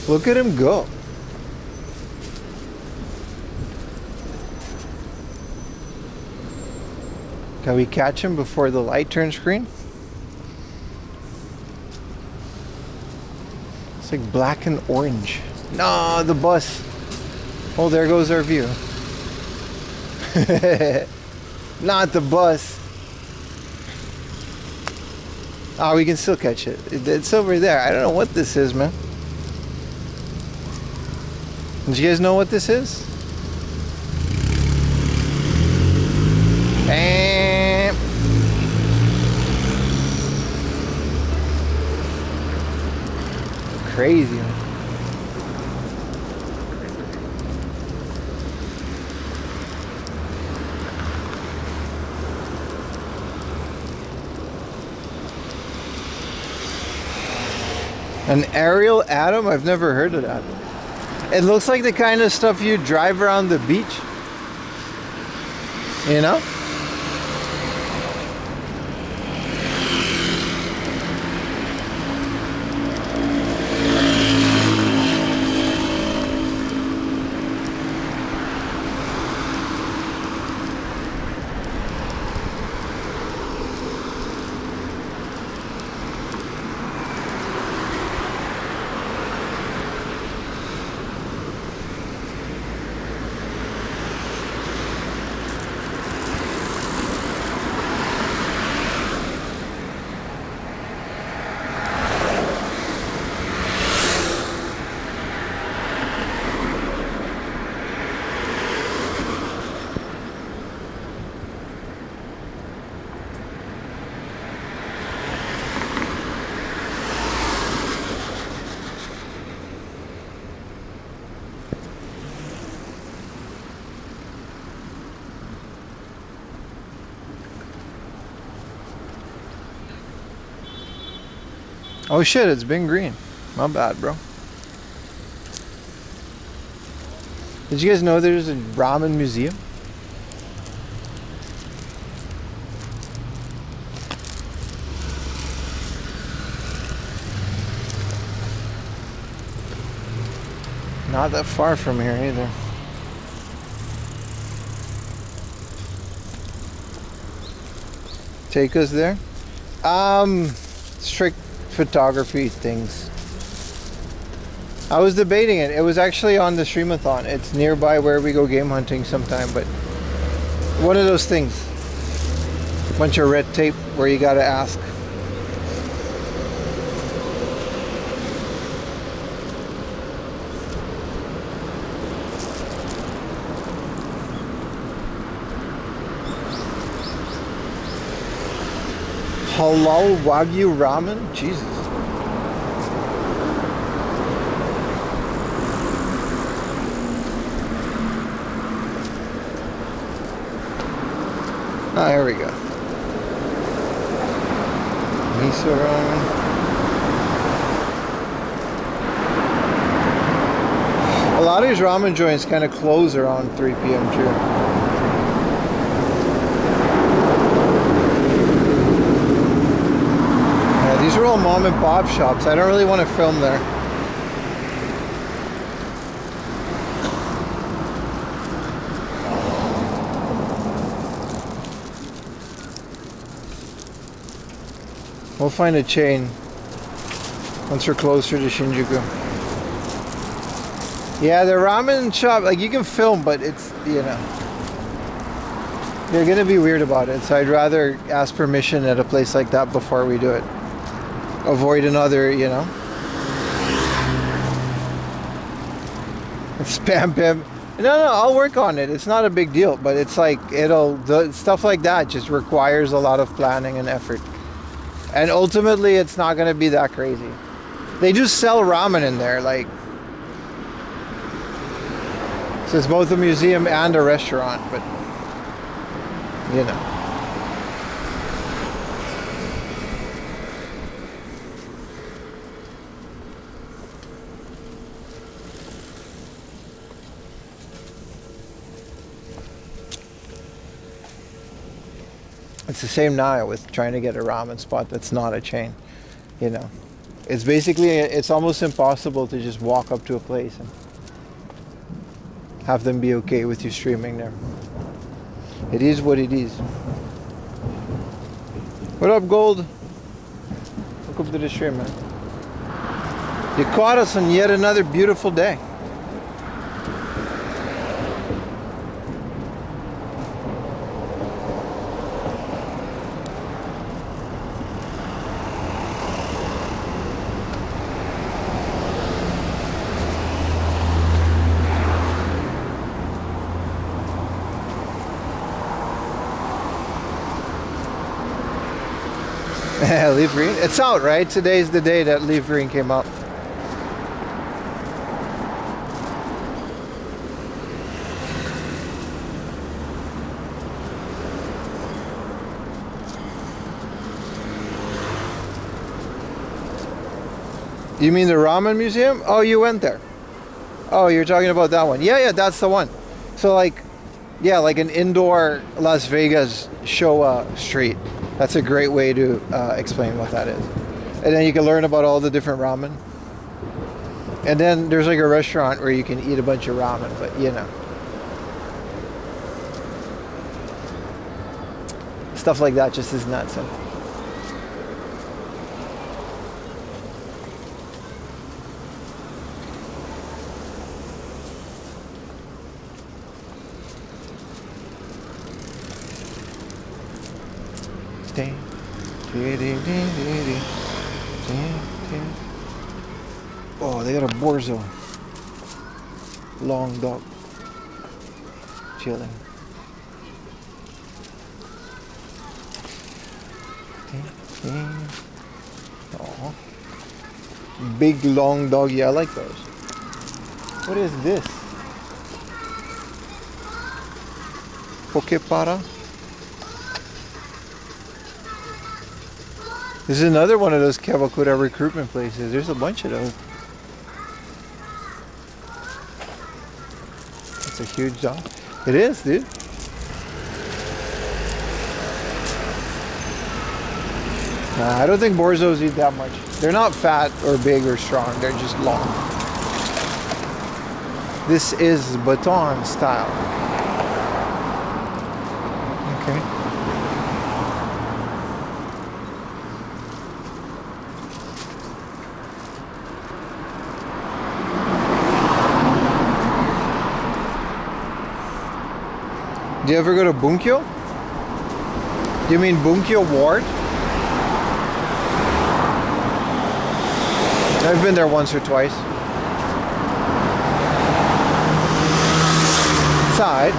Look at him go. Can we catch him before the light turns green? It's like black and orange. No, the bus. Oh, there goes our view. Not the bus. Oh, we can still catch it. It's over there. I don't know what this is, man. Did you guys know what this is? And crazy, man. An aerial atom? I've never heard of that. It looks like the kind of stuff you drive around the beach. You know? Oh shit, it's been green. My bad, bro. Did you guys know there's a ramen museum? Not that far from here either. Take us there? Strict photography things. I was debating it. It was actually on the STREAM-A-THON. It's nearby where we go game hunting sometime, but one of those things. Bunch of red tape where you gotta ask. Halal Wagyu ramen? Jesus. Oh, here we go. Miso ramen. A lot of these ramen joints kind of close around 3 p.m. too. These are all mom and pop shops. I don't really want to film there. We'll find a chain once we're closer to Shinjuku. Yeah, the ramen shop, like you can film, but it's, you know, they're gonna be weird about it. So I'd rather ask permission at a place like that before we do it. Avoid another, you know. Spam PIM. No, I'll work on it. It's not a big deal, but it's like the stuff like that just requires a lot of planning and effort. And ultimately, it's not going to be that crazy. They just sell ramen in there, like. So it's both a museum and a restaurant, but you know. It's the same now with trying to get a ramen spot that's not a chain, you know. It's basically, it's almost impossible to just walk up to a place and have them be okay with you streaming there. It is what it is. What up, Gold? Welcome to the stream, man. You caught us on yet another beautiful day. Leaf Green. It's out, right? Today's the day that Leaf Green came out. You mean the ramen museum? Oh, you went there. Oh, you're talking about that one. Yeah, that's the one. So like, yeah, like an indoor Las Vegas show street. That's a great way to explain what that is. And then you can learn about all the different ramen. And then there's like a restaurant where you can eat a bunch of ramen, but you know. Stuff like that just isn't that simple. Oh, they got a Borzo. Long dog. Chilling. Oh. Big long dog. Yeah, I like those. What is this? Pokepara? This is another one of those Kawakura recruitment places. There's a bunch of those. It's a huge dog. It is, dude. I don't think Borzos eat that much. They're not fat or big or strong. They're just long. This is baton style. Okay. Do you ever go to Bunkyo? You mean Bunkyo Ward? I've been there once or twice. Side.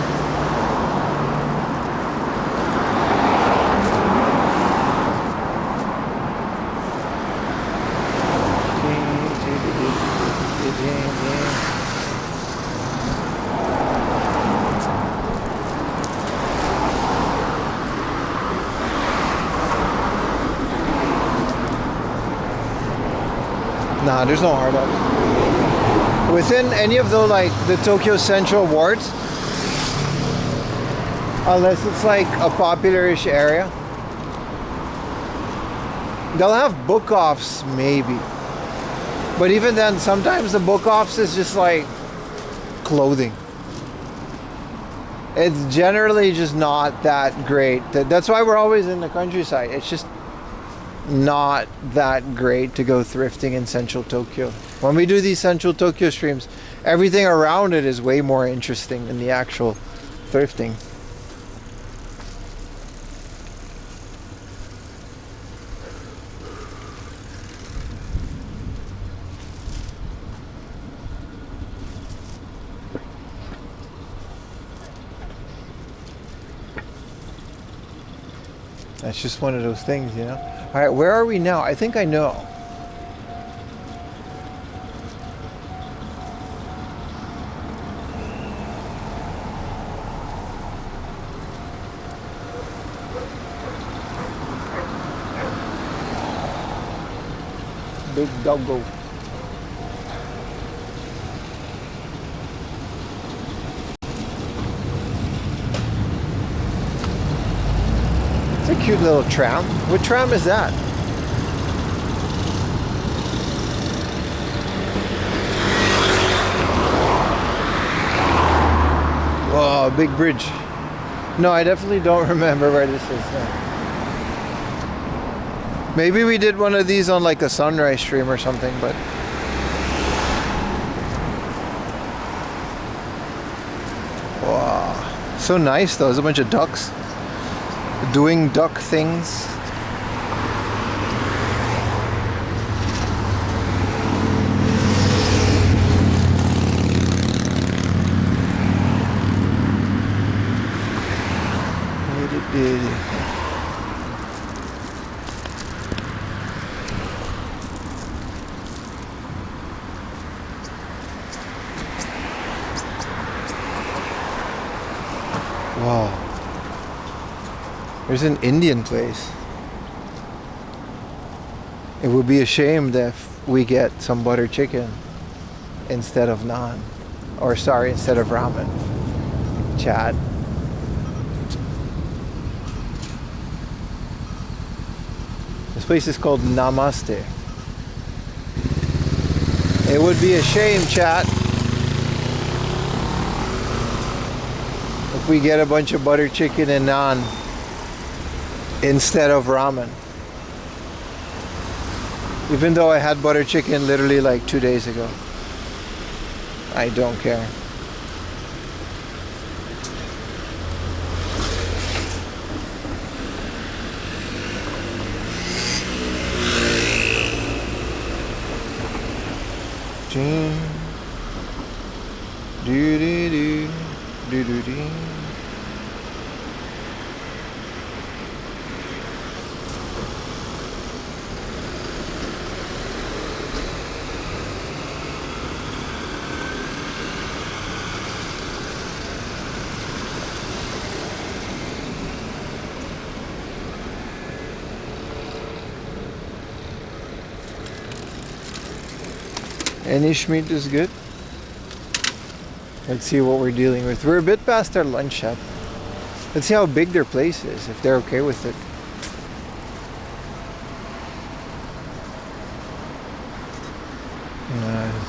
Nah, there's no hard ups. Within any of the the Tokyo Central wards, unless it's like a popular-ish area, they'll have book-offs maybe. But even then, sometimes the book-offs is just like clothing. It's generally just not that great. That's why we're always in the countryside. It's just not that great to go thrifting in central Tokyo. When we do these central Tokyo streams, everything around it is way more interesting than the actual thrifting. That's just one of those things, you know. All right, where are we now? I think I know. Big doggo. It's a cute little tram. What tram is that? Oh, big bridge. No, I definitely don't remember where this is. No. Maybe we did one of these on like a sunrise stream or something, but wow, so nice though. There's a bunch of ducks doing duck things. Wow. There's an Indian place. It would be a shame that if we get some butter chicken instead of naan. Or sorry, instead of ramen. Chad. This place is called Namaste. It would be a shame, chat, if we get a bunch of butter chicken and naan instead of ramen. Even though I had butter chicken literally like 2 days ago. I don't care. Any meat is good. Let's see what we're dealing with. We're a bit past our lunch shop. Let's see how big their place is, if they're okay with it.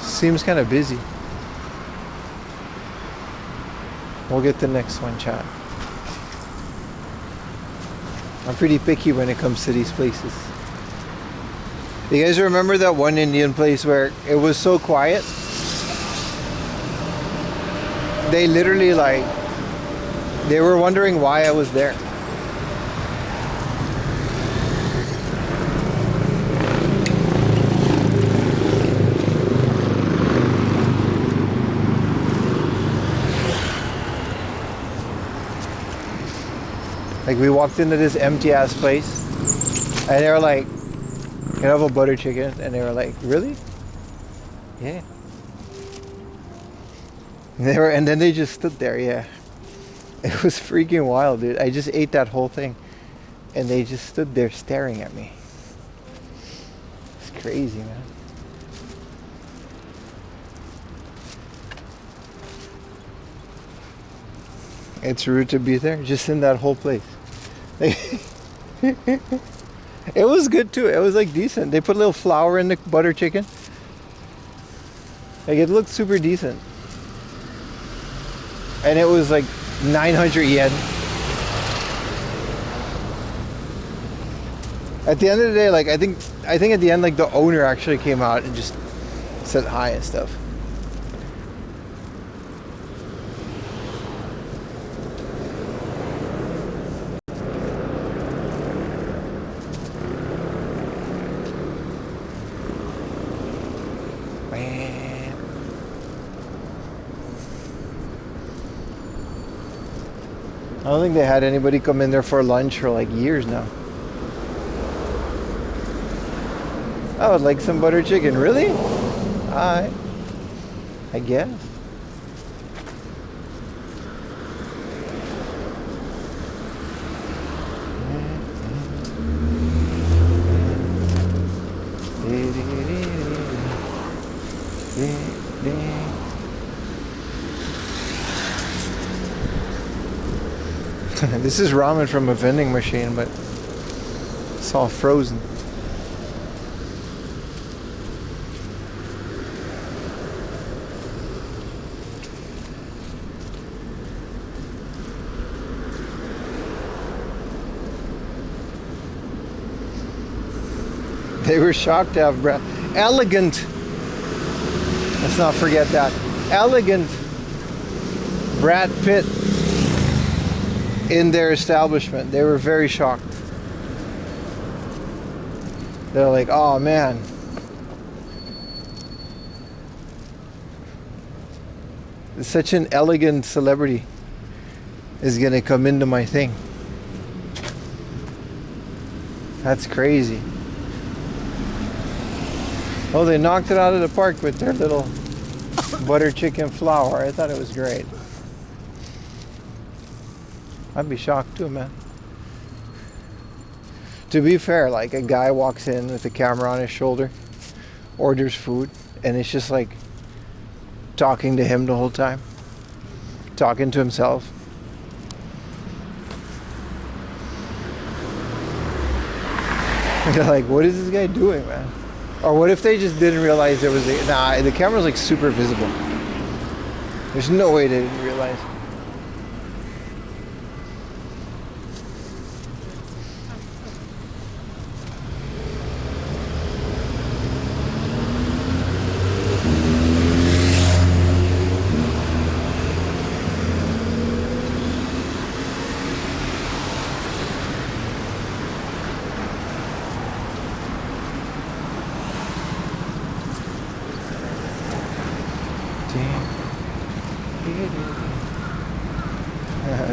Seems kind of busy. We'll get the next one, chat. I'm pretty picky when it comes to these places. You guys remember that one Indian place where it was so quiet? They literally they were wondering why I was there. Like we walked into this empty ass place and they were like, "You have a butter chicken?" And they were like, "Really?" Yeah. And then they just stood there, yeah. It was freaking wild, dude. I just ate that whole thing. And they just stood there staring at me. It's crazy, man. It's rude to be there, just in that whole place. It was good too. It was like decent. They put a little flour in the butter chicken. Like it looked super decent. And it was like 900 yen. At the end of the day, like I think at the end, like the owner actually came out and just said hi and stuff. I don't think they had anybody come in there for lunch for like years now. I would like some butter chicken. Really? Alright. I guess. This is ramen from a vending machine, but it's all frozen. They were shocked to have elegant. Let's not forget that. Elegant Brad Pitt in their establishment. They were very shocked. They're like, oh man. Such an elegant celebrity is gonna come into my thing. That's crazy. Oh, they knocked it out of the park with their little butter chicken flour. I thought it was great. I'd be shocked too, man. To be fair, like a guy walks in with a camera on his shoulder, orders food, and it's just like talking to him the whole time. Talking to himself. You're like, what is this guy doing, man? Or what if they just didn't realize there was a... Nah, the camera's like super visible. There's no way they didn't realize.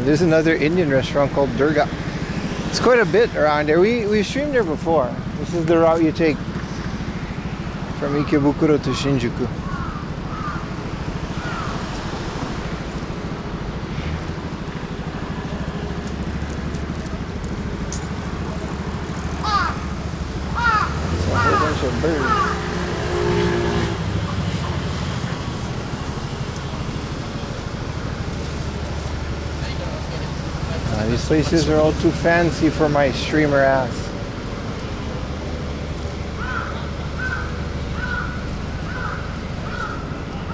There's another Indian restaurant called Durga. It's quite a bit around there. We've streamed there before. This is the route you take from Ikebukuro to Shinjuku. It's a whole bunch of birds. These places are all too fancy for my streamer ass.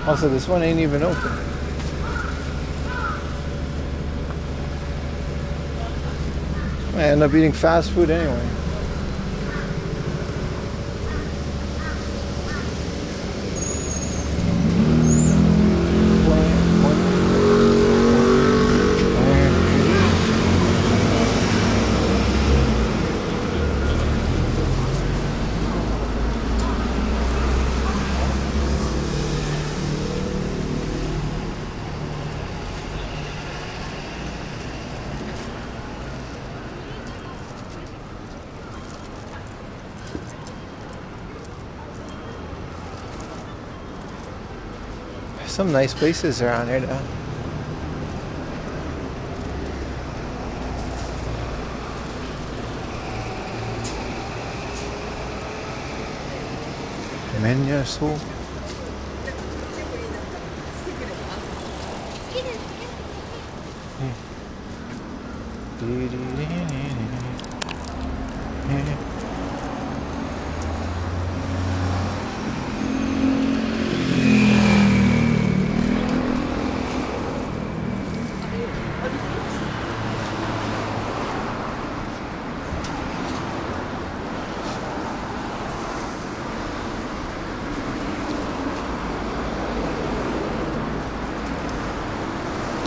Also, this one ain't even open. I end up eating fast food anyway. Some nice places around here though. Menyasu.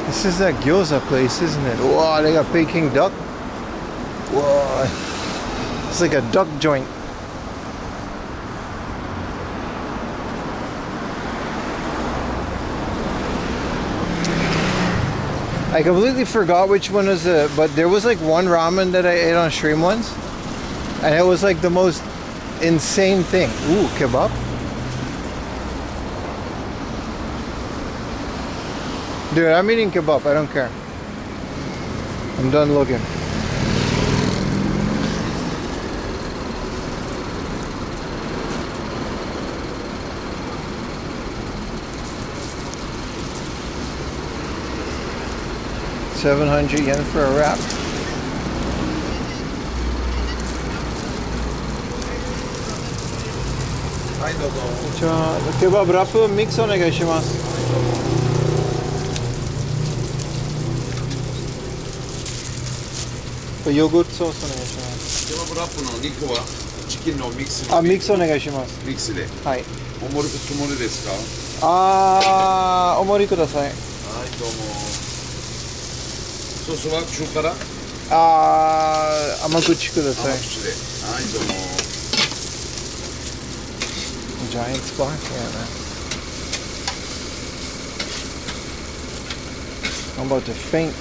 This is that gyoza place, isn't it? Whoa, they got Peking duck. Whoa, it's like a duck joint. I completely forgot which one was it, but there was like one ramen that I ate on stream once, and it was like the most insane thing. Ooh, kebab. Dude, I'm eating kebab. I don't care. I'm done looking. $700 for a wrap. 자, 케밥 라프 믹스 오네가시마스. 요거트 소스 오네가시마스. ケバブラップの2個はチキンのミックス。あ、ミックスお願いします。ミックスで。はい。おもりとつもりですか？あー、お盛りください。はい、どうも。ソースは中辛？あー、甘口ください。甘口で。はい、どうも。Giant spot? Yeah, man. I'm about to faint.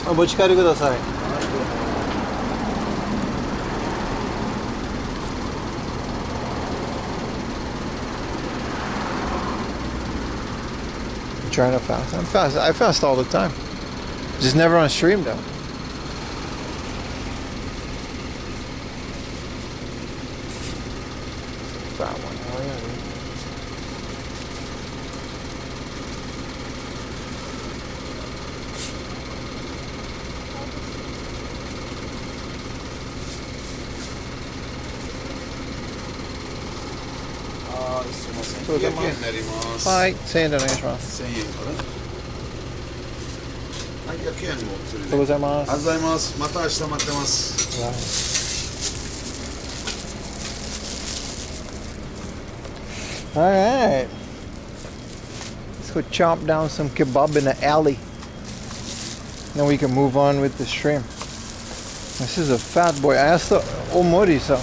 아, 持ち帰りください. Trying to fast. I'm fast. I fast all the time. Just never on stream though. Fat one. Oh, yeah.はい、1000円でお願いします。1000円かな。はい、100円をそれで。ありがとうございます。ありがとうございます。また明日待ってます。Alright. Let's go chomp down some kebab in the alley. Then we can move on with the stream. This is a fat boy. I asked the omori, so.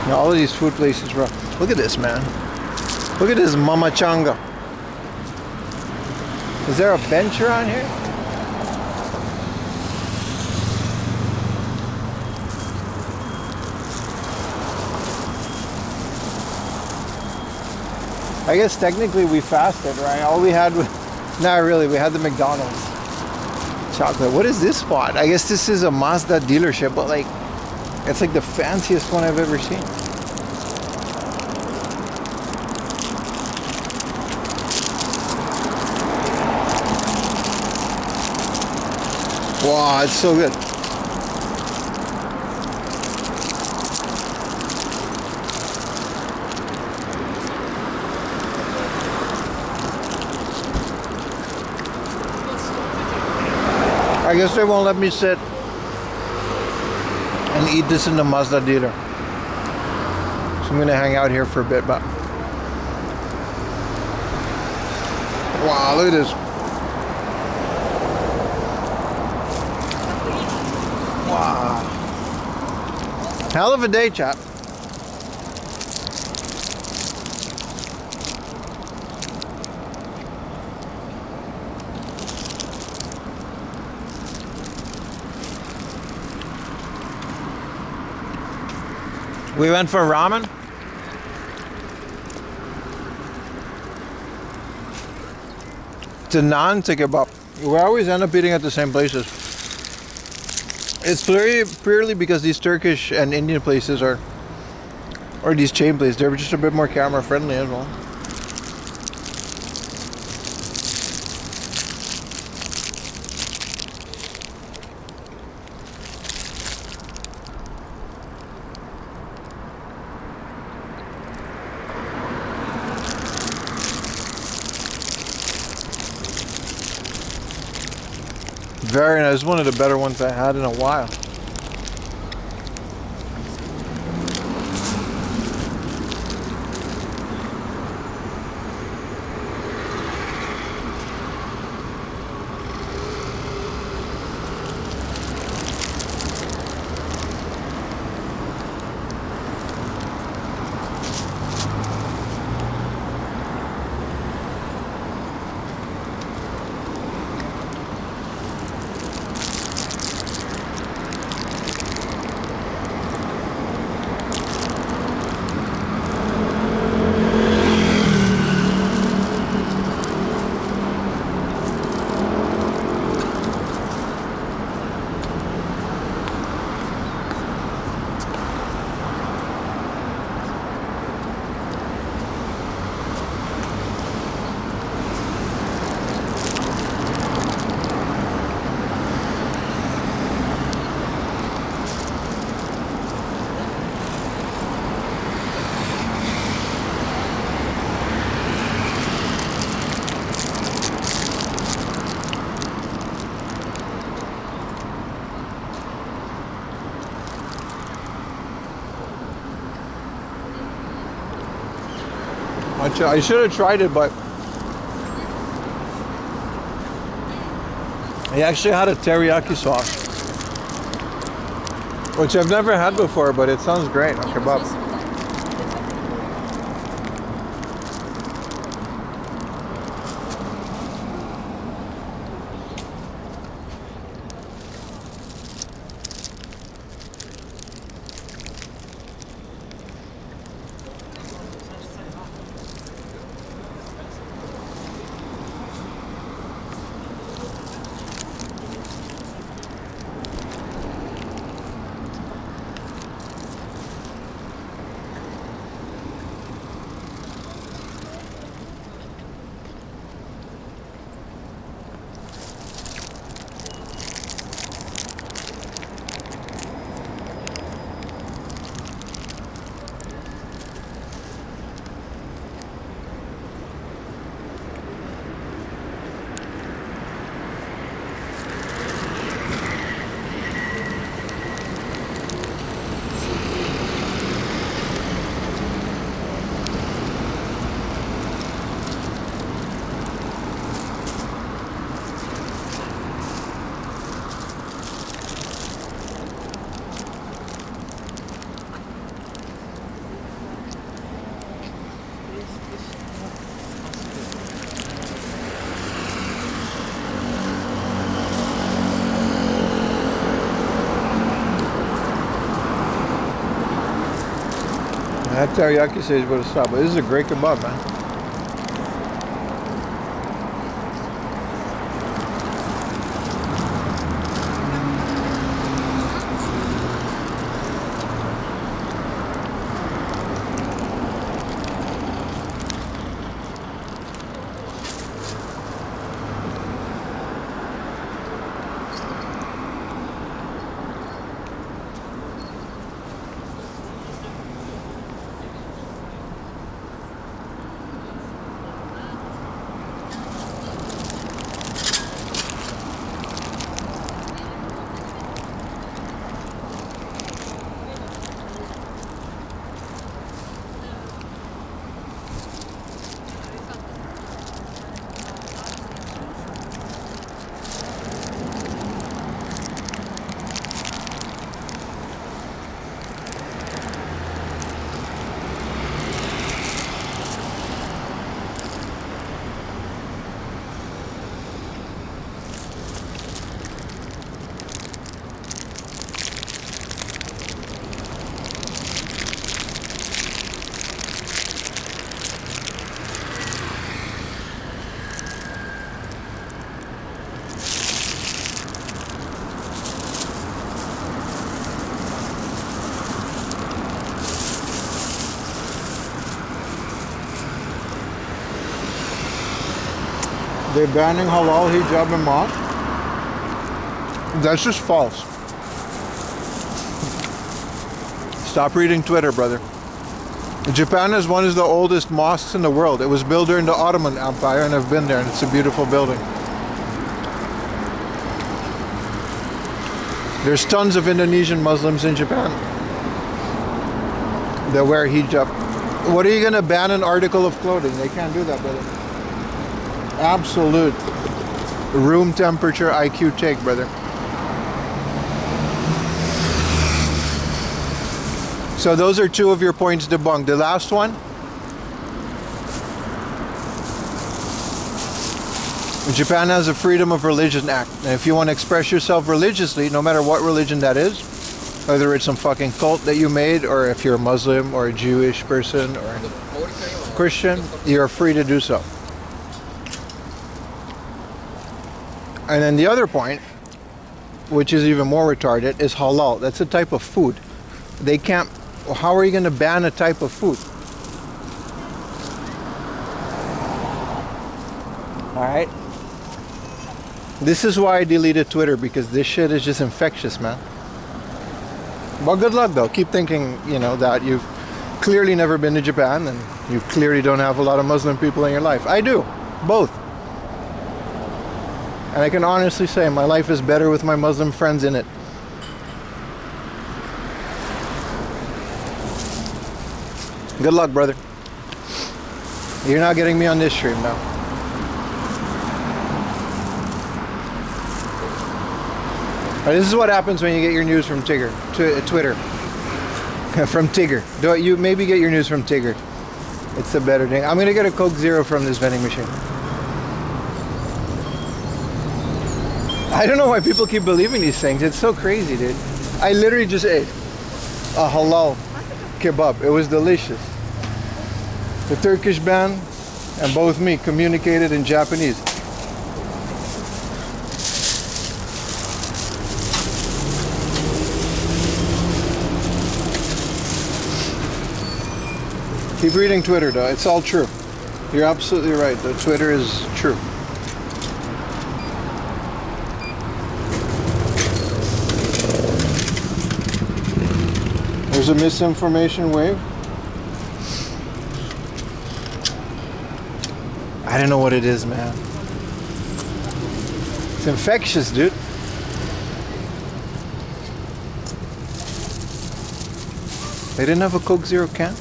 You know, all of these food places, bro. Look at this, man. Look at this mama changa. Is there a bench around here? I guess technically we fasted, right? All we had was, not really, we had the McDonald's chocolate. What is this spot? I guess this is a Mazda dealership, but like, it's like the fanciest one I've ever seen. Wow, it's so good. I guess they won't let me sit and eat this in the Mazda dealer. So I'm gonna hang out here for a bit, but Wow, look at this. Wow. Hell of a day, chap. We went for ramen. To naan to kebab. We always end up eating at the same places. It's purely because these Turkish and Indian places or these chain places, they're just a bit more camera friendly as well. Very nice. One of the better ones I had in a while. I should have tried it, but I actually had a teriyaki sauce, which I've never had before, but it sounds great on kebab. That teriyaki stage would have stopped, but this is a great kebab, man. they're banning halal, hijab, and mosque. That's just false. Stop reading Twitter, brother. Japan is one of the oldest mosques in the world. It was built during the Ottoman Empire, and I've been there, and it's a beautiful building. There's tons of Indonesian Muslims in Japan that wear hijab. What are you going to ban an article of clothing? They can't do that, brother. Absolute room temperature IQ take, brother. So those are two of your points debunked. The last one, Japan has a Freedom of Religion Act. And if you want to express yourself religiously, no matter what religion that is, whether it's some fucking cult that you made, or if you're a Muslim or a Jewish person or a Christian, you're free to do so. And then the other point, which is even more retarded, is halal. That's a type of food. They can't. How are you going to ban a type of food? All right. This is why I deleted Twitter, because this shit is just infectious, man. Well, good luck though. Keep thinking, you know, that you've clearly never been to Japan and you clearly don't have a lot of Muslim people in your life. I do, both. And I can honestly say my life is better with my Muslim friends in it. Good luck, brother. You're not getting me on this stream now. This is what happens when you get your news from Twitter. From Tigger. Don't you maybe get your news from Tigger? It's a better thing. I'm gonna get a Coke Zero from this vending machine. I don't know why people keep believing these things. It's so crazy, dude. I literally just ate a halal kebab. It was delicious. The Turkish band and both me communicated in Japanese. Keep reading Twitter though, it's all true. You're absolutely right, though. Twitter is true. There's a misinformation wave. I don't know what it is, man. It's infectious, dude. They didn't have a Coke Zero can?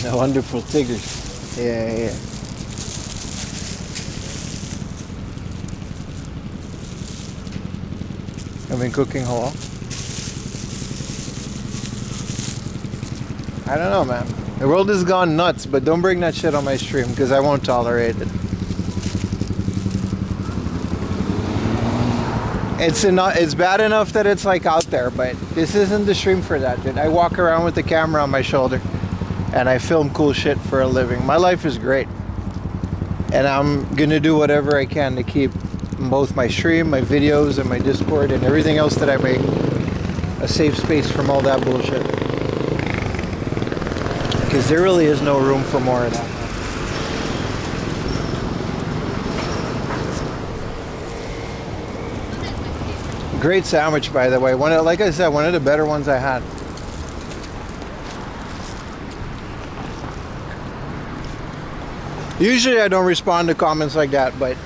The wonderful Tigers. Yeah. I've been cooking halal. I don't know, man. The world has gone nuts, but don't bring that shit on my stream because I won't tolerate it. It's bad enough that it's like out there, but this isn't the stream for that, dude. I walk around with the camera on my shoulder and I film cool shit for a living. My life is great. And I'm gonna do whatever I can to keep both my stream, my videos, and my Discord, and everything else that I make a safe space from all that bullshit. Because there really is no room for more of that. Great sandwich, by the way. Like I said, one of the better ones I had. Usually I don't respond to comments like that, but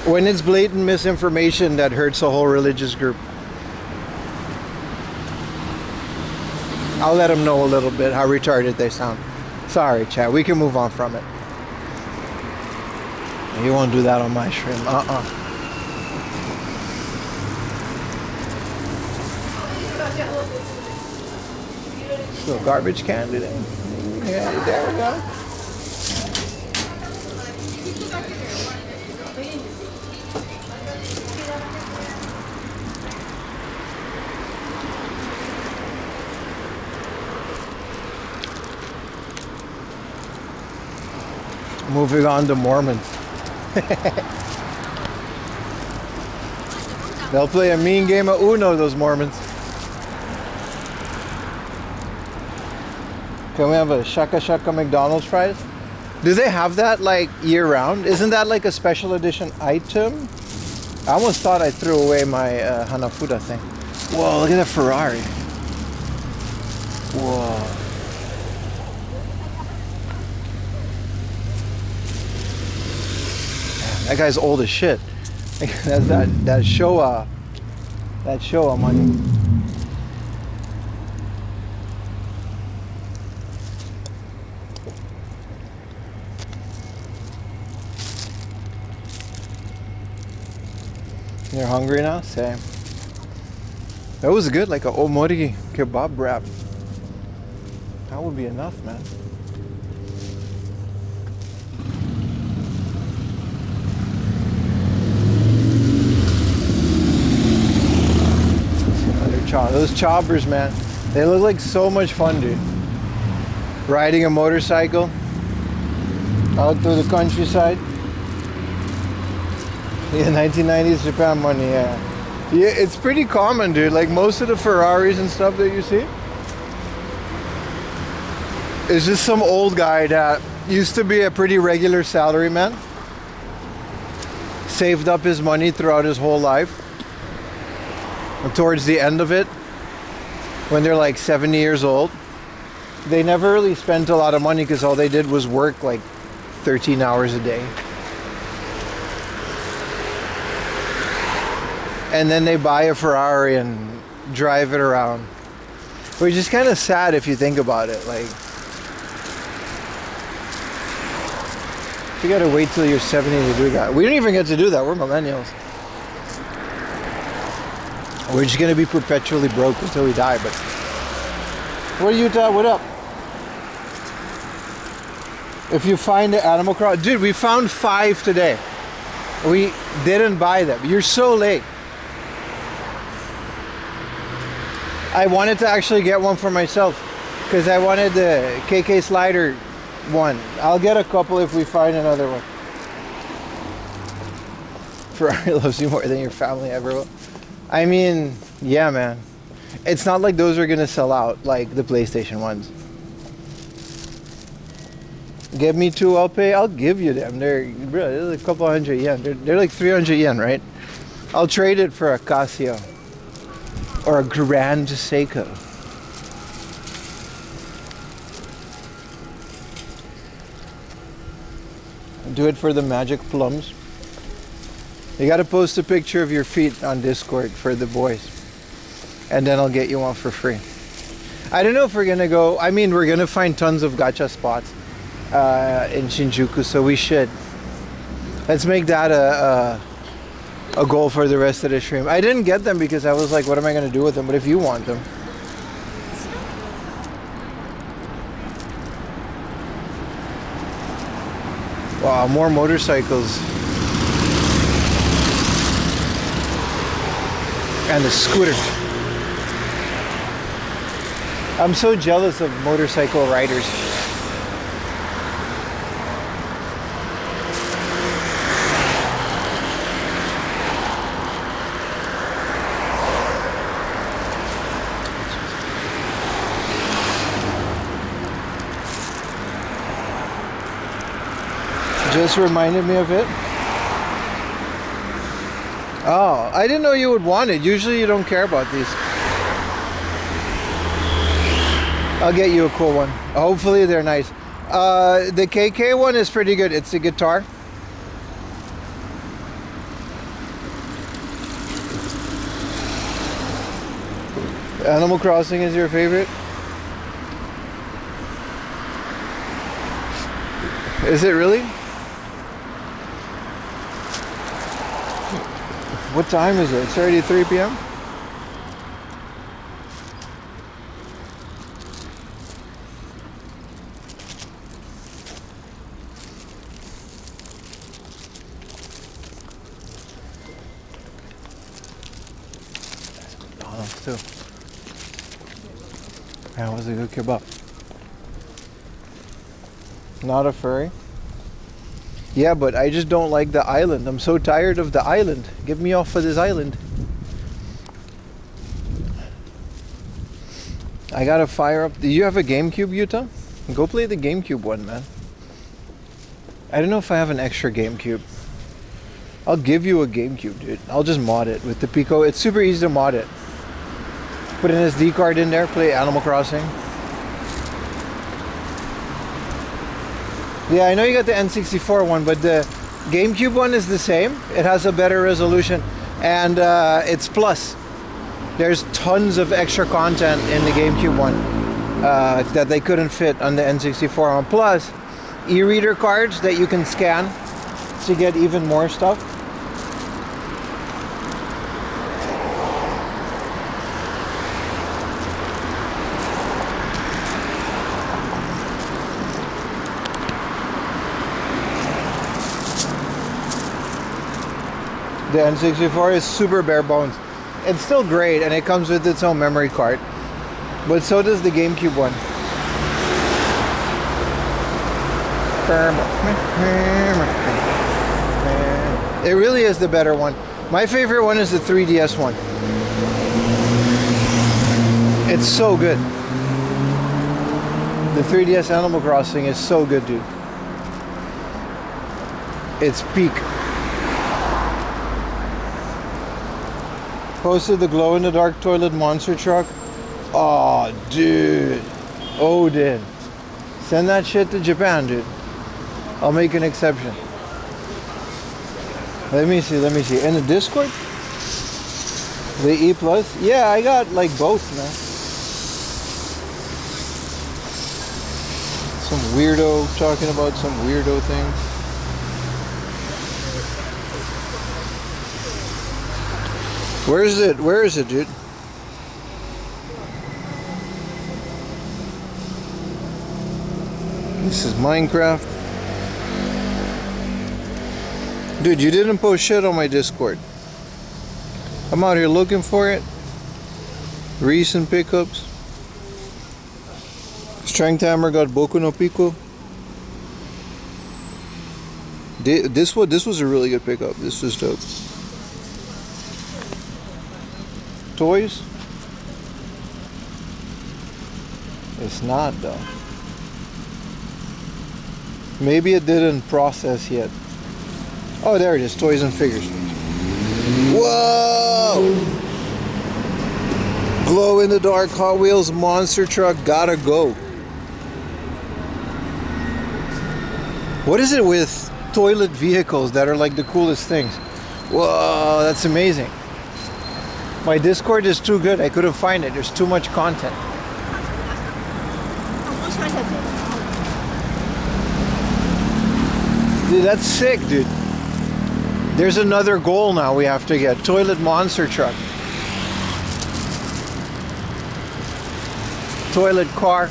when it's blatant misinformation that hurts a whole religious group, I'll let them know a little bit how retarded they sound. Sorry, chat. We can move on from it. You won't do that on my stream. Little garbage can today. Yeah, there we go. Moving on to Mormons. They'll play a mean game of Uno, those Mormons. Can we have a shaka shaka McDonald's fries? Do they have that like year round? Isn't that like a special edition item? I almost thought I threw away my Hanafuda thing. Whoa, look at that Ferrari. Whoa. Man, that guy's old as shit. That's that Showa money. You're hungry now? Same. That was good, like a omori kebab wrap. That would be enough, man. Those choppers, man, they look like so much fun, dude. Riding a motorcycle out through the countryside. Yeah, 1990s Japan money, yeah. Yeah, it's pretty common, dude. Like most of the Ferraris and stuff that you see, it's just some old guy that used to be a pretty regular salaryman, saved up his money throughout his whole life, and towards the end of it, when they're like 70 years old, they never really spent a lot of money because all they did was work like 13 hours a day. And then they buy a Ferrari and drive it around. Which is kind of sad if you think about it. Like, you gotta wait till you're 70 to do that. We don't even get to do that. We're millennials. We're just gonna be perpetually broke until we die. But what are you, what up? If you find the Animal Crossing, dude, we found 5 today. We didn't buy them. You're so late. I wanted to actually get one for myself because I wanted the KK Slider one. I'll get a couple if we find another one. Ferrari loves you more than your family ever will. I mean, yeah, man. It's not like those are gonna sell out like the PlayStation ones. Give me 2, I'll pay. I'll give you them. They're like a couple hundred yen. They're like 300 yen, right? I'll trade it for a Casio. Or a Grand Seiko. Do it for the magic plums. You gotta post a picture of your feet on Discord for the boys. And then I'll get you one for free. I don't know if we're gonna go, I mean, we're gonna find tons of gacha spots in Shinjuku, so we should. Let's make that a goal for the rest of the stream. I didn't get them because I was like, what am I going to do with them? But if you want them. Wow, more motorcycles. And the scooters. I'm so jealous of motorcycle riders. Just reminded me of it. Oh, I didn't know you would want it. Usually you don't care about these. I'll get you a cool one. Hopefully they're nice. The KK one is pretty good. It's a guitar. Animal Crossing is your favorite? Is it really? What time is it? It's already 3 p.m. That's McDonald's too. That was a good kebab. Not a furry. Yeah, but I just don't like the island. I'm so tired of the island. Get me off of this island. I gotta fire up. Do you have a GameCube, Yuta? Go play the GameCube one, man. I don't know if I have an extra GameCube. I'll give you a GameCube, dude. I'll just mod it with the Pico. It's super easy to mod it. Put an SD card in there, play Animal Crossing. Yeah, I know you got the N64 one, but the GameCube one is the same. It has a better resolution, and it's plus. There's tons of extra content in the GameCube one that they couldn't fit on the N64 one. Plus, e-reader cards that you can scan to get even more stuff. The N64 is super bare bones. It's still great, and it comes with its own memory card. But so does the GameCube one. It really is the better one. My favorite one is the 3DS one. It's so good. The 3DS Animal Crossing is so good, dude. It's peak. Posted the glow-in-the-dark toilet monster truck. Oh, dude. Odin. Send that shit to Japan, dude. I'll make an exception. Let me see. In the Discord? The E+? Yeah, I got like both, man. Some weirdo talking about some weirdo thing. Where is it? Where is it, dude? This is Minecraft. Dude, you didn't post shit on my Discord. I'm out here looking for it. Recent pickups. Strength Hammer got Boku no Pico. This was a really good pickup. This was dope. Toys? It's not though. Maybe it didn't process yet. Oh, there it is. Toys and figures. Whoa! Glow in the dark Hot Wheels monster truck. Gotta go. What is it with toilet vehicles that are like the coolest things? Whoa, that's amazing. My Discord is too good. I couldn't find it. There's too much content. Dude, that's sick, dude. There's another goal now we have to get. Toilet monster truck. Toilet car.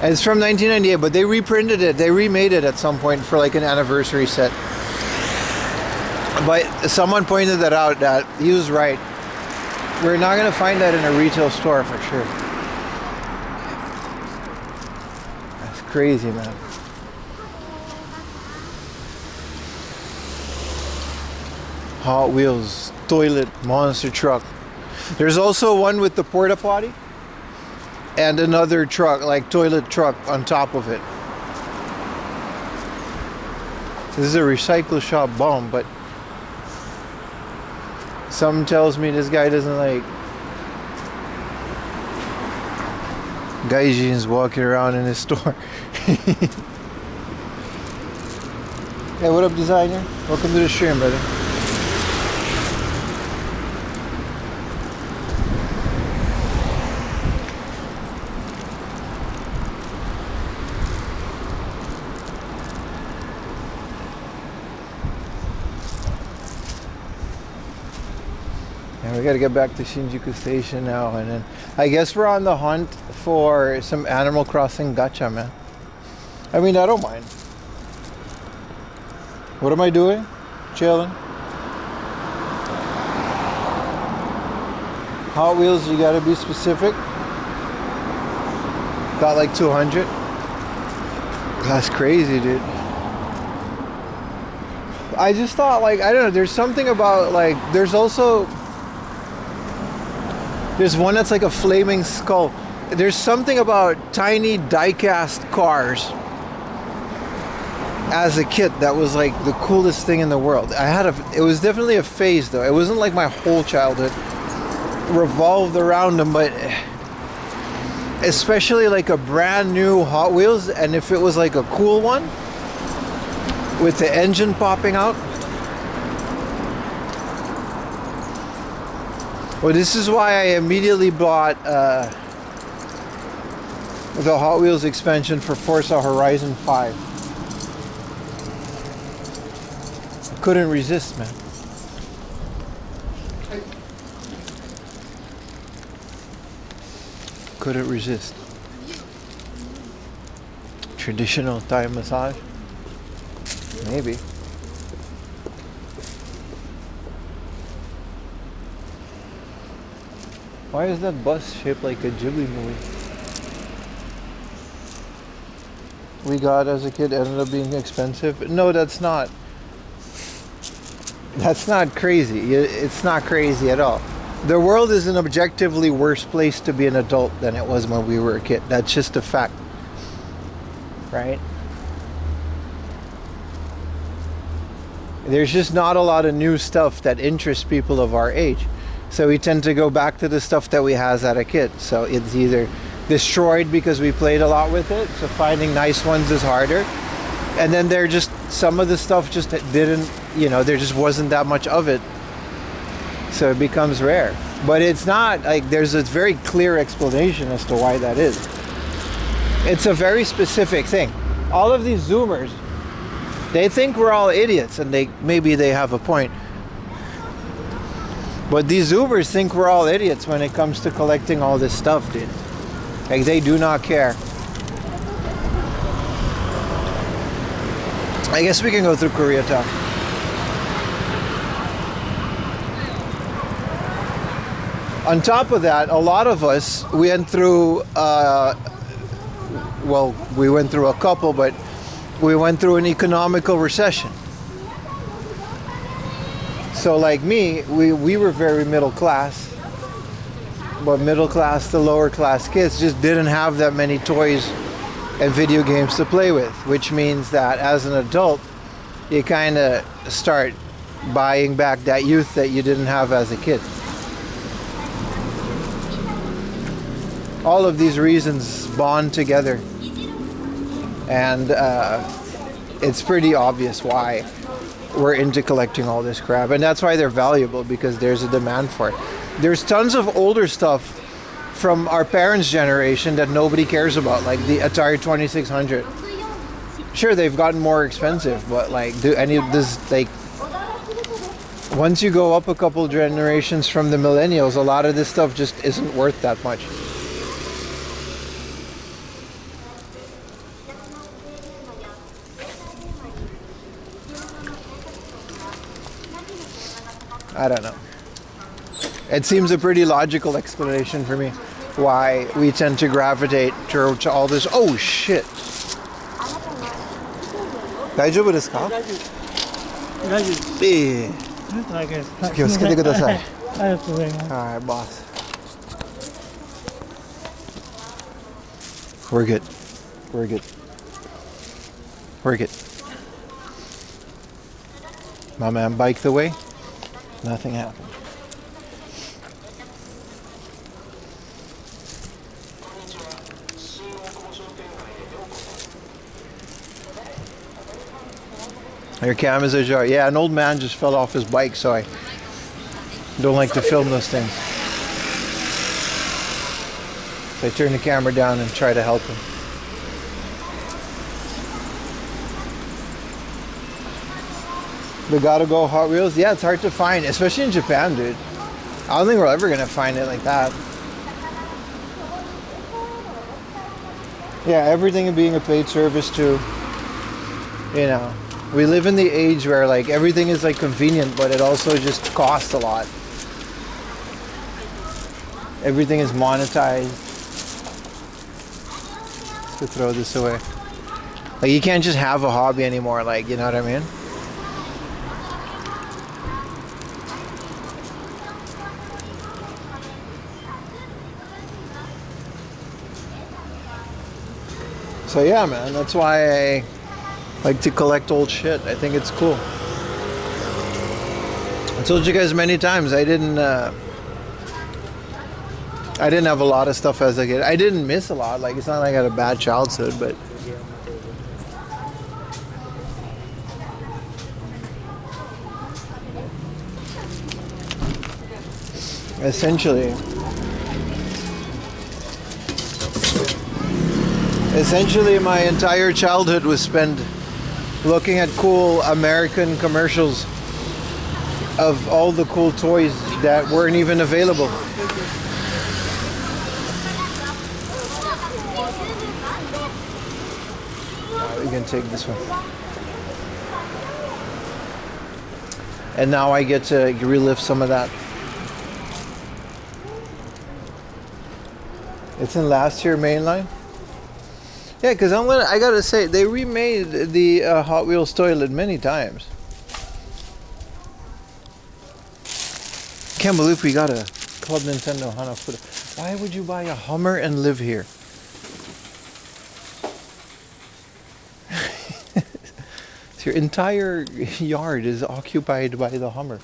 And it's from 1998, but they reprinted it. They remade it at some point for like an anniversary set. But someone pointed that out, that he was right. We're not going to find that in a retail store for sure. That's crazy, man. Hot Wheels toilet monster truck. There's also one with the porta potty and another truck, like toilet truck on top of it. This is a recycle shop bomb, but something tells me this guy doesn't like gaijins walking around in his store. Hey, what up, designer? Welcome to the stream, brother. We gotta get back to Shinjuku Station now, and then I guess we're on the hunt for some Animal Crossing gacha, man. I mean, I don't mind. What am I doing? Chilling. Hot Wheels, you gotta be specific. Got like 200. That's crazy, dude. I just thought, like, I don't know, there's something about, like, there's one that's like a flaming skull. There's something about tiny die-cast cars as a kid, that was like the coolest thing in the world. It was definitely a phase though. It wasn't like my whole childhood revolved around them, but especially like a brand new Hot Wheels, and if it was like a cool one with the engine popping out. Well, this is why I immediately bought the Hot Wheels expansion for Forza Horizon 5. I couldn't resist, man. Couldn't resist. Traditional Thai massage? Maybe. Why is that bus shaped like a Ghibli movie? We got as a kid ended up being expensive. No, that's not. That's not crazy. It's not crazy at all. The world is an objectively worse place to be an adult than it was when we were a kid. That's just a fact. Right? There's just not a lot of new stuff that interests people of our age. So we tend to go back to the stuff that we had as a kid. So it's either destroyed because we played a lot with it, so finding nice ones is harder. And then there just, some of the stuff just didn't, there just wasn't that much of it. So it becomes rare. But it's not, like, there's a very clear explanation as to why that is. It's a very specific thing. All of these Zoomers, they think we're all idiots, and maybe they have a point. But these Zoomers think we're all idiots when it comes to collecting all this stuff, dude. Like, they do not care. I guess we can go through Koreatown. On top of that, a lot of us went through, we went through a couple, but we went through an economical recession. So like me, we were very middle class, but middle class to lower class kids just didn't have that many toys and video games to play with, which means that as an adult, you kind of start buying back that youth that you didn't have as a kid. All of these reasons bond together, and it's pretty obvious why we're into collecting all this crap, and that's why they're valuable, because there's a demand for it. There's tons of older stuff from our parents' generation that nobody cares about, like the Atari 2600. Sure, they've gotten more expensive, but like, do any of this, like, once you go up a couple generations from the millennials, a lot of this stuff just isn't worth that much. I don't know. It seems a pretty logical explanation for me why we tend to gravitate to all this. Oh shit. 大丈夫ですか? 大丈夫です。ええ。ちょっとだけです。気をつけてください。ありがとうございます。 Alright, boss. We're good. We're good. We're good. My man biked away. Nothing happened. Your cam is ajar. Yeah, an old man just fell off his bike, so I don't like to film those things. So I turn the camera down and try to help him. The gotta go Hot Wheels? Yeah, it's hard to find, especially in Japan, dude. I don't think we're ever gonna find it like that. Yeah, everything being a paid service too. You know, we live in the age where like everything is like convenient, but it also just costs a lot. Everything is monetized. Let's throw this away. Like, you can't just have a hobby anymore, like, you know what I mean? So yeah, man, that's why Like to collect old shit. I think it's cool. I told you guys many times I didn't have a lot of stuff as a kid. I didn't miss a lot. Like it's not like I had a bad childhood, but essentially my entire childhood was spent looking at cool American commercials of all the cool toys that weren't even available. We can take this one. And now I get to relive some of that. It's in last year mainline. Yeah, because I gotta say they remade the Hot Wheels toilet many times. Can't believe we got a Club Nintendo Hanafuda. Why would you buy a Hummer and live here? Your entire yard is occupied by the Hummer.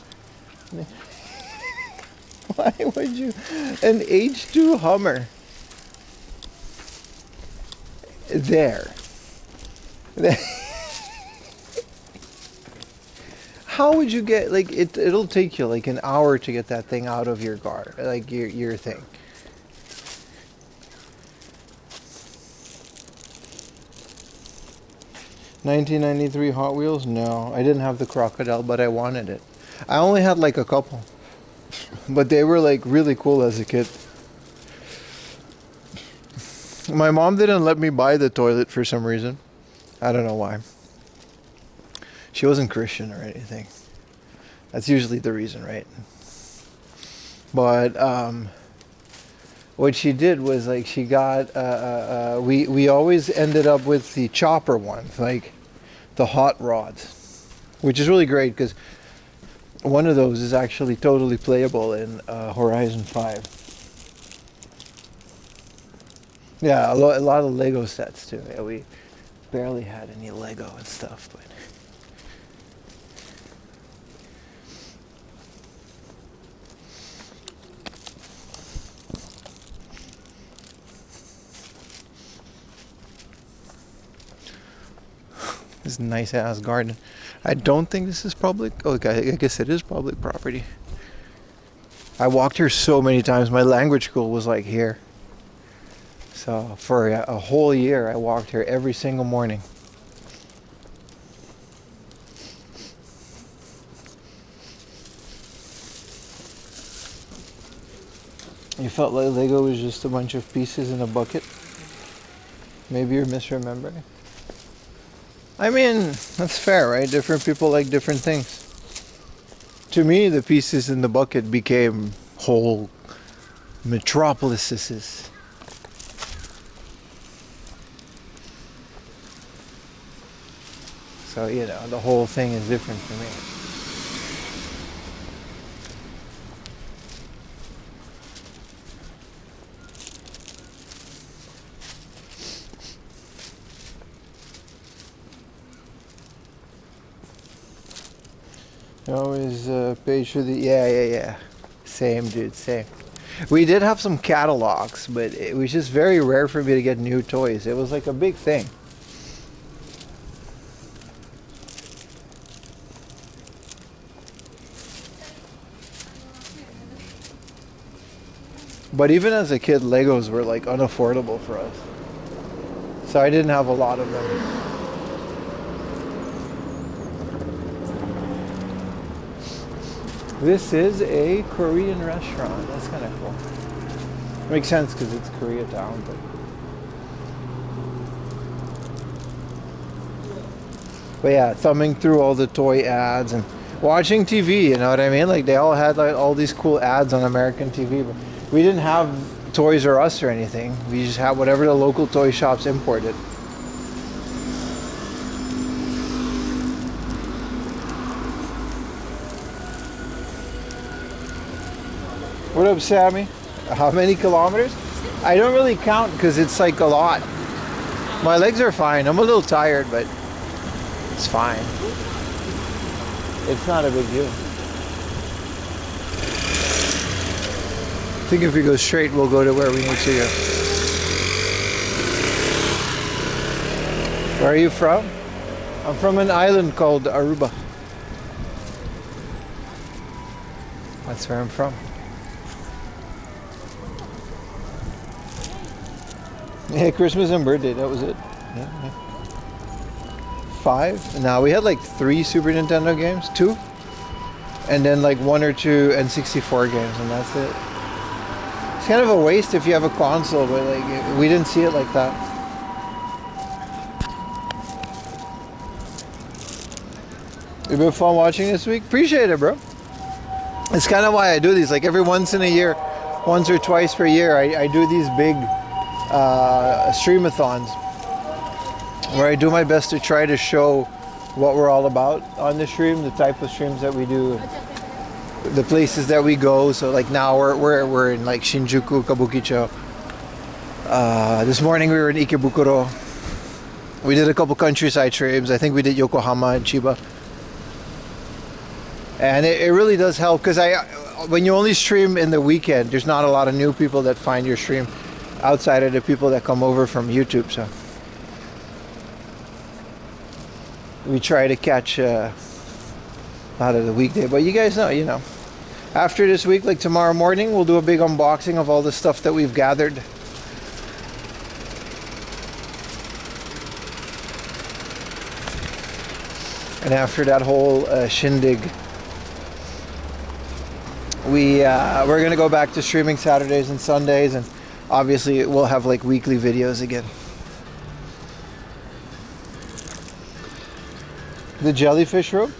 Why would you? An H2 Hummer. There. How would you get, like, it'll take you like an hour to get that thing out of your car, like your thing. $1993 Hot Wheels? No, I didn't have the crocodile, but I wanted it. I only had like a couple, but they were like really cool as a kid. My mom didn't let me buy the toilet for some reason. I don't know why. She wasn't Christian or anything. That's usually the reason, right? But what she did was like she got we always ended up with the chopper ones, like the hot rods, which is really great because one of those is actually totally playable in Horizon 5. Yeah, a lot of Lego sets too. Yeah, we barely had any Lego and stuff, but this nice ass garden. I don't think this is public. Oh, I guess it is public property. I walked here so many times. My language school was like here. So for a whole year, I walked here every single morning. You felt like Lego was just a bunch of pieces in a bucket? Maybe you're misremembering. I mean, that's fair, right? Different people like different things. To me, the pieces in the bucket became whole metropolises. So, you know, the whole thing is different for me. Always page for the yeah. Same, dude, same. We did have some catalogs, but it was just very rare for me to get new toys. It was like a big thing. But even as a kid, Legos were like unaffordable for us. So I didn't have a lot of them. This is a Korean restaurant. That's kind of cool. Makes sense because it's Koreatown, but yeah, thumbing through all the toy ads and watching TV, you know what I mean? Like they all had like all these cool ads on American TV, but we didn't have Toys R Us or anything. We just had whatever the local toy shops imported. What up, Sammy? How many kilometers? I don't really count because it's like a lot. My legs are fine. I'm a little tired, but It's fine. It's not a big deal. I think if we go straight, we'll go to where we need to go. Where are you from? I'm from an island called Aruba. That's where I'm from. Yeah, Christmas and birthday, that was it. Yeah. 5? No, we had like 3 Super Nintendo games, 2. And then like 1 or 2 N64 games, and that's it. It's kind of a waste if you have a console, but like we didn't see it like that. It's been fun watching this week. Appreciate it, bro. It's kind of why I do these. Like every once in a year, once or twice per year, I do these big stream-a-thons where I do my best to try to show what we're all about on the stream, the type of streams that we do, the places that we go. So like now we're in like Shinjuku, Kabukicho. This morning we were in Ikebukuro. We did a couple countryside streams. I think we did Yokohama and Chiba. And it really does help because when you only stream in the weekend, there's not a lot of new people that find your stream outside of the people that come over from YouTube. So we try to catch a lot of the weekday. But you guys know, after this week, like tomorrow morning, we'll do a big unboxing of all the stuff that we've gathered. And after that whole shindig, we're gonna go back to streaming Saturdays and Sundays, and obviously we'll have like weekly videos again. The jellyfish room?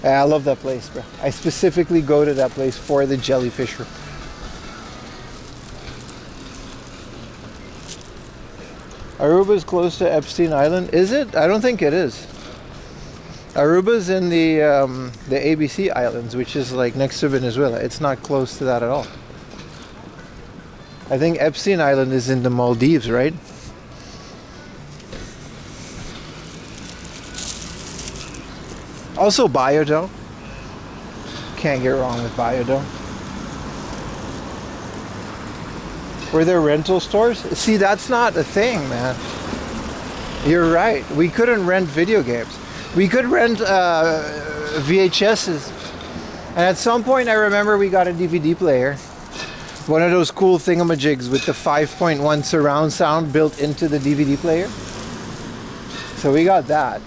I love that place, bro. I specifically go to that place for the jellyfish room. Aruba's close to Epstein Island. Is it? I don't think it is. Aruba's in the ABC Islands, which is like next to Venezuela. It's not close to that at all. I think Epstein Island is in the Maldives, right? Also Biodome. Can't get wrong with Biodome. Were there rental stores? See, that's not a thing, man. You're right. We couldn't rent video games. We could rent VHSs. And at some point I remember we got a DVD player. One of those cool thingamajigs with the 5.1 surround sound built into the DVD player. So we got that.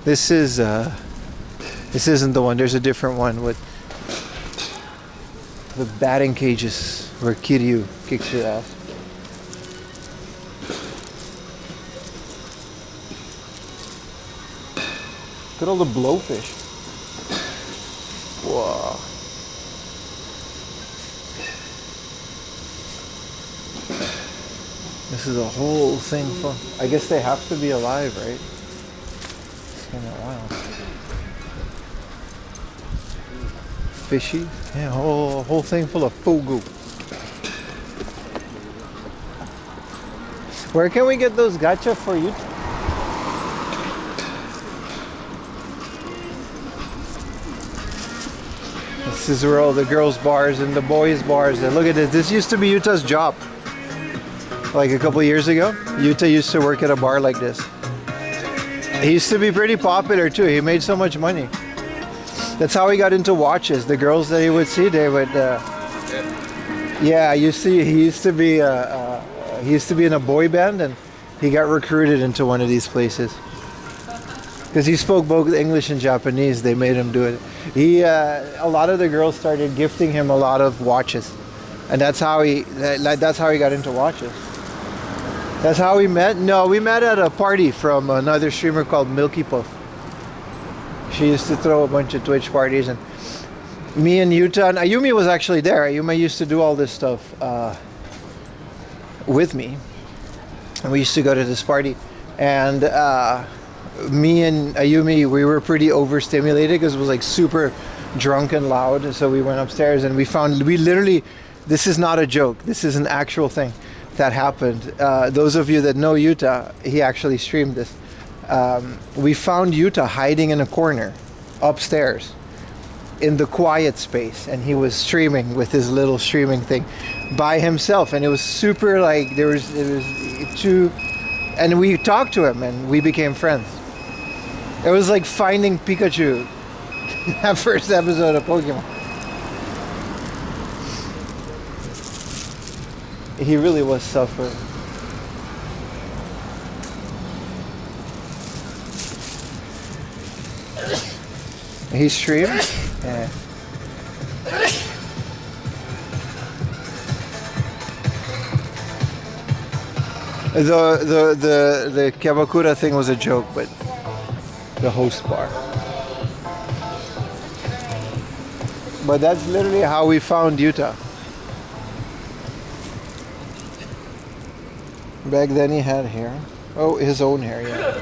This isn't the one. There's a different one with the batting cages where Kiryu kicks your ass. Look at all the blowfish. Whoa. This is a whole thing full. I guess they have to be alive, right? It's kind of wild. Fishy. Yeah, whole thing full of fugu. Where can we get those gacha for you? This is where all the girls' bars and the boys' bars. And look at this. This used to be Yuta's job. Like a couple years ago, Yuta used to work at a bar like this. He used to be pretty popular too. He made so much money. That's how he got into watches. The girls that he would see, they would. Yeah, he used to be in a boy band, and he got recruited into one of these places. Because he spoke both English and Japanese, they made him do it. A lot of the girls started gifting him a lot of watches, and that's how he got into watches. That's how we met. No, we met at a party from another streamer called Milky Puff. She used to throw a bunch of Twitch parties, and me and Yuta and Ayumi was actually there. Ayumi used to do all this stuff with me, and we used to go to this party, and me and Ayumi, we were pretty overstimulated because it was like super drunk and loud. So we went upstairs and we literally, this is not a joke, this is an actual thing. that happened. Those of you that know Yuta, he actually streamed this. We found Yuta hiding in a corner upstairs in the quiet space, and he was streaming with his little streaming thing by himself, and it was super like it was too, and we talked to him and we became friends. It was like finding Pikachu. That first episode of Pokemon. He really was suffering. He streamed? Yeah. The Kabakura thing was a joke, but the host bar. But that's literally how we found Yuta. Back then he had hair. Oh, his own hair, yeah.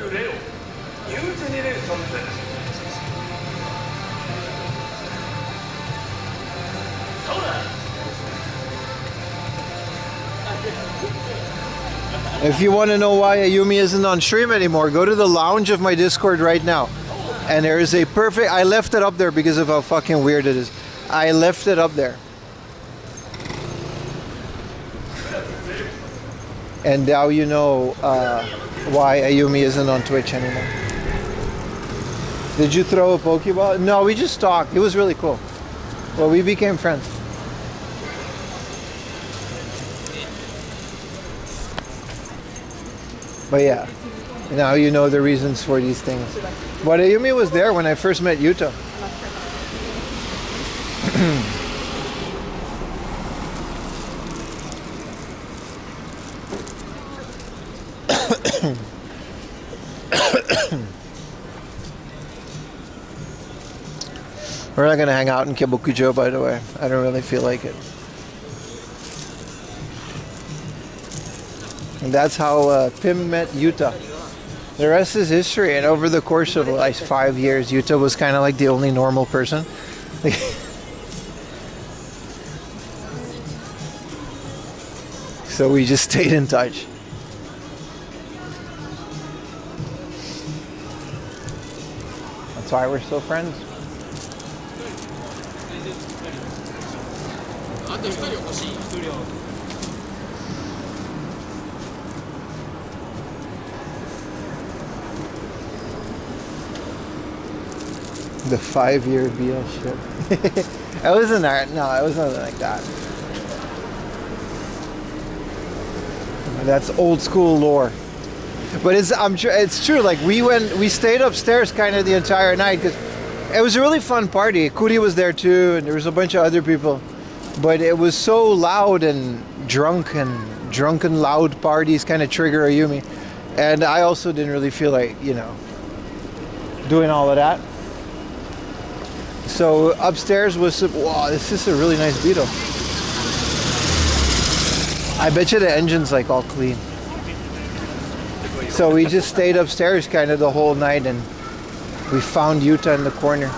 If you want to know why Ayumi isn't on stream anymore, go to the lounge of my Discord right now. And there is a perfect... I left it up there because of how fucking weird it is. I left it up there. And now you know why Ayumi isn't on Twitch anymore. Did you throw a Pokeball? No, we just talked. It was really cool. Well, we became friends. But yeah, now you know the reasons for these things. But Ayumi was there when I first met Yuta. We're not gonna hang out in Kibukujo, by the way. I don't really feel like it. And that's how PIM met Yuta. The rest is history, and over the course of like 5 years, Yuta was kind of like the only normal person. So we just stayed in touch. That's why we're still friends. The 5-year BL ship. It wasn't art. No, it was nothing like that. That's old school lore. But I'm sure it's true. Like we stayed upstairs kind of the entire night because it was a really fun party. Kuri was there too, and there was a bunch of other people. But it was so loud and drunken loud parties kind of trigger Ayumi. And I also didn't really feel like, you know, doing all of that. So upstairs was, wow, this is a really nice Beetle. I bet you the engine's like all clean. So we just stayed upstairs kind of the whole night, and we found Yuta in the corner.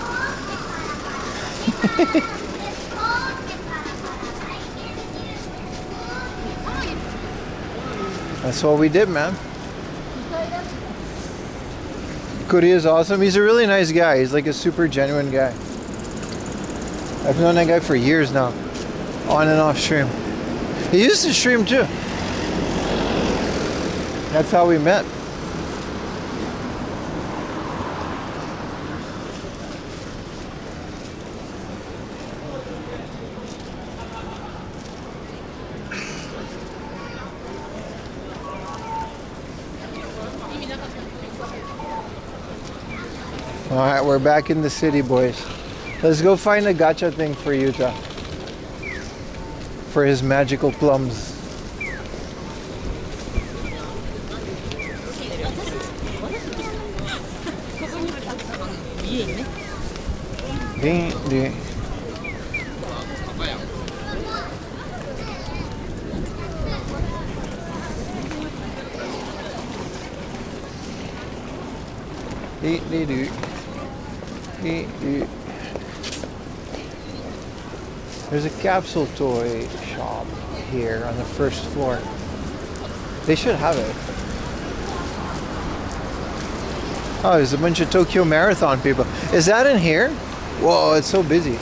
That's what we did, man. Kuri is awesome. He's a really nice guy. He's like a super genuine guy. I've known that guy for years now, on and off stream. He used to stream too. That's how we met. All right, we're back in the city, boys. Let's go find a gacha thing for Yuta. For his magical plums. There's a capsule toy shop here on the first floor. They should have it. Oh, there's a bunch of Tokyo Marathon people. Is that in here? Whoa, it's so busy.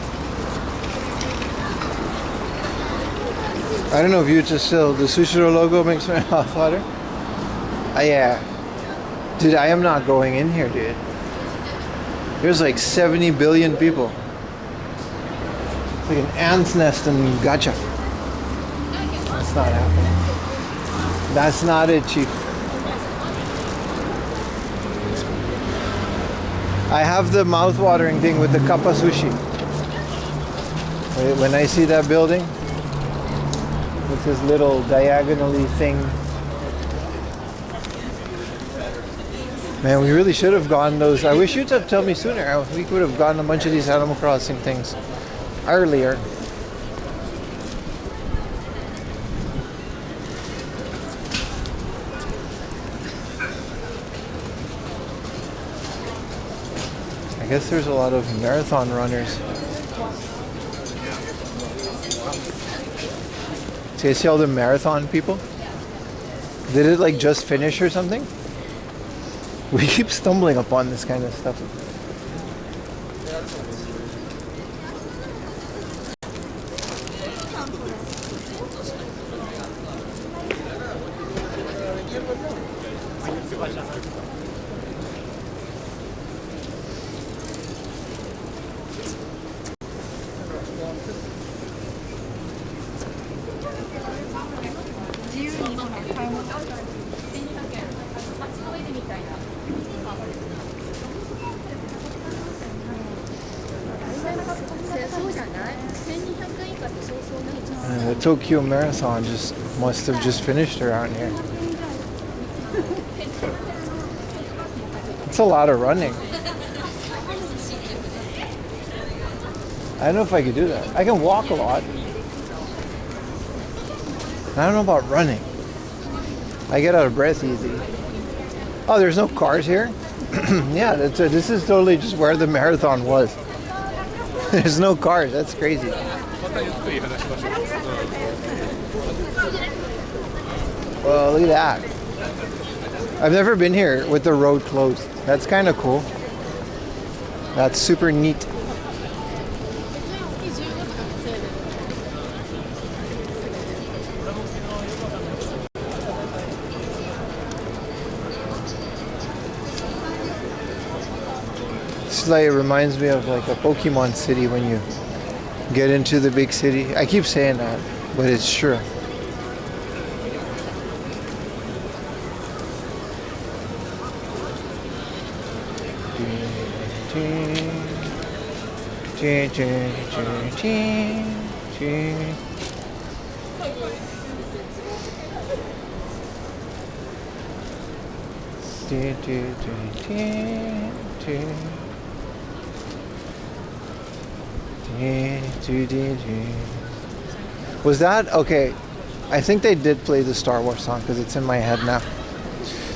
I don't know if you just still the Sushiro logo makes my mouth water. Yeah. Dude, I am not going in here, dude. There's like 70 billion people. It's like an ant's nest in Gacha. That's not happening. That's not it, Chief. I have the mouth-watering thing with the kappa sushi. When I see that building with this little diagonally thing. Man, we really should have gotten those. I wish you'd have told me sooner. We could have gotten a bunch of these Animal Crossing things earlier. I guess there's a lot of marathon runners. So you see all the marathon people? Did it like just finish or something? We keep stumbling upon this kind of stuff. The Tokyo Marathon must have just finished around here. It's a lot of running. I don't know if I could do that. I can walk a lot. I don't know about running. I get out of breath easy. Oh, there's no cars here? Yeah, this is totally just where the marathon was. There's no cars. That's crazy. Well, look at that. I've never been here with the road closed. That's kind of cool. That's super neat. It's like, it reminds me of like a Pokemon city when you get into the big city. I keep saying that, but it's true. Was that okay? I think they did play the Star Wars song because it's in my head now.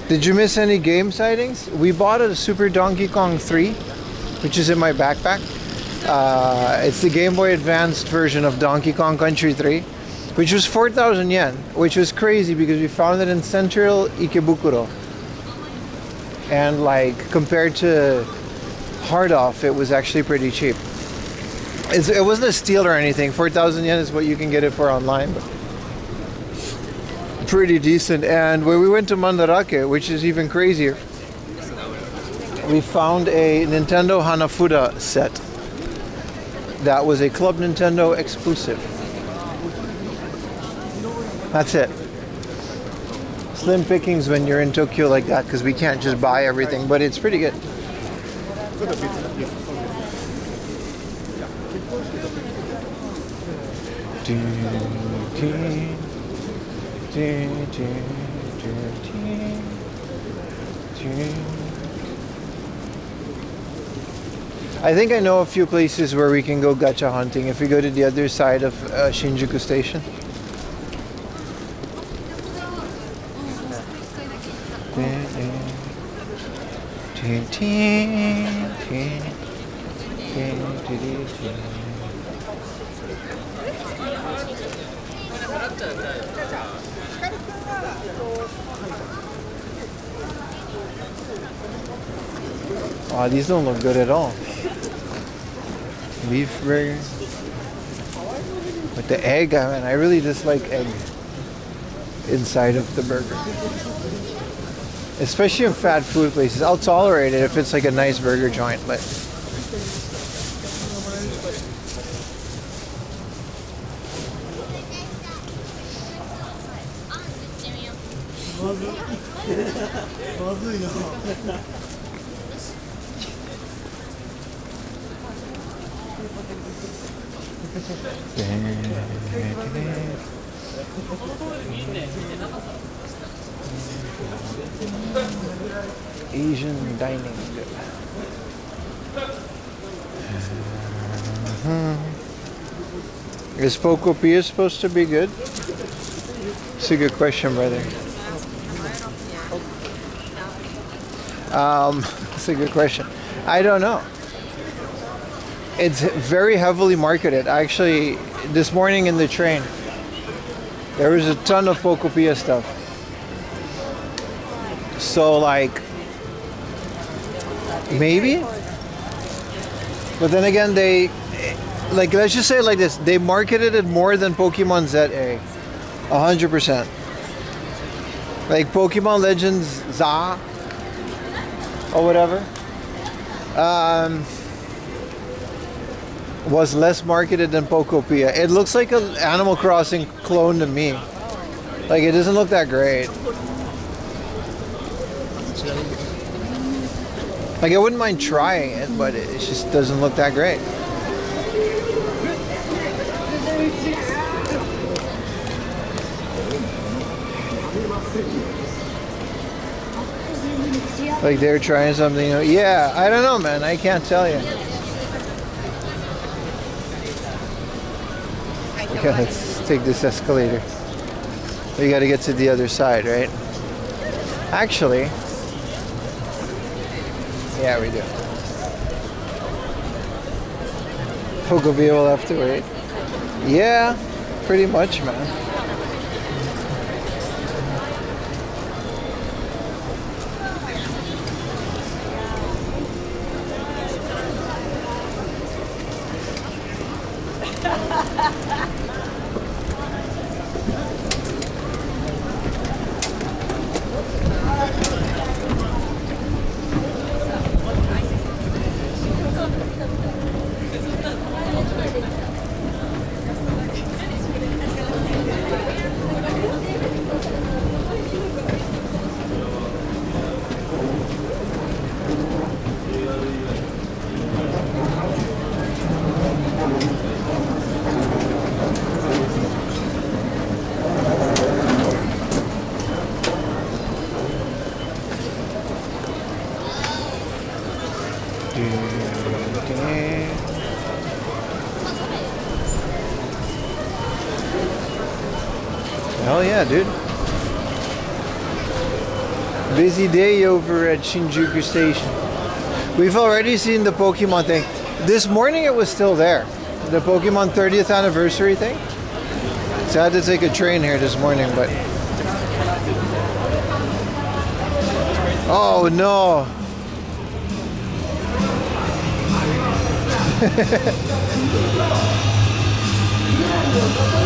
Did you miss any game sightings? We bought a Super Donkey Kong 3, which is in my backpack. It's the Game Boy Advanced version of Donkey Kong Country 3, which was 4,000 yen, which was crazy because we found it in central Ikebukuro. And like compared to hard off, it was actually pretty cheap. It wasn't a steal or anything. 4,000 yen is what you can get it for online, but pretty decent. And when we went to Mandarake, which is even crazier, we found a Nintendo Hanafuda set that was a Club Nintendo exclusive. That's it. Slim pickings when you're in Tokyo like that because we can't just buy everything, but it's pretty good. I think I know a few places where we can go gacha hunting if we go to the other side of Shinjuku Station. Oh, these don't look good at all. Beef burger. With the egg, I mean, I really dislike egg inside of the burger. Especially in fast food places. I'll tolerate it if it's like a nice burger joint, but Asian dining. Is Pokopia supposed to be good? It's a good question, brother. That's a good question. I don't know. It's very heavily marketed. Actually, this morning in the train, there was a ton of Pokopia stuff. So like, maybe? But then again, they, like, let's just say it like this. They marketed it more than Pokemon ZA. 100%. Like Pokemon Legends ZA or whatever was less marketed than Pokopia. It looks like an Animal Crossing clone to me. Like, it doesn't look that great. Like, I wouldn't mind trying it, but it just doesn't look that great. Like they're trying something new. Yeah, I don't know, man. I can't tell you. Okay, let's take this escalator. We got to get to the other side, right? Actually, yeah, we do. Pokopia will have to wait. Yeah, pretty much, man. Hell yeah, dude. Busy day over at Shinjuku Station. We've already seen the Pokemon thing. This morning it was still there. The Pokemon 30th anniversary thing. So I had to take a train here this morning, but... Oh no!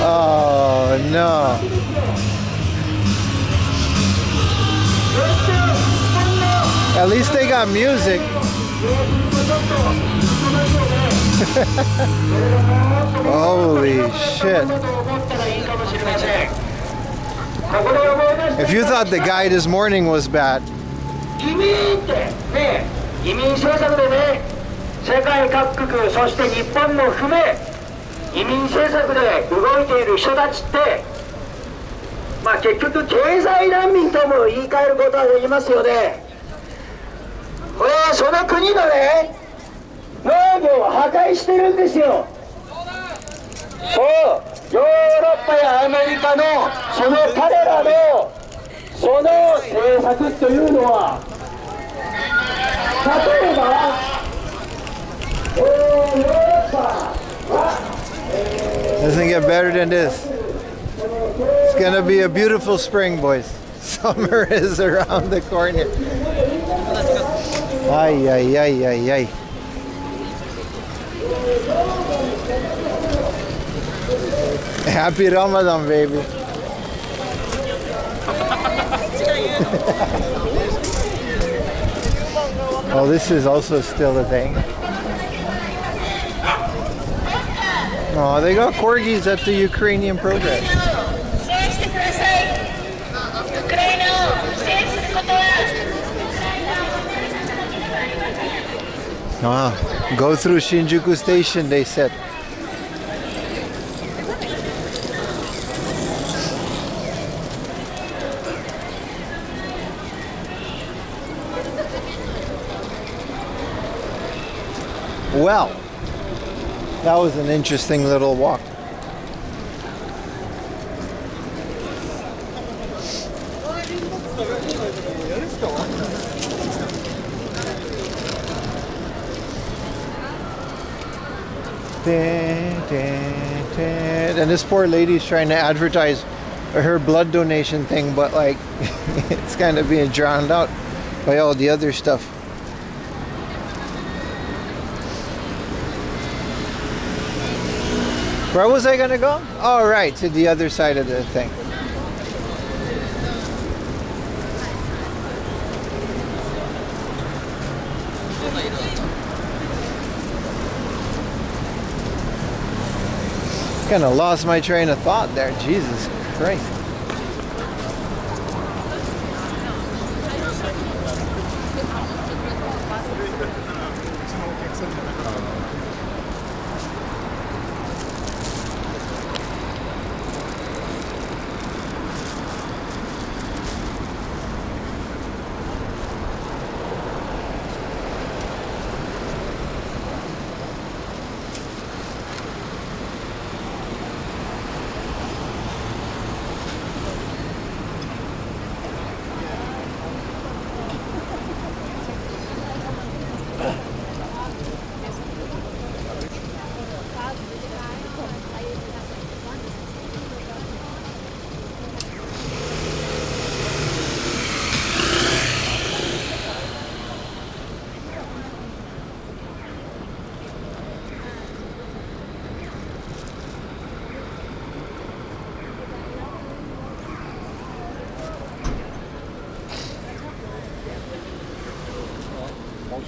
Oh no! At least they got music. Holy shit. If you thought the guy this morning was bad. 移民政策でね、世界各国、そして日本も含め、移民政策で動いている人たちって、まあ結局経済難民とも言い換えることはできますよね。これはその国のね、農業を破壊してるんですよ。そう、ヨーロッパやアメリカのその彼らのその政策というのは、例えばヨーロッパは Doesn't get better than this. It's gonna be a beautiful spring, boys. Summer is around the corner. Ay, ay, ay, ay, ay. Happy Ramadan, baby. Oh, this is also still a thing. Oh, they got corgis at the Ukrainian protest. Ah, go through Shinjuku Station, they said. Well, that was an interesting little walk. And this poor lady's trying to advertise her blood donation thing, but like it's kind of being drowned out by all the other stuff. Where was I gonna go? Oh, right, to the other side of the thing. Kind of lost my train of thought there. Jesus Christ.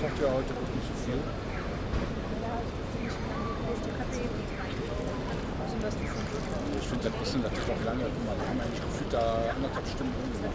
Sagt ja heute wird nicht so viel. Ich finde das bisschen natürlich auch lange. Guck mal, wir haben eigentlich gefühlt da 1,5 Stunden rumgemacht.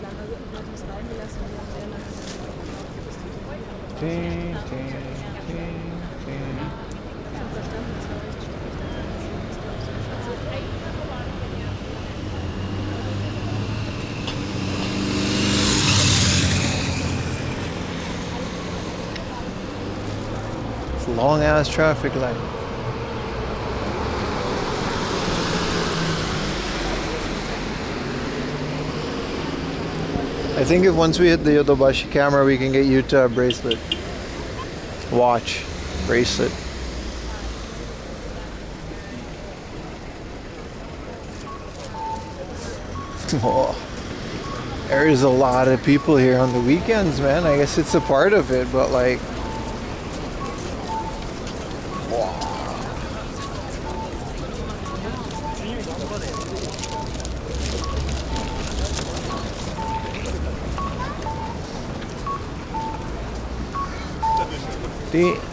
Long ass traffic light. I think if once we hit the Yodobashi camera, we can get you to a bracelet. Watch. Bracelet. Oh. There's a lot of people here on the weekends, man. I guess it's a part of it, but like...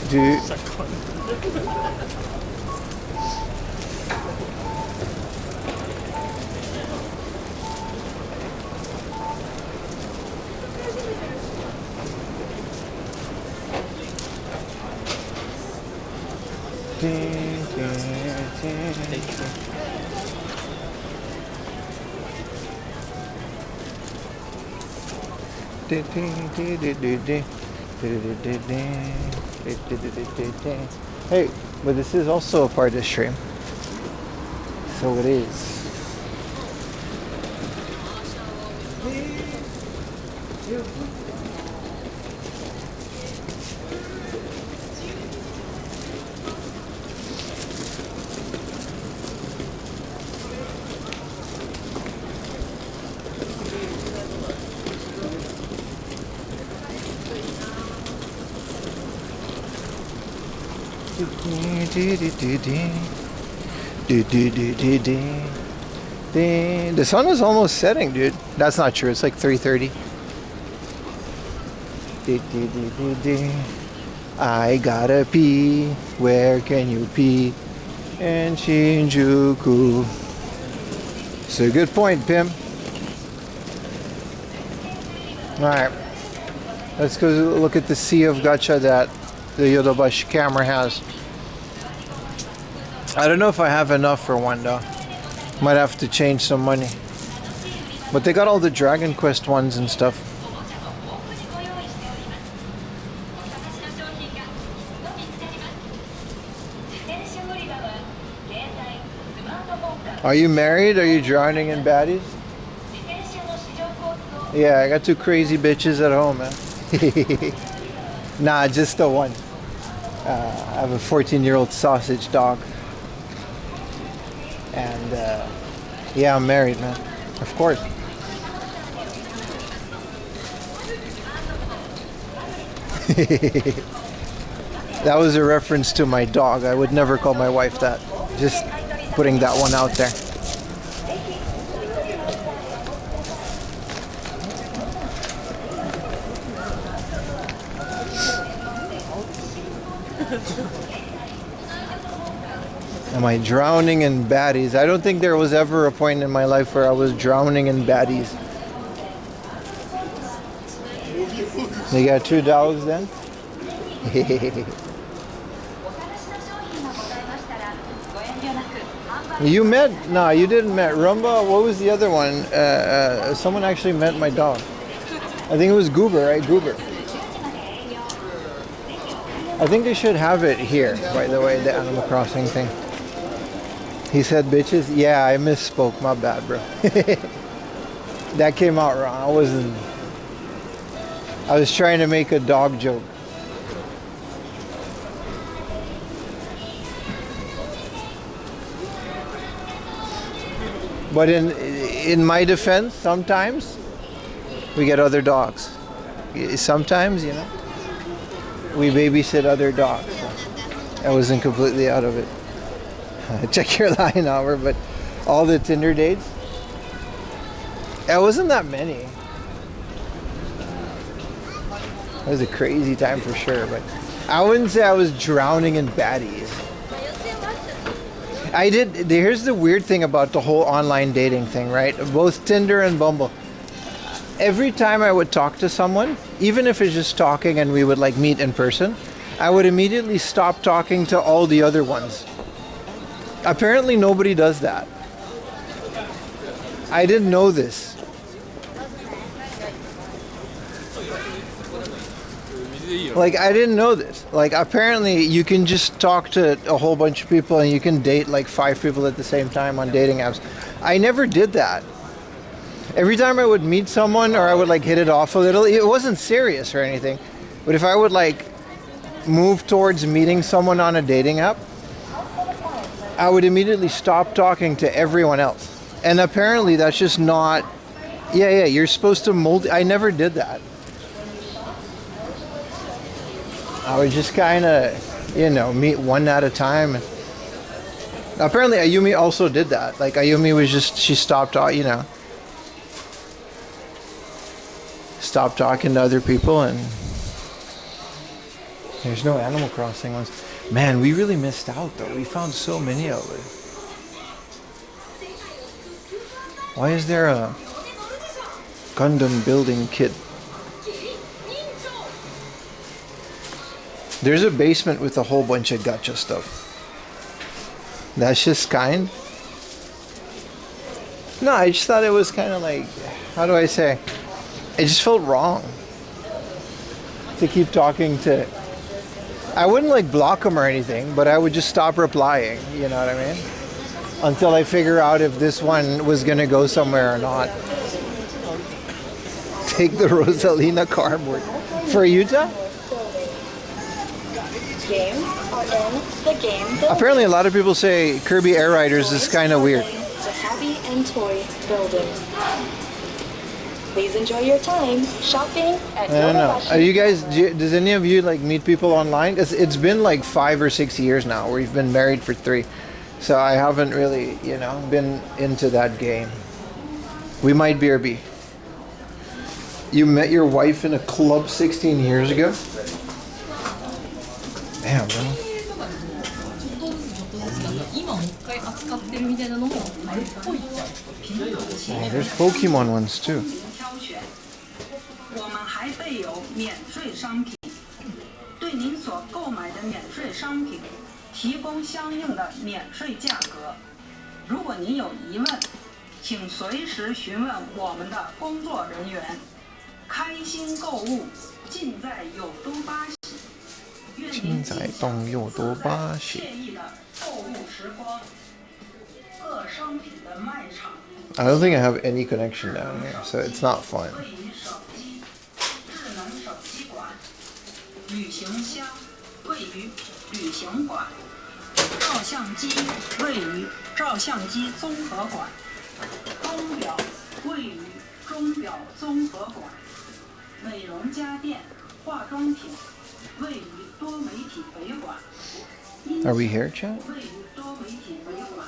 Do Hey, but this is also a part of the stream. So it is. The sun is almost setting, dude. That's not true. It's like 3:30. I gotta pee. Where can you pee? In Shinjuku. It's a good point, Pim. Alright. Let's go look at the sea of gacha that the Yodobashi Camera has. I don't know if I have enough for one though. Might have to change some money. But they got all the Dragon Quest ones and stuff. Are you married? Are you drowning in baddies? Yeah, I got two crazy bitches at home, man. Nah, just the one. I have a 14-year-old sausage dog. And yeah, I'm married, man. Of course. That was a reference to my dog. I would never call my wife that. Just putting that one out there. Am I drowning in baddies? I don't think there was ever a point in my life where I was drowning in baddies. You got two dogs then? You met? No, you didn't met. Rumba, what was the other one? Someone actually met my dog. I think it was Goober, right? Goober. I think they should have it here, by the way, the Animal Crossing thing. He said bitches? Yeah, I misspoke. My bad, bro. That came out wrong. I was trying to make a dog joke. But in my defense, sometimes we get other dogs. Sometimes, you know, we babysit other dogs. So I wasn't completely out of it. Check your line hour, but all the Tinder dates, it wasn't that many. It was a crazy time for sure, but I wouldn't say I was drowning in baddies. I did. Here's the weird thing about the whole online dating thing, right? Both Tinder and Bumble. Every time I would talk to someone, even if it's just talking and we would like meet in person, I would immediately stop talking to all the other ones. Apparently nobody does that. I didn't know this. Like, I didn't know this. Like, apparently you can just talk to a whole bunch of people and you can date like 5 people at the same time on dating apps. I never did that. Every time I would meet someone or I would like hit it off a little, it wasn't serious or anything. But if I would like move towards meeting someone on a dating app, I would immediately stop talking to everyone else. And apparently that's just not, yeah, you're supposed to I never did that. I would just kind of, you know, meet one at a time. Apparently Ayumi also did that. Like Ayumi was just, she stopped, you know, stopped talking to other people, and there's no Animal Crossing ones. Man, we really missed out though. We found so many of it. Why is there a Gundam building kit? There's a basement with a whole bunch of gacha stuff. That's just kind. No, I just thought it was kind of like, how do I say? It just felt wrong to keep talking to. I wouldn't like block them or anything, but I would just stop replying, you know what I mean? Until I figure out if this one was gonna go somewhere or not. Take the Rosalina cardboard. For Utah? Games are in the game building. Apparently a lot of people say Kirby Air Riders is kind of weird. The hobby and toy building. Please enjoy your time shopping at I don't know. Yodobashi. Are you guys? Does any of you like meet people online? It's been like 5 or 6 years now. We've been married for 3, so I haven't really, you know, been into that game. We might BRB. You met your wife in a club 16 years ago? Damn, bro. 今もう一回扱ってるみたいなのもあるっぽいっちゃ Oh, there's Pokemon ones too. 我们还备有免税商品，对您所购买的免税商品提供相应的免税价格。如果您有疑问，请随时询问我们的工作人员。开心购物，尽在有多巴喜。愿您尽在东有多巴喜。惬意的购物时光。各商品的卖场。 I don't think I have any connection down here, so it's not fun. 位于手机，智能手机馆，旅行箱位于旅行馆，照相机位于照相机综合馆，钟表位于钟表综合馆，美容家电、化妆品位于多媒体北馆。 Are we here, chat? 位于多媒体北馆，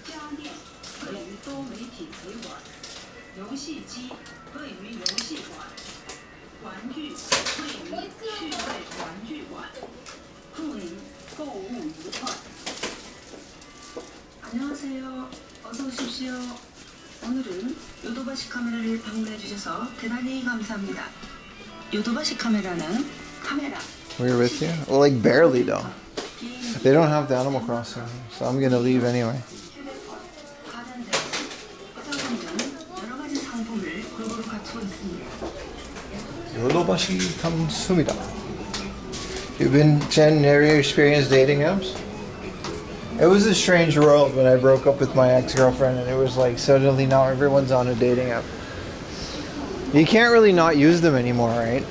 家电。 位于多媒体北馆，游戏机位于游戏馆，玩具位于趣味玩具馆。祝您购物愉快。 안녕하세요. 어서 오십시오. 오늘은 요도바시 카메라를 방문해 주셔서 대단히 감사합니다. 요도바시 카메라는 카메라. We're with you? Well, like barely though. They don't have the Animal Crossing, so I'm gonna leave anyway. Yodobashi Kamsumida. You've been 10 area experience dating apps? It was a strange world when I broke up with my ex-girlfriend and it was like suddenly now everyone's on a dating app. You can't really not use them anymore, right?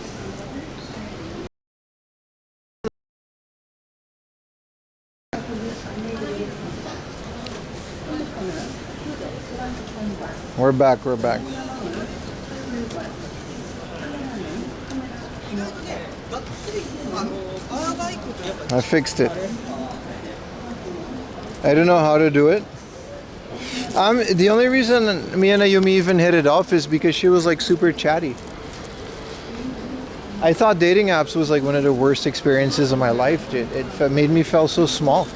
We're back, we're back. I fixed it. I don't know how to do it. The only reason me and Ayumi even hit it off is because she was like super chatty. I thought dating apps was like one of the worst experiences of my life, dude. It made me feel so small.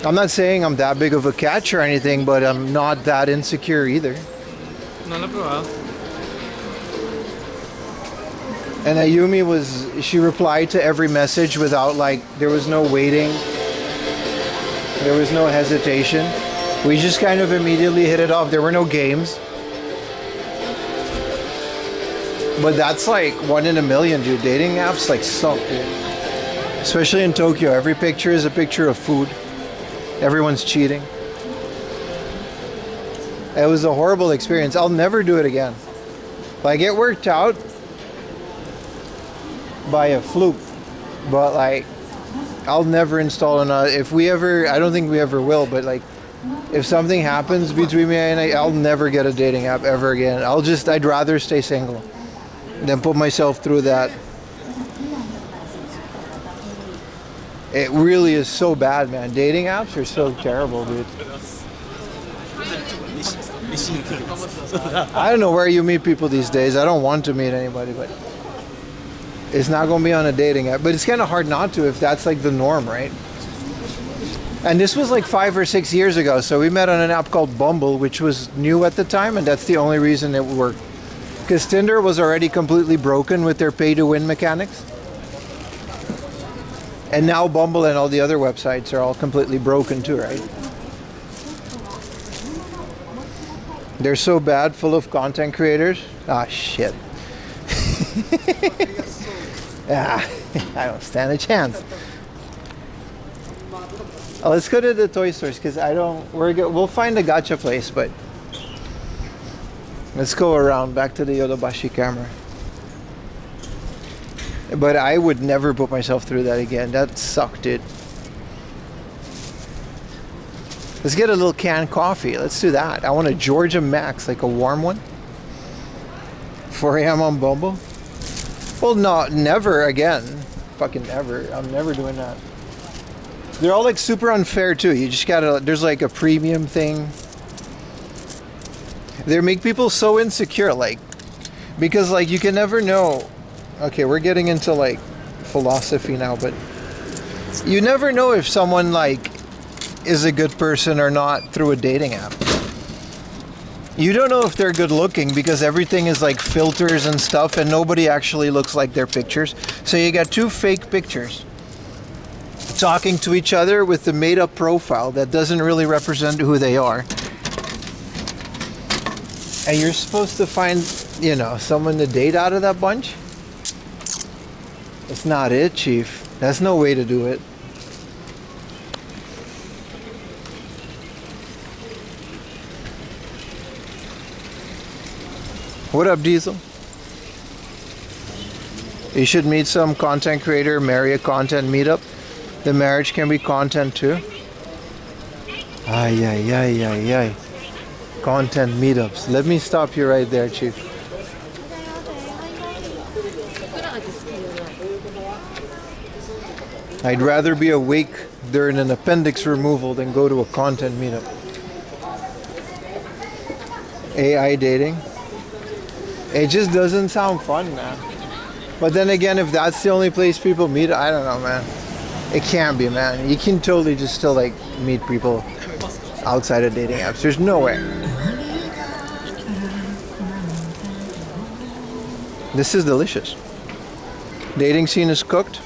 I'm not saying I'm that big of a catch or anything, but I'm not that insecure either. Non l'ho provato. And Ayumi she replied to every message without like, there was no waiting. There was no hesitation. We just kind of immediately hit it off. There were no games. But that's like 1 in a million, dude. Dating apps like suck, dude. Especially in Tokyo. Every picture is a picture of food. Everyone's cheating. It was a horrible experience. I'll never do it again. Like, it worked out by a fluke, but like, I'll never install if we ever, I don't think we ever will, but like, if something happens between me and I'll never get a dating app ever again. I'd rather stay single than put myself through that. It really is so bad, man. Dating apps are so terrible, dude. I don't know where you meet people these days. I don't want to meet anybody, but it's not going to be on a dating app. But it's kind of hard not to if that's like the norm, right? And this was like 5 or 6 years ago. So we met on an app called Bumble, which was new at the time. And that's the only reason it worked. Because Tinder was already completely broken with their pay-to-win mechanics. And now Bumble and all the other websites are all completely broken too, right? They're so bad, full of content creators. Ah, shit. I don't stand a chance. Oh, let's go to the toy stores because we'll find a gacha place, but let's go around back to the Yodobashi Camera. But I would never put myself through that again. That sucked, dude. Let's get a little canned coffee. Let's do that. I want a Georgia Max, like a warm one. 4 a.m. on Bumble? Well, no, never again. Fucking never. I'm never doing that. They're all like super unfair too. You just gotta, there's like a premium thing. They make people so insecure, like, because like you can never know. Okay, we're getting into like philosophy now, but you never know if someone like is a good person or not through a dating app. You don't know if they're good looking because everything is like filters and stuff and nobody actually looks like their pictures. So you got two fake pictures talking to each other with the made up profile that doesn't really represent who they are. And you're supposed to find, you know, someone to date out of that bunch? That's not it, Chief. That's no way to do it. What up, Diesel? You should meet some content creator, marry a content meetup. The marriage can be content too. Ay, ay, ay, ay, ay. Content meetups. Let me stop you right there, Chief. I'd rather be awake during an appendix removal than go to a content meetup. AI dating. It just doesn't sound fun, man. But then again, if that's the only place people meet, I don't know, man. It can't be, man. You can totally just still like meet people outside of dating apps. There's no way. This is delicious. Dating scene is cooked.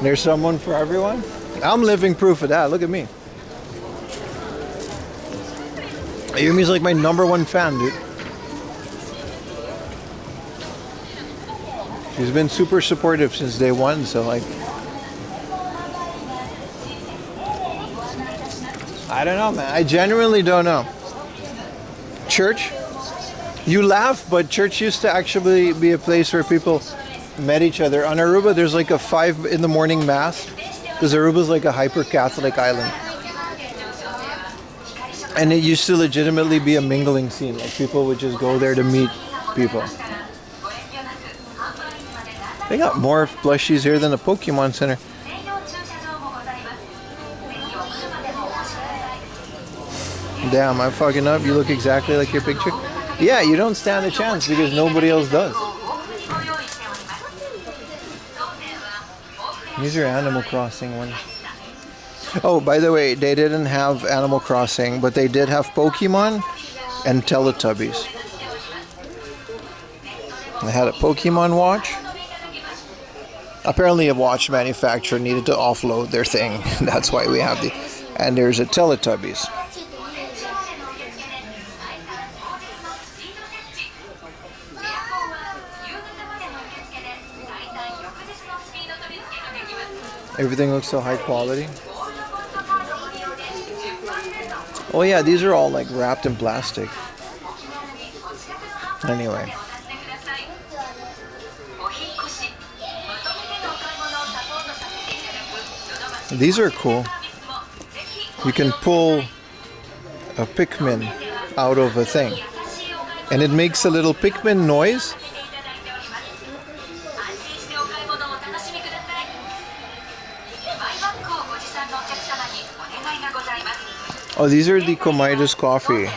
There's someone for everyone. I'm living proof of that. Look at me. Yumi's like my #1 fan, dude. She's been super supportive since day one, so like, I don't know, man. I genuinely don't know. Church? You laugh, but church used to actually be a place where people met each other. On Aruba, there's like a 5 in the morning mass, because Aruba's like a hyper-Catholic island. And it used to legitimately be a mingling scene. Like people would just go there to meet people. They got more plushies here than the Pokémon Center. Damn, I'm fucking up. You look exactly like your picture. Yeah, you don't stand a chance because nobody else does. These are Animal Crossing ones. Oh, by the way, they didn't have Animal Crossing, but they did have Pokemon and Teletubbies. They had a Pokemon watch. Apparently a watch manufacturer needed to offload their thing. That's why we have the... And there's a Teletubbies. Everything looks so high quality. Oh yeah, these are all like wrapped in plastic. Anyway. These are cool. You can pull a Pikmin out of a thing. And it makes a little Pikmin noise. Oh, these are the Komaida's coffee.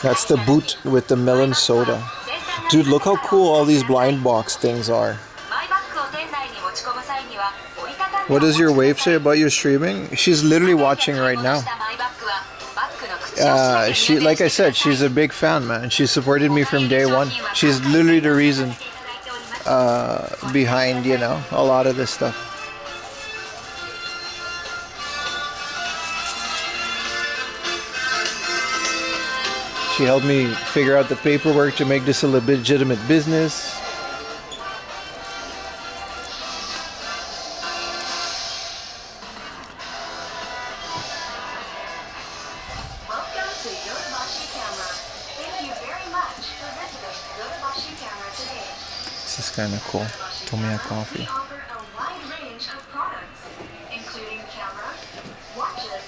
That's the boot with the melon soda. Dude, look how cool all these blind box things are. What does your wave say about your streaming? She's literally watching right now. She, like I said, she's a big fan, man. She supported me from day one. She's literally the reason behind, you know, a lot of this stuff. She helped me figure out the paperwork to make this a legitimate business. Welcome to Yodobashi Camera. Thank you very much for visiting Yodobashi Camera today. This is kind of cool. Tomiya coffee. We offer a wide range of products, including cameras, watches,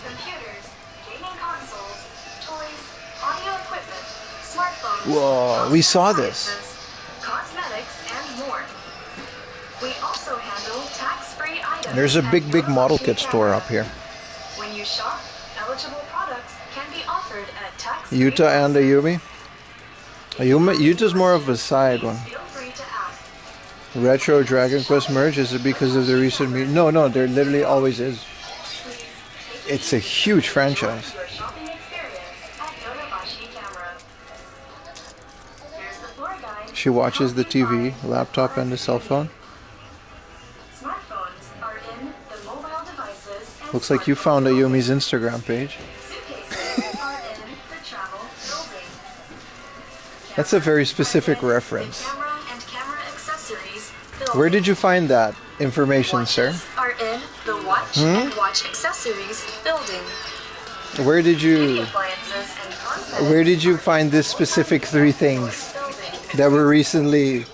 computers, gaming consoles, toys, audio equipment, smartphones, Whoa, we saw this. cosmetics, and more. We also handle tax-free items. There's a at big model Yodobashi kit store Camera. up here. When you shop, eligible products can be offered at tax-free Yuta and prices. Ayumi. Yuta's more of a side one. Feel free to ask. Retro Dragon Quest merge, is it because of the recent meet? No, there literally always is. It's a huge franchise. Your shopping experience at Yodobashi Camera. Here's the floor guide. She watches the TV, laptop, and the cell phone. Smartphones are in the mobile devices and Looks like you found Ayumi's Instagram page. suitcases are in the travel building. That's a very specific reference. Camera and camera accessories building. Where did you find that information, sir? Watches are in the watch and watch accessories building. Where did Beauty you appliances and cosmetics Where did you find this specific 3 things building. that were recently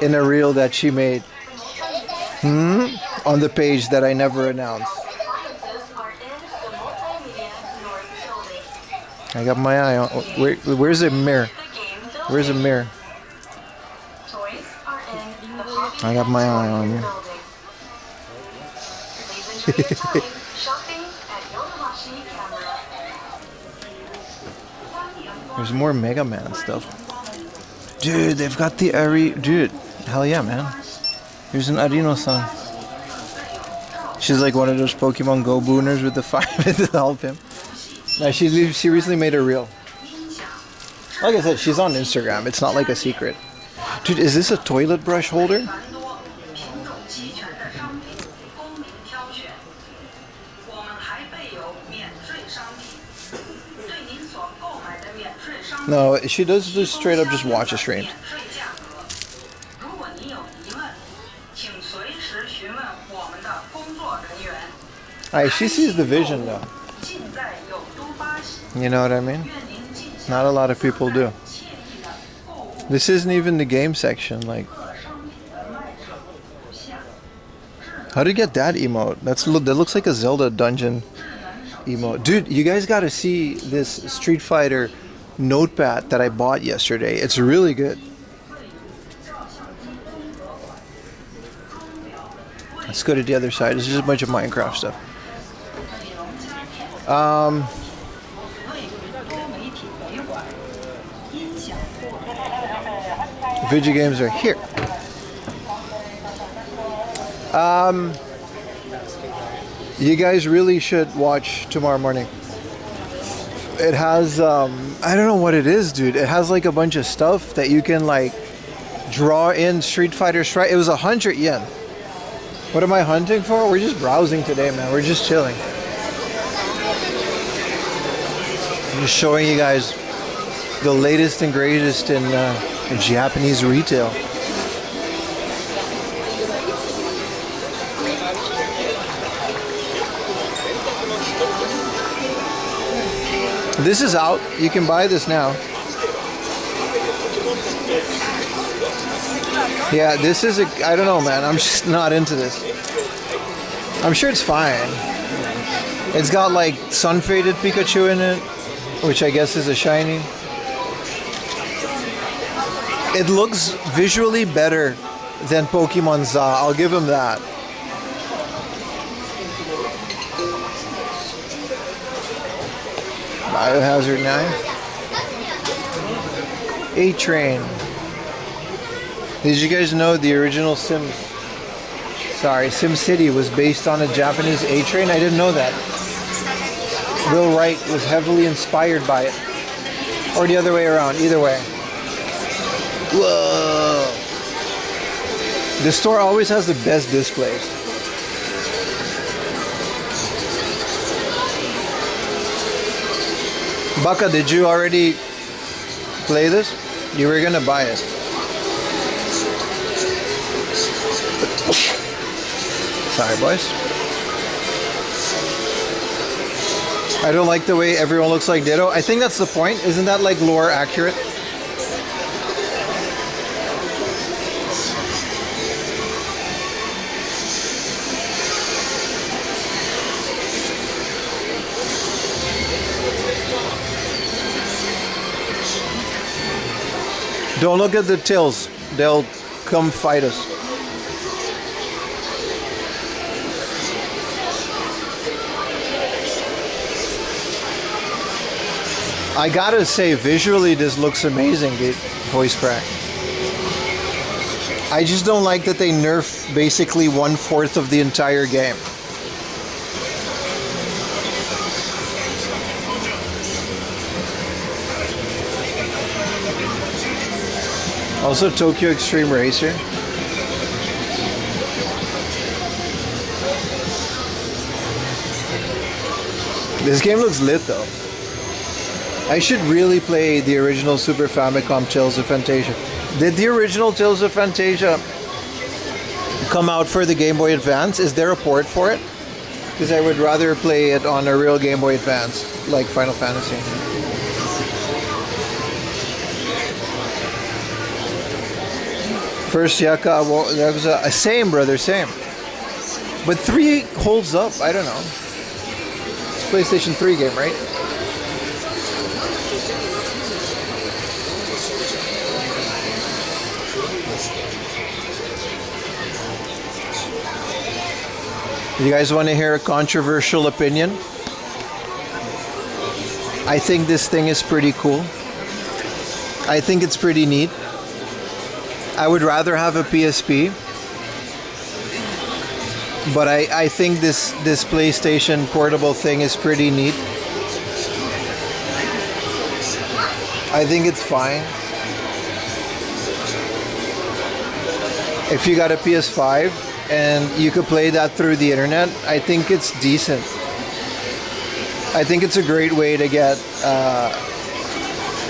in a reel that she made? On the page that I never announced. Appliances are in the multimedia north building. I got my eye on. Where's a mirror? The game building. Where's a mirror? Toys are in the hobby I got my and eye on toy you. building. Please enjoy your time shopping at Yodobashi Camera. There's more Mega Man stuff. Dude, they've got the Dude, hell yeah, man. Here's an Arino-san. She's like one of those Pokemon Go booners with the 5 to help him. No, she recently made a reel. Like I said, she's on Instagram. It's not like a secret. Dude, is this a toilet brush holder? No, she does just straight up just watch a stream. She sees the vision though. You know what I mean? Not a lot of people do. This isn't even the game section. Like, how to get that emote? That looks like a Zelda dungeon emote. Dude, you guys got to see this Street Fighter notepad that I bought yesterday. It's really good. Let's go to the other side. This is just a bunch of Minecraft stuff. Video games are here. You guys really should watch tomorrow morning. It has, I don't know what it is, dude. It has like a bunch of stuff that you can like draw in Street Fighter Strike. It was 100 yen. What am I hunting for? We're just browsing today, man. We're just chilling. I'm just showing you guys the latest and greatest in Japanese retail. This is out. You can buy this now. Yeah, this is I don't know, man. I'm just not into this. I'm sure it's fine. It's got like sun-faded Pikachu in it, which I guess is a shiny. It looks visually better than Pokemon Za. I'll give him that. Biohazard 9. A-Train. Did you guys know the original SimCity was based on a Japanese A-Train? I didn't know that. Will Wright was heavily inspired by it. Or the other way around, either way. Whoa! The store always has the best displays. Baka, did you already play this? You were gonna buy it. Sorry, boys. I don't like the way everyone looks like Ditto. I think that's the point. Isn't that like lore accurate? Don't look at the tills. They'll come fight us. I gotta say, visually this looks amazing, dude. Voice crack. I just don't like that they nerfed basically 1/4 of the entire game. Also Tokyo Extreme Racer. This game looks lit though. I should really play the original Super Famicom Tales of Fantasia. Did the original Tales of Fantasia come out for the Game Boy Advance? Is there a port for it? Because I would rather play it on a real Game Boy Advance, like Final Fantasy. First Yaka, well, that was a same, brother, same. But 3 holds up, I don't know. It's a PlayStation 3 game, right? You guys want to hear a controversial opinion? I think this thing is pretty cool. I think it's pretty neat. I would rather have a PSP. But I think this PlayStation portable thing is pretty neat. I think it's fine. If you got a PS5 and you could play that through the internet, I think it's decent. I think it's a great way to get,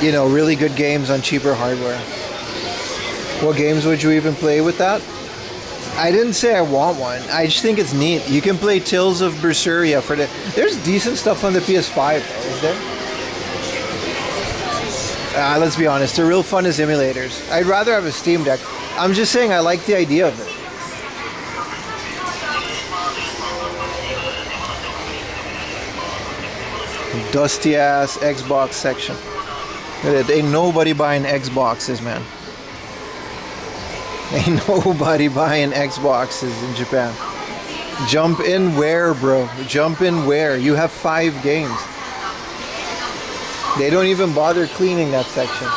you know, really good games on cheaper hardware. What games would you even play with that? I didn't say I want one. I just think it's neat. You can play Tales of Berseria for the... There's decent stuff on the PS5, though, is there? Let's be honest. The real fun is emulators. I'd rather have a Steam Deck. I'm just saying I like the idea of it. Dusty ass Xbox section. Look at it. Ain't nobody buying Xboxes, man. Ain't nobody buying Xboxes in Japan. Jump in where, bro? Jump in where? You have 5 games. They don't even bother cleaning that section.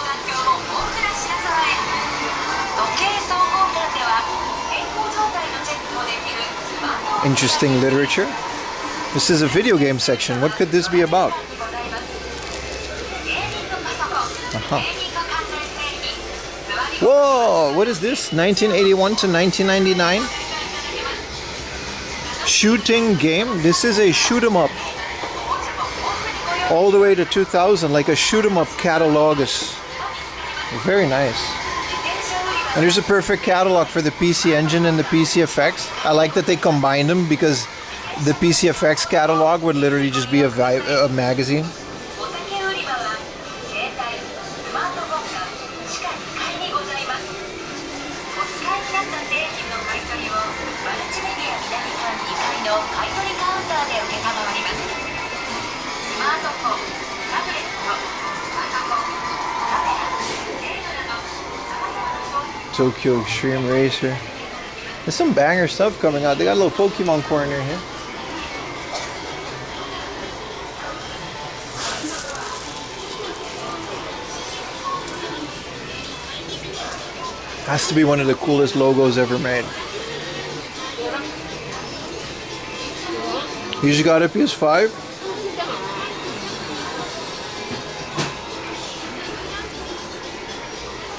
Interesting literature. This is a video game section. What could this be about? Whoa, what is this? 1981 to 1999? Shooting game? This is a shoot 'em up. All the way to 2000, like a shoot 'em up catalogus. Very nice. And there's a perfect catalog for the PC Engine and the PC FX. I like that they combined them because the PC FX catalog would literally just be a magazine. Tokyo Extreme Racer. There's some banger stuff coming out. They got a little Pokemon corner here. Has to be one of the coolest logos ever made. You just got a PS5?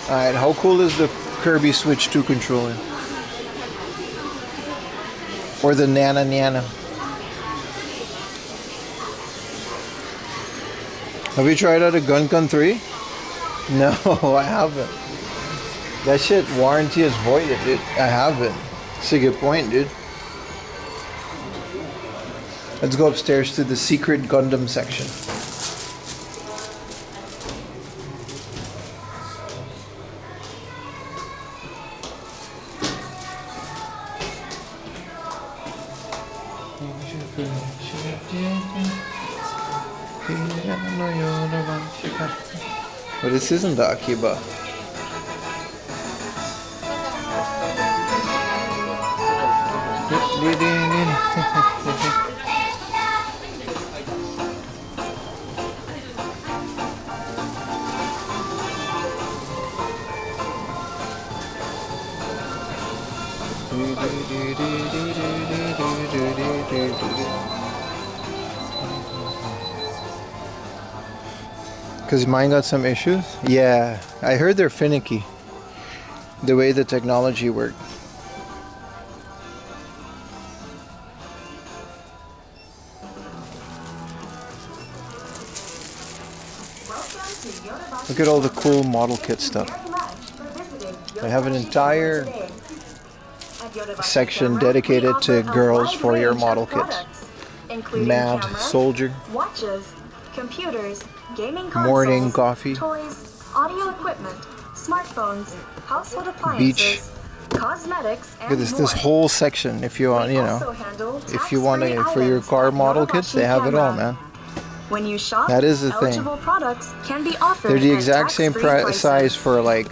Alright, how cool is the Kirby Switch 2 controller? Or the Nana Nana? Have you tried out a Gun 3? No, I haven't. That shit warranty is voided, dude. I haven't. That's a good point, dude. Let's go upstairs to the secret Gundam section. But this isn't the Akiba. Because mine got some issues? Yeah, I heard they're finicky. The way the technology worked. Look at all the cool model kit stuff. They have an entire section dedicated to girls for your model kits. Mad Soldier. Watches, computers, gaming Morning consoles, coffee. toys, audio equipment, smartphones, household Beach. appliances, cosmetics, and Look at this more. whole section. If you want, you know, Also handle if you want tax-free to, for your items car at model kits, they have it all, man. When you shop, That is the thing. eligible products can be offered They're the at exact same tax-free prices. size for like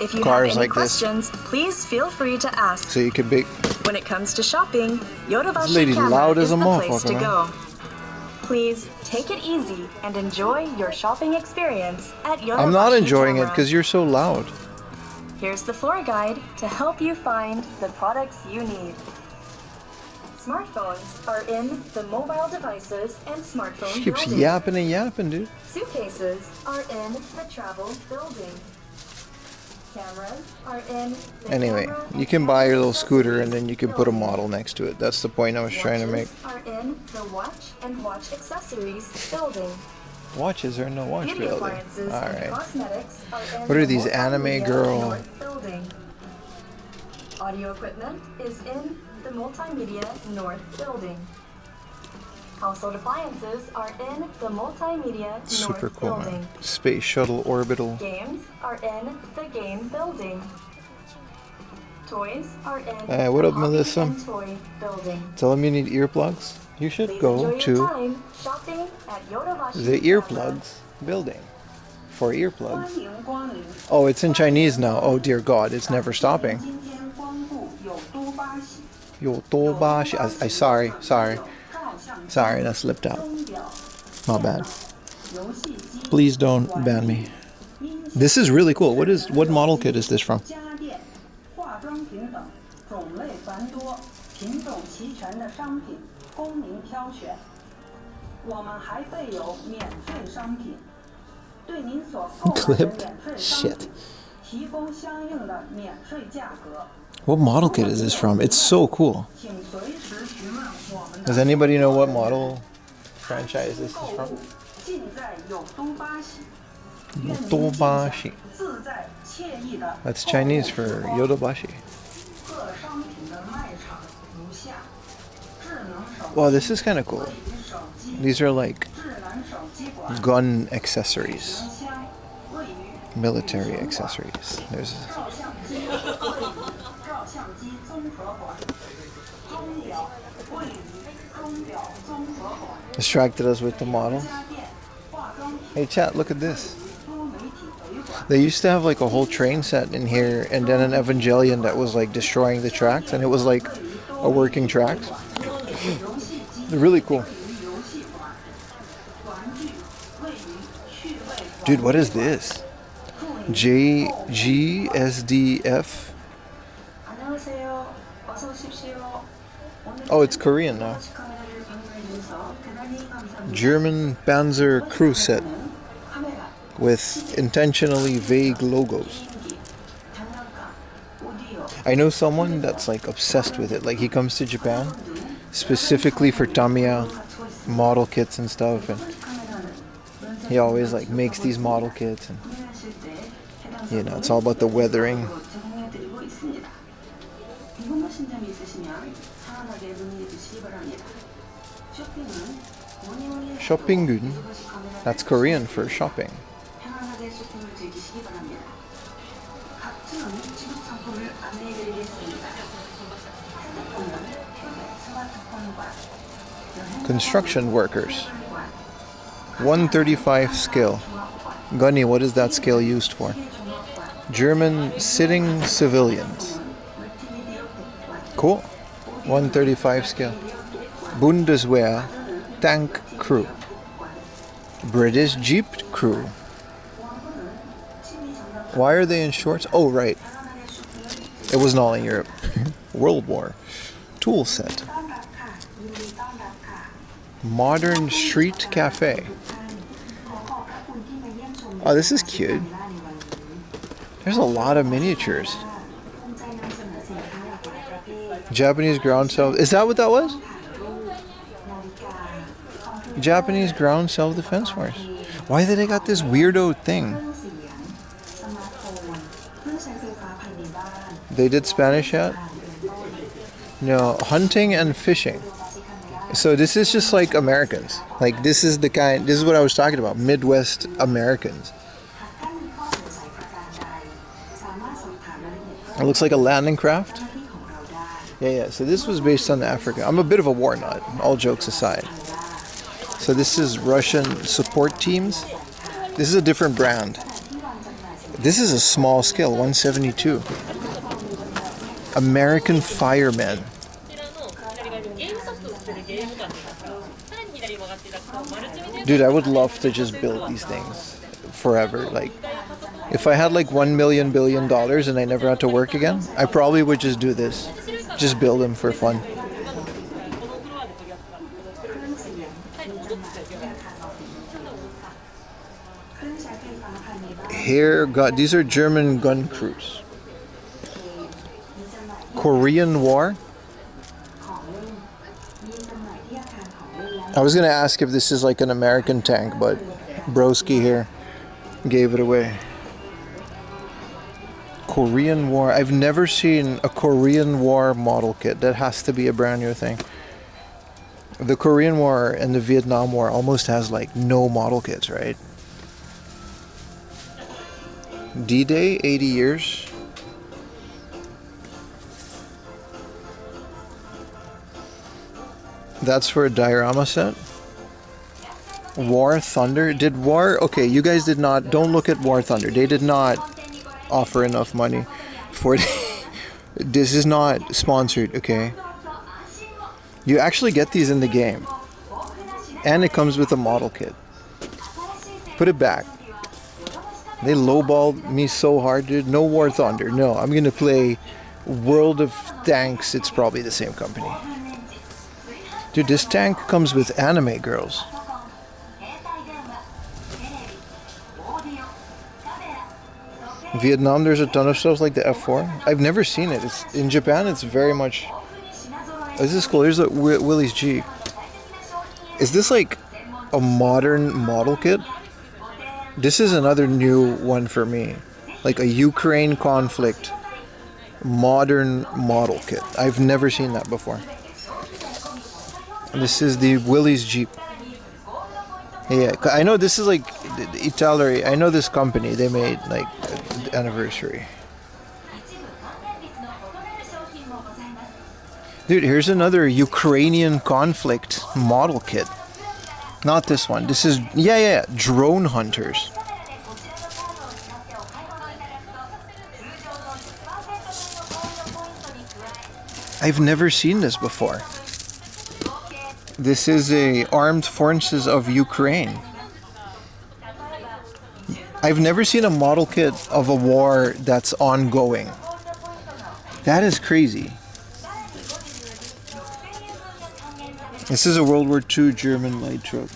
If you cars have any like this. questions, please feel free to ask. So you could be. When it comes to shopping, Yodobashi This lady's Camera loud as is a the place motherfucker, to man. go. Please take it easy and enjoy your shopping experience at Yodobashi I'm not enjoying it Camera. because you're so loud. Here's the floor guide to help you find the products you need. Smartphones are in the mobile devices and smartphone She keeps building. yapping and yapping, dude. Suitcases are in the travel building. Cameras are in the Anyway, camera you can and buy your little accessories scooter and then you can put a building. model next to it. That's the point I was trying to make. Watches are in the watch and watch accessories building. Watches are in the watch Beauty building. appliances and Alright. cosmetics are in What are the these anime multimedia girl- north building. Audio equipment is in the multimedia north building. Household appliances are in the multimedia Super north cool, building. man. Space shuttle orbital. Games are in the game building. Toys are in Hey, what the up, hobby Melissa? and toy building. Tell them you need earplugs. You should Please go enjoy your to time shopping at Yodobashi the Camera. earplugs building for earplugs. Oh, it's in Chinese now. Oh dear God, it's never stopping. Yodobashi. Sorry, that slipped out. My bad. Please don't ban me. This is really cool. What model kit is this from? 化妆品等种类繁多、品种齐全的商品供您挑选。我们还备有免税商品，对您所购买的 Clipped 免税商 shit. 品提供相应的免税价格。 What model kit is this from? It's so cool. 请随时询问我们的 Does anybody know what model franchise this is 购 from? 物，尽在有都巴西。 Yodobashi. 自在惬意的 That's Chinese for Yodobashi. 各商品的卖场如下：智能手 Wow, this is kind of cool. 手机、 These are like 智能手机管、 gun accessories, 箱、位于 military accessories. There's 照相机、位于照相机综合馆、钟表位于钟表综合馆、 distracted us with the model. 家电、化妆品 Hey chat, look at this. 多媒体维管。 They used to have like a whole train set in here and then an Evangelion that was like destroying the tracks and it was like a working track. They're really cool. Dude, what is this? GSDF? 안녕하세요. 어서 오십시오. Oh, it's Korean now. 카메라를 방문해 주셔서 대단히 감사합니다. German Panzer crew set 카메라, with intentionally vague logos. 장난감, 오디오, I know someone that's like obsessed with it. Like he comes to Japan specifically for Tamiya model kits and stuff, and 카메라는 he always like makes these model kits, and 구매하실 때 해당 you know it's all about the weathering. 제공해드리고 있습니다. 궁금하신 점이 있으시면 편안하게 문의해 주시기 바랍니다. 쇼핑은 뭐니뭐니 해도 Shoppingun. 요도바시 카메라를 That's Korean for shopping. 편안하게 쇼핑을 즐기시기 바랍니다. 각종 지급 상품을 안내해드리겠습니다. 핸드폰은 태블릿, 스마트폰과 Construction workers. 135 skill. Gunny, what is that skill used for? German sitting civilians. Cool. 135 scale. Bundeswehr tank crew. British Jeep crew. Why are they in shorts? Oh, right. It wasn't all in Europe. World War. Tool set. Modern street cafe. Oh, this is cute. There's a lot of miniatures. Japanese ground self. Is that what that was? Japanese ground self-defense force. Why did they got this weirdo thing? They did Spanish yet? No, hunting and fishing. So this is just like Americans. Like this is what I was talking about. Midwest Americans. It looks like a landing craft. Yeah. So this was based on Africa. I'm a bit of a war nut, all jokes aside. So this is Russian support teams. This is a different brand. This is a small scale, 172. American firemen. Dude, I would love to just build these things forever. Like, if I had like $1 billion and I never had to work again, I probably would just do this. Just build them for fun. Here, God, these are German gun crews. Korean War. I was gonna ask if this is like an American tank, but Broski here gave it away. Korean War. I've never seen a Korean War model kit. That has to be a brand new thing. The Korean War and the Vietnam War almost has like no model kits, right? D-Day, 80 years. That's for a diorama set. War Thunder. Did War... Okay, you guys did not... Don't look at War Thunder. They did not offer enough money for it. This is not sponsored, okay? You actually get these in the game. And it comes with a model kit. Put it back. They lowballed me so hard, dude. No War Thunder. No, I'm gonna play World of Tanks. It's probably the same company. Dude, this tank comes with anime girls. Vietnam, there's a ton of stuff like the F4. I've never seen it. It's in Japan. It's very much. This is cool. Here's a Willys G. Is this like a modern model kit? This is another new one for me. Like a Ukraine conflict modern model kit. I've never seen that before. This is the Willys Jeep. Yeah, I know this is like Italy. I know this company. They made like anniversary. Dude, here's another Ukrainian conflict model kit. Not this one. This is drone hunters. I've never seen this before. This is a Armed Forces of Ukraine. I've never seen a model kit of a war that's ongoing. That is crazy. This is a World War II German light truck.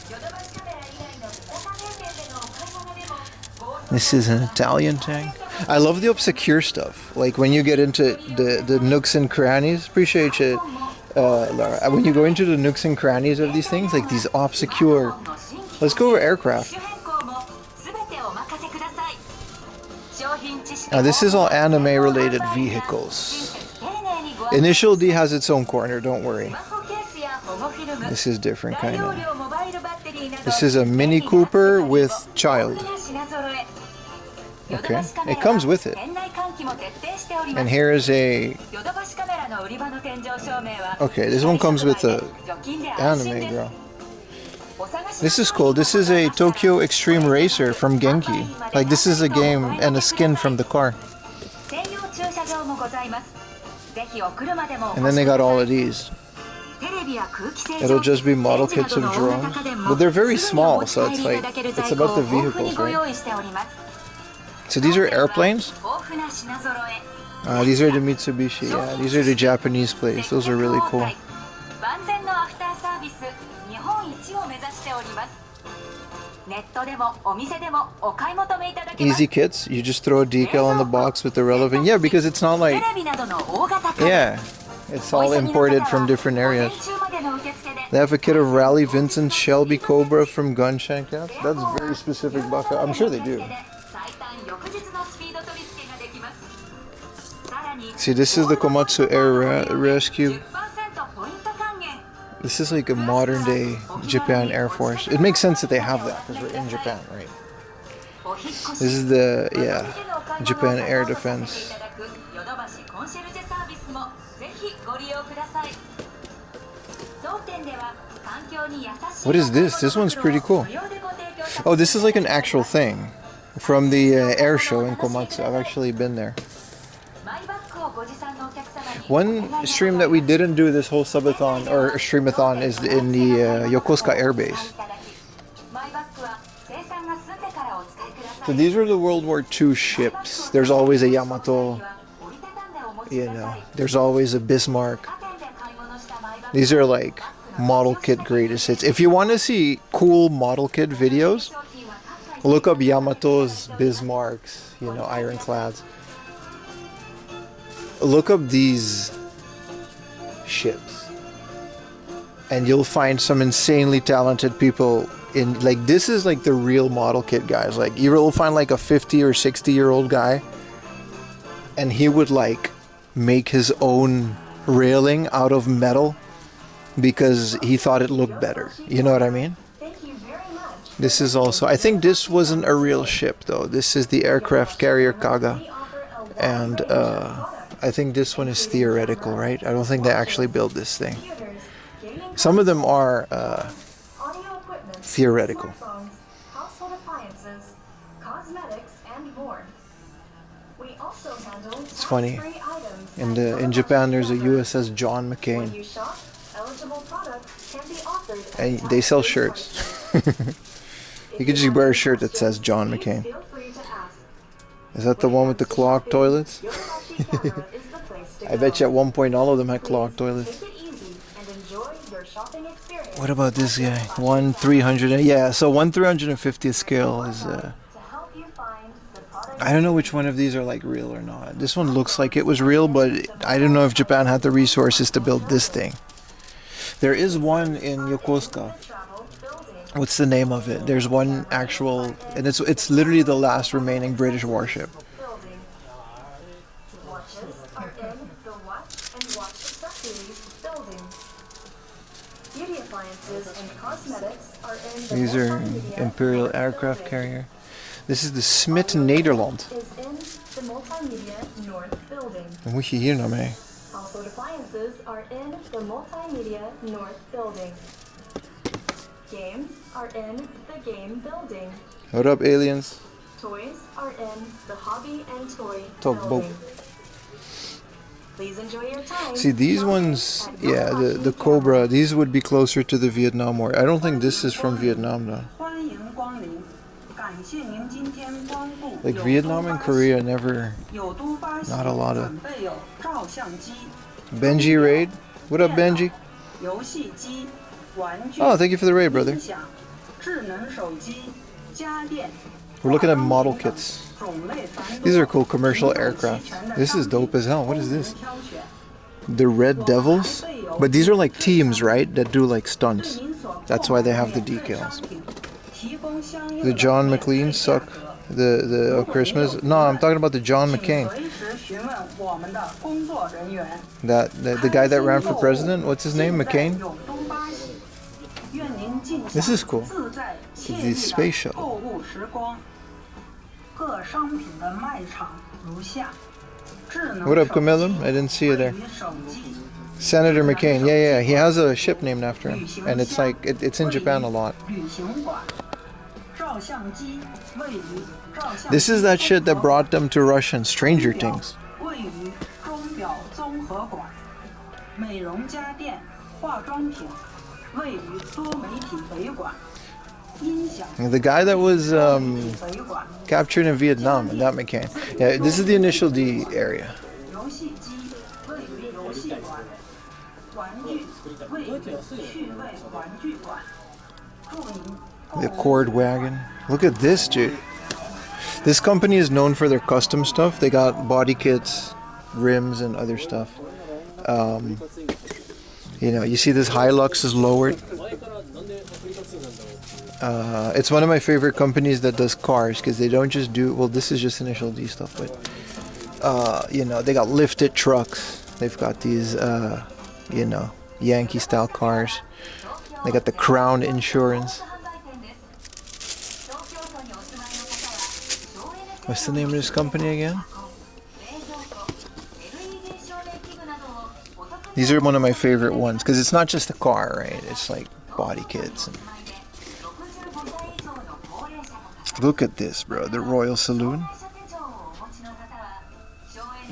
This is an Italian tank. I love the obscure stuff. Like when you get into the nooks and crannies. Appreciate it, Laura. When you go into the nooks and crannies of these things, like these obscure. Let's go over aircraft. Now this is all anime related vehicles. Initial D has its own corner, don't worry. This is different kind of. This is a Mini Cooper with child. Okay, it comes with it. And here is a... Okay, this one comes with a anime girl. This is cool. This is a Tokyo Extreme Racer from Genki. Like this is a game and a skin from the car. And then they got all of these. It'll just be model kits of drones. But they're very small, so it's like, it's about the vehicles, right? So these are airplanes? These are the Mitsubishi, yeah. These are the Japanese plates. Those are really cool. Easy kits. You just throw a decal on the box with the relevant... Yeah, because it's not like... Yeah. It's all imported from different areas. They have a kit of Rally Vincent Shelby Cobra from Gunshank Caps. That's very specific bucket. I'm sure they do. See, this is the Komatsu Air Rescue. This is like a modern day Japan Air Force. It makes sense that they have that because we're in Japan, right? This is the, yeah, Japan Air Defense. What is this? This one's pretty cool. Oh, this is like an actual thing from the air show in Komatsu. I've actually been there. One stream that we didn't do this whole subathon or stream-a-thon is in the Yokosuka Air Base. So these were the World War II ships. There's always a Yamato, you know, there's always a Bismarck. These are like model kit greatest hits. If you want to see cool model kit videos, look up Yamatos, Bismarcks, you know, ironclads. Look up these ships and you'll find some insanely talented people in, like, this is like the real model kit guys. Like, you will find like a 50 or 60-year-old guy and he would like make his own railing out of metal because he thought it looked better. You know what I mean? This is also, I think this wasn't a real ship though. This is the aircraft carrier Kaga, and I think this one is theoretical, right? I don't think they actually built this thing. Some of them are theoretical. It's funny. In Japan, there's a USS John McCain, and they sell shirts. You could just wear a shirt that says John McCain. Is that the one with the clogged toilets? I bet you at one point all of them had clogged toilets. What about this guy? 1/300. Yeah, so 1/350th scale is. I don't know which one of these are like real or not. This one looks like it was real, but I don't know if Japan had the resources to build this thing. There is one in Yokosuka. What's the name of it? There's one actual, and it's literally the last remaining British warship. These are Imperial aircraft carrier. This is the Smit Nederland. Dan moet je hier naar mee. Household appliances are in the Multimedia North Building. Games are in the Game Building. What up, aliens? Toys are in the Hobby and Toy Talk Building. Please enjoy your time. See, these ones, yeah, the Cobra, these would be closer to the Vietnam War. I don't think this is from Vietnam though. Like Vietnam and Korea never, not a lot of. Benji raid? What up, Benji? Oh, thank you for the raid, brother. We're looking at model kits. These are cool commercial aircraft. This is dope as hell. What is this? The Red Devils? But these are like teams, right? That do like stunts. That's why they have the decals. The John McLean suck. The Christmas. No, I'm talking about the John McCain. The guy that ran for president. What's his name? McCain? This is cool. The space shuttle. What up, Camilla? I didn't see you there. Senator McCain. Yeah, he has a ship named after him, and it's like it's in Japan a lot. This is that shit that brought them to Russia in Stranger Things. 博馆、美容家电、化妆品位于多媒体北馆。 The guy that was captured in Vietnam, that mechanic. Yeah, this is the initial D area. The Cord Wagon. Look at this, dude. This company is known for their custom stuff. They got body kits, rims, and other stuff. You know, you see this Hilux is lowered. It's one of my favorite companies that does cars because they don't just do, well, this is just initial D stuff, but you know, they got lifted trucks. They've got these, you know, Yankee style cars. They got the Crown Insurance. What's the name of this company again? These are one of my favorite ones because it's not just a car, right? It's like body kits. And look at this, bro. The Royal Saloon.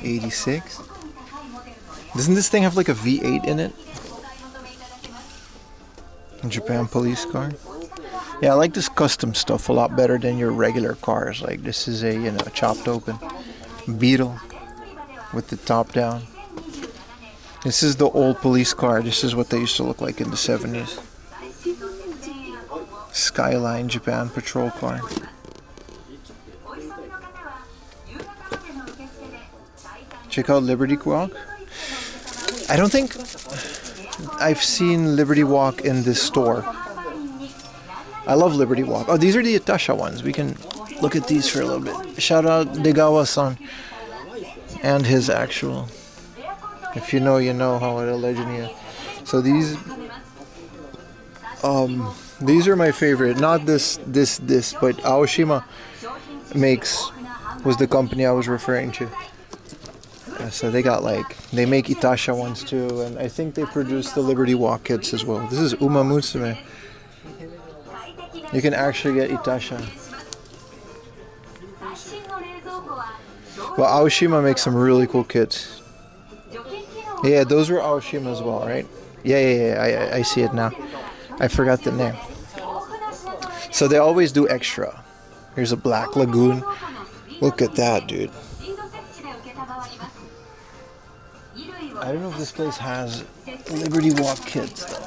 86. Doesn't this thing have like a V8 in it? Japan police car. Yeah, I like this custom stuff a lot better than your regular cars. Like this is a, you know, chopped open Beetle with the top down. This is the old police car. This is what they used to look like in the 70s. Skyline Japan patrol car. Check out Liberty Walk. I don't think I've seen Liberty Walk in this store. I love Liberty Walk. Oh, these are the Itasha ones. We can look at these for a little bit. Shout out Degawa-san and his actual. If you know, you know how it allegedly is. So these are my favorite. Not this, but Aoshima was the company I was referring to. So they got they make Itasha ones too, and I think they produce the Liberty Walk kits as well. This is Uma Musume. You can actually get Itasha. Well, Aoshima makes some really cool kits. Yeah, those were Aoshima as well, right? Yeah, I see it now. I forgot the name. So they always do extra. Here's a Black Lagoon. Look at that, dude. I don't know if this place has Liberty Walk kits though.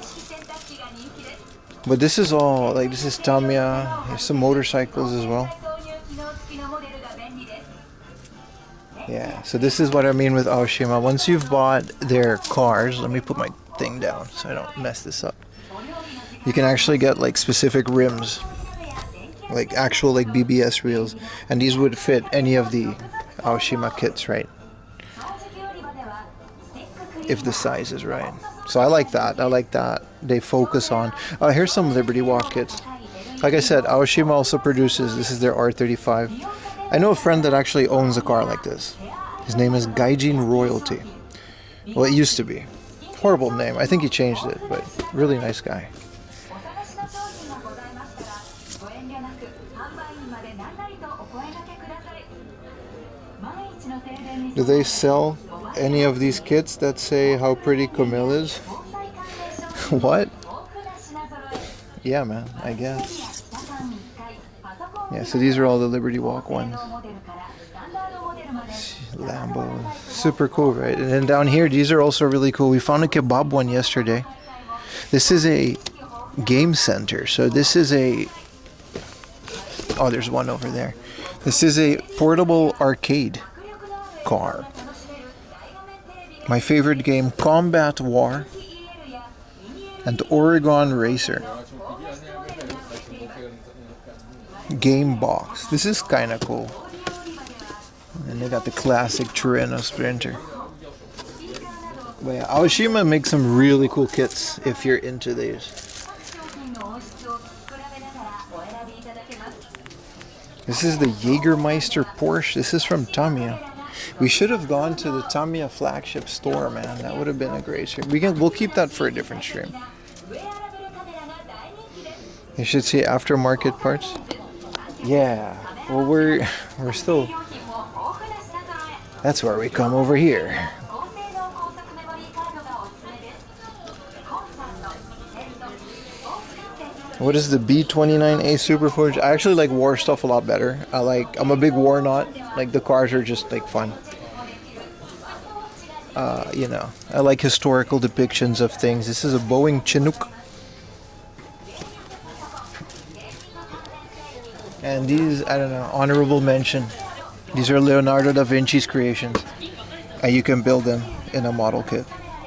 But this is all, this is Tamiya. There's some motorcycles as well. Yeah, so this is what I mean with Aoshima. Once you've bought their cars, let me put my thing down so I don't mess this up. You can actually get specific rims, actual BBS wheels, and these would fit any of the Aoshima kits, right? If the size is right. So I like that. I like that they focus on. Here's some Liberty Walk kits. Like I said, Aoshima also produces. This is their R35. I know a friend that actually owns a car like this. His name is Gaijin Royalty. Well, it used to be. Horrible name. I think he changed it, but really nice guy. Do they sell any of these kits that say how pretty Camille is? What? Yeah, man, I guess. Yeah, so these are all the Liberty Walk ones. Lambo. Super cool, right? And then down here, these are also really cool. We found a kebab one yesterday. This is a game center. So this is a... Oh, there's one over there. This is a portable arcade car. My favorite game, Combat War and Oregon Racer. Game box. This is kind of cool. And they got the classic Torino Sprinter. But yeah, Aoshima makes some really cool kits if you're into these. This is the Jägermeister Porsche. This is from Tamiya. We should have gone to the Tamiya flagship store, man. That would have been a great stream. We'll keep that for a different stream. You should see aftermarket parts. Yeah. Well, we're still. That's where we come over here. What is the B29A Superforge? I actually like war stuff a lot better. I'm a big war nut. Like the cars are just like fun. You know, I like historical depictions of things. This is a Boeing Chinook. And these, I don't know, honorable mention. These are Leonardo da Vinci's creations. And you can build them in a model kit,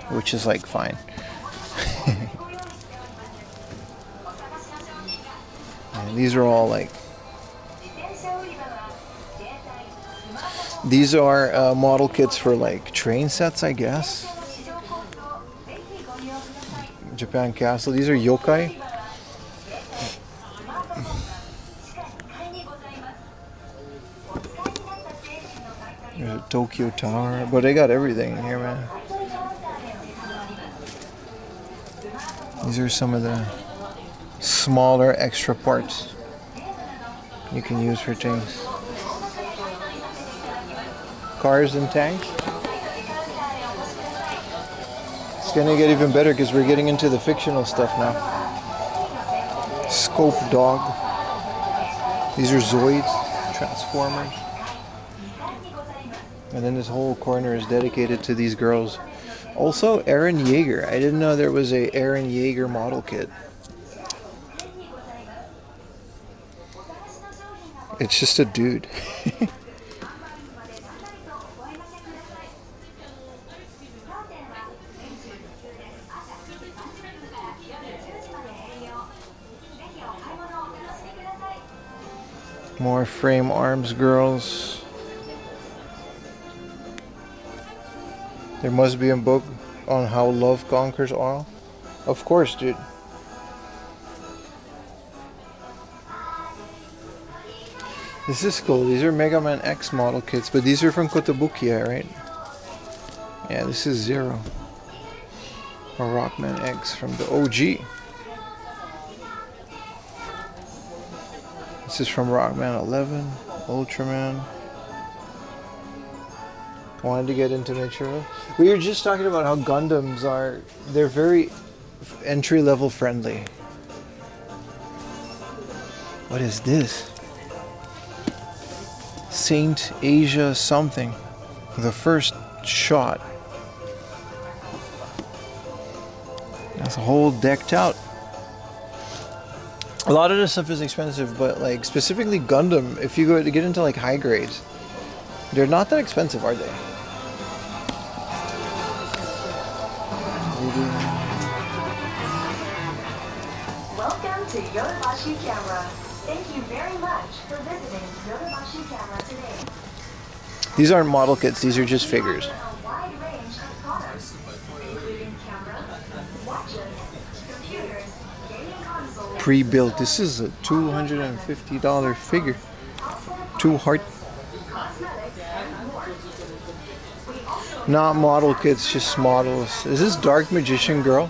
which is like fine. And these are all like, these are model kits for like train sets, I guess. Japan Castle. These are yokai. There's a Tokyo Tower, but they got everything in here, man. These are some of the smaller extra parts you can use for things. Cars and tanks. It's gonna get even better because we're getting into the fictional stuff now. Scope Dog. These are Zoids, Transformers. And then this whole corner is dedicated to these girls. Also, Eren Yeager. I didn't know there was a Eren Yeager model kit. It's just a dude. More frame arms girls. There must be a book on how love conquers all. Of course, dude. This is cool. These are Mega Man X model kits, but these are from Kotobukiya, right? Yeah, this is Zero. Or Rockman X from the OG. This is from Rockman 11, Ultraman. Wanted to get into Mitchell. We were just talking about how Gundams are, they're very entry-level friendly. What is this? Saint Asia something. The first shot. That's a whole decked out. A lot of this stuff is expensive, but like specifically Gundam, if you go to get into like high grades, they're not that expensive, are they? Welcome to Yodobashi Camera. Thank you very much for visiting Yodobashi Camera today. These aren't model kits, these are just figures. A wide range of products, including cameras, watches, computers, gaming consoles. Pre-built. This is a $250 figure. 2 heart. Not model kits, just models. Is this Dark Magician Girl?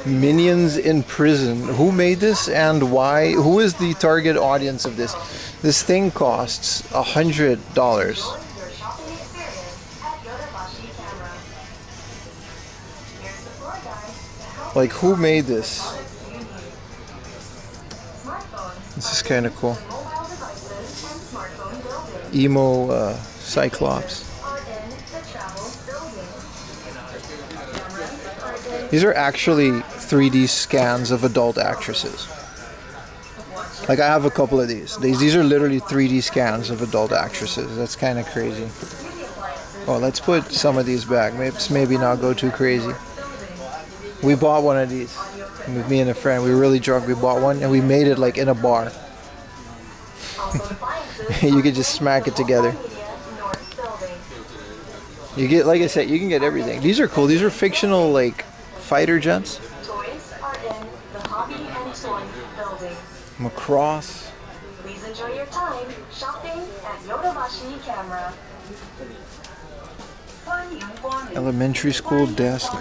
Minions in Prison. Who made this and why? Who is the target audience of this? This thing costs $100. Like, who made this? This is kind of cool. Emo Cyclops. These are actually 3D scans of adult actresses. Like, I have a couple of these. These are literally 3D scans of adult actresses. That's kind of crazy. Oh, let's put some of these back. Maybe not go too crazy. We bought one of these with me and a friend. We were really drunk. We bought one and we made it like in a bar. You could just smack it together. You get, like I said, you can get everything. These are cool. These are fictional, like, fighter jets. Toys are in the Hobby and Toy building. Macross. Please enjoy your time shopping at Yodobashi Camera. Elementary school desk.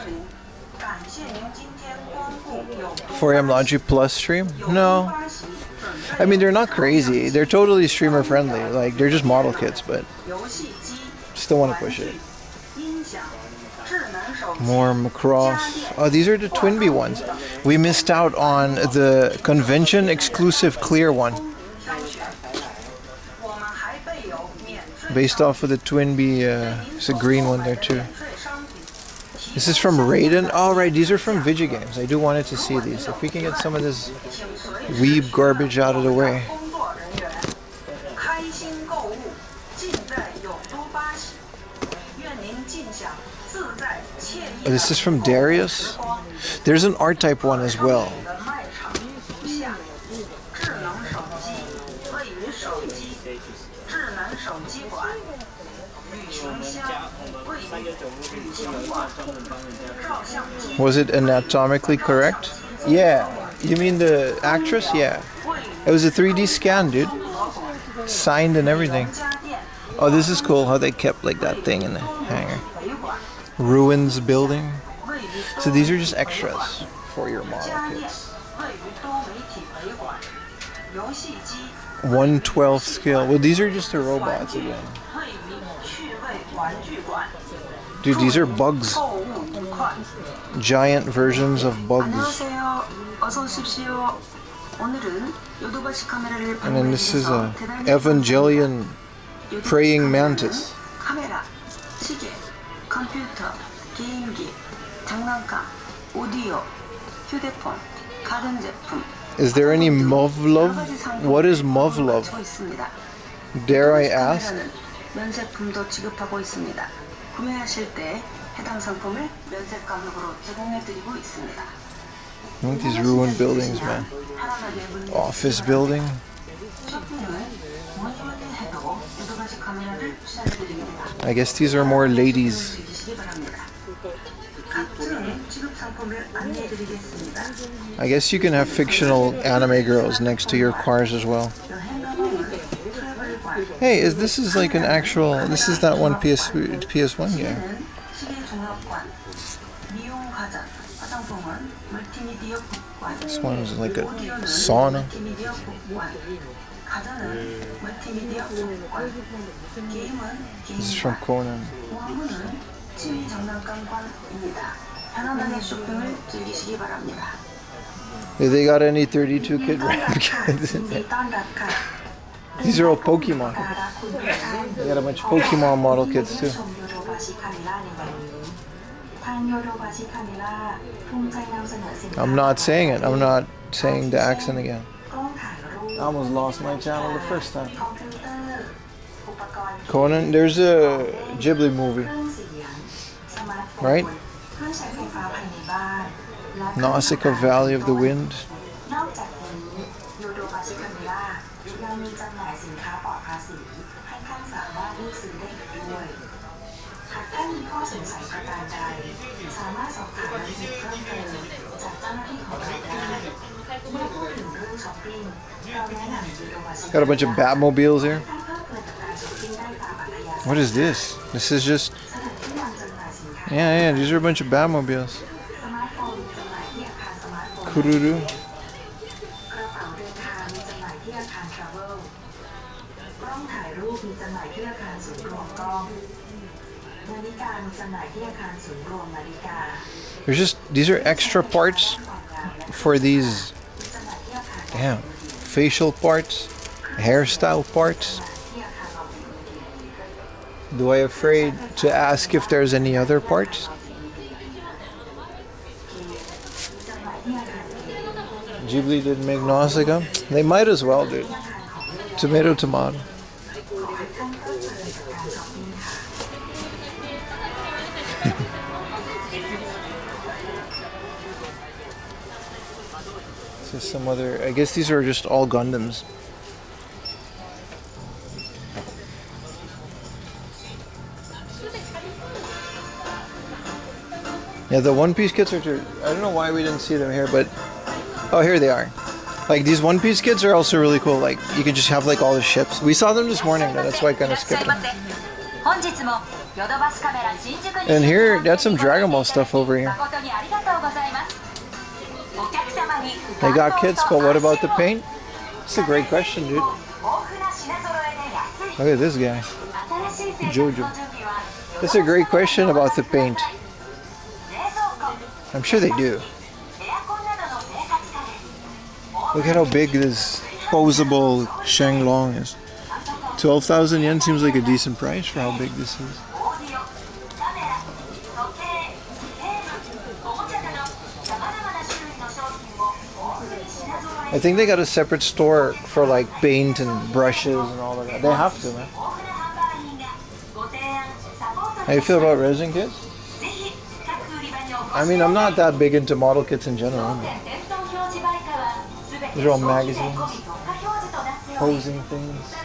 4am Logic Plus stream? No. I mean, they're not crazy. They're totally streamer friendly. Like, they're just model kits, but Still want to push it. More Macross. Oh, these are the Twinbee ones. We missed out on the convention exclusive clear one. Based off of the Twinbee, it's a green one there too. This is from Raiden. Oh, right, these are from Vigigames. I do wanted to see these. If we can get some of this weeb garbage out of the way. Oh, this is from Darius. There's an R-Type one as well. Was it anatomically correct? Yeah. You mean the actress? Yeah. It was a 3D scan, dude. Signed and everything. Oh, this is cool how they kept like that thing in the hanger. Ruins building. So these are just extras for your model kits. 1/12 scale. Well, these are just the robots again. Dude, these are bugs. Giant versions of bugs. And then this is a Evangelion praying mantis. Is there any Movlove? What is Movlove? Dare I ask? Look at these ruined buildings, man. Office building. I guess these are more ladies. I guess you can have fictional anime girls next to your cars as well. Hey, this is like an actual, this is that one PS1 game. This one is like a sauna. This is from Conan. If they got any 32 kid RAM kids in there. These are all Pokemon. They got a bunch of Pokemon model kits too. I'm not saying it. I'm not saying the accent again. I almost lost my channel the first time. Conan, there's a Ghibli movie, right? Nausicaa Valley of the Wind. Got a bunch of Batmobiles here. What is this? This is just... Yeah, these are a bunch of Batmobiles. Kururu. These are extra parts for these, damn, facial parts, hairstyle parts. Do I afraid to ask if there's any other parts? Ghibli didn't make Nausicaa? They might as well, dude. Tomato, tomato. So some other, I guess these are just all Gundams. Yeah, the One Piece kits are, I don't know why we didn't see them here, but, oh, here they are. Like, these One Piece kits are also really cool. Like, you can just have, like, all the ships. We saw them this morning, though. That's why I kind of skipped them. And here, that's some Dragon Ball stuff over here. They got kits, but what about the paint? That's a great question, dude. Look at this guy. Jojo. That's a great question about the paint. I'm sure they do. Look at how big this posable Shenglong is. 12,000 yen seems like a decent price for how big this is. I think they got a separate store for like paint and brushes and all of that. They have to, man. How you feel about resin kits? I mean, I'm not that big into model kits in general. These are all magazines, posing things.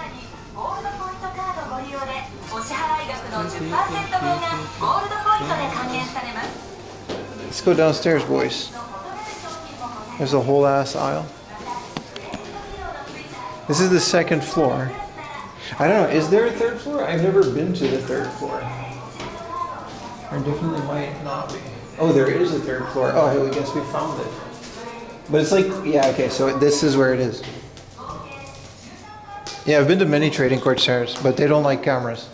Let's go downstairs, boys. There's a whole ass aisle. This is the second floor. I don't know, is there a third floor? I've never been to the third floor. There definitely might not be. Oh, there is a third floor. Oh, I guess we found it. But it's like, yeah, okay, so this is where it is. Yeah, I've been to many trading court stores, but they don't like cameras.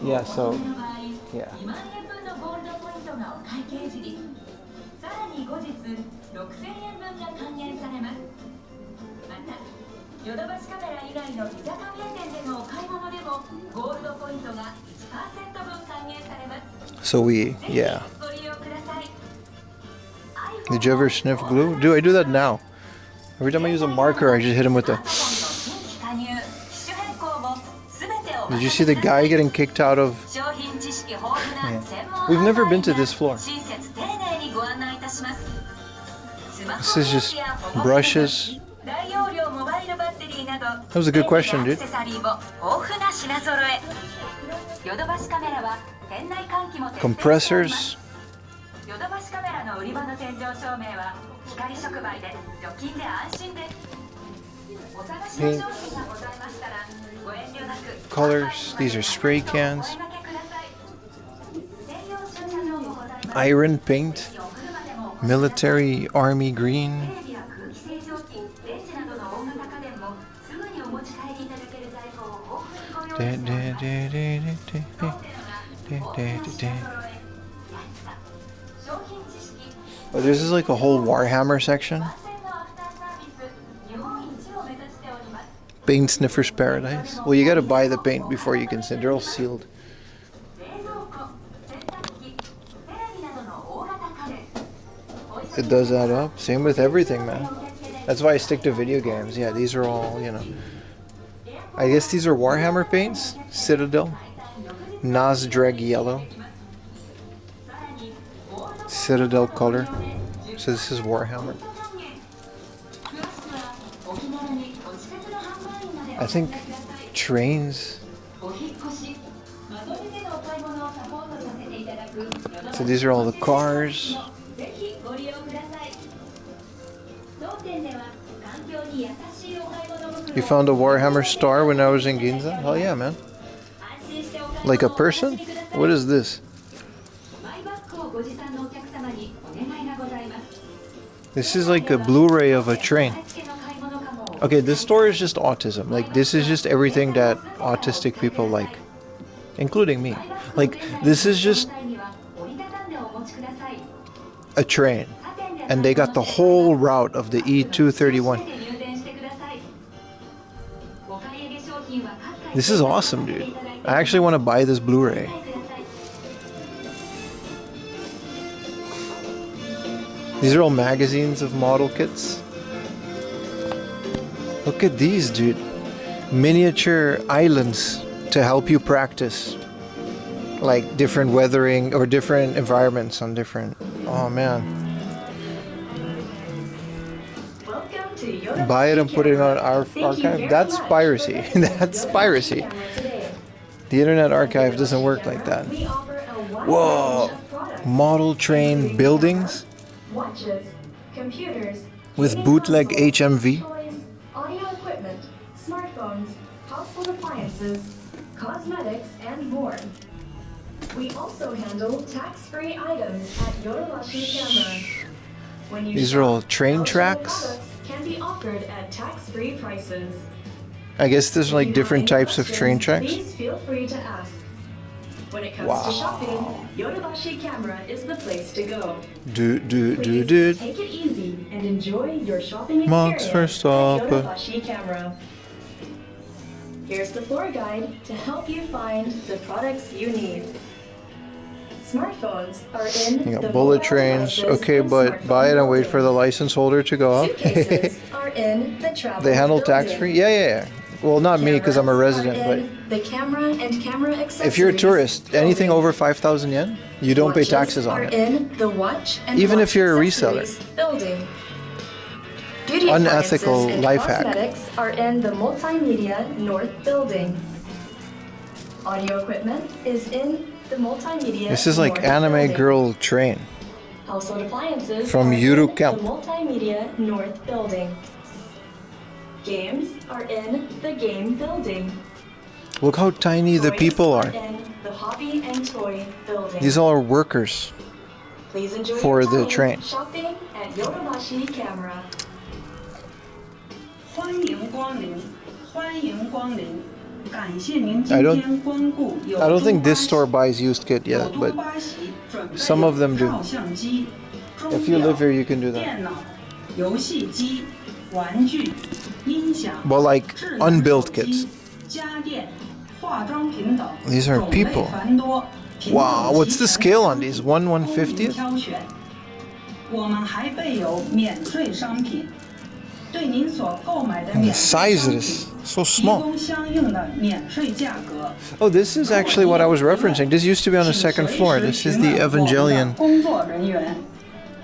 Yeah, so, yeah. So yeah. Did you ever sniff glue? Do I do that now? Every time I use a marker, I just hit him with the... Did you see the guy getting kicked out of... Yeah. We've never been to this floor. This is just brushes. That was a good question, dude. Compressors. Paint. Colors. These are spray cans. Iron paint. Military army green. Oh, this is like a whole Warhammer section. Paint Sniffer's Paradise. Well, you gotta buy the paint before you can send. They're all sealed. It does add up. Same with everything, man. That's why I stick to video games. Yeah, these are all, you know. I guess these are Warhammer paints. Citadel. Nozdreg yellow. Citadel color. So this is Warhammer. I think trains. So these are all the cars. You found a Warhammer star when I was in Ginza? Hell yeah, man. Like a person? What is this? This is like a Blu-ray of a train. Okay, this store is just autism. Like, this is just everything that autistic people like. Including me. Like, this is just a train. And they got the whole route of the E231. This is awesome, dude. I actually want to buy this Blu-ray. These are all magazines of model kits. Look at these, dude. Miniature islands to help you practice. Like different weathering or different environments on different... Oh, man. Buy it and put it on our archive. That's piracy. That's piracy. The Internet Archive doesn't work like that. Whoa! Model train buildings with bootleg HMV. Audio equipment, smartphones, household appliances, cosmetics, and more. We also handle tax-free items at Yodobashi Camera. These are all train tracks. Can be offered at tax-free prices. I guess there's like different types of train tracks. Please feel free to ask. When it comes to shopping, Yodobashi Camera is the place to go. Please take it easy and enjoy your shopping Max experience at Verstappen. Yodobashi Camera. Here's the floor guide to help you find the products you need. Smartphones are in You the got bullet mobile trains. devices Okay, and but smartphone buy it and wait building. for the license holder to go up. Suitcases are in the travel They handle building. tax free? Yeah. Well, not me because I'm a Cameras resident, are but in the camera and camera accessories if you're a tourist, anything building. over 5,000 yen, you don't pay Watches taxes on are it. in the watch and Even watch if you're a reseller. accessories building. Beauty Unethical appliances and life hack. cosmetics are in the multimedia north building. Audio equipment is in the multimedia This is like north anime building. girl train. Household appliances From are Yuru in Camp. the multimedia north building. Games are in the game building. Look how tiny the Toys people are. in the hobby and toy building. These all are workers. Please enjoy for your the time train. shopping at Yodobashi Camera. 欢迎光临，欢迎光临，感谢您 I 今 don't- 天光顾有 I don't think this 都 store 巴 buys used kit 西有 yet, 都 but 巴西准备 some of them do. 照相机、钟 if you 表 live here, you can do that. 电脑、游戏机、玩具、音响、 Well, like 智能 unbuilt 手 kits. 机、家电、化妆品等 These are 种类 people. 繁多，品 Wow, 种 what's the 齐 scale 全 on these? 1 供您 150th? 挑选。我们还备有免税商品，对您所购买的 And the 免税 size 商 of 品 this, so 提 small. 供相应的免税价格。 Oh, this is actually what I was referencing. This used to be on the 请 second 随 floor. 时 This is 询 the 问我们的 Evangelion. 工作人员。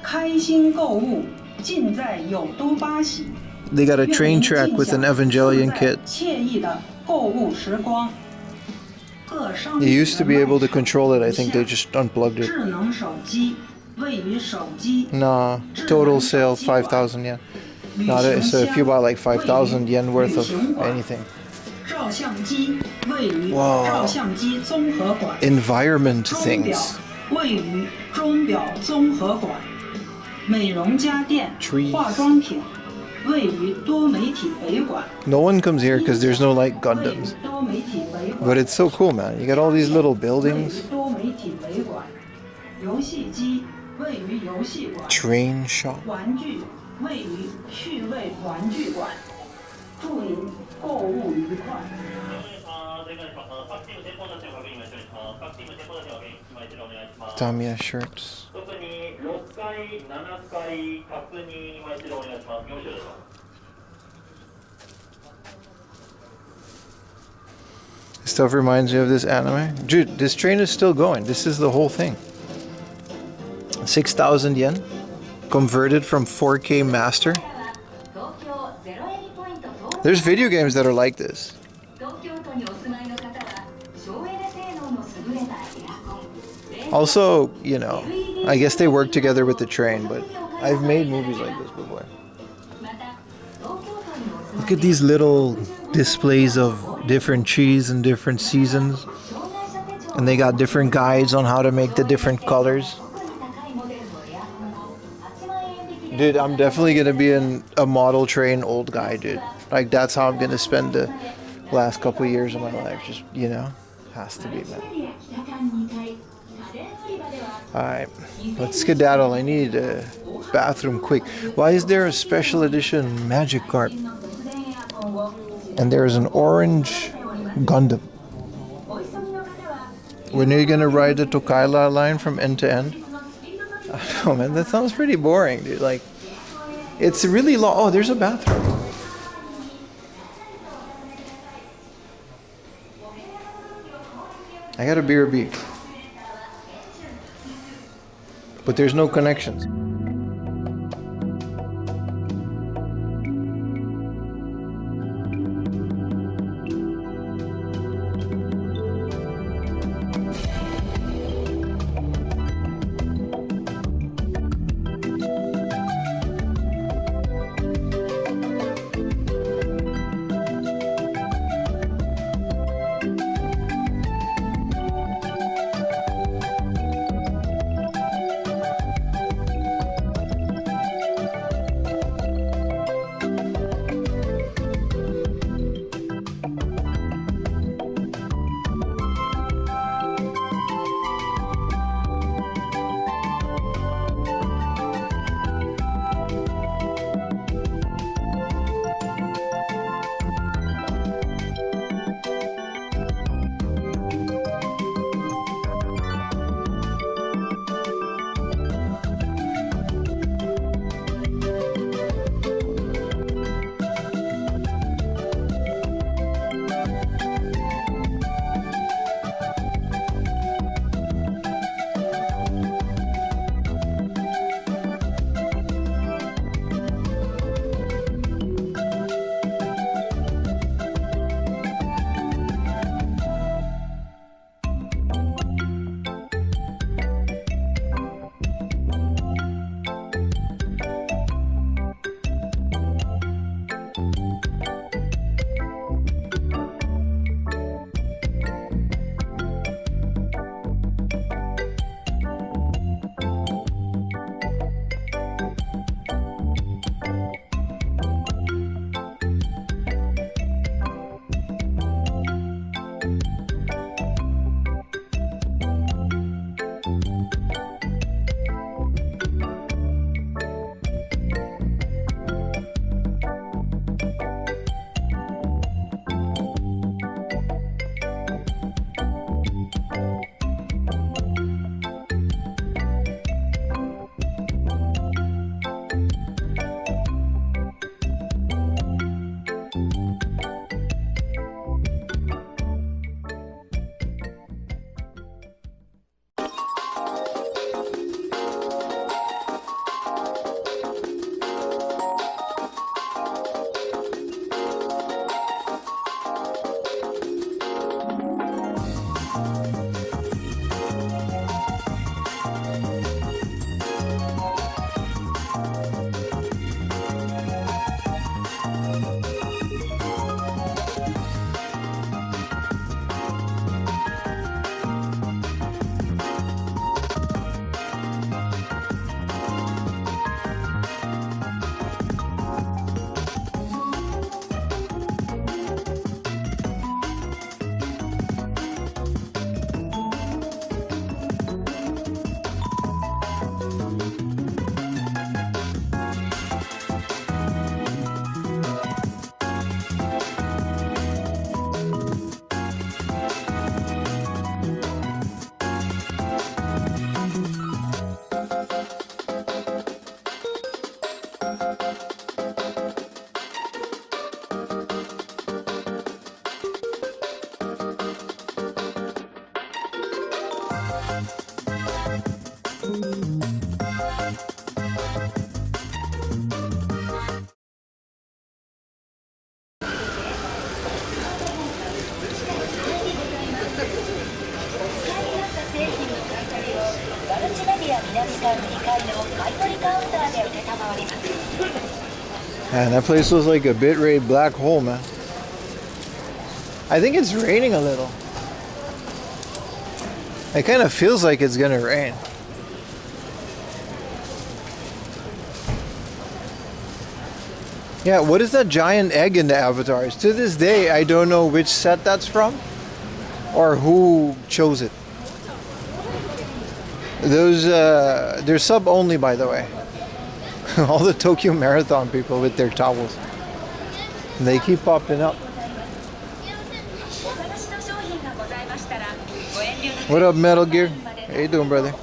开心购物，尽在有都巴西。 They got a train track with an Evangelion kit. 惬意的购物时光。各商 You 品 used to be able to control it. I think they 如下 just unplugged it. 智能手机位于手机 Nah, total sale 5,000 yen. Not it. So if you buy like 5,000 yen worth of anything. 照相机位于 Wow. 照相机综合馆。 Environment 钟表 things. 位于钟表综合馆，美容家电、 Trees. 化妆品位于多媒体北馆。 No one comes here because there's no like Gundams. 多媒体北馆 But it's so cool, man. You got all these little 位 buildings. 于多媒体北馆，游戏机位于游戏馆， Train shop. 玩具位于趣味玩具馆。祝您购物愉快。 Tamiya shirts. 特に6回、7回確認今一度お願いします。よろしいですか。 Stuff reminds me of this anime. Dude, this train is still going. This is the whole thing. 6,000 yen. Converted from 4K master. There's video games that are like this. Also, you know, I guess they work together with the train, but I've made movies like this before. Look at these little displays of different cheese and different seasons. And they got different guides on how to make the different colors. Dude, I'm definitely gonna be a model train old guy, dude. Like, that's how I'm gonna spend the last couple of years of my life. Just, you know, has to be, man. Alright, let's skedaddle. I need a bathroom quick. Why is there a special edition Magic card? And there's an orange Gundam. When are you gonna ride the Tokaila line from end to end? I don't know, man. That sounds pretty boring, dude. Like, it's really long. Oh, there's a bathroom. I got a BRB. But there's no connections. Man, that place was like a bitrate black hole, man. I think it's raining a little. It kind of feels like it's gonna rain. Yeah, what is that giant egg in the avatars? To this day, I don't know which set that's from or who chose it. Those, they're sub only, by the way. All the Tokyo Marathon people with their towels. They keep popping up. What up, Metal Gear? How you doing, brother?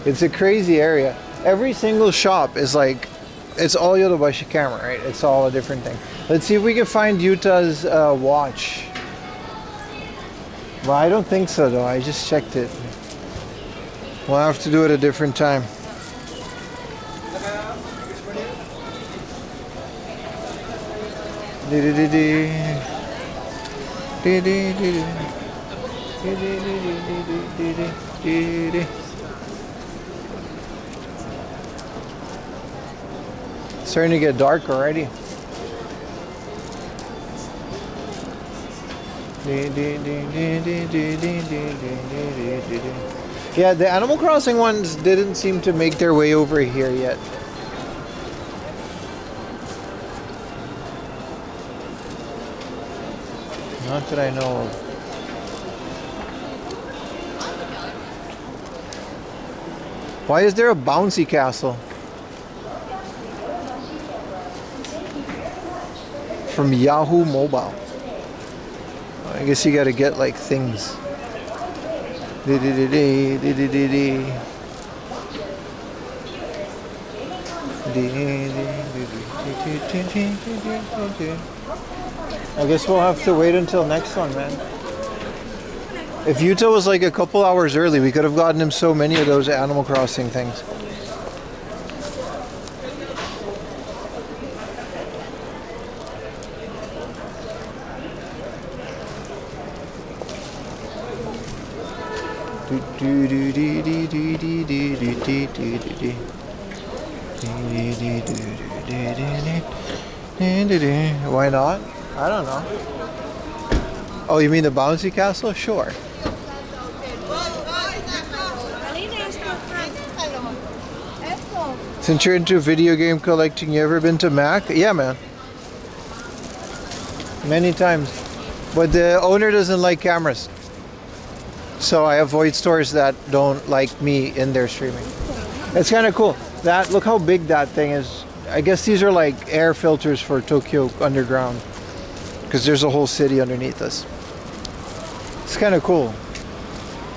It's a crazy area. Every single shop is like, it's all Yodobashi Camera, right? It's all a different thing. Let's see if we can find Yuta's watch. Well, I don't think so though. I just checked it. We'll have to do it a different time. Starting to get dark already. Yeah, the Animal Crossing ones didn't seem to make their way over here yet. Not that I know of. Why is there a bouncy castle? From Yahoo Mobile. I guess you gotta get like things. I guess we'll have to wait until next one, man. If Yuta was like a couple hours early, we could have gotten him so many of those Animal Crossing things. Why not? I don't know. Oh, you mean the bouncy castle? Sure. Since you're into video game collecting, you ever been to Mac? Yeah, man. Many times. But the owner doesn't like cameras. So I avoid stores that don't like me in their streaming. It's kind of cool. Look how big that thing is. I guess these are like air filters for Tokyo Underground. Because there's a whole city underneath us. It's kind of cool.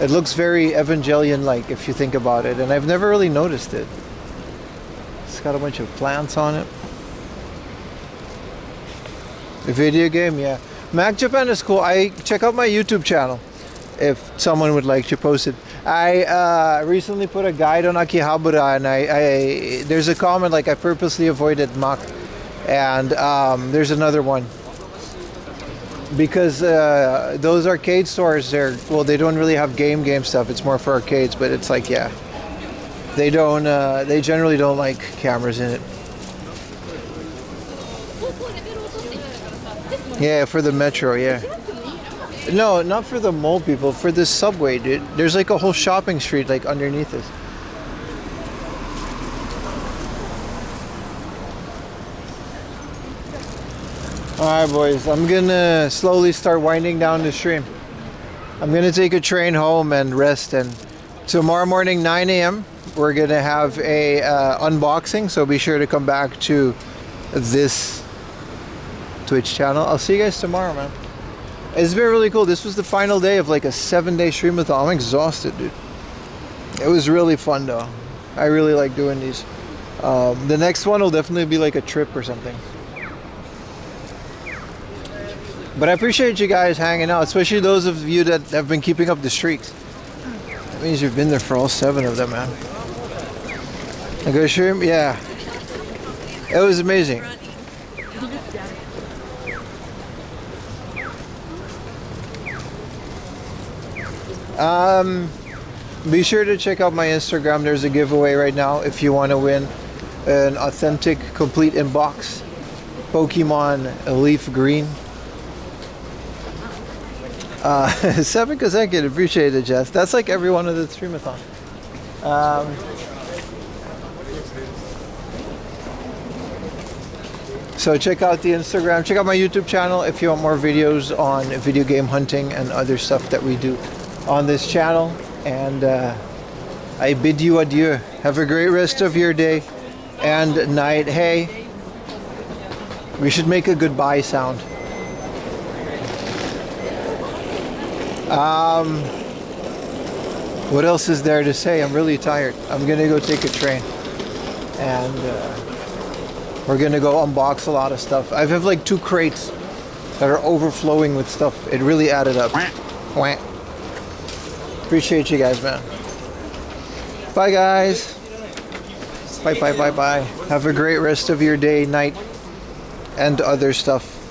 It looks very Evangelion-like if you think about it. And I've never really noticed it. It's got a bunch of plants on it. A video game, yeah. Mac Japan is cool. I check out my YouTube channel. If someone would like to post it. I recently put a guide on Akihabara, and there's a comment like I purposely avoided Mac, and there's another one because those arcade stores, they don't really have game stuff. It's more for arcades, but it's like, yeah, they generally don't like cameras in it. Yeah, for the metro, yeah. No, not for the mall people, for the subway, dude. There's like a whole shopping street like underneath us. Alright boys, I'm gonna slowly start winding down the stream. I'm gonna take a train home and rest, and tomorrow morning 9 a.m. we're gonna have a unboxing, so be sure to come back to this Twitch channel. I'll see you guys tomorrow, man. It's been really cool. This was the final day of like a 7-day stream-a-thon. I'm exhausted, dude. It was really fun though. I really like doing these. The next one will definitely be like a trip or something. But I appreciate you guys hanging out, especially those of you that have been keeping up the streaks. That means you've been there for all 7 of them, man. A good stream? Yeah. It was amazing. Be sure to check out my Instagram. There's a giveaway right now if you want to win an authentic complete inbox Pokemon Leaf Green. 7 consecutive. Appreciate it, Jess. That's like every one of the stream-a-thon. So check out the Instagram. Check out my YouTube channel if you want more videos on video game hunting and other stuff that we do on this channel. And I bid you adieu. Have a great rest of your day and night. Hey, we should make a goodbye sound. What else is there to say? I'm really tired. I'm gonna go take a train and we're gonna go unbox a lot of stuff. I have like 2 crates that are overflowing with stuff. It really added up. Wah. Appreciate you guys, man. Bye, guys. Bye, bye, bye, bye. Have a great rest of your day, night, and other stuff.